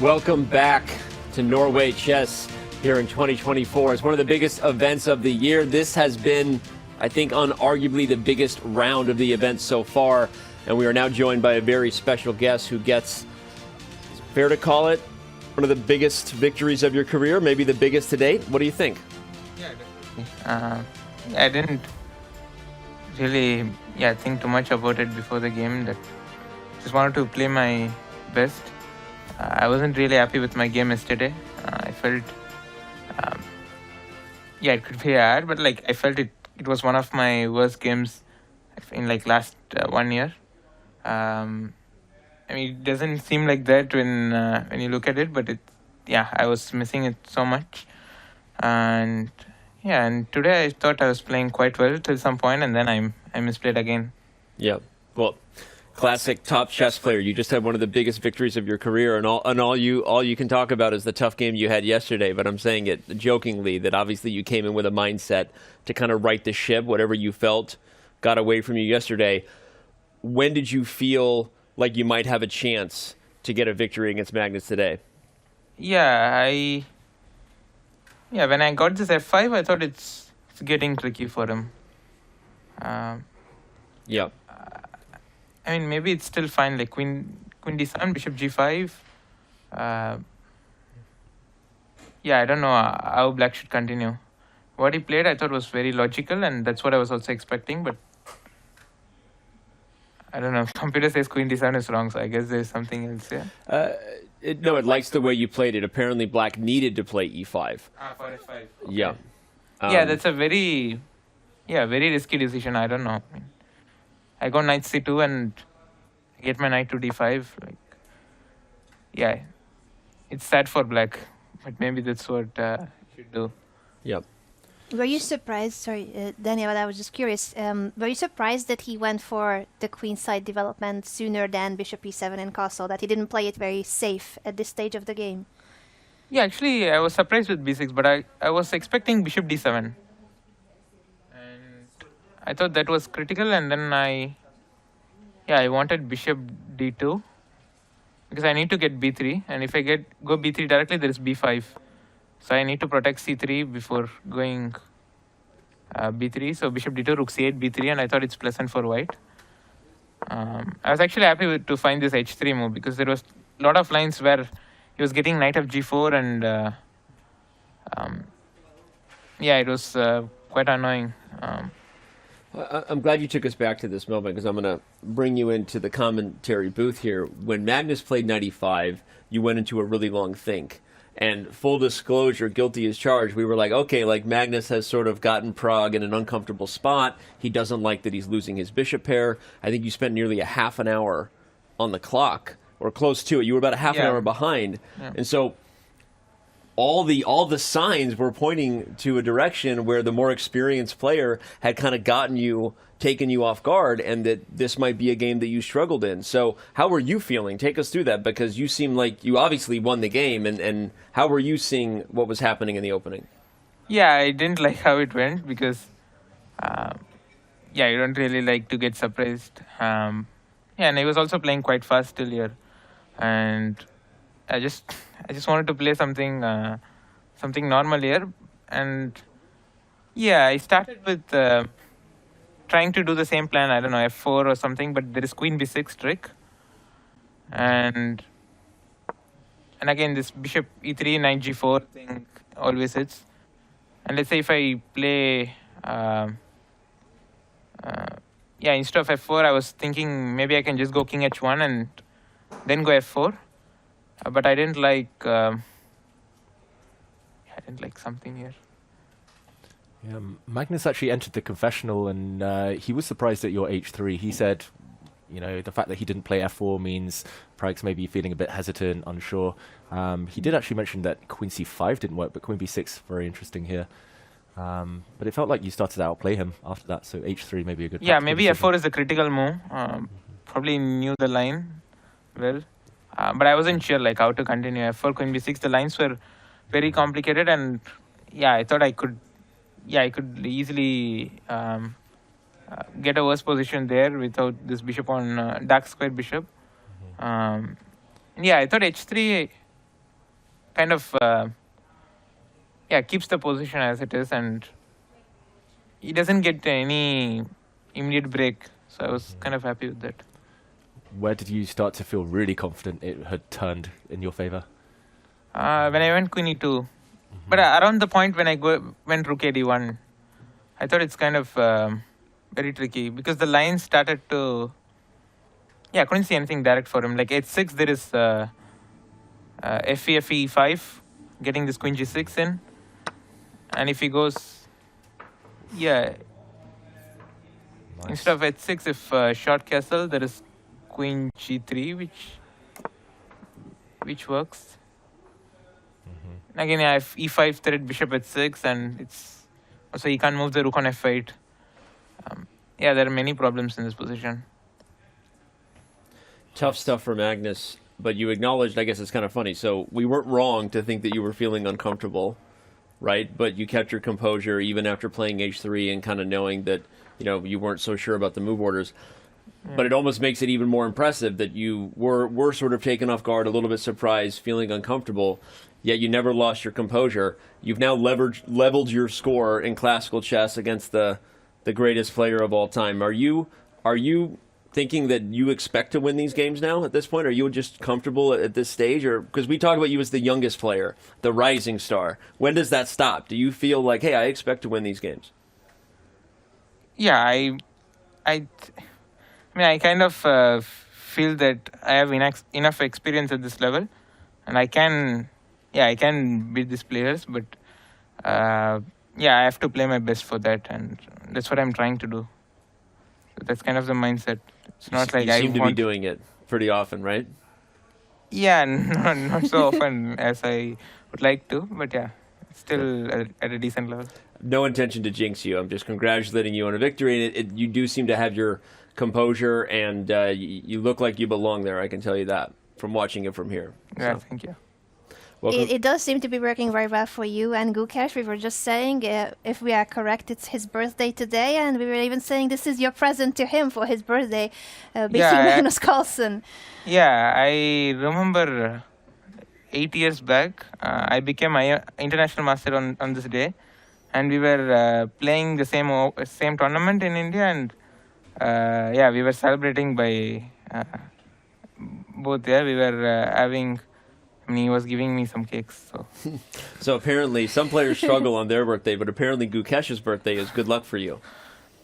Welcome back to Norway Chess here in 2024. It's one of the biggest events of the year. This has been, I think, unarguably the biggest round of the event so far. And we are now joined by a very special guest who gets, fair to call it, one of the biggest victories of your career, maybe the biggest to date. What do you think? Yeah, definitely. I didn't really think too much about it before the game. That just wanted to play my best. I wasn't really happy with my game yesterday. I felt, it could be hard, but I felt it was one of my worst games in last 1 year. I mean, it doesn't seem like that when you look at it, but I was missing it so much. And today I thought I was playing quite well till some point, and then I misplayed again. Yeah, well, classic top chess player. You just had one of the biggest victories of your career, and all you can talk about is the tough game you had yesterday. But I'm saying it jokingly that obviously you came in with a mindset to kind of right the ship. Whatever you felt got away from you yesterday. When did you feel like you might have a chance to get a victory against Magnus today? When I got this F5, I thought it's getting tricky for him. I mean, maybe it's still fine, like Queen D7, Bishop G5. I don't know how Black should continue. What he played, I thought was very logical, and that's what I was also expecting, but I don't know. Computer says Queen D7 is wrong, so I guess there's something else here. No, it likes the way you played it. Apparently, Black needed to play E5. For F5. Okay. Yeah. That's a very risky decision. I don't know. I go knight c2 and get my knight to d5. It's sad for Black, but maybe that's what I should do. Yep. Were you surprised? Sorry, Daniel, but I was just curious. Were you surprised that he went for the queenside development sooner than bishop e7 and castle? That he didn't play it very safe at this stage of the game? Yeah, actually, I was surprised with b6, but I was expecting bishop d7. And I thought that was critical, and then I wanted bishop d2 because I need to get b3, and if I go b3 directly, there is b5. So I need to protect c3 before going b3. So bishop d2, rook c8, b3, and I thought it's pleasant for white. I was actually happy to find this h3 move because there was a lot of lines where he was getting knight of g4, and it was quite annoying. I'm glad you took us back to this moment because I'm going to bring you into the commentary booth here. When Magnus played 95, you went into a really long think. And full disclosure, guilty as charged, we were like, okay, like Magnus has sort of gotten Pragg in an uncomfortable spot. He doesn't like that he's losing his bishop pair. I think you spent nearly a half an hour on the clock, or close to it. You were about a half an hour behind. Yeah. And so all the signs were pointing to a direction where the more experienced player had kind of taken you off guard, and that this might be a game that you struggled in. So how were you feeling? Take us through that, because you seem like you obviously won the game, and how were you seeing what was happening in the opening? Yeah, I didn't like how it went because, you don't really like to get surprised. And I was also playing quite fast still here, and I just wanted to play something normal here, and I started with trying to do the same plan. I don't know, f4 or something, but there is queen b6 trick, and again this bishop e3 knight g4 thing always hits. And let's say if I play instead of f4, I was thinking maybe I can just go king h1 and then go f4. But I didn't like something here. Yeah, Magnus actually entered the confessional, and he was surprised at your h3. He said, the fact that he didn't play f4 means Pragg's maybe feeling a bit hesitant, unsure. He did actually mention that queen c5 didn't work, but queen b6, very interesting here. But it felt like you started to outplay him after that, so h3 may be a good. Yeah, maybe decision. f4 is a critical move. Probably knew the line well. But I wasn't sure how to continue. f4, queen b6, the lines were very complicated, and I thought I could easily get a worse position there without this bishop on dark square bishop. I thought h3 kind of keeps the position as it is, and he doesn't get any immediate break. So I was kind of happy with that. Where did you start to feel really confident it had turned in your favor? When I went queen e2. But around the point when I went rook ad1, I thought it's kind of very tricky because the line started to... I couldn't see anything direct for him. Like h6, there is fe, e5, getting this queen g6 in. And if he goes... nice. Instead of h6, if short castle, there is queen g3, which works. Again, I have e5 threat, bishop h6, and it's also he can't move the rook on f8. There are many problems in this position. Tough stuff for Magnus, but you acknowledged, I guess it's kind of funny, so we weren't wrong to think that you were feeling uncomfortable, right? But you kept your composure even after playing h3 and kind of knowing that, you weren't so sure about the move orders. But it almost makes it even more impressive that you were sort of taken off guard, a little bit surprised, feeling uncomfortable, yet you never lost your composure. You've now leveled your score in classical chess against the greatest player of all time. Are you thinking that you expect to win these games now at this point? Are you just comfortable at this stage? Or because we talk about you as the youngest player, the rising star. When does that stop? Do you feel like, hey, I expect to win these games? Yeah, I kind of feel that I have enough experience at this level, and I can beat these players. But I have to play my best for that, and that's what I'm trying to do. So that's kind of the mindset. It's not like you seem to be doing it pretty often, right? Yeah, not so often as I would like to, but still at a decent level. no intention to jinx you. I'm just congratulating you on a victory. You do seem to have your composure, and you look like you belong there. I can tell you that from watching it from here. Yeah, thank you. It does seem to be working very well for you and Gukesh. We were just saying, if we are correct, it's his birthday today, and we were even saying this is your present to him for his birthday, beating Magnus Carlsen. Yeah, I remember 8 years back, I became my international master on this day, and we were playing the same tournament in India, and we were celebrating by both. Yeah, we were having. I mean, he was giving me some cakes. So apparently, some players struggle on their birthday, but apparently Gukesh's birthday is good luck for you.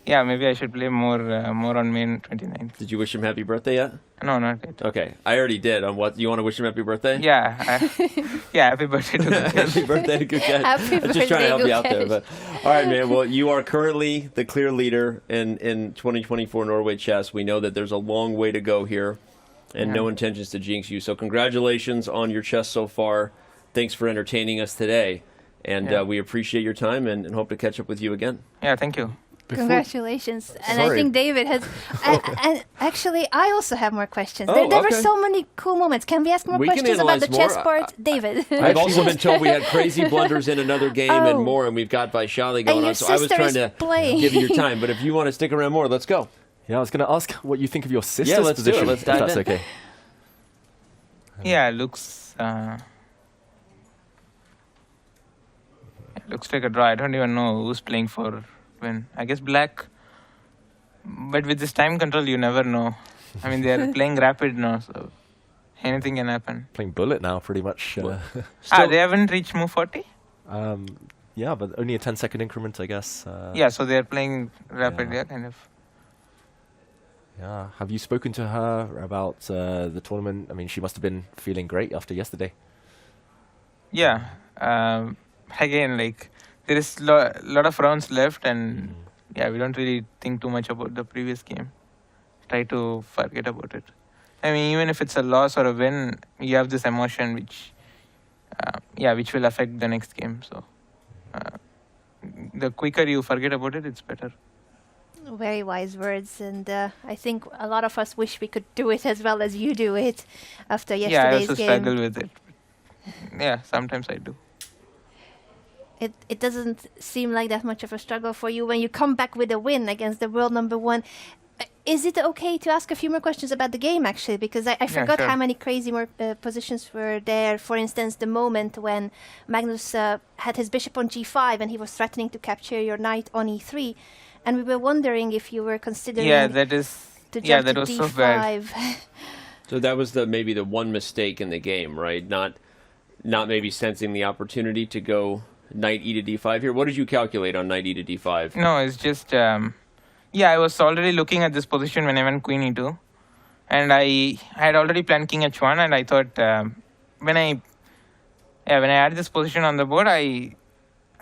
Yeah, maybe I should play more on May 29th. Did you wish him happy birthday yet? No, not yet. Okay, I already did. On what? You want to wish him happy birthday? Yeah, happy birthday to Gukesh. Happy birthday to Gukesh. I'm just trying to help you out there. But all right, man. Well, you are currently the clear leader in 2024 Norway Chess. We know that there's a long way to go here, and no intentions to jinx you. So congratulations on your chess so far. Thanks for entertaining us today, and we appreciate your time and hope to catch up with you again. Yeah, thank you. Congratulations. And I think David has... and actually, I also have more questions. There were so many cool moments. Can we ask more questions about the chess part? David. I've also been told we had crazy blunders in another game and more, and we've got Vaishali going on. So I was trying to give you your time. But if you want to stick around more, let's go. Yeah, I was going to ask what you think of your sister's let's position. do it. Let's dive if that's in. okay. Yeah, looks like a draw. I don't even know who's playing for when. I guess black. But with this time control, you never know. I mean, they are playing rapid now, so anything can happen. Playing bullet now, pretty much. They haven't reached move 40? Yeah, but only a 10-second increment, I guess. So they are playing rapid, kind of. Yeah. Have you spoken to her about the tournament? I mean, she must have been feeling great after yesterday. Yeah. Again, like, there is lot of rounds left, and we don't really think too much about the previous game. Try to forget about it. I mean, even if it's a loss or a win, you have this emotion which will affect the next game. So the quicker you forget about it, it's better. Very wise words, and I think a lot of us wish we could do it as well as you do it after yesterday's game. Yeah, I also struggle with it. Yeah, sometimes I do. It doesn't seem like that much of a struggle for you when you come back with a win against the world #1. Is it okay to ask a few more questions about the game, actually? Because I forgot how many crazy more positions were there. For instance, the moment when Magnus had his bishop on g5 and he was threatening to capture your knight on e3. And we were wondering if you were considering to jump to was d5. So bad. So that was maybe the one mistake in the game, right? Not maybe sensing the opportunity to go knight e to d5 here. What did you calculate on knight e to d5? No, it's just I was already looking at this position when I went queen e2, and I had already planned king h1, and I thought when I had this position on the board, I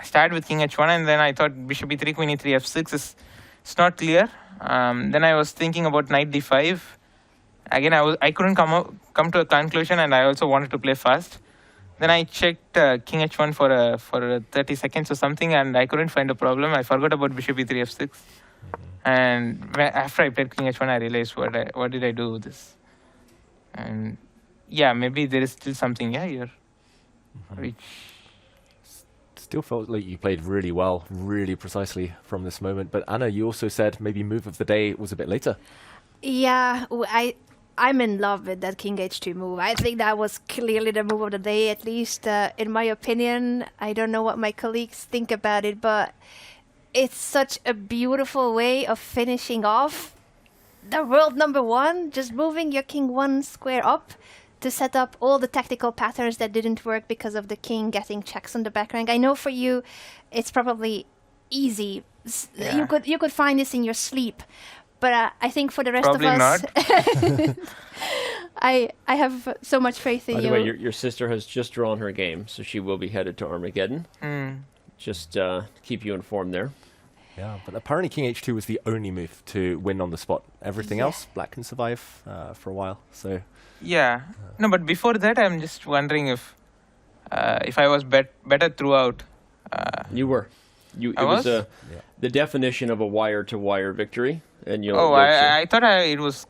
started with king h1, and then I thought bishop e3, queen e3, f6 it's not clear. Then I was thinking about knight d5. Again, I couldn't come to a conclusion, and I also wanted to play fast. Then I checked king h1 for 30 seconds or something, and I couldn't find a problem. I forgot about bishop e3, f6. And after I played king h1, I realized what did I do with this? And maybe there is still something here, which still felt like you played really well, really precisely from this moment. But Anna, you also said maybe move of the day was a bit later. Yeah, I'm in love with that king h2 move. I think that was clearly the move of the day, at least in my opinion. I don't know what my colleagues think about it, but it's such a beautiful way of finishing off the world #1, just moving your king 1 square up to set up all the tactical patterns that didn't work because of the king getting checks on the back rank. I know for you, it's probably easy. Yeah. You could find this in your sleep, but I think for the rest probably of us, not. I have so much faith in you. By the way, your sister has just drawn her game, so she will be headed to Armageddon. Just keep you informed there. Yeah, but apparently king h2 was the only move to win on the spot. Everything else, black can survive for a while. So. Yeah. No, but before that, I'm just wondering if I was better throughout. You were. I was? The definition of a wire-to-wire victory, and I thought it was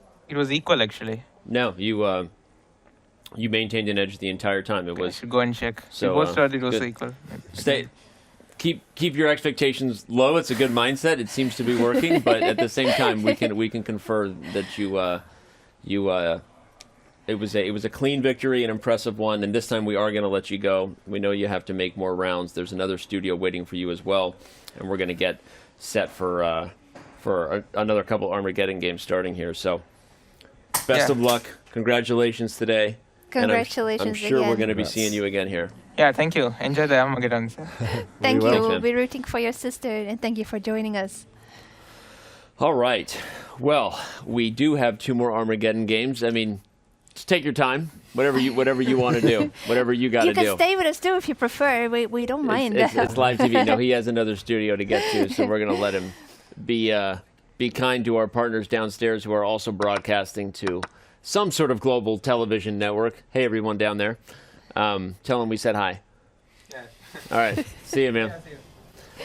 equal actually. No, you maintained an edge the entire time. It was. I should go and check. So both thought it was equal. Keep your expectations low. It's a good mindset. It seems to be working, but at the same time, we can confer that it was a clean victory, an impressive one, and this time we are going to let you go. We know you have to make more rounds. There's another studio waiting for you as well, and we're going to get set for another couple Armageddon games starting here. So, best of luck. Congratulations today. Congratulations I'm sure again. we're going to be seeing you again here. Yeah, thank you. Enjoy the Armageddon. Thank you. We'll be rooting for your sister, and thank you for joining us. All right. Well, we do have 2 more Armageddon games. I mean, just take your time. Whatever you want to do. Whatever you got to do. You can stay with us too if you prefer. We don't mind. It's live TV. No, he has another studio to get to, so we're going to let him be kind to our partners downstairs who are also broadcasting to some sort of global television network. Hey, everyone down there. Tell them we said hi. Yeah. All right. See you, man. Yeah, see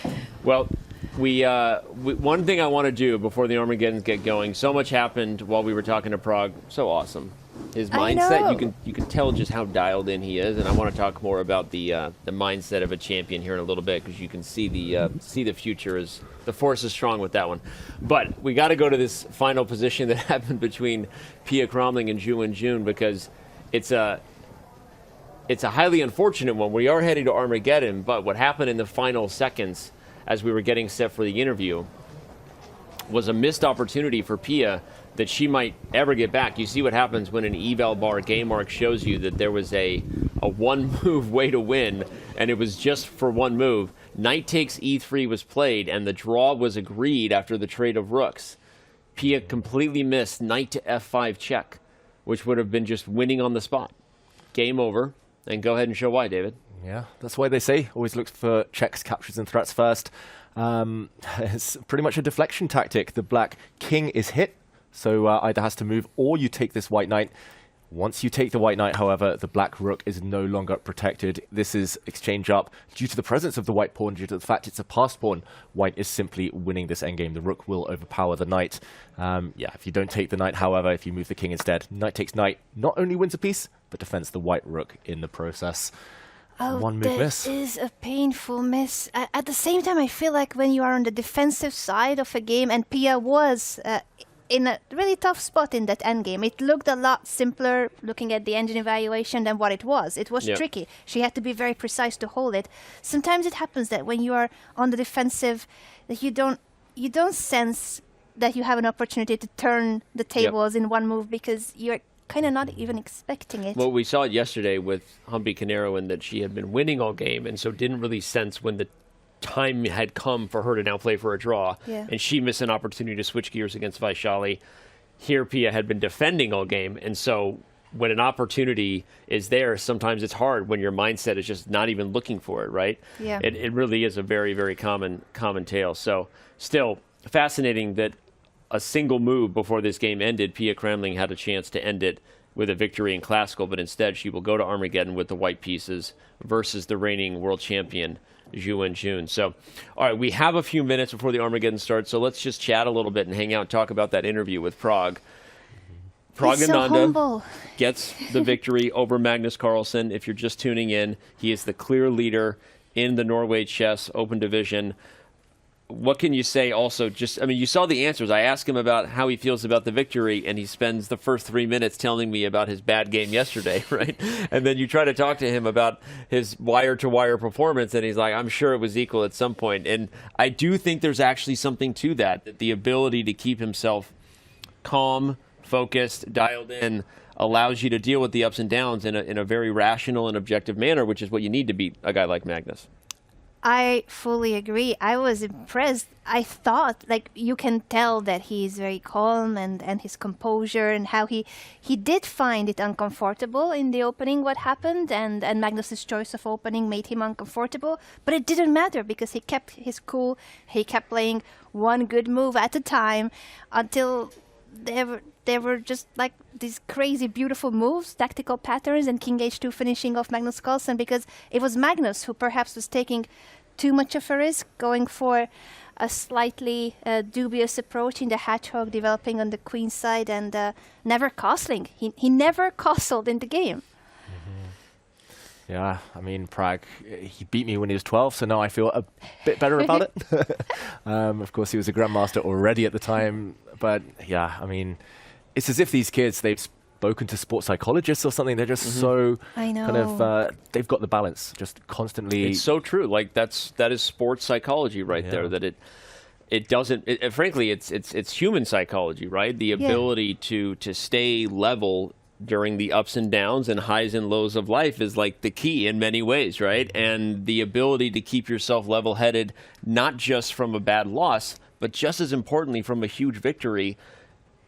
you. Well, one thing I want to do before the Armageddons get going. So much happened while we were talking to Pragg. So awesome. His mindset, you can tell just how dialed in he is, and I want to talk more about the mindset of a champion here in a little bit, because you can see the future is the force is strong with that one. But we got to go to this final position that happened between Pia Kramling and Zhu Wenjun, because it's a highly unfortunate one. We are heading to Armageddon, but what happened in the final seconds as we were getting set for the interview was a missed opportunity for Pia that she might ever get back. You see what happens when an eval bar game mark shows you that there was a one-move way to win, and it was just for one move. Knight takes e3 was played, and the draw was agreed after the trade of rooks. Pia completely missed knight to f5 check, which would have been just winning on the spot. Game over. And go ahead and show why, David. Yeah, that's why they say always look for checks, captures, and threats first. It's pretty much a deflection tactic. The black king is hit, so either has to move or you take this white knight. Once you take the white knight, however, the black rook is no longer protected. This is exchange up. Due to the presence of the white pawn, due to the fact it's a passed pawn, white is simply winning this endgame. The rook will overpower the knight. If you don't take the knight, however, if you move the king instead, knight takes knight, not only wins a piece, but defends the white rook in the process. One move miss. This is a painful miss. At the same time, I feel like when you are on the defensive side of a game, and Pia was in a really tough spot in that endgame. It looked a lot simpler looking at the engine evaluation than what it was. It was tricky. She had to be very precise to hold it. Sometimes it happens that when you are on the defensive, that you don't sense that you have an opportunity to turn the tables in one move because you're kind of not even expecting it. Well, we saw it yesterday with Humpy Canero in that she had been winning all game, and so didn't really sense when the time had come for her to now play for a draw, and she missed an opportunity to switch gears against Vaishali. Here, Pia had been defending all game, and so when an opportunity is there, sometimes it's hard when your mindset is just not even looking for it, right? Yeah. It really is a very, very common tale. So still fascinating that a single move before this game ended, Pia Kramling had a chance to end it with a victory in Classical, but instead she will go to Armageddon with the white pieces versus the reigning world champion, Zhu Wenjun. So, all right, we have a few minutes before the Armageddon starts, so let's just chat a little bit and hang out and talk about that interview with Pragg. Praggnanandhaa gets the victory over Magnus Carlsen. If you're just tuning in, he is the clear leader in the Norway Chess Open Division. What can you say also? You saw the answers. I asked him about how he feels about the victory, and he spends the first 3 minutes telling me about his bad game yesterday, right? And then you try to talk to him about his wire-to-wire performance, and he's like, I'm sure it was equal at some point. And I do think there's actually something to that the ability to keep himself calm, focused, dialed in, allows you to deal with the ups and downs in a very rational and objective manner, which is what you need to beat a guy like Magnus. I fully agree. I was impressed. I thought, you can tell that he's very calm and his composure and how he did find it uncomfortable in the opening what happened, and Magnus's choice of opening made him uncomfortable. But it didn't matter because he kept his cool. He kept playing one good move at a time until there were just these crazy beautiful moves, tactical patterns, and King H2 finishing off Magnus Carlsen, because it was Magnus who perhaps was taking too much of a risk, going for a slightly dubious approach in the hedgehog, developing on the queen side, and never castling. He never castled in the game. Yeah, I mean, Pragg, he beat me when he was 12, so now I feel a bit better about it. Of course, he was a grandmaster already at the time, but yeah, I mean, it's as if these kids, they've spoken to sports psychologists or something. They're just so I know. kind of, they've got the balance, just constantly. It's so true. Like that is sports psychology right there. That it doesn't. Frankly, it's human psychology, right? The ability to stay level during the ups and downs and highs and lows of life is like the key in many ways, right? And the ability to keep yourself level-headed, not just from a bad loss, but just as importantly from a huge victory.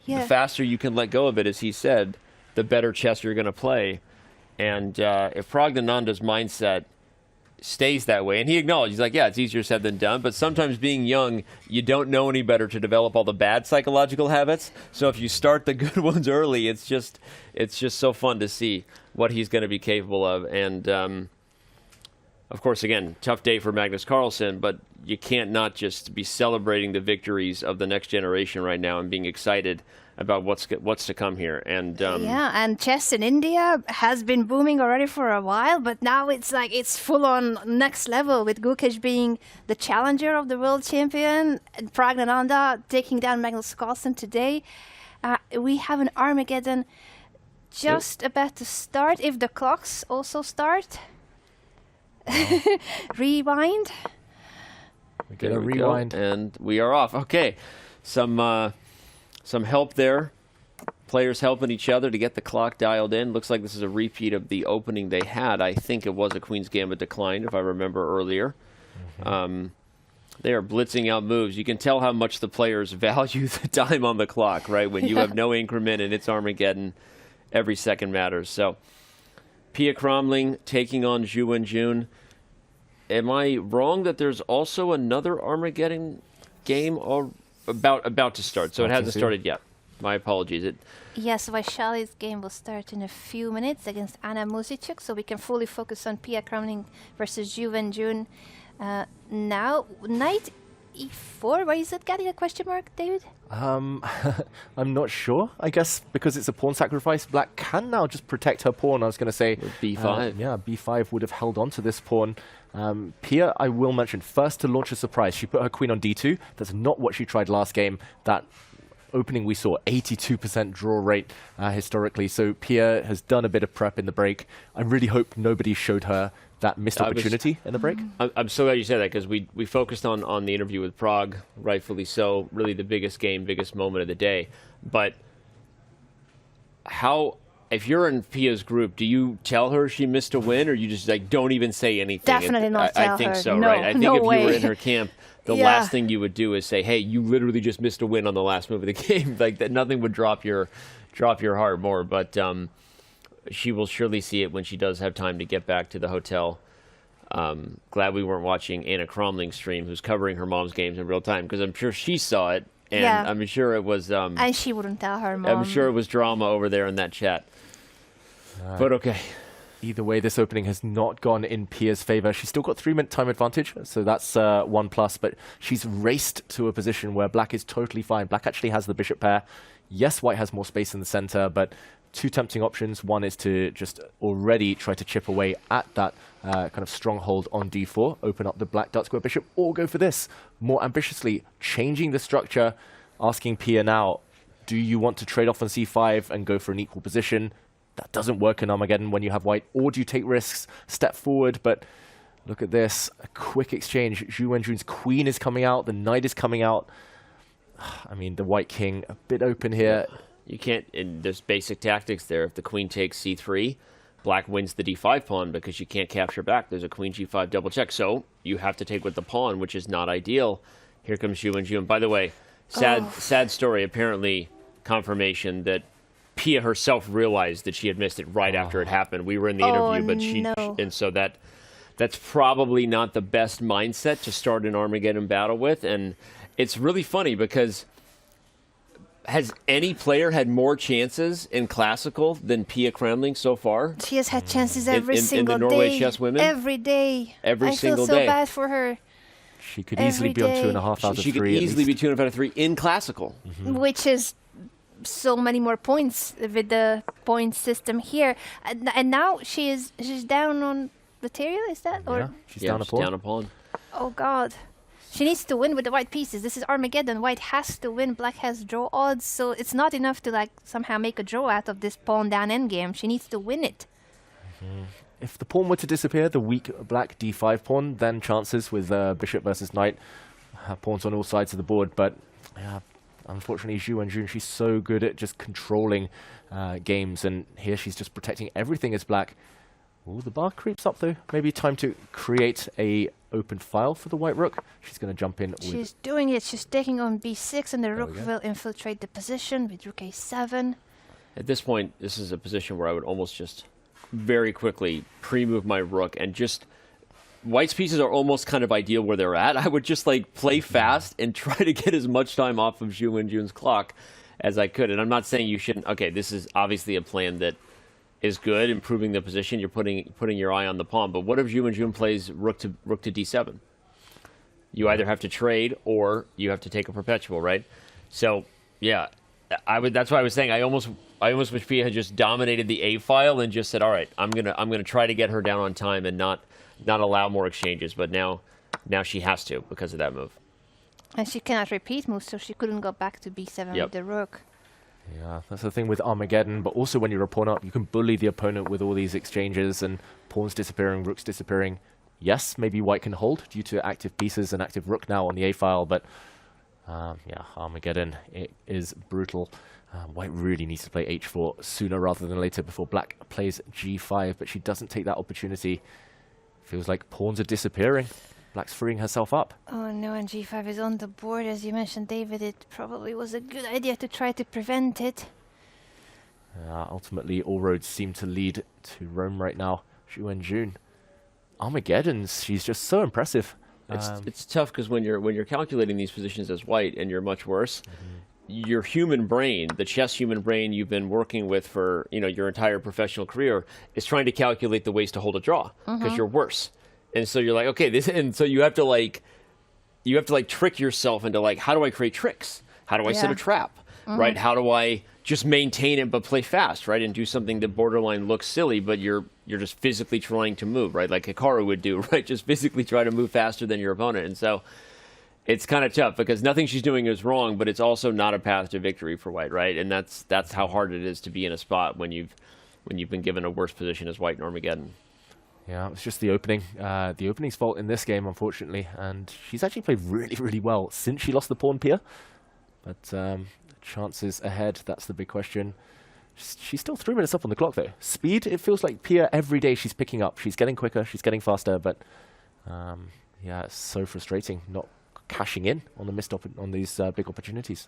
The faster you can let go of it, as he said, the better chess you're going to play. And if Praggnanandhaa's mindset stays that way, and he acknowledged, he's like, yeah, it's easier said than done, but sometimes being young, you don't know any better to develop all the bad psychological habits. So if you start the good ones early, it's just so fun to see what he's going to be capable of. And of course, again, tough day for Magnus Carlsen, but you can't not just be celebrating the victories of the next generation right now and being excited about what's to come here. And and chess in India has been booming already for a while, but now it's full on next level, with Gukesh being the challenger of the world champion and Praggnanandhaa taking down Magnus Carlsen today. We have an Armageddon just about to start, if the clocks also start. Rewind. We get a rewind, and we are off. Okay, some help there. Players helping each other to get the clock dialed in. Looks like this is a repeat of the opening they had. I think it was a Queen's Gambit declined, if I remember earlier. They are blitzing out moves. You can tell how much the players value the time on the clock, right? When you have no increment and it's Armageddon, every second matters. So, Pia Cromling taking on Zhu Wenjun. Am I wrong that there's also another Armageddon game about to start? So it hasn't started yet. My apologies. Yes, Vaishali's game will start in a few minutes against Anna Musicek, so we can fully focus on Pia Cromling versus Zhu Wenjun. Now, knight e4. Why is it getting a question mark, David? I'm not sure. I guess because it's a pawn sacrifice, Black can now just protect her pawn. I was going to say b5. B5 would have held on to this pawn. Pia, I will mention, first to launch a surprise. She put her queen on d2. That's not what she tried last game. That opening we saw, 82% draw rate historically. So Pia has done a bit of prep in the break. I really hope nobody showed her that missed opportunity in the break. I'm so glad you said that, because we focused on the interview with Pragg, rightfully so, really the biggest game, biggest moment of the day. But if you're in Pia's group, do you tell her she missed a win, or you just don't even say anything? Definitely not tell her. I think so, no, right? I think no if way. you were in her camp, the last thing you would do is say, hey, you literally just missed a win on the last move of the game. Like that, nothing would drop your heart more. But she will surely see it when she does have time to get back to the hotel. Glad we weren't watching Anna Cromling's stream, who's covering her mom's games in real time, because I'm sure she saw it, and I'm sure it was. And she wouldn't tell her mom. I'm sure it was drama over there in that chat. But okay. Either way, this opening has not gone in Pia's favor. She's still got 3-minute time advantage, so that's 1+, but she's raced to a position where Black is totally fine. Black actually has the bishop pair. Yes, White has more space in the center, but two tempting options. One is to just already try to chip away at that kind of stronghold on d4, open up the Black dart square bishop, or go for this, more ambitiously, changing the structure, asking Pia now, do you want to trade off on c5 and go for an equal position? That doesn't work in Armageddon when you have White. Or do you take risks, step forward? But look at this, a quick exchange. Zhu Wenjun's queen is coming out, the knight is coming out. I mean, the White king a bit open here. You can't, there's basic tactics there. If the queen takes c3, Black wins the d5 pawn because you can't capture back. There's a queen g5 double check. So you have to take with the pawn, which is not ideal. Here comes Zhu Wenjun. By the way, sad story. Apparently, confirmation that Pia herself realized that she had missed it right after it happened. We were in the interview, but and so that's probably not the best mindset to start an Armageddon battle with. And it's really funny because Has any player had more chances in classical than Pia Kramling so far? She has had chances every single in the Norway day. Chess women? Every day. Every single day. I feel so day. bad for her. She could easily be on 2.5 out of 3. She could easily be 2.5 out of 3 in classical. Which is so many more points with the point system here. And now she's down on material, is that? Yeah, she's down a pawn. Oh, God. She needs to win with the white pieces. This is Armageddon. White has to win. Black has draw odds. So it's not enough to like somehow make a draw out of this pawn down endgame. She needs to win it. If the pawn were to disappear, the weak black d5 pawn, then chances with bishop versus knight. Pawns on all sides of the board. But yeah, unfortunately, Zhu Wenjun, she's so good at just controlling games. And here she's just protecting everything as black. Oh, the bar creeps up though. Maybe time to create a open file for the white rook. She's going to jump in. She's doing it. She's taking on b6, and the rook will infiltrate the position with rook a7. At this point, this is a position where I would almost just very quickly pre-move my rook and just... White's pieces are almost kind of ideal where they're at. I would just like play fast and try to get as much time off of Zhu Wenjun's clock as I could. And I'm not saying you shouldn't... Okay, this is obviously a plan that is good, improving the position. You're putting your eye on the pawn. But what if Zhu Wenjun plays rook to d7? You either have to trade or you have to take a perpetual, right? So yeah, that's why I was saying I almost wish Pia had just dominated the A file and just said, all right, I'm gonna try to get her down on time and not allow more exchanges. But now she has to because of that move. And she cannot repeat moves, so she couldn't go back to b7 with the rook. Yeah, that's the thing with Armageddon, but also when you're a pawn up, you can bully the opponent with all these exchanges and pawns disappearing, rooks disappearing. Yes, maybe white can hold due to active pieces and active rook now on the A-file, but yeah, Armageddon, it is brutal. White really needs to play H4 sooner rather than later before black plays G5, but she doesn't take that opportunity. Feels like pawns are disappearing. Black's freeing herself up. Oh no, and g5 is on the board. As you mentioned, David, it probably was a good idea to try to prevent it. Ultimately, all roads seem to lead to Rome right now. Zhu Wenjun. Armageddon's, she's just so impressive. It's tough because when you're calculating these positions as white and you're much worse, your human brain, the chess human brain you've been working with for your entire professional career, is trying to calculate the ways to hold a draw because you're worse. And so you're like, okay, and so you have to trick yourself into like, how do I create tricks? How do I set a trap? Right? How do I just maintain it but play fast, right? And do something that borderline looks silly, but you're just physically trying to move, right? Like Hikaru would do, right? Just physically try to move faster than your opponent. And so it's kind of tough because nothing she's doing is wrong, but it's also not a path to victory for white, right? And that's how hard it is to be in a spot when you've been given a worse position as white in Armageddon. Yeah, it's just the opening. The opening's fault in this game, unfortunately. And she's actually played really, really well since she lost the pawn Pia. But chances ahead, that's the big question. She's still 3 minutes up on the clock, though. Speed, it feels like Pia every day she's picking up. She's getting quicker, she's getting faster. But yeah, it's so frustrating not cashing in on these big opportunities.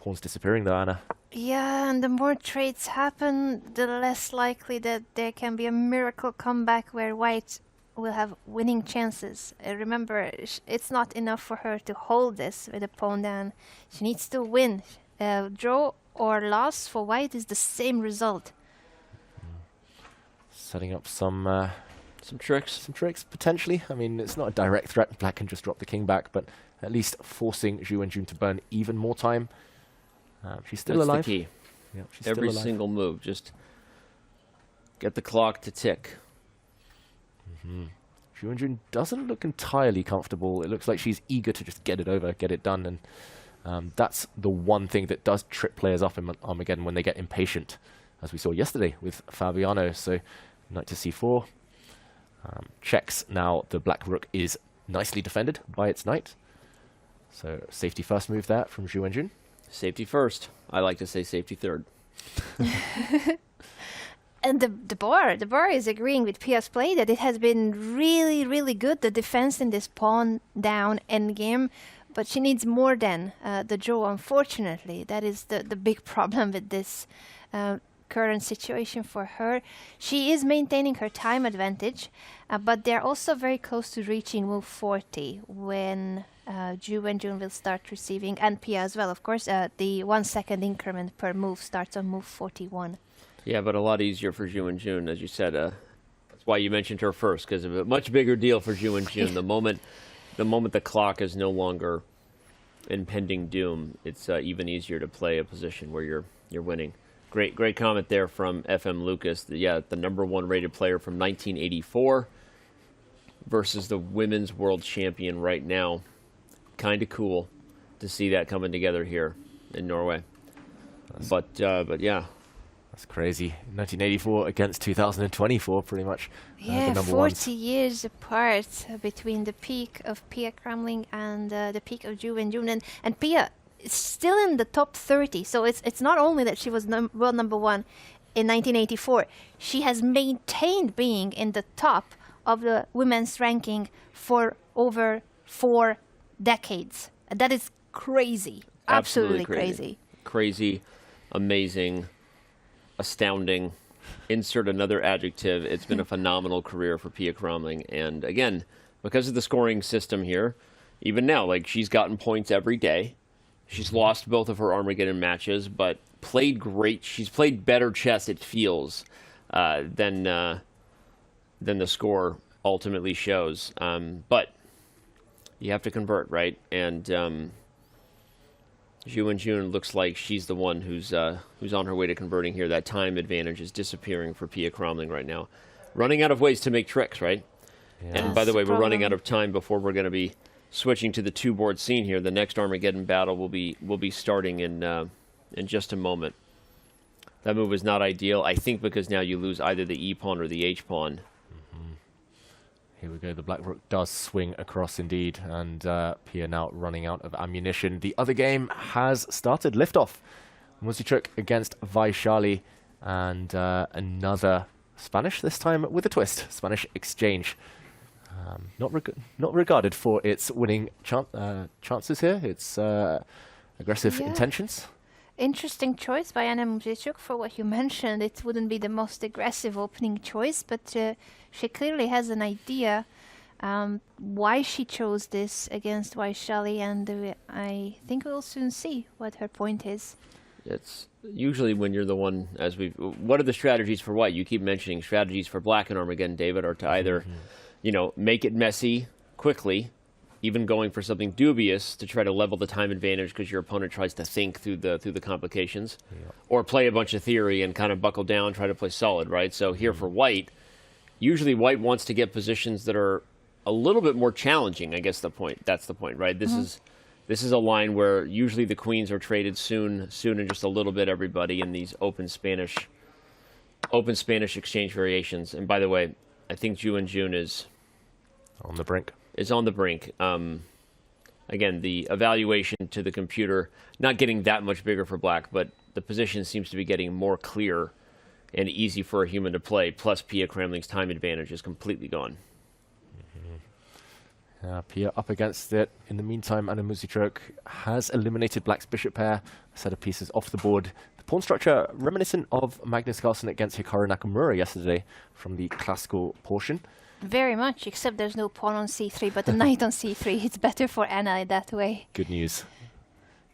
Pawn's disappearing, though, Anna. Yeah, and the more trades happen, the less likely that there can be a miracle comeback where white will have winning chances. Remember, it's not enough for her to hold this with a pawn down. She needs to win. Draw or loss for white is the same result. Setting up some tricks. Some tricks, potentially. I mean, it's not a direct threat. Black can just drop the king back, but at least forcing Zhu Wenjun to burn even more time. She's still alive. That's the key. Yeah, she's Every still alive. single move, just get the clock to tick. Zhu Wenjun doesn't look entirely comfortable. It looks like she's eager to just get it over, get it done, and that's the one thing that does trip players up in Armageddon when they get impatient, as we saw yesterday with Fabiano. So, knight to c4. Checks now. The black rook is nicely defended by its knight. So, safety first move there from Zhu Wenjun. Safety first. I like to say safety third. And the bar is agreeing with Pia's play that it has been really, really good, the defense in this pawn down endgame, but she needs more than the draw, unfortunately. That is the big problem with this. current situation for her. She is maintaining her time advantage, but they're also very close to reaching move 40 when Ju and Jun will start receiving, and Pia as well, of course. The 1 second increment per move starts on move 41. Yeah, but a lot easier for Ju and Jun, as you said. That's why you mentioned her first, because of a much bigger deal for Ju and Jun. The moment the clock is no longer impending doom, it's even easier to play a position where you're winning. Great comment there from FM Lucas. The number 1 rated player from 1984 versus the women's world champion right now. Kind of cool to see that coming together here in Norway. But yeah. That's crazy. 1984 against 2024, pretty much. Yeah, the number 40 ones. years apart between the peak of Pia Kramling and the peak of Ju and Jun. And Pia is still in the top 30. So it's not only that she was world number 1 in 1984. She has maintained being in the top of the women's ranking for over 4 decades. That is crazy. Absolutely crazy. Crazy, amazing, astounding. Insert another adjective. It's been a phenomenal career for Pia Kramling. And again, because of the scoring system here, even now, like, she's gotten points every day. She's lost both of her Armageddon matches, but played great. She's played better chess, it feels, than the score ultimately shows. But you have to convert, right? And Ju and Jun looks like she's the one who's on her way to converting here. That time advantage is disappearing for Pia Kramling right now. Running out of ways to make tricks, right? Yeah. And by the way, we're running out of time before we're going to be switching to the 2-board scene here. The next Armageddon battle will be starting in just a moment. That move is not ideal, I think, because now you lose either the E-pawn or the H-pawn. Here we go. The Black Rook does swing across indeed, and Pia now running out of ammunition. The other game has started. Liftoff. Muzichuk against Vaishali, and another Spanish, this time with a twist. Spanish exchange. Not regarded for its winning chances here. Its aggressive intentions. Interesting choice by Anna Muzichuk for what you mentioned. It wouldn't be the most aggressive opening choice, but she clearly has an idea why she chose this against Vaishali, and I think we'll soon see what her point is. It's usually when you're the one, what are the strategies for white? You keep mentioning strategies for black in Armageddon, David, are to either, make it messy quickly, even going for something dubious to try to level the time advantage because your opponent tries to think through the complications, or play a bunch of theory and kind of buckle down, try to play solid, right? So here for white, usually white wants to get positions that are a little bit more challenging. I guess that's the point, right? This is a line where usually the queens are traded soon and just a little bit everybody in these open Spanish exchange variations. And by the way, I think Ju and Jun is on the brink. Again, the evaluation to the computer not getting that much bigger for black, but the position seems to be getting more clear and easy for a human to play. Plus, Pia Kramling's time advantage is completely gone. Pia up against it. In the meantime, Anna Muzichuk has eliminated black's bishop pair. A set of pieces off the board. The pawn structure reminiscent of Magnus Carlsen against Hikaru Nakamura yesterday from the classical portion. Very much, except there's no pawn on c3, but the knight on c3. It's better for Anna that way. Good news.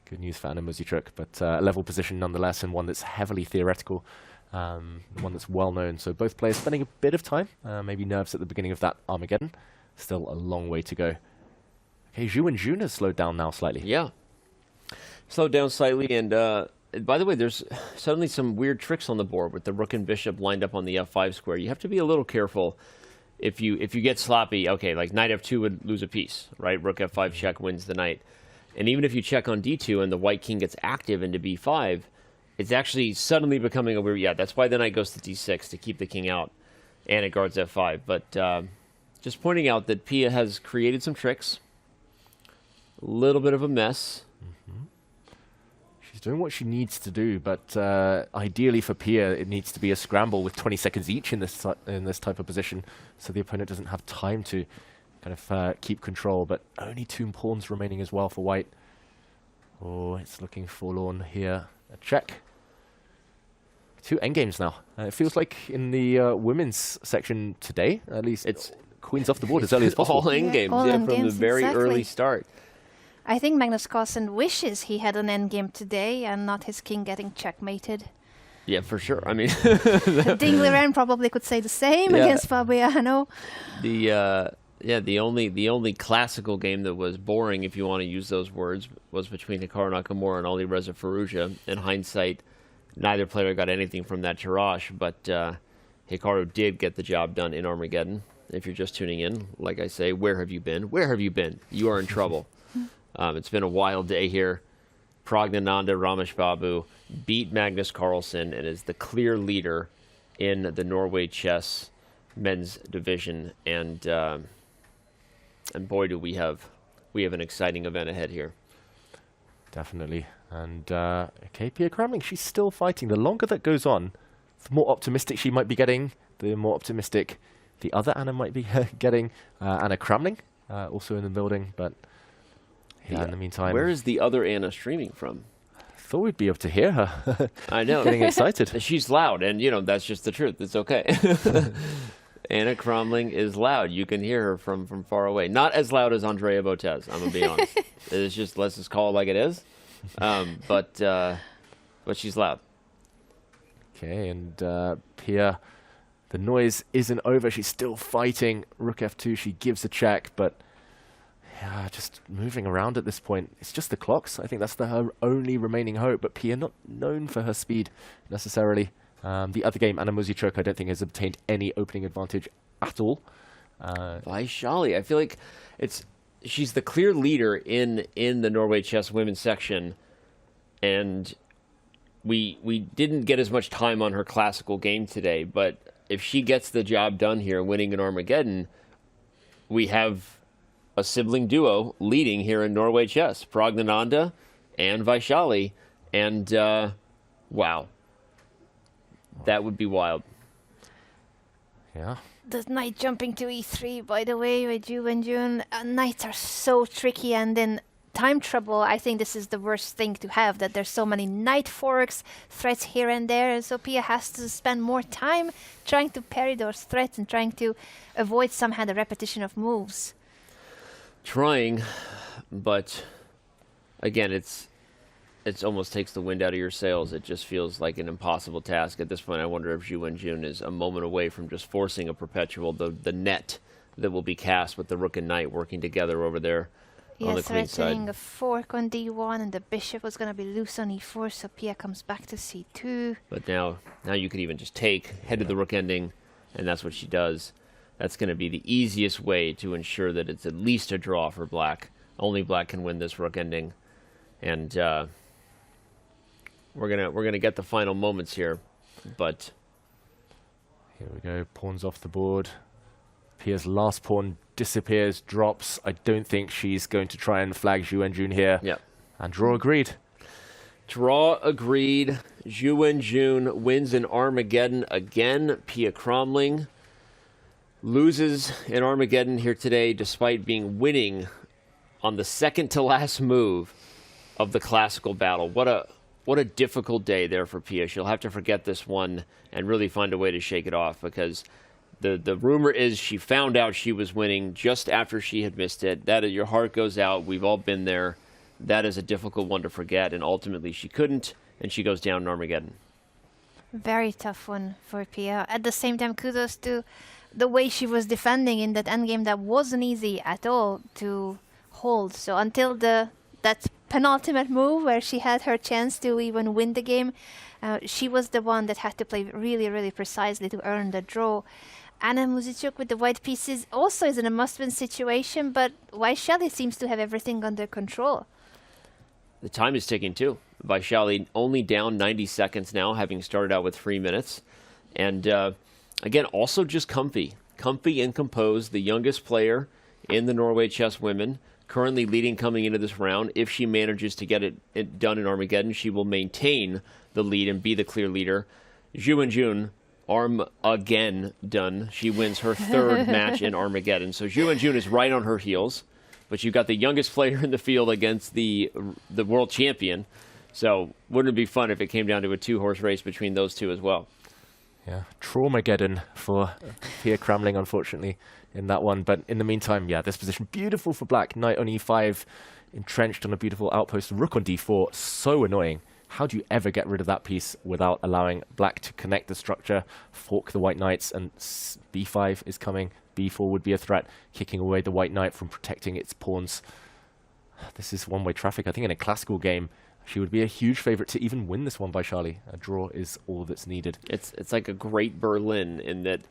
Good news for Anna Muzichuk, but a level position nonetheless, and one that's heavily theoretical, one that's well known. So both players spending a bit of time, maybe nerves at the beginning of that Armageddon. Still a long way to go. Okay, Ju and Jun has slowed down now slightly. Yeah. Slowed down slightly, and by the way, there's suddenly some weird tricks on the board with the rook and bishop lined up on the f5 square. You have to be a little careful if you get sloppy. Okay, like knight f2 would lose a piece, right? Rook f5 check wins the knight. And even if you check on d2 and the white king gets active into b5, it's actually suddenly becoming a weird... Yeah, that's why the knight goes to d6 to keep the king out, and it guards f5. But... just pointing out that Pia has created some tricks. A little bit of a mess. She's doing what she needs to do, but ideally for Pia, it needs to be a scramble with 20 seconds each in this type of position, so the opponent doesn't have time to kind of keep control. But only 2 pawns remaining as well for white. Oh, it's looking forlorn here. A check. 2 endgames now. It feels like in the women's section today, at least, it's queens off the board as early as possible. All endgames, all from the endgames, very exactly. early start. I think Magnus Carlsen wishes he had an endgame today and not his king getting checkmated. Yeah, for sure. I mean, Liren probably could say the same against Fabiano. The only classical game that was boring, if you want to use those words, was between Hikaru Nakamura and Alireza Firouzja. In hindsight, neither player got anything from that Tirash, but Hikaru did get the job done in Armageddon. If you're just tuning in, like I say, where have you been? Where have you been? You are in trouble. It's been a wild day here. Praggnanandhaa Ramesh Babu beat Magnus Carlsen and is the clear leader in the Norway Chess men's division. And boy, do we have an exciting event ahead here. Definitely. And Pia Kramling, she's still fighting. The longer that goes on, the more optimistic she might be getting, the more optimistic the other Anna might be getting. Anna Kramling, also in the building, but in the meantime... Where is the other Anna streaming from? Thought we'd be able to hear her. I know. Getting excited. She's loud, and, that's just the truth. It's okay. Anna Kramling is loud. You can hear her from far away. Not as loud as Andrea Botez, I'm going to be honest. It's just, let's just call it like it is. But she's loud. Okay, and Pia, the noise isn't over. She's still fighting. Rook F2, she gives a check, but just moving around at this point. It's just the clocks. I think that's her only remaining hope, but Pia not known for her speed necessarily. The other game, Anna Muzychuk, I don't think has obtained any opening advantage at all. Vaishali, I feel like she's the clear leader in the Norway Chess women's section, and we didn't get as much time on her classical game today, but if she gets the job done here, winning in Armageddon, we have a sibling duo leading here in Norway Chess, Praggnanandhaa and Vaishali, and wow, that would be wild. Yeah. The knight jumping to e3, by the way, with Ju and Jun. Knights are so tricky, and in time trouble, I think this is the worst thing to have, that there's so many knight forks, threats here and there, and so Pia has to spend more time trying to parry those threats and trying to avoid somehow the repetition of moves. Trying, but again, it's almost takes the wind out of your sails. It just feels like an impossible task. At this point, I wonder if Ju Wenjun is a moment away from just forcing a perpetual, the net that will be cast with the rook and knight working together over there on the queen side. Threatening a fork on d1, and the bishop was going to be loose on e4, so Pia comes back to c2. But now you could even just head to the rook ending, and that's what she does. That's going to be the easiest way to ensure that it's at least a draw for black. Only black can win this rook ending. And we're gonna get the final moments here, but here we go. Pawns off the board. Pia's last pawn disappears, drops. I don't think she's going to try and flag Ju Wenjun here. Yeah. And draw agreed. Draw agreed. Ju Wenjun wins in Armageddon again. Pia Kramling loses in Armageddon here today, despite winning on the second to last move of the classical battle. What a difficult day there for Pia. She'll have to forget this one and really find a way to shake it off, because the rumor is she found out she was winning just after she had missed it. Your heart goes out. We've all been there. That is a difficult one to forget, and ultimately she couldn't, and she goes down in Armageddon. Very tough one for Pia. At the same time, kudos to the way she was defending in that endgame that wasn't easy at all to hold. So until that penultimate move where she had her chance to even win the game, she was the one that had to play really, really precisely to earn the draw. Anna Muzychuk with the white pieces also is in a must-win situation, but Vaishali seems to have everything under control. The time is ticking too. Vaishali only down 90 seconds now, having started out with 3 minutes. And again, also just comfy and composed. The youngest player in the Norway Chess women, currently leading coming into this round. If she manages to get it done in Armageddon, she will maintain the lead and be the clear leader. Ju Wenjun, again done. She wins her third match in Armageddon. So Ju Wenjun is right on her heels. But you've got the youngest player in the field against the world champion. So wouldn't it be fun if it came down to a 2-horse race between those two as well? Yeah, Traumageddon for Pia Kramling, unfortunately, in that one. But in the meantime, yeah, this position, beautiful for black. Knight on e5, entrenched on a beautiful outpost. Rook on d4, so annoying. How do you ever get rid of that piece without allowing black to connect the structure, fork the white knights, and b5 is coming. b4 would be a threat, kicking away the white knight from protecting its pawns. This is one-way traffic. I think in a classical game, she would be a huge favorite to even win this one by Charlie. A draw is all that's needed. It's like a great Berlin in that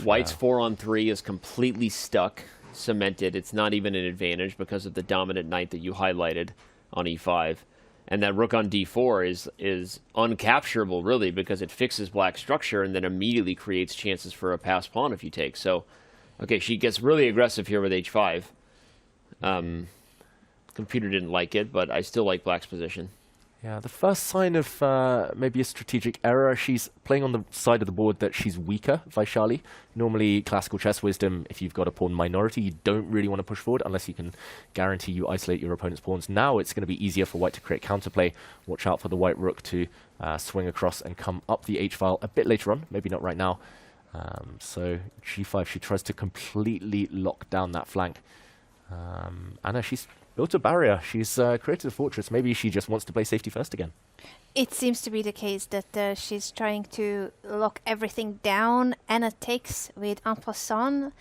white's 4-on-3 is completely stuck, cemented. It's not even an advantage because of the dominant knight that you highlighted on e5. And that rook on d4 is uncapturable, really, because it fixes black's structure and then immediately creates chances for a passed pawn if you take. So, okay, she gets really aggressive here with h5. Computer didn't like it, but I still like black's position. Yeah, the first sign of maybe a strategic error. She's playing on the side of the board that she's weaker, Vaishali. Normally, classical chess wisdom, if you've got a pawn minority, you don't really want to push forward unless you can guarantee you isolate your opponent's pawns. Now it's going to be easier for white to create counterplay. Watch out for the white rook to swing across and come up the h-file a bit later on, maybe not right now. So g5, she tries to completely lock down that flank. Anna, she's built a barrier. She's created a fortress. Maybe she just wants to play safety first again. It seems to be the case that she's trying to lock everything down. Anna takes with en passant,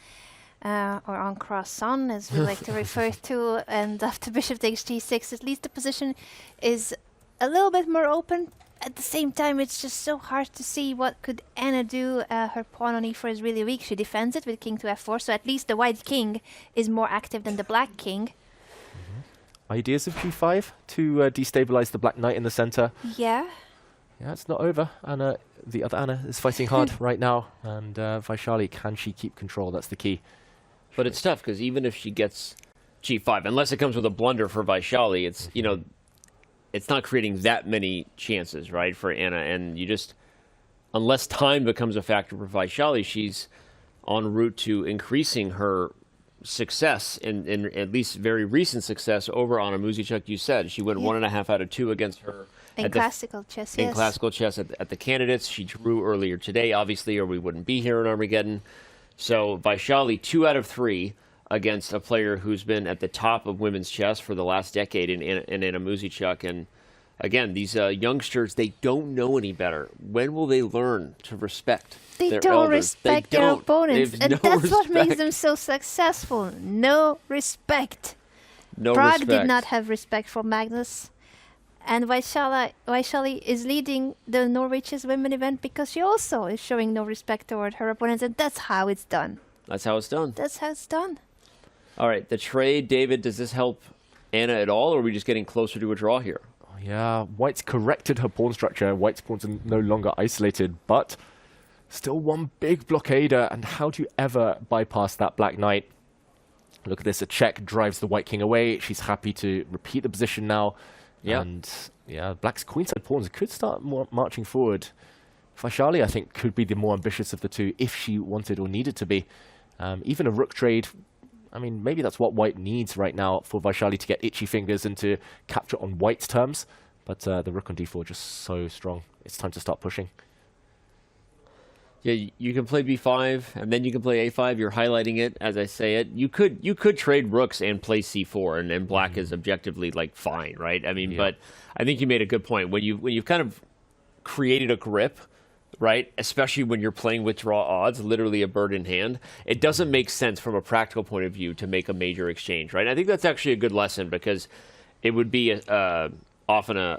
or en croissant, as we like to refer to, and after bishop takes g6, at least the position is a little bit more open. At the same time, it's just so hard to see what could Anna do. Her pawn on e4 is really weak. She defends it with king to f4, so at least the white king is more active than the black king. Ideas of g5 to destabilize the black knight in the center. Yeah. Yeah, it's not over. Anna, the other Anna, is fighting hard right now. And Vaishali, can she keep control? That's the key. But it's tough, because even if she gets g5, unless it comes with a blunder for Vaishali, it's, you know, it's not creating that many chances, right, for Anna. And you just, unless time becomes a factor for Vaishali, she's en route to increasing her success, in at least very recent success, over Anna Muzichuk. You said she went 1.5 out of 2 against her. In classical chess, in classical chess at the candidates. She drew earlier today, obviously, or we wouldn't be here in Armageddon. So Vaishali, 2 out of 3 against a player who's been at the top of women's chess for the last decade in Anna Muzichuk. And again, these youngsters, they don't know any better. When will they learn to respect They their don't elders? respect their opponents. And that's what makes respect. them so successful. No respect. No Pragg respect. did not have respect for Magnus. And Vaishali is leading the Norway Chess Women event because she also is showing no respect toward her opponents. And that's how it's done. That's how it's done. That's how it's done. All right, the trade, David, does this help Anna at all, or are we just getting closer to a draw here? Yeah, white's corrected her pawn structure. White's pawns are no longer isolated, but still one big blockader. And how do you ever bypass that black knight? Look at this, a check drives the white king away. She's happy to repeat the position now. Yeah. And yeah, black's queenside pawns could start marching forward. Vaishali, I think, could be the more ambitious of the two if she wanted or needed to be. Even a rook trade, I mean, maybe that's what white needs right now for Vaishali to get itchy fingers and to capture on white's terms. But the rook on d4 just so strong. It's time to start pushing. Yeah, you can play b5, and then you can play a5. You're highlighting it as I say it. You could trade rooks and play c4, and black is objectively, like, fine, right? I mean, but I think you made a good point. When you've kind of created a grip, right, especially when you're playing with draw odds, literally a bird in hand, it doesn't make sense from a practical point of view to make a major exchange, right? I think that's actually a good lesson, because it would be often a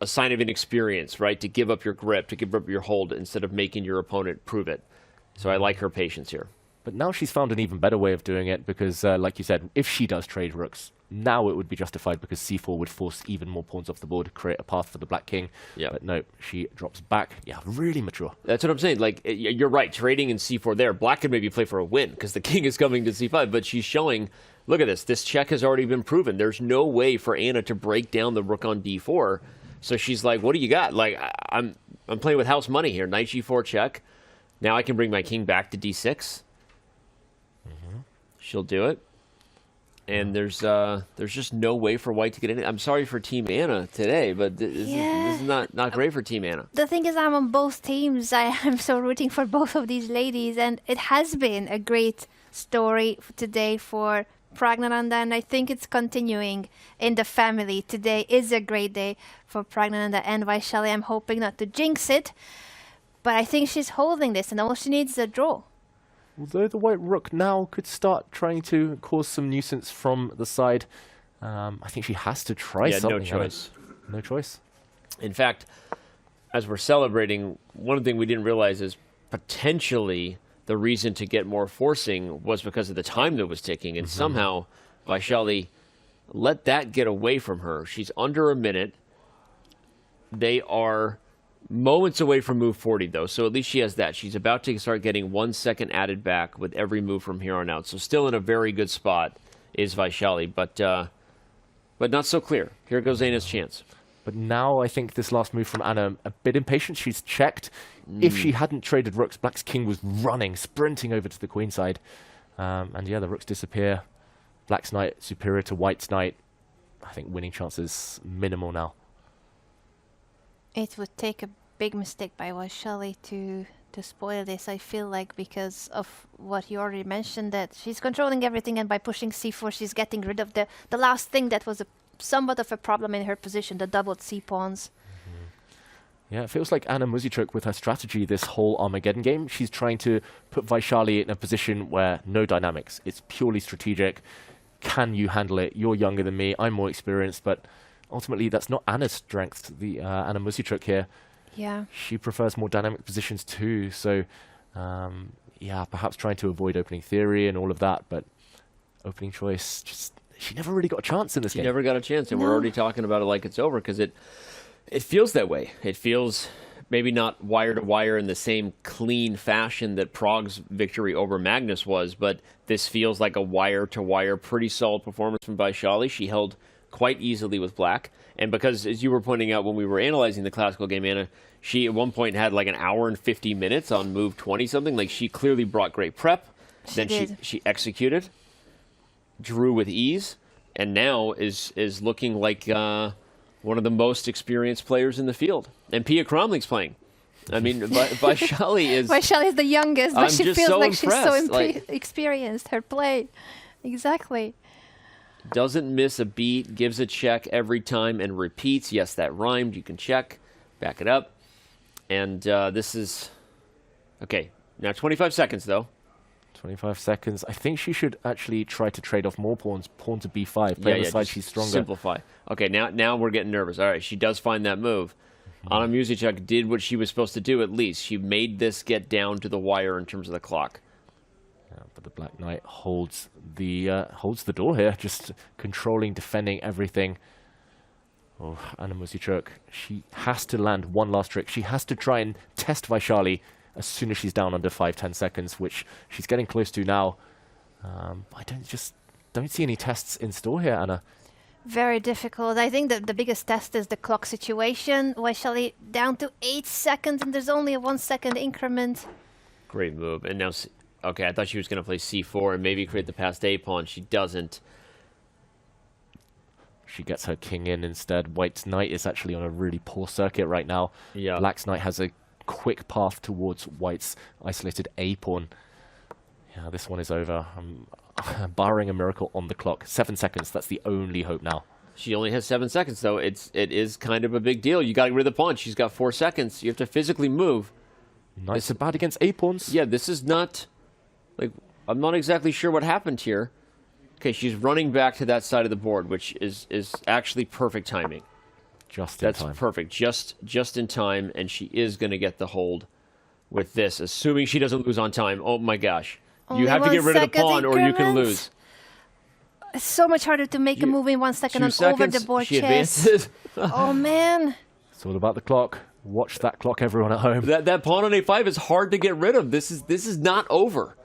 sign of inexperience, right, to give up your grip, to give up your hold, instead of making your opponent prove it. So I like her patience here. But now she's found an even better way of doing it, because, like you said, if she does trade rooks, now it would be justified, because c4 would force even more pawns off the board, create a path for the black king. Yeah. But no, she drops back. Yeah, really mature. That's what I'm saying. Like, you're right, trading in c4 there. Black could maybe play for a win, because the king is coming to c5, but she's showing, look at this. This check has already been proven. There's no way for Anna to break down the rook on d4. So she's like, what do you got? Like, I'm playing with house money here. Knight g4 check. Now I can bring my king back to d6. She'll do it. And there's just no way for White to get in. I'm sorry for Team Anna today, but this is not great for Team Anna. The thing is, I'm on both teams. I'm so rooting for both of these ladies, and it has been a great story today for Praggnanandhaa, and I think it's continuing in the family. Today is a great day for Praggnanandhaa and Vaishali. I'm hoping not to jinx it, but I think she's holding this, and all she needs is a draw. Although the white rook now could start trying to cause some nuisance from the side, I think she has to try something. No choice. No choice. In fact, as we're celebrating, one thing we didn't realize is potentially the reason to get more forcing was because of the time that was ticking, and somehow Vaishali let that get away from her. She's under a minute. They are moments away from move 40, though, so at least she has that. She's about to start getting 1 second added back with every move from here on out. So still in a very good spot is Vaishali, but not so clear. Here goes Anna's chance. But now I think this last move from Anna, a bit impatient. She's checked. If she hadn't traded rooks, Black's king was running, sprinting over to the queen side. And yeah, the rooks disappear. Black's knight superior to White's knight. I think winning chances minimal now. It would take a big mistake by Vaishali to spoil this, I feel like, because of what you already mentioned, that she's controlling everything, and by pushing c4 she's getting rid of the last thing that was somewhat of a problem in her position, the doubled c-pawns. Yeah, it feels like Anna Muzychuk with her strategy this whole Armageddon game. She's trying to put Vaishali in a position where no dynamics. It's purely strategic. Can you handle it? You're younger than me. I'm more experienced, but ultimately, that's not Anna's strength, the Anna Muzychuk here. Yeah. She prefers more dynamic positions too. So, yeah, perhaps trying to avoid opening theory and all of that, but opening choice, just she never really got a chance in this game. She never got a chance, and we're already talking about it like it's over because it feels that way. It feels maybe not wire to wire in the same clean fashion that Pragg's victory over Magnus was, but this feels like a wire to wire, pretty solid performance from Vaishali. She held quite easily with Black, and because, as you were pointing out when we were analyzing the classical game, Anna, she at one point had like an hour and 50 minutes on move 20 something. Like, she clearly brought great prep. She executed, drew with ease, and now is looking like one of the most experienced players in the field. And Pia Cromling's playing. I mean, Vaishali is the youngest, but she feels so like she's so impressed. experienced. Her play, exactly. Doesn't miss a beat, gives a check every time, and repeats. Yes, that rhymed. You can check, back it up. And this is... Okay, now 25 seconds, though. 25 seconds. I think she should actually try to trade off more pawns. Pawn to b5. Play on the side she's stronger. Simplify. Okay, now we're getting nervous. All right, she does find that move. Anna Muzychuk did what she was supposed to do, at least. She made this get down to the wire in terms of the clock. But the Black Knight holds the door here, just controlling, defending everything. Oh, Anna Muzychuk, she has to land one last trick. She has to try and test Vaishali as soon as she's down under 5-10 seconds, which she's getting close to now. I don't see any tests in store here, Anna. Very difficult. I think that the biggest test is the clock situation. Vaishali down to 8 seconds, and there's only a 1 second increment. Great move. And now... Okay, I thought she was going to play c4 and maybe create the passed a pawn. She doesn't. She gets her king in instead. White's knight is actually on a really poor circuit right now. Yeah. Black's knight has a quick path towards White's isolated a pawn. Yeah, this one is over. Barring a miracle on the clock. 7 seconds, that's the only hope now. She only has 7 seconds, though. It is kind of a big deal. You got to get rid of the pawn. She's got 4 seconds. You have to physically move. Knights are bad against a pawns. Yeah, this is not... Like, I'm not exactly sure what happened here. Okay, she's running back to that side of the board, which is actually perfect timing. Just in time. That's perfect. Just in time, and she is going to get the hold with this, assuming she doesn't lose on time. Oh my gosh. Only you have to get rid of the pawn or you can lose. It's so much harder to make a move in 1 second on over the board she chess. Advances. Oh man. It's all about the clock. Watch that clock, everyone at home. That pawn on a5 is hard to get rid of. This is not over.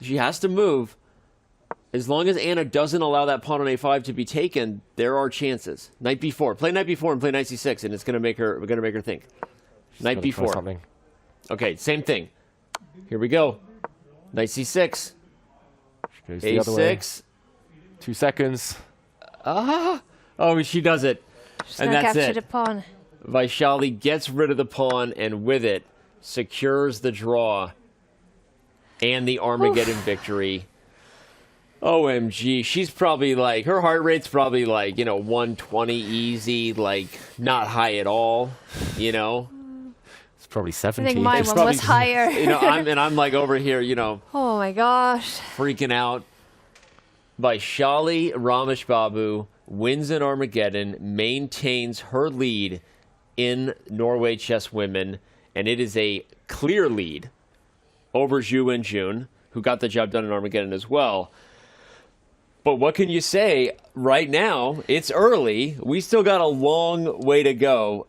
She has to move. As long as Anna doesn't allow that pawn on a5 to be taken, there are chances. Knight b4. Play knight b4 and play knight c6, and it's going to make her think. She's knight b4. Okay, same thing. Here we go. Knight c6. She goes the other way. a6. 2 seconds. Oh, she does it. She's And gonna that's capture it. the pawn. Vaishali gets rid of the pawn and with it secures the draw and the Armageddon victory. OMG, she's probably like, her heart rate's probably like, 120 easy, like not high at all, It's probably I 70. think my one was higher. I'm like over here, Oh my gosh. freaking out. Vaishali Rameshbabu wins in Armageddon, maintains her lead in Norway Chess Women, and it is a clear lead over Zhu and Jun, who got the job done in Armageddon as well. But what can you say right now? It's early. We still got a long way to go.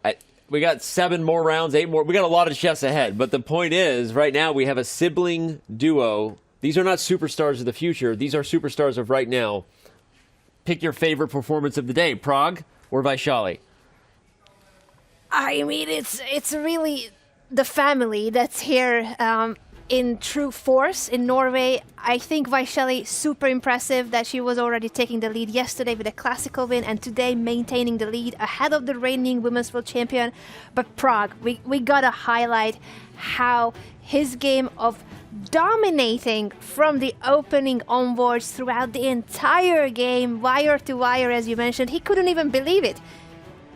We got 7 more rounds, 8 more. We got a lot of chess ahead. But the point is, right now we have a sibling duo. These are not superstars of the future. These are superstars of right now. Pick your favorite performance of the day, Pragg or Vaishali? I mean, it's really the family that's here in true force in Norway. I think Vaishali, super impressive that she was already taking the lead yesterday with a classical win and today maintaining the lead ahead of the reigning women's world champion. But Pragg, we gotta highlight how his game of dominating from the opening onwards throughout the entire game, wire to wire, as you mentioned, he couldn't even believe it.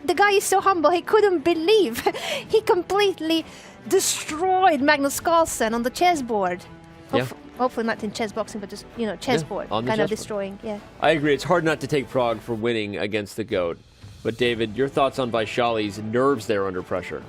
The guy is so humble, he couldn't believe. He completely destroyed Magnus Carlsen on the chessboard. Hopefully not in chess boxing, but just, chessboard. on the kind of chessboard. destroying, yeah. I agree. It's hard not to take Pragg for winning against the GOAT. But David, your thoughts on Vaishali's nerves there under pressure?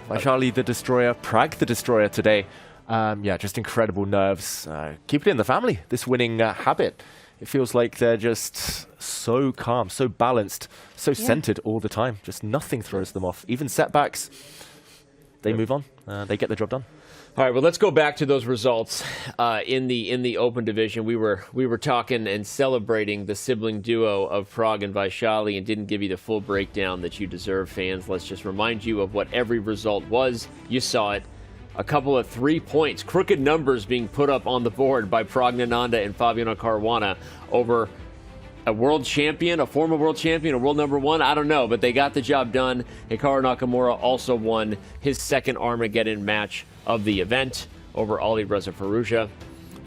Vaishali the destroyer, Pragg the destroyer today. Just incredible nerves. Keep it in the family, this winning habit. It feels like they're just so calm, so balanced, so centered all the time. Just nothing throws them off. Even setbacks, they move on. They get the job done. All right, well, let's go back to those results in the open division. We were talking and celebrating the sibling duo of Pragg and Vaishali and didn't give you the full breakdown that you deserve, fans. Let's just remind you of what every result was. You saw it. A couple of 3 points, crooked numbers being put up on the board by Praggnanandhaa and Fabiano Caruana over a world champion, a former world champion, a world number 1. I don't know, but they got the job done. Hikaru Nakamura also won his second Armageddon match of the event over Alireza Firouzja.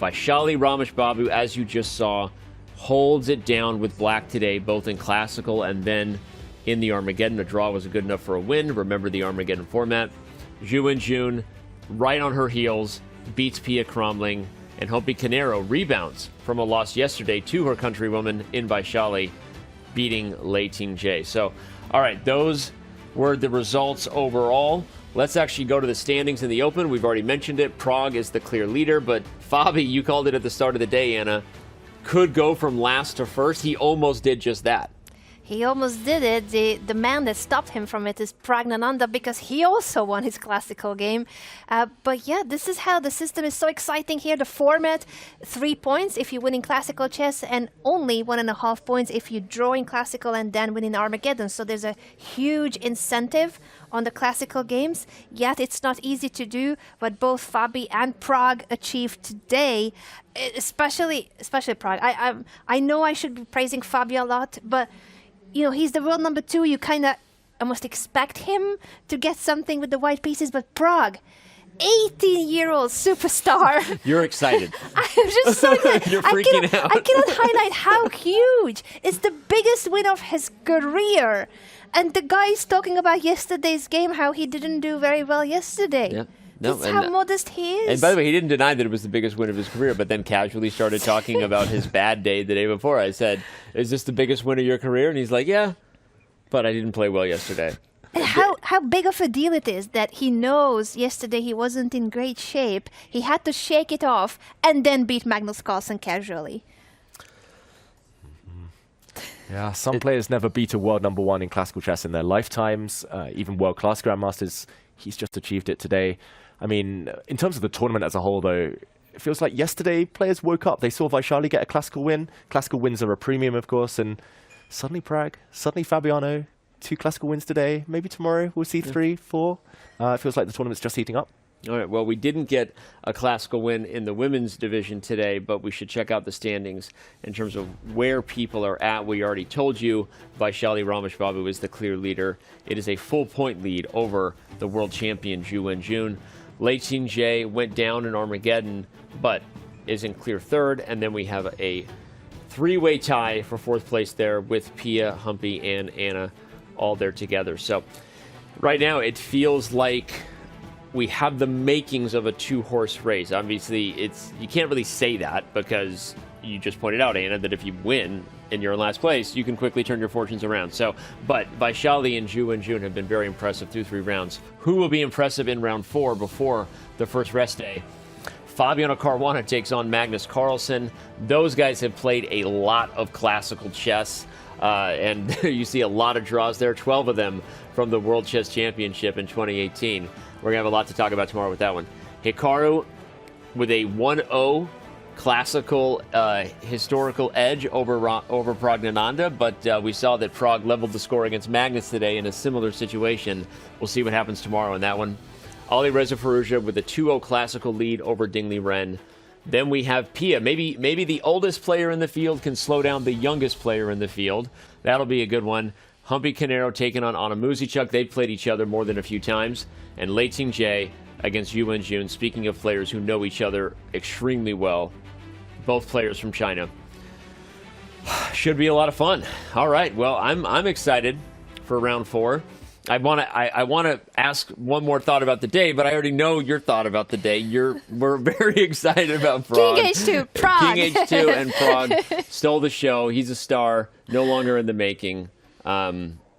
Vaishali Rameshbabu, as you just saw, holds it down with black today, both in classical and then in the Armageddon. A draw was good enough for a win. Remember the Armageddon format. Zhu and Jun, right on her heels, beats Pia Cromling, and Hopi Canero rebounds from a loss yesterday to her countrywoman in Vaishali, beating Lei Ting-jae. So, all right, those were the results overall. Let's actually go to the standings in the Open. We've already mentioned it. Pragg is the clear leader, but Fabi, you called it at the start of the day, Anna, could go from last to first. He almost did just that. He almost did it. The man that stopped him from it is Praggnanandhaa, because he also won his classical game. But yeah, this is how the system is so exciting here. The format, 3 points if you win in classical chess and only 1.5 points if you draw in classical and then win in Armageddon. So there's a huge incentive on the classical games. Yet it's not easy to do what both Fabi and Pragg achieved today, especially Pragg. I know I should be praising Fabi a lot, but he's the world number 2. You kind of almost expect him to get something with the white pieces, but Pragg, 18-year-old superstar. You're excited. I'm just so excited. You're freaking out. I cannot highlight how huge. It's the biggest win of his career. And the guy's talking about yesterday's game, how he didn't do very well yesterday. Yeah. No, That's how modest he is. And by the way, he didn't deny that it was the biggest win of his career, but then casually started talking about his bad day the day before. I said, is this the biggest win of your career? And he's like, yeah, but I didn't play well yesterday. And how big of a deal it is that he knows yesterday he wasn't in great shape. He had to shake it off and then beat Magnus Carlsen casually. Yeah, some players never beat a world number 1 in classical chess in their lifetimes. Even world-class grandmasters, he's just achieved it today. I mean, in terms of the tournament as a whole, though, it feels like yesterday players woke up. They saw Vaishali get a classical win. Classical wins are a premium, of course, and suddenly Pragg, suddenly Fabiano, 2 classical wins today. Maybe tomorrow we'll see 3, 4. It feels like the tournament's just heating up. All right, well, we didn't get a classical win in the women's division today, but we should check out the standings in terms of where people are at. We already told you Vaishali Rameshbabu is the clear leader. It is a full point lead over the world champion Zhu Wenjun. Lei Qingjie went down in Armageddon, but is in clear third. And then we have a three-way tie for fourth place there with Pia, Humpy, and Anna all there together. So right now it feels like we have the makings of a two-horse race. Obviously, you can't really say that because you just pointed out, Anna, that if you win and you're in last place, you can quickly turn your fortunes around. So, but Vaishali and Zhu Wenjun have been very impressive through 3 rounds. Who will be impressive in round 4 before the first rest day? Fabiano Caruana takes on Magnus Carlsen. Those guys have played a lot of classical chess, and you see a lot of draws there, 12 of them from the World Chess Championship in 2018. We're going to have a lot to talk about tomorrow with that one. Hikaru with a 1-0 classical historical edge over Praggnanandhaa, but we saw that Pragg leveled the score against Magnus today in a similar situation. We'll see what happens tomorrow in that one. Alireza Firouzja with a 2-0 classical lead over Liren. Then we have Pia. Maybe the oldest player in the field can slow down the youngest player in the field. That'll be a good one. Humpy Canero taking on Anna Muzichuk. They've played each other more than a few times. And Lei Qingjie against Zhu Wenjun. Speaking of players who know each other extremely well, both players from China. Should be a lot of fun. All right, well, I'm excited for round 4. I want to ask one more thought about the day, but I already know your thought about the day. We're very excited about Pragg. King H2, Pragg. King H2 and Pragg stole the show. He's a star, no longer in the making.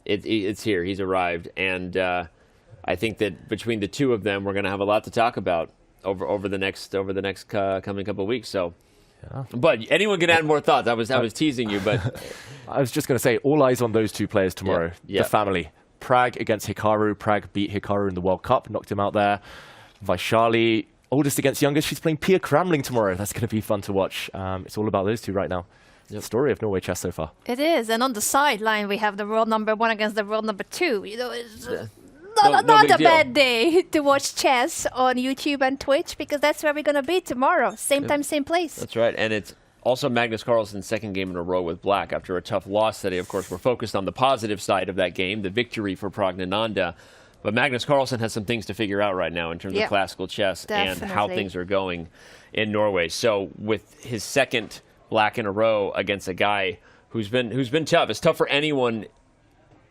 It's here. He's arrived, and I think that between the two of them, we're going to have a lot to talk about over the next coming couple of weeks. So. Yeah. But anyone can add more thoughts. I was teasing you, but I was just going to say, all eyes on those two players tomorrow. Yeah. The family. Pragg against Hikaru. Pragg beat Hikaru in the World Cup, knocked him out there. Vaishali, oldest against youngest. She's playing Pia Kramling tomorrow. That's going to be fun to watch. It's all about those two right now. The story of Norway chess so far. It is, and on the sideline we have the world number 1 against the world number 2. You know, it's not a bad day to watch chess on YouTube and Twitch, because that's where we're going to be tomorrow. Same time, same place. That's right, and it's also Magnus Carlsen's second game in a row with black after a tough loss today. Of course, we're focused on the positive side of that game, the victory for Praggnanandhaa. But Magnus Carlsen has some things to figure out right now in terms of classical chess and how things are going in Norway. So with his second black in a row against a guy who's been tough. It's tough for anyone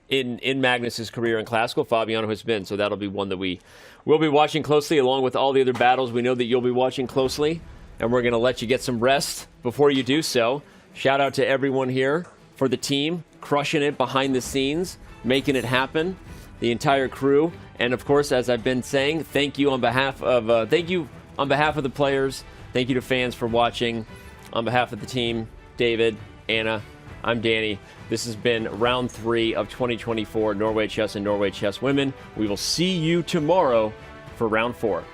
in Magnus's career in classical. Fabiano has been. So that'll be one that we will be watching closely, along with all the other battles we know that you'll be watching closely. And we're going to let you get some rest before you do so. Shout out to everyone here for the team, crushing it behind the scenes, making it happen, the entire crew. And of course, as I've been saying, thank you on behalf of the players. Thank you to fans for watching. On behalf of the team, David, Anna, I'm Danny. This has been round 3 of 2024 Norway Chess and Norway Chess Women. We will see you tomorrow for round 4.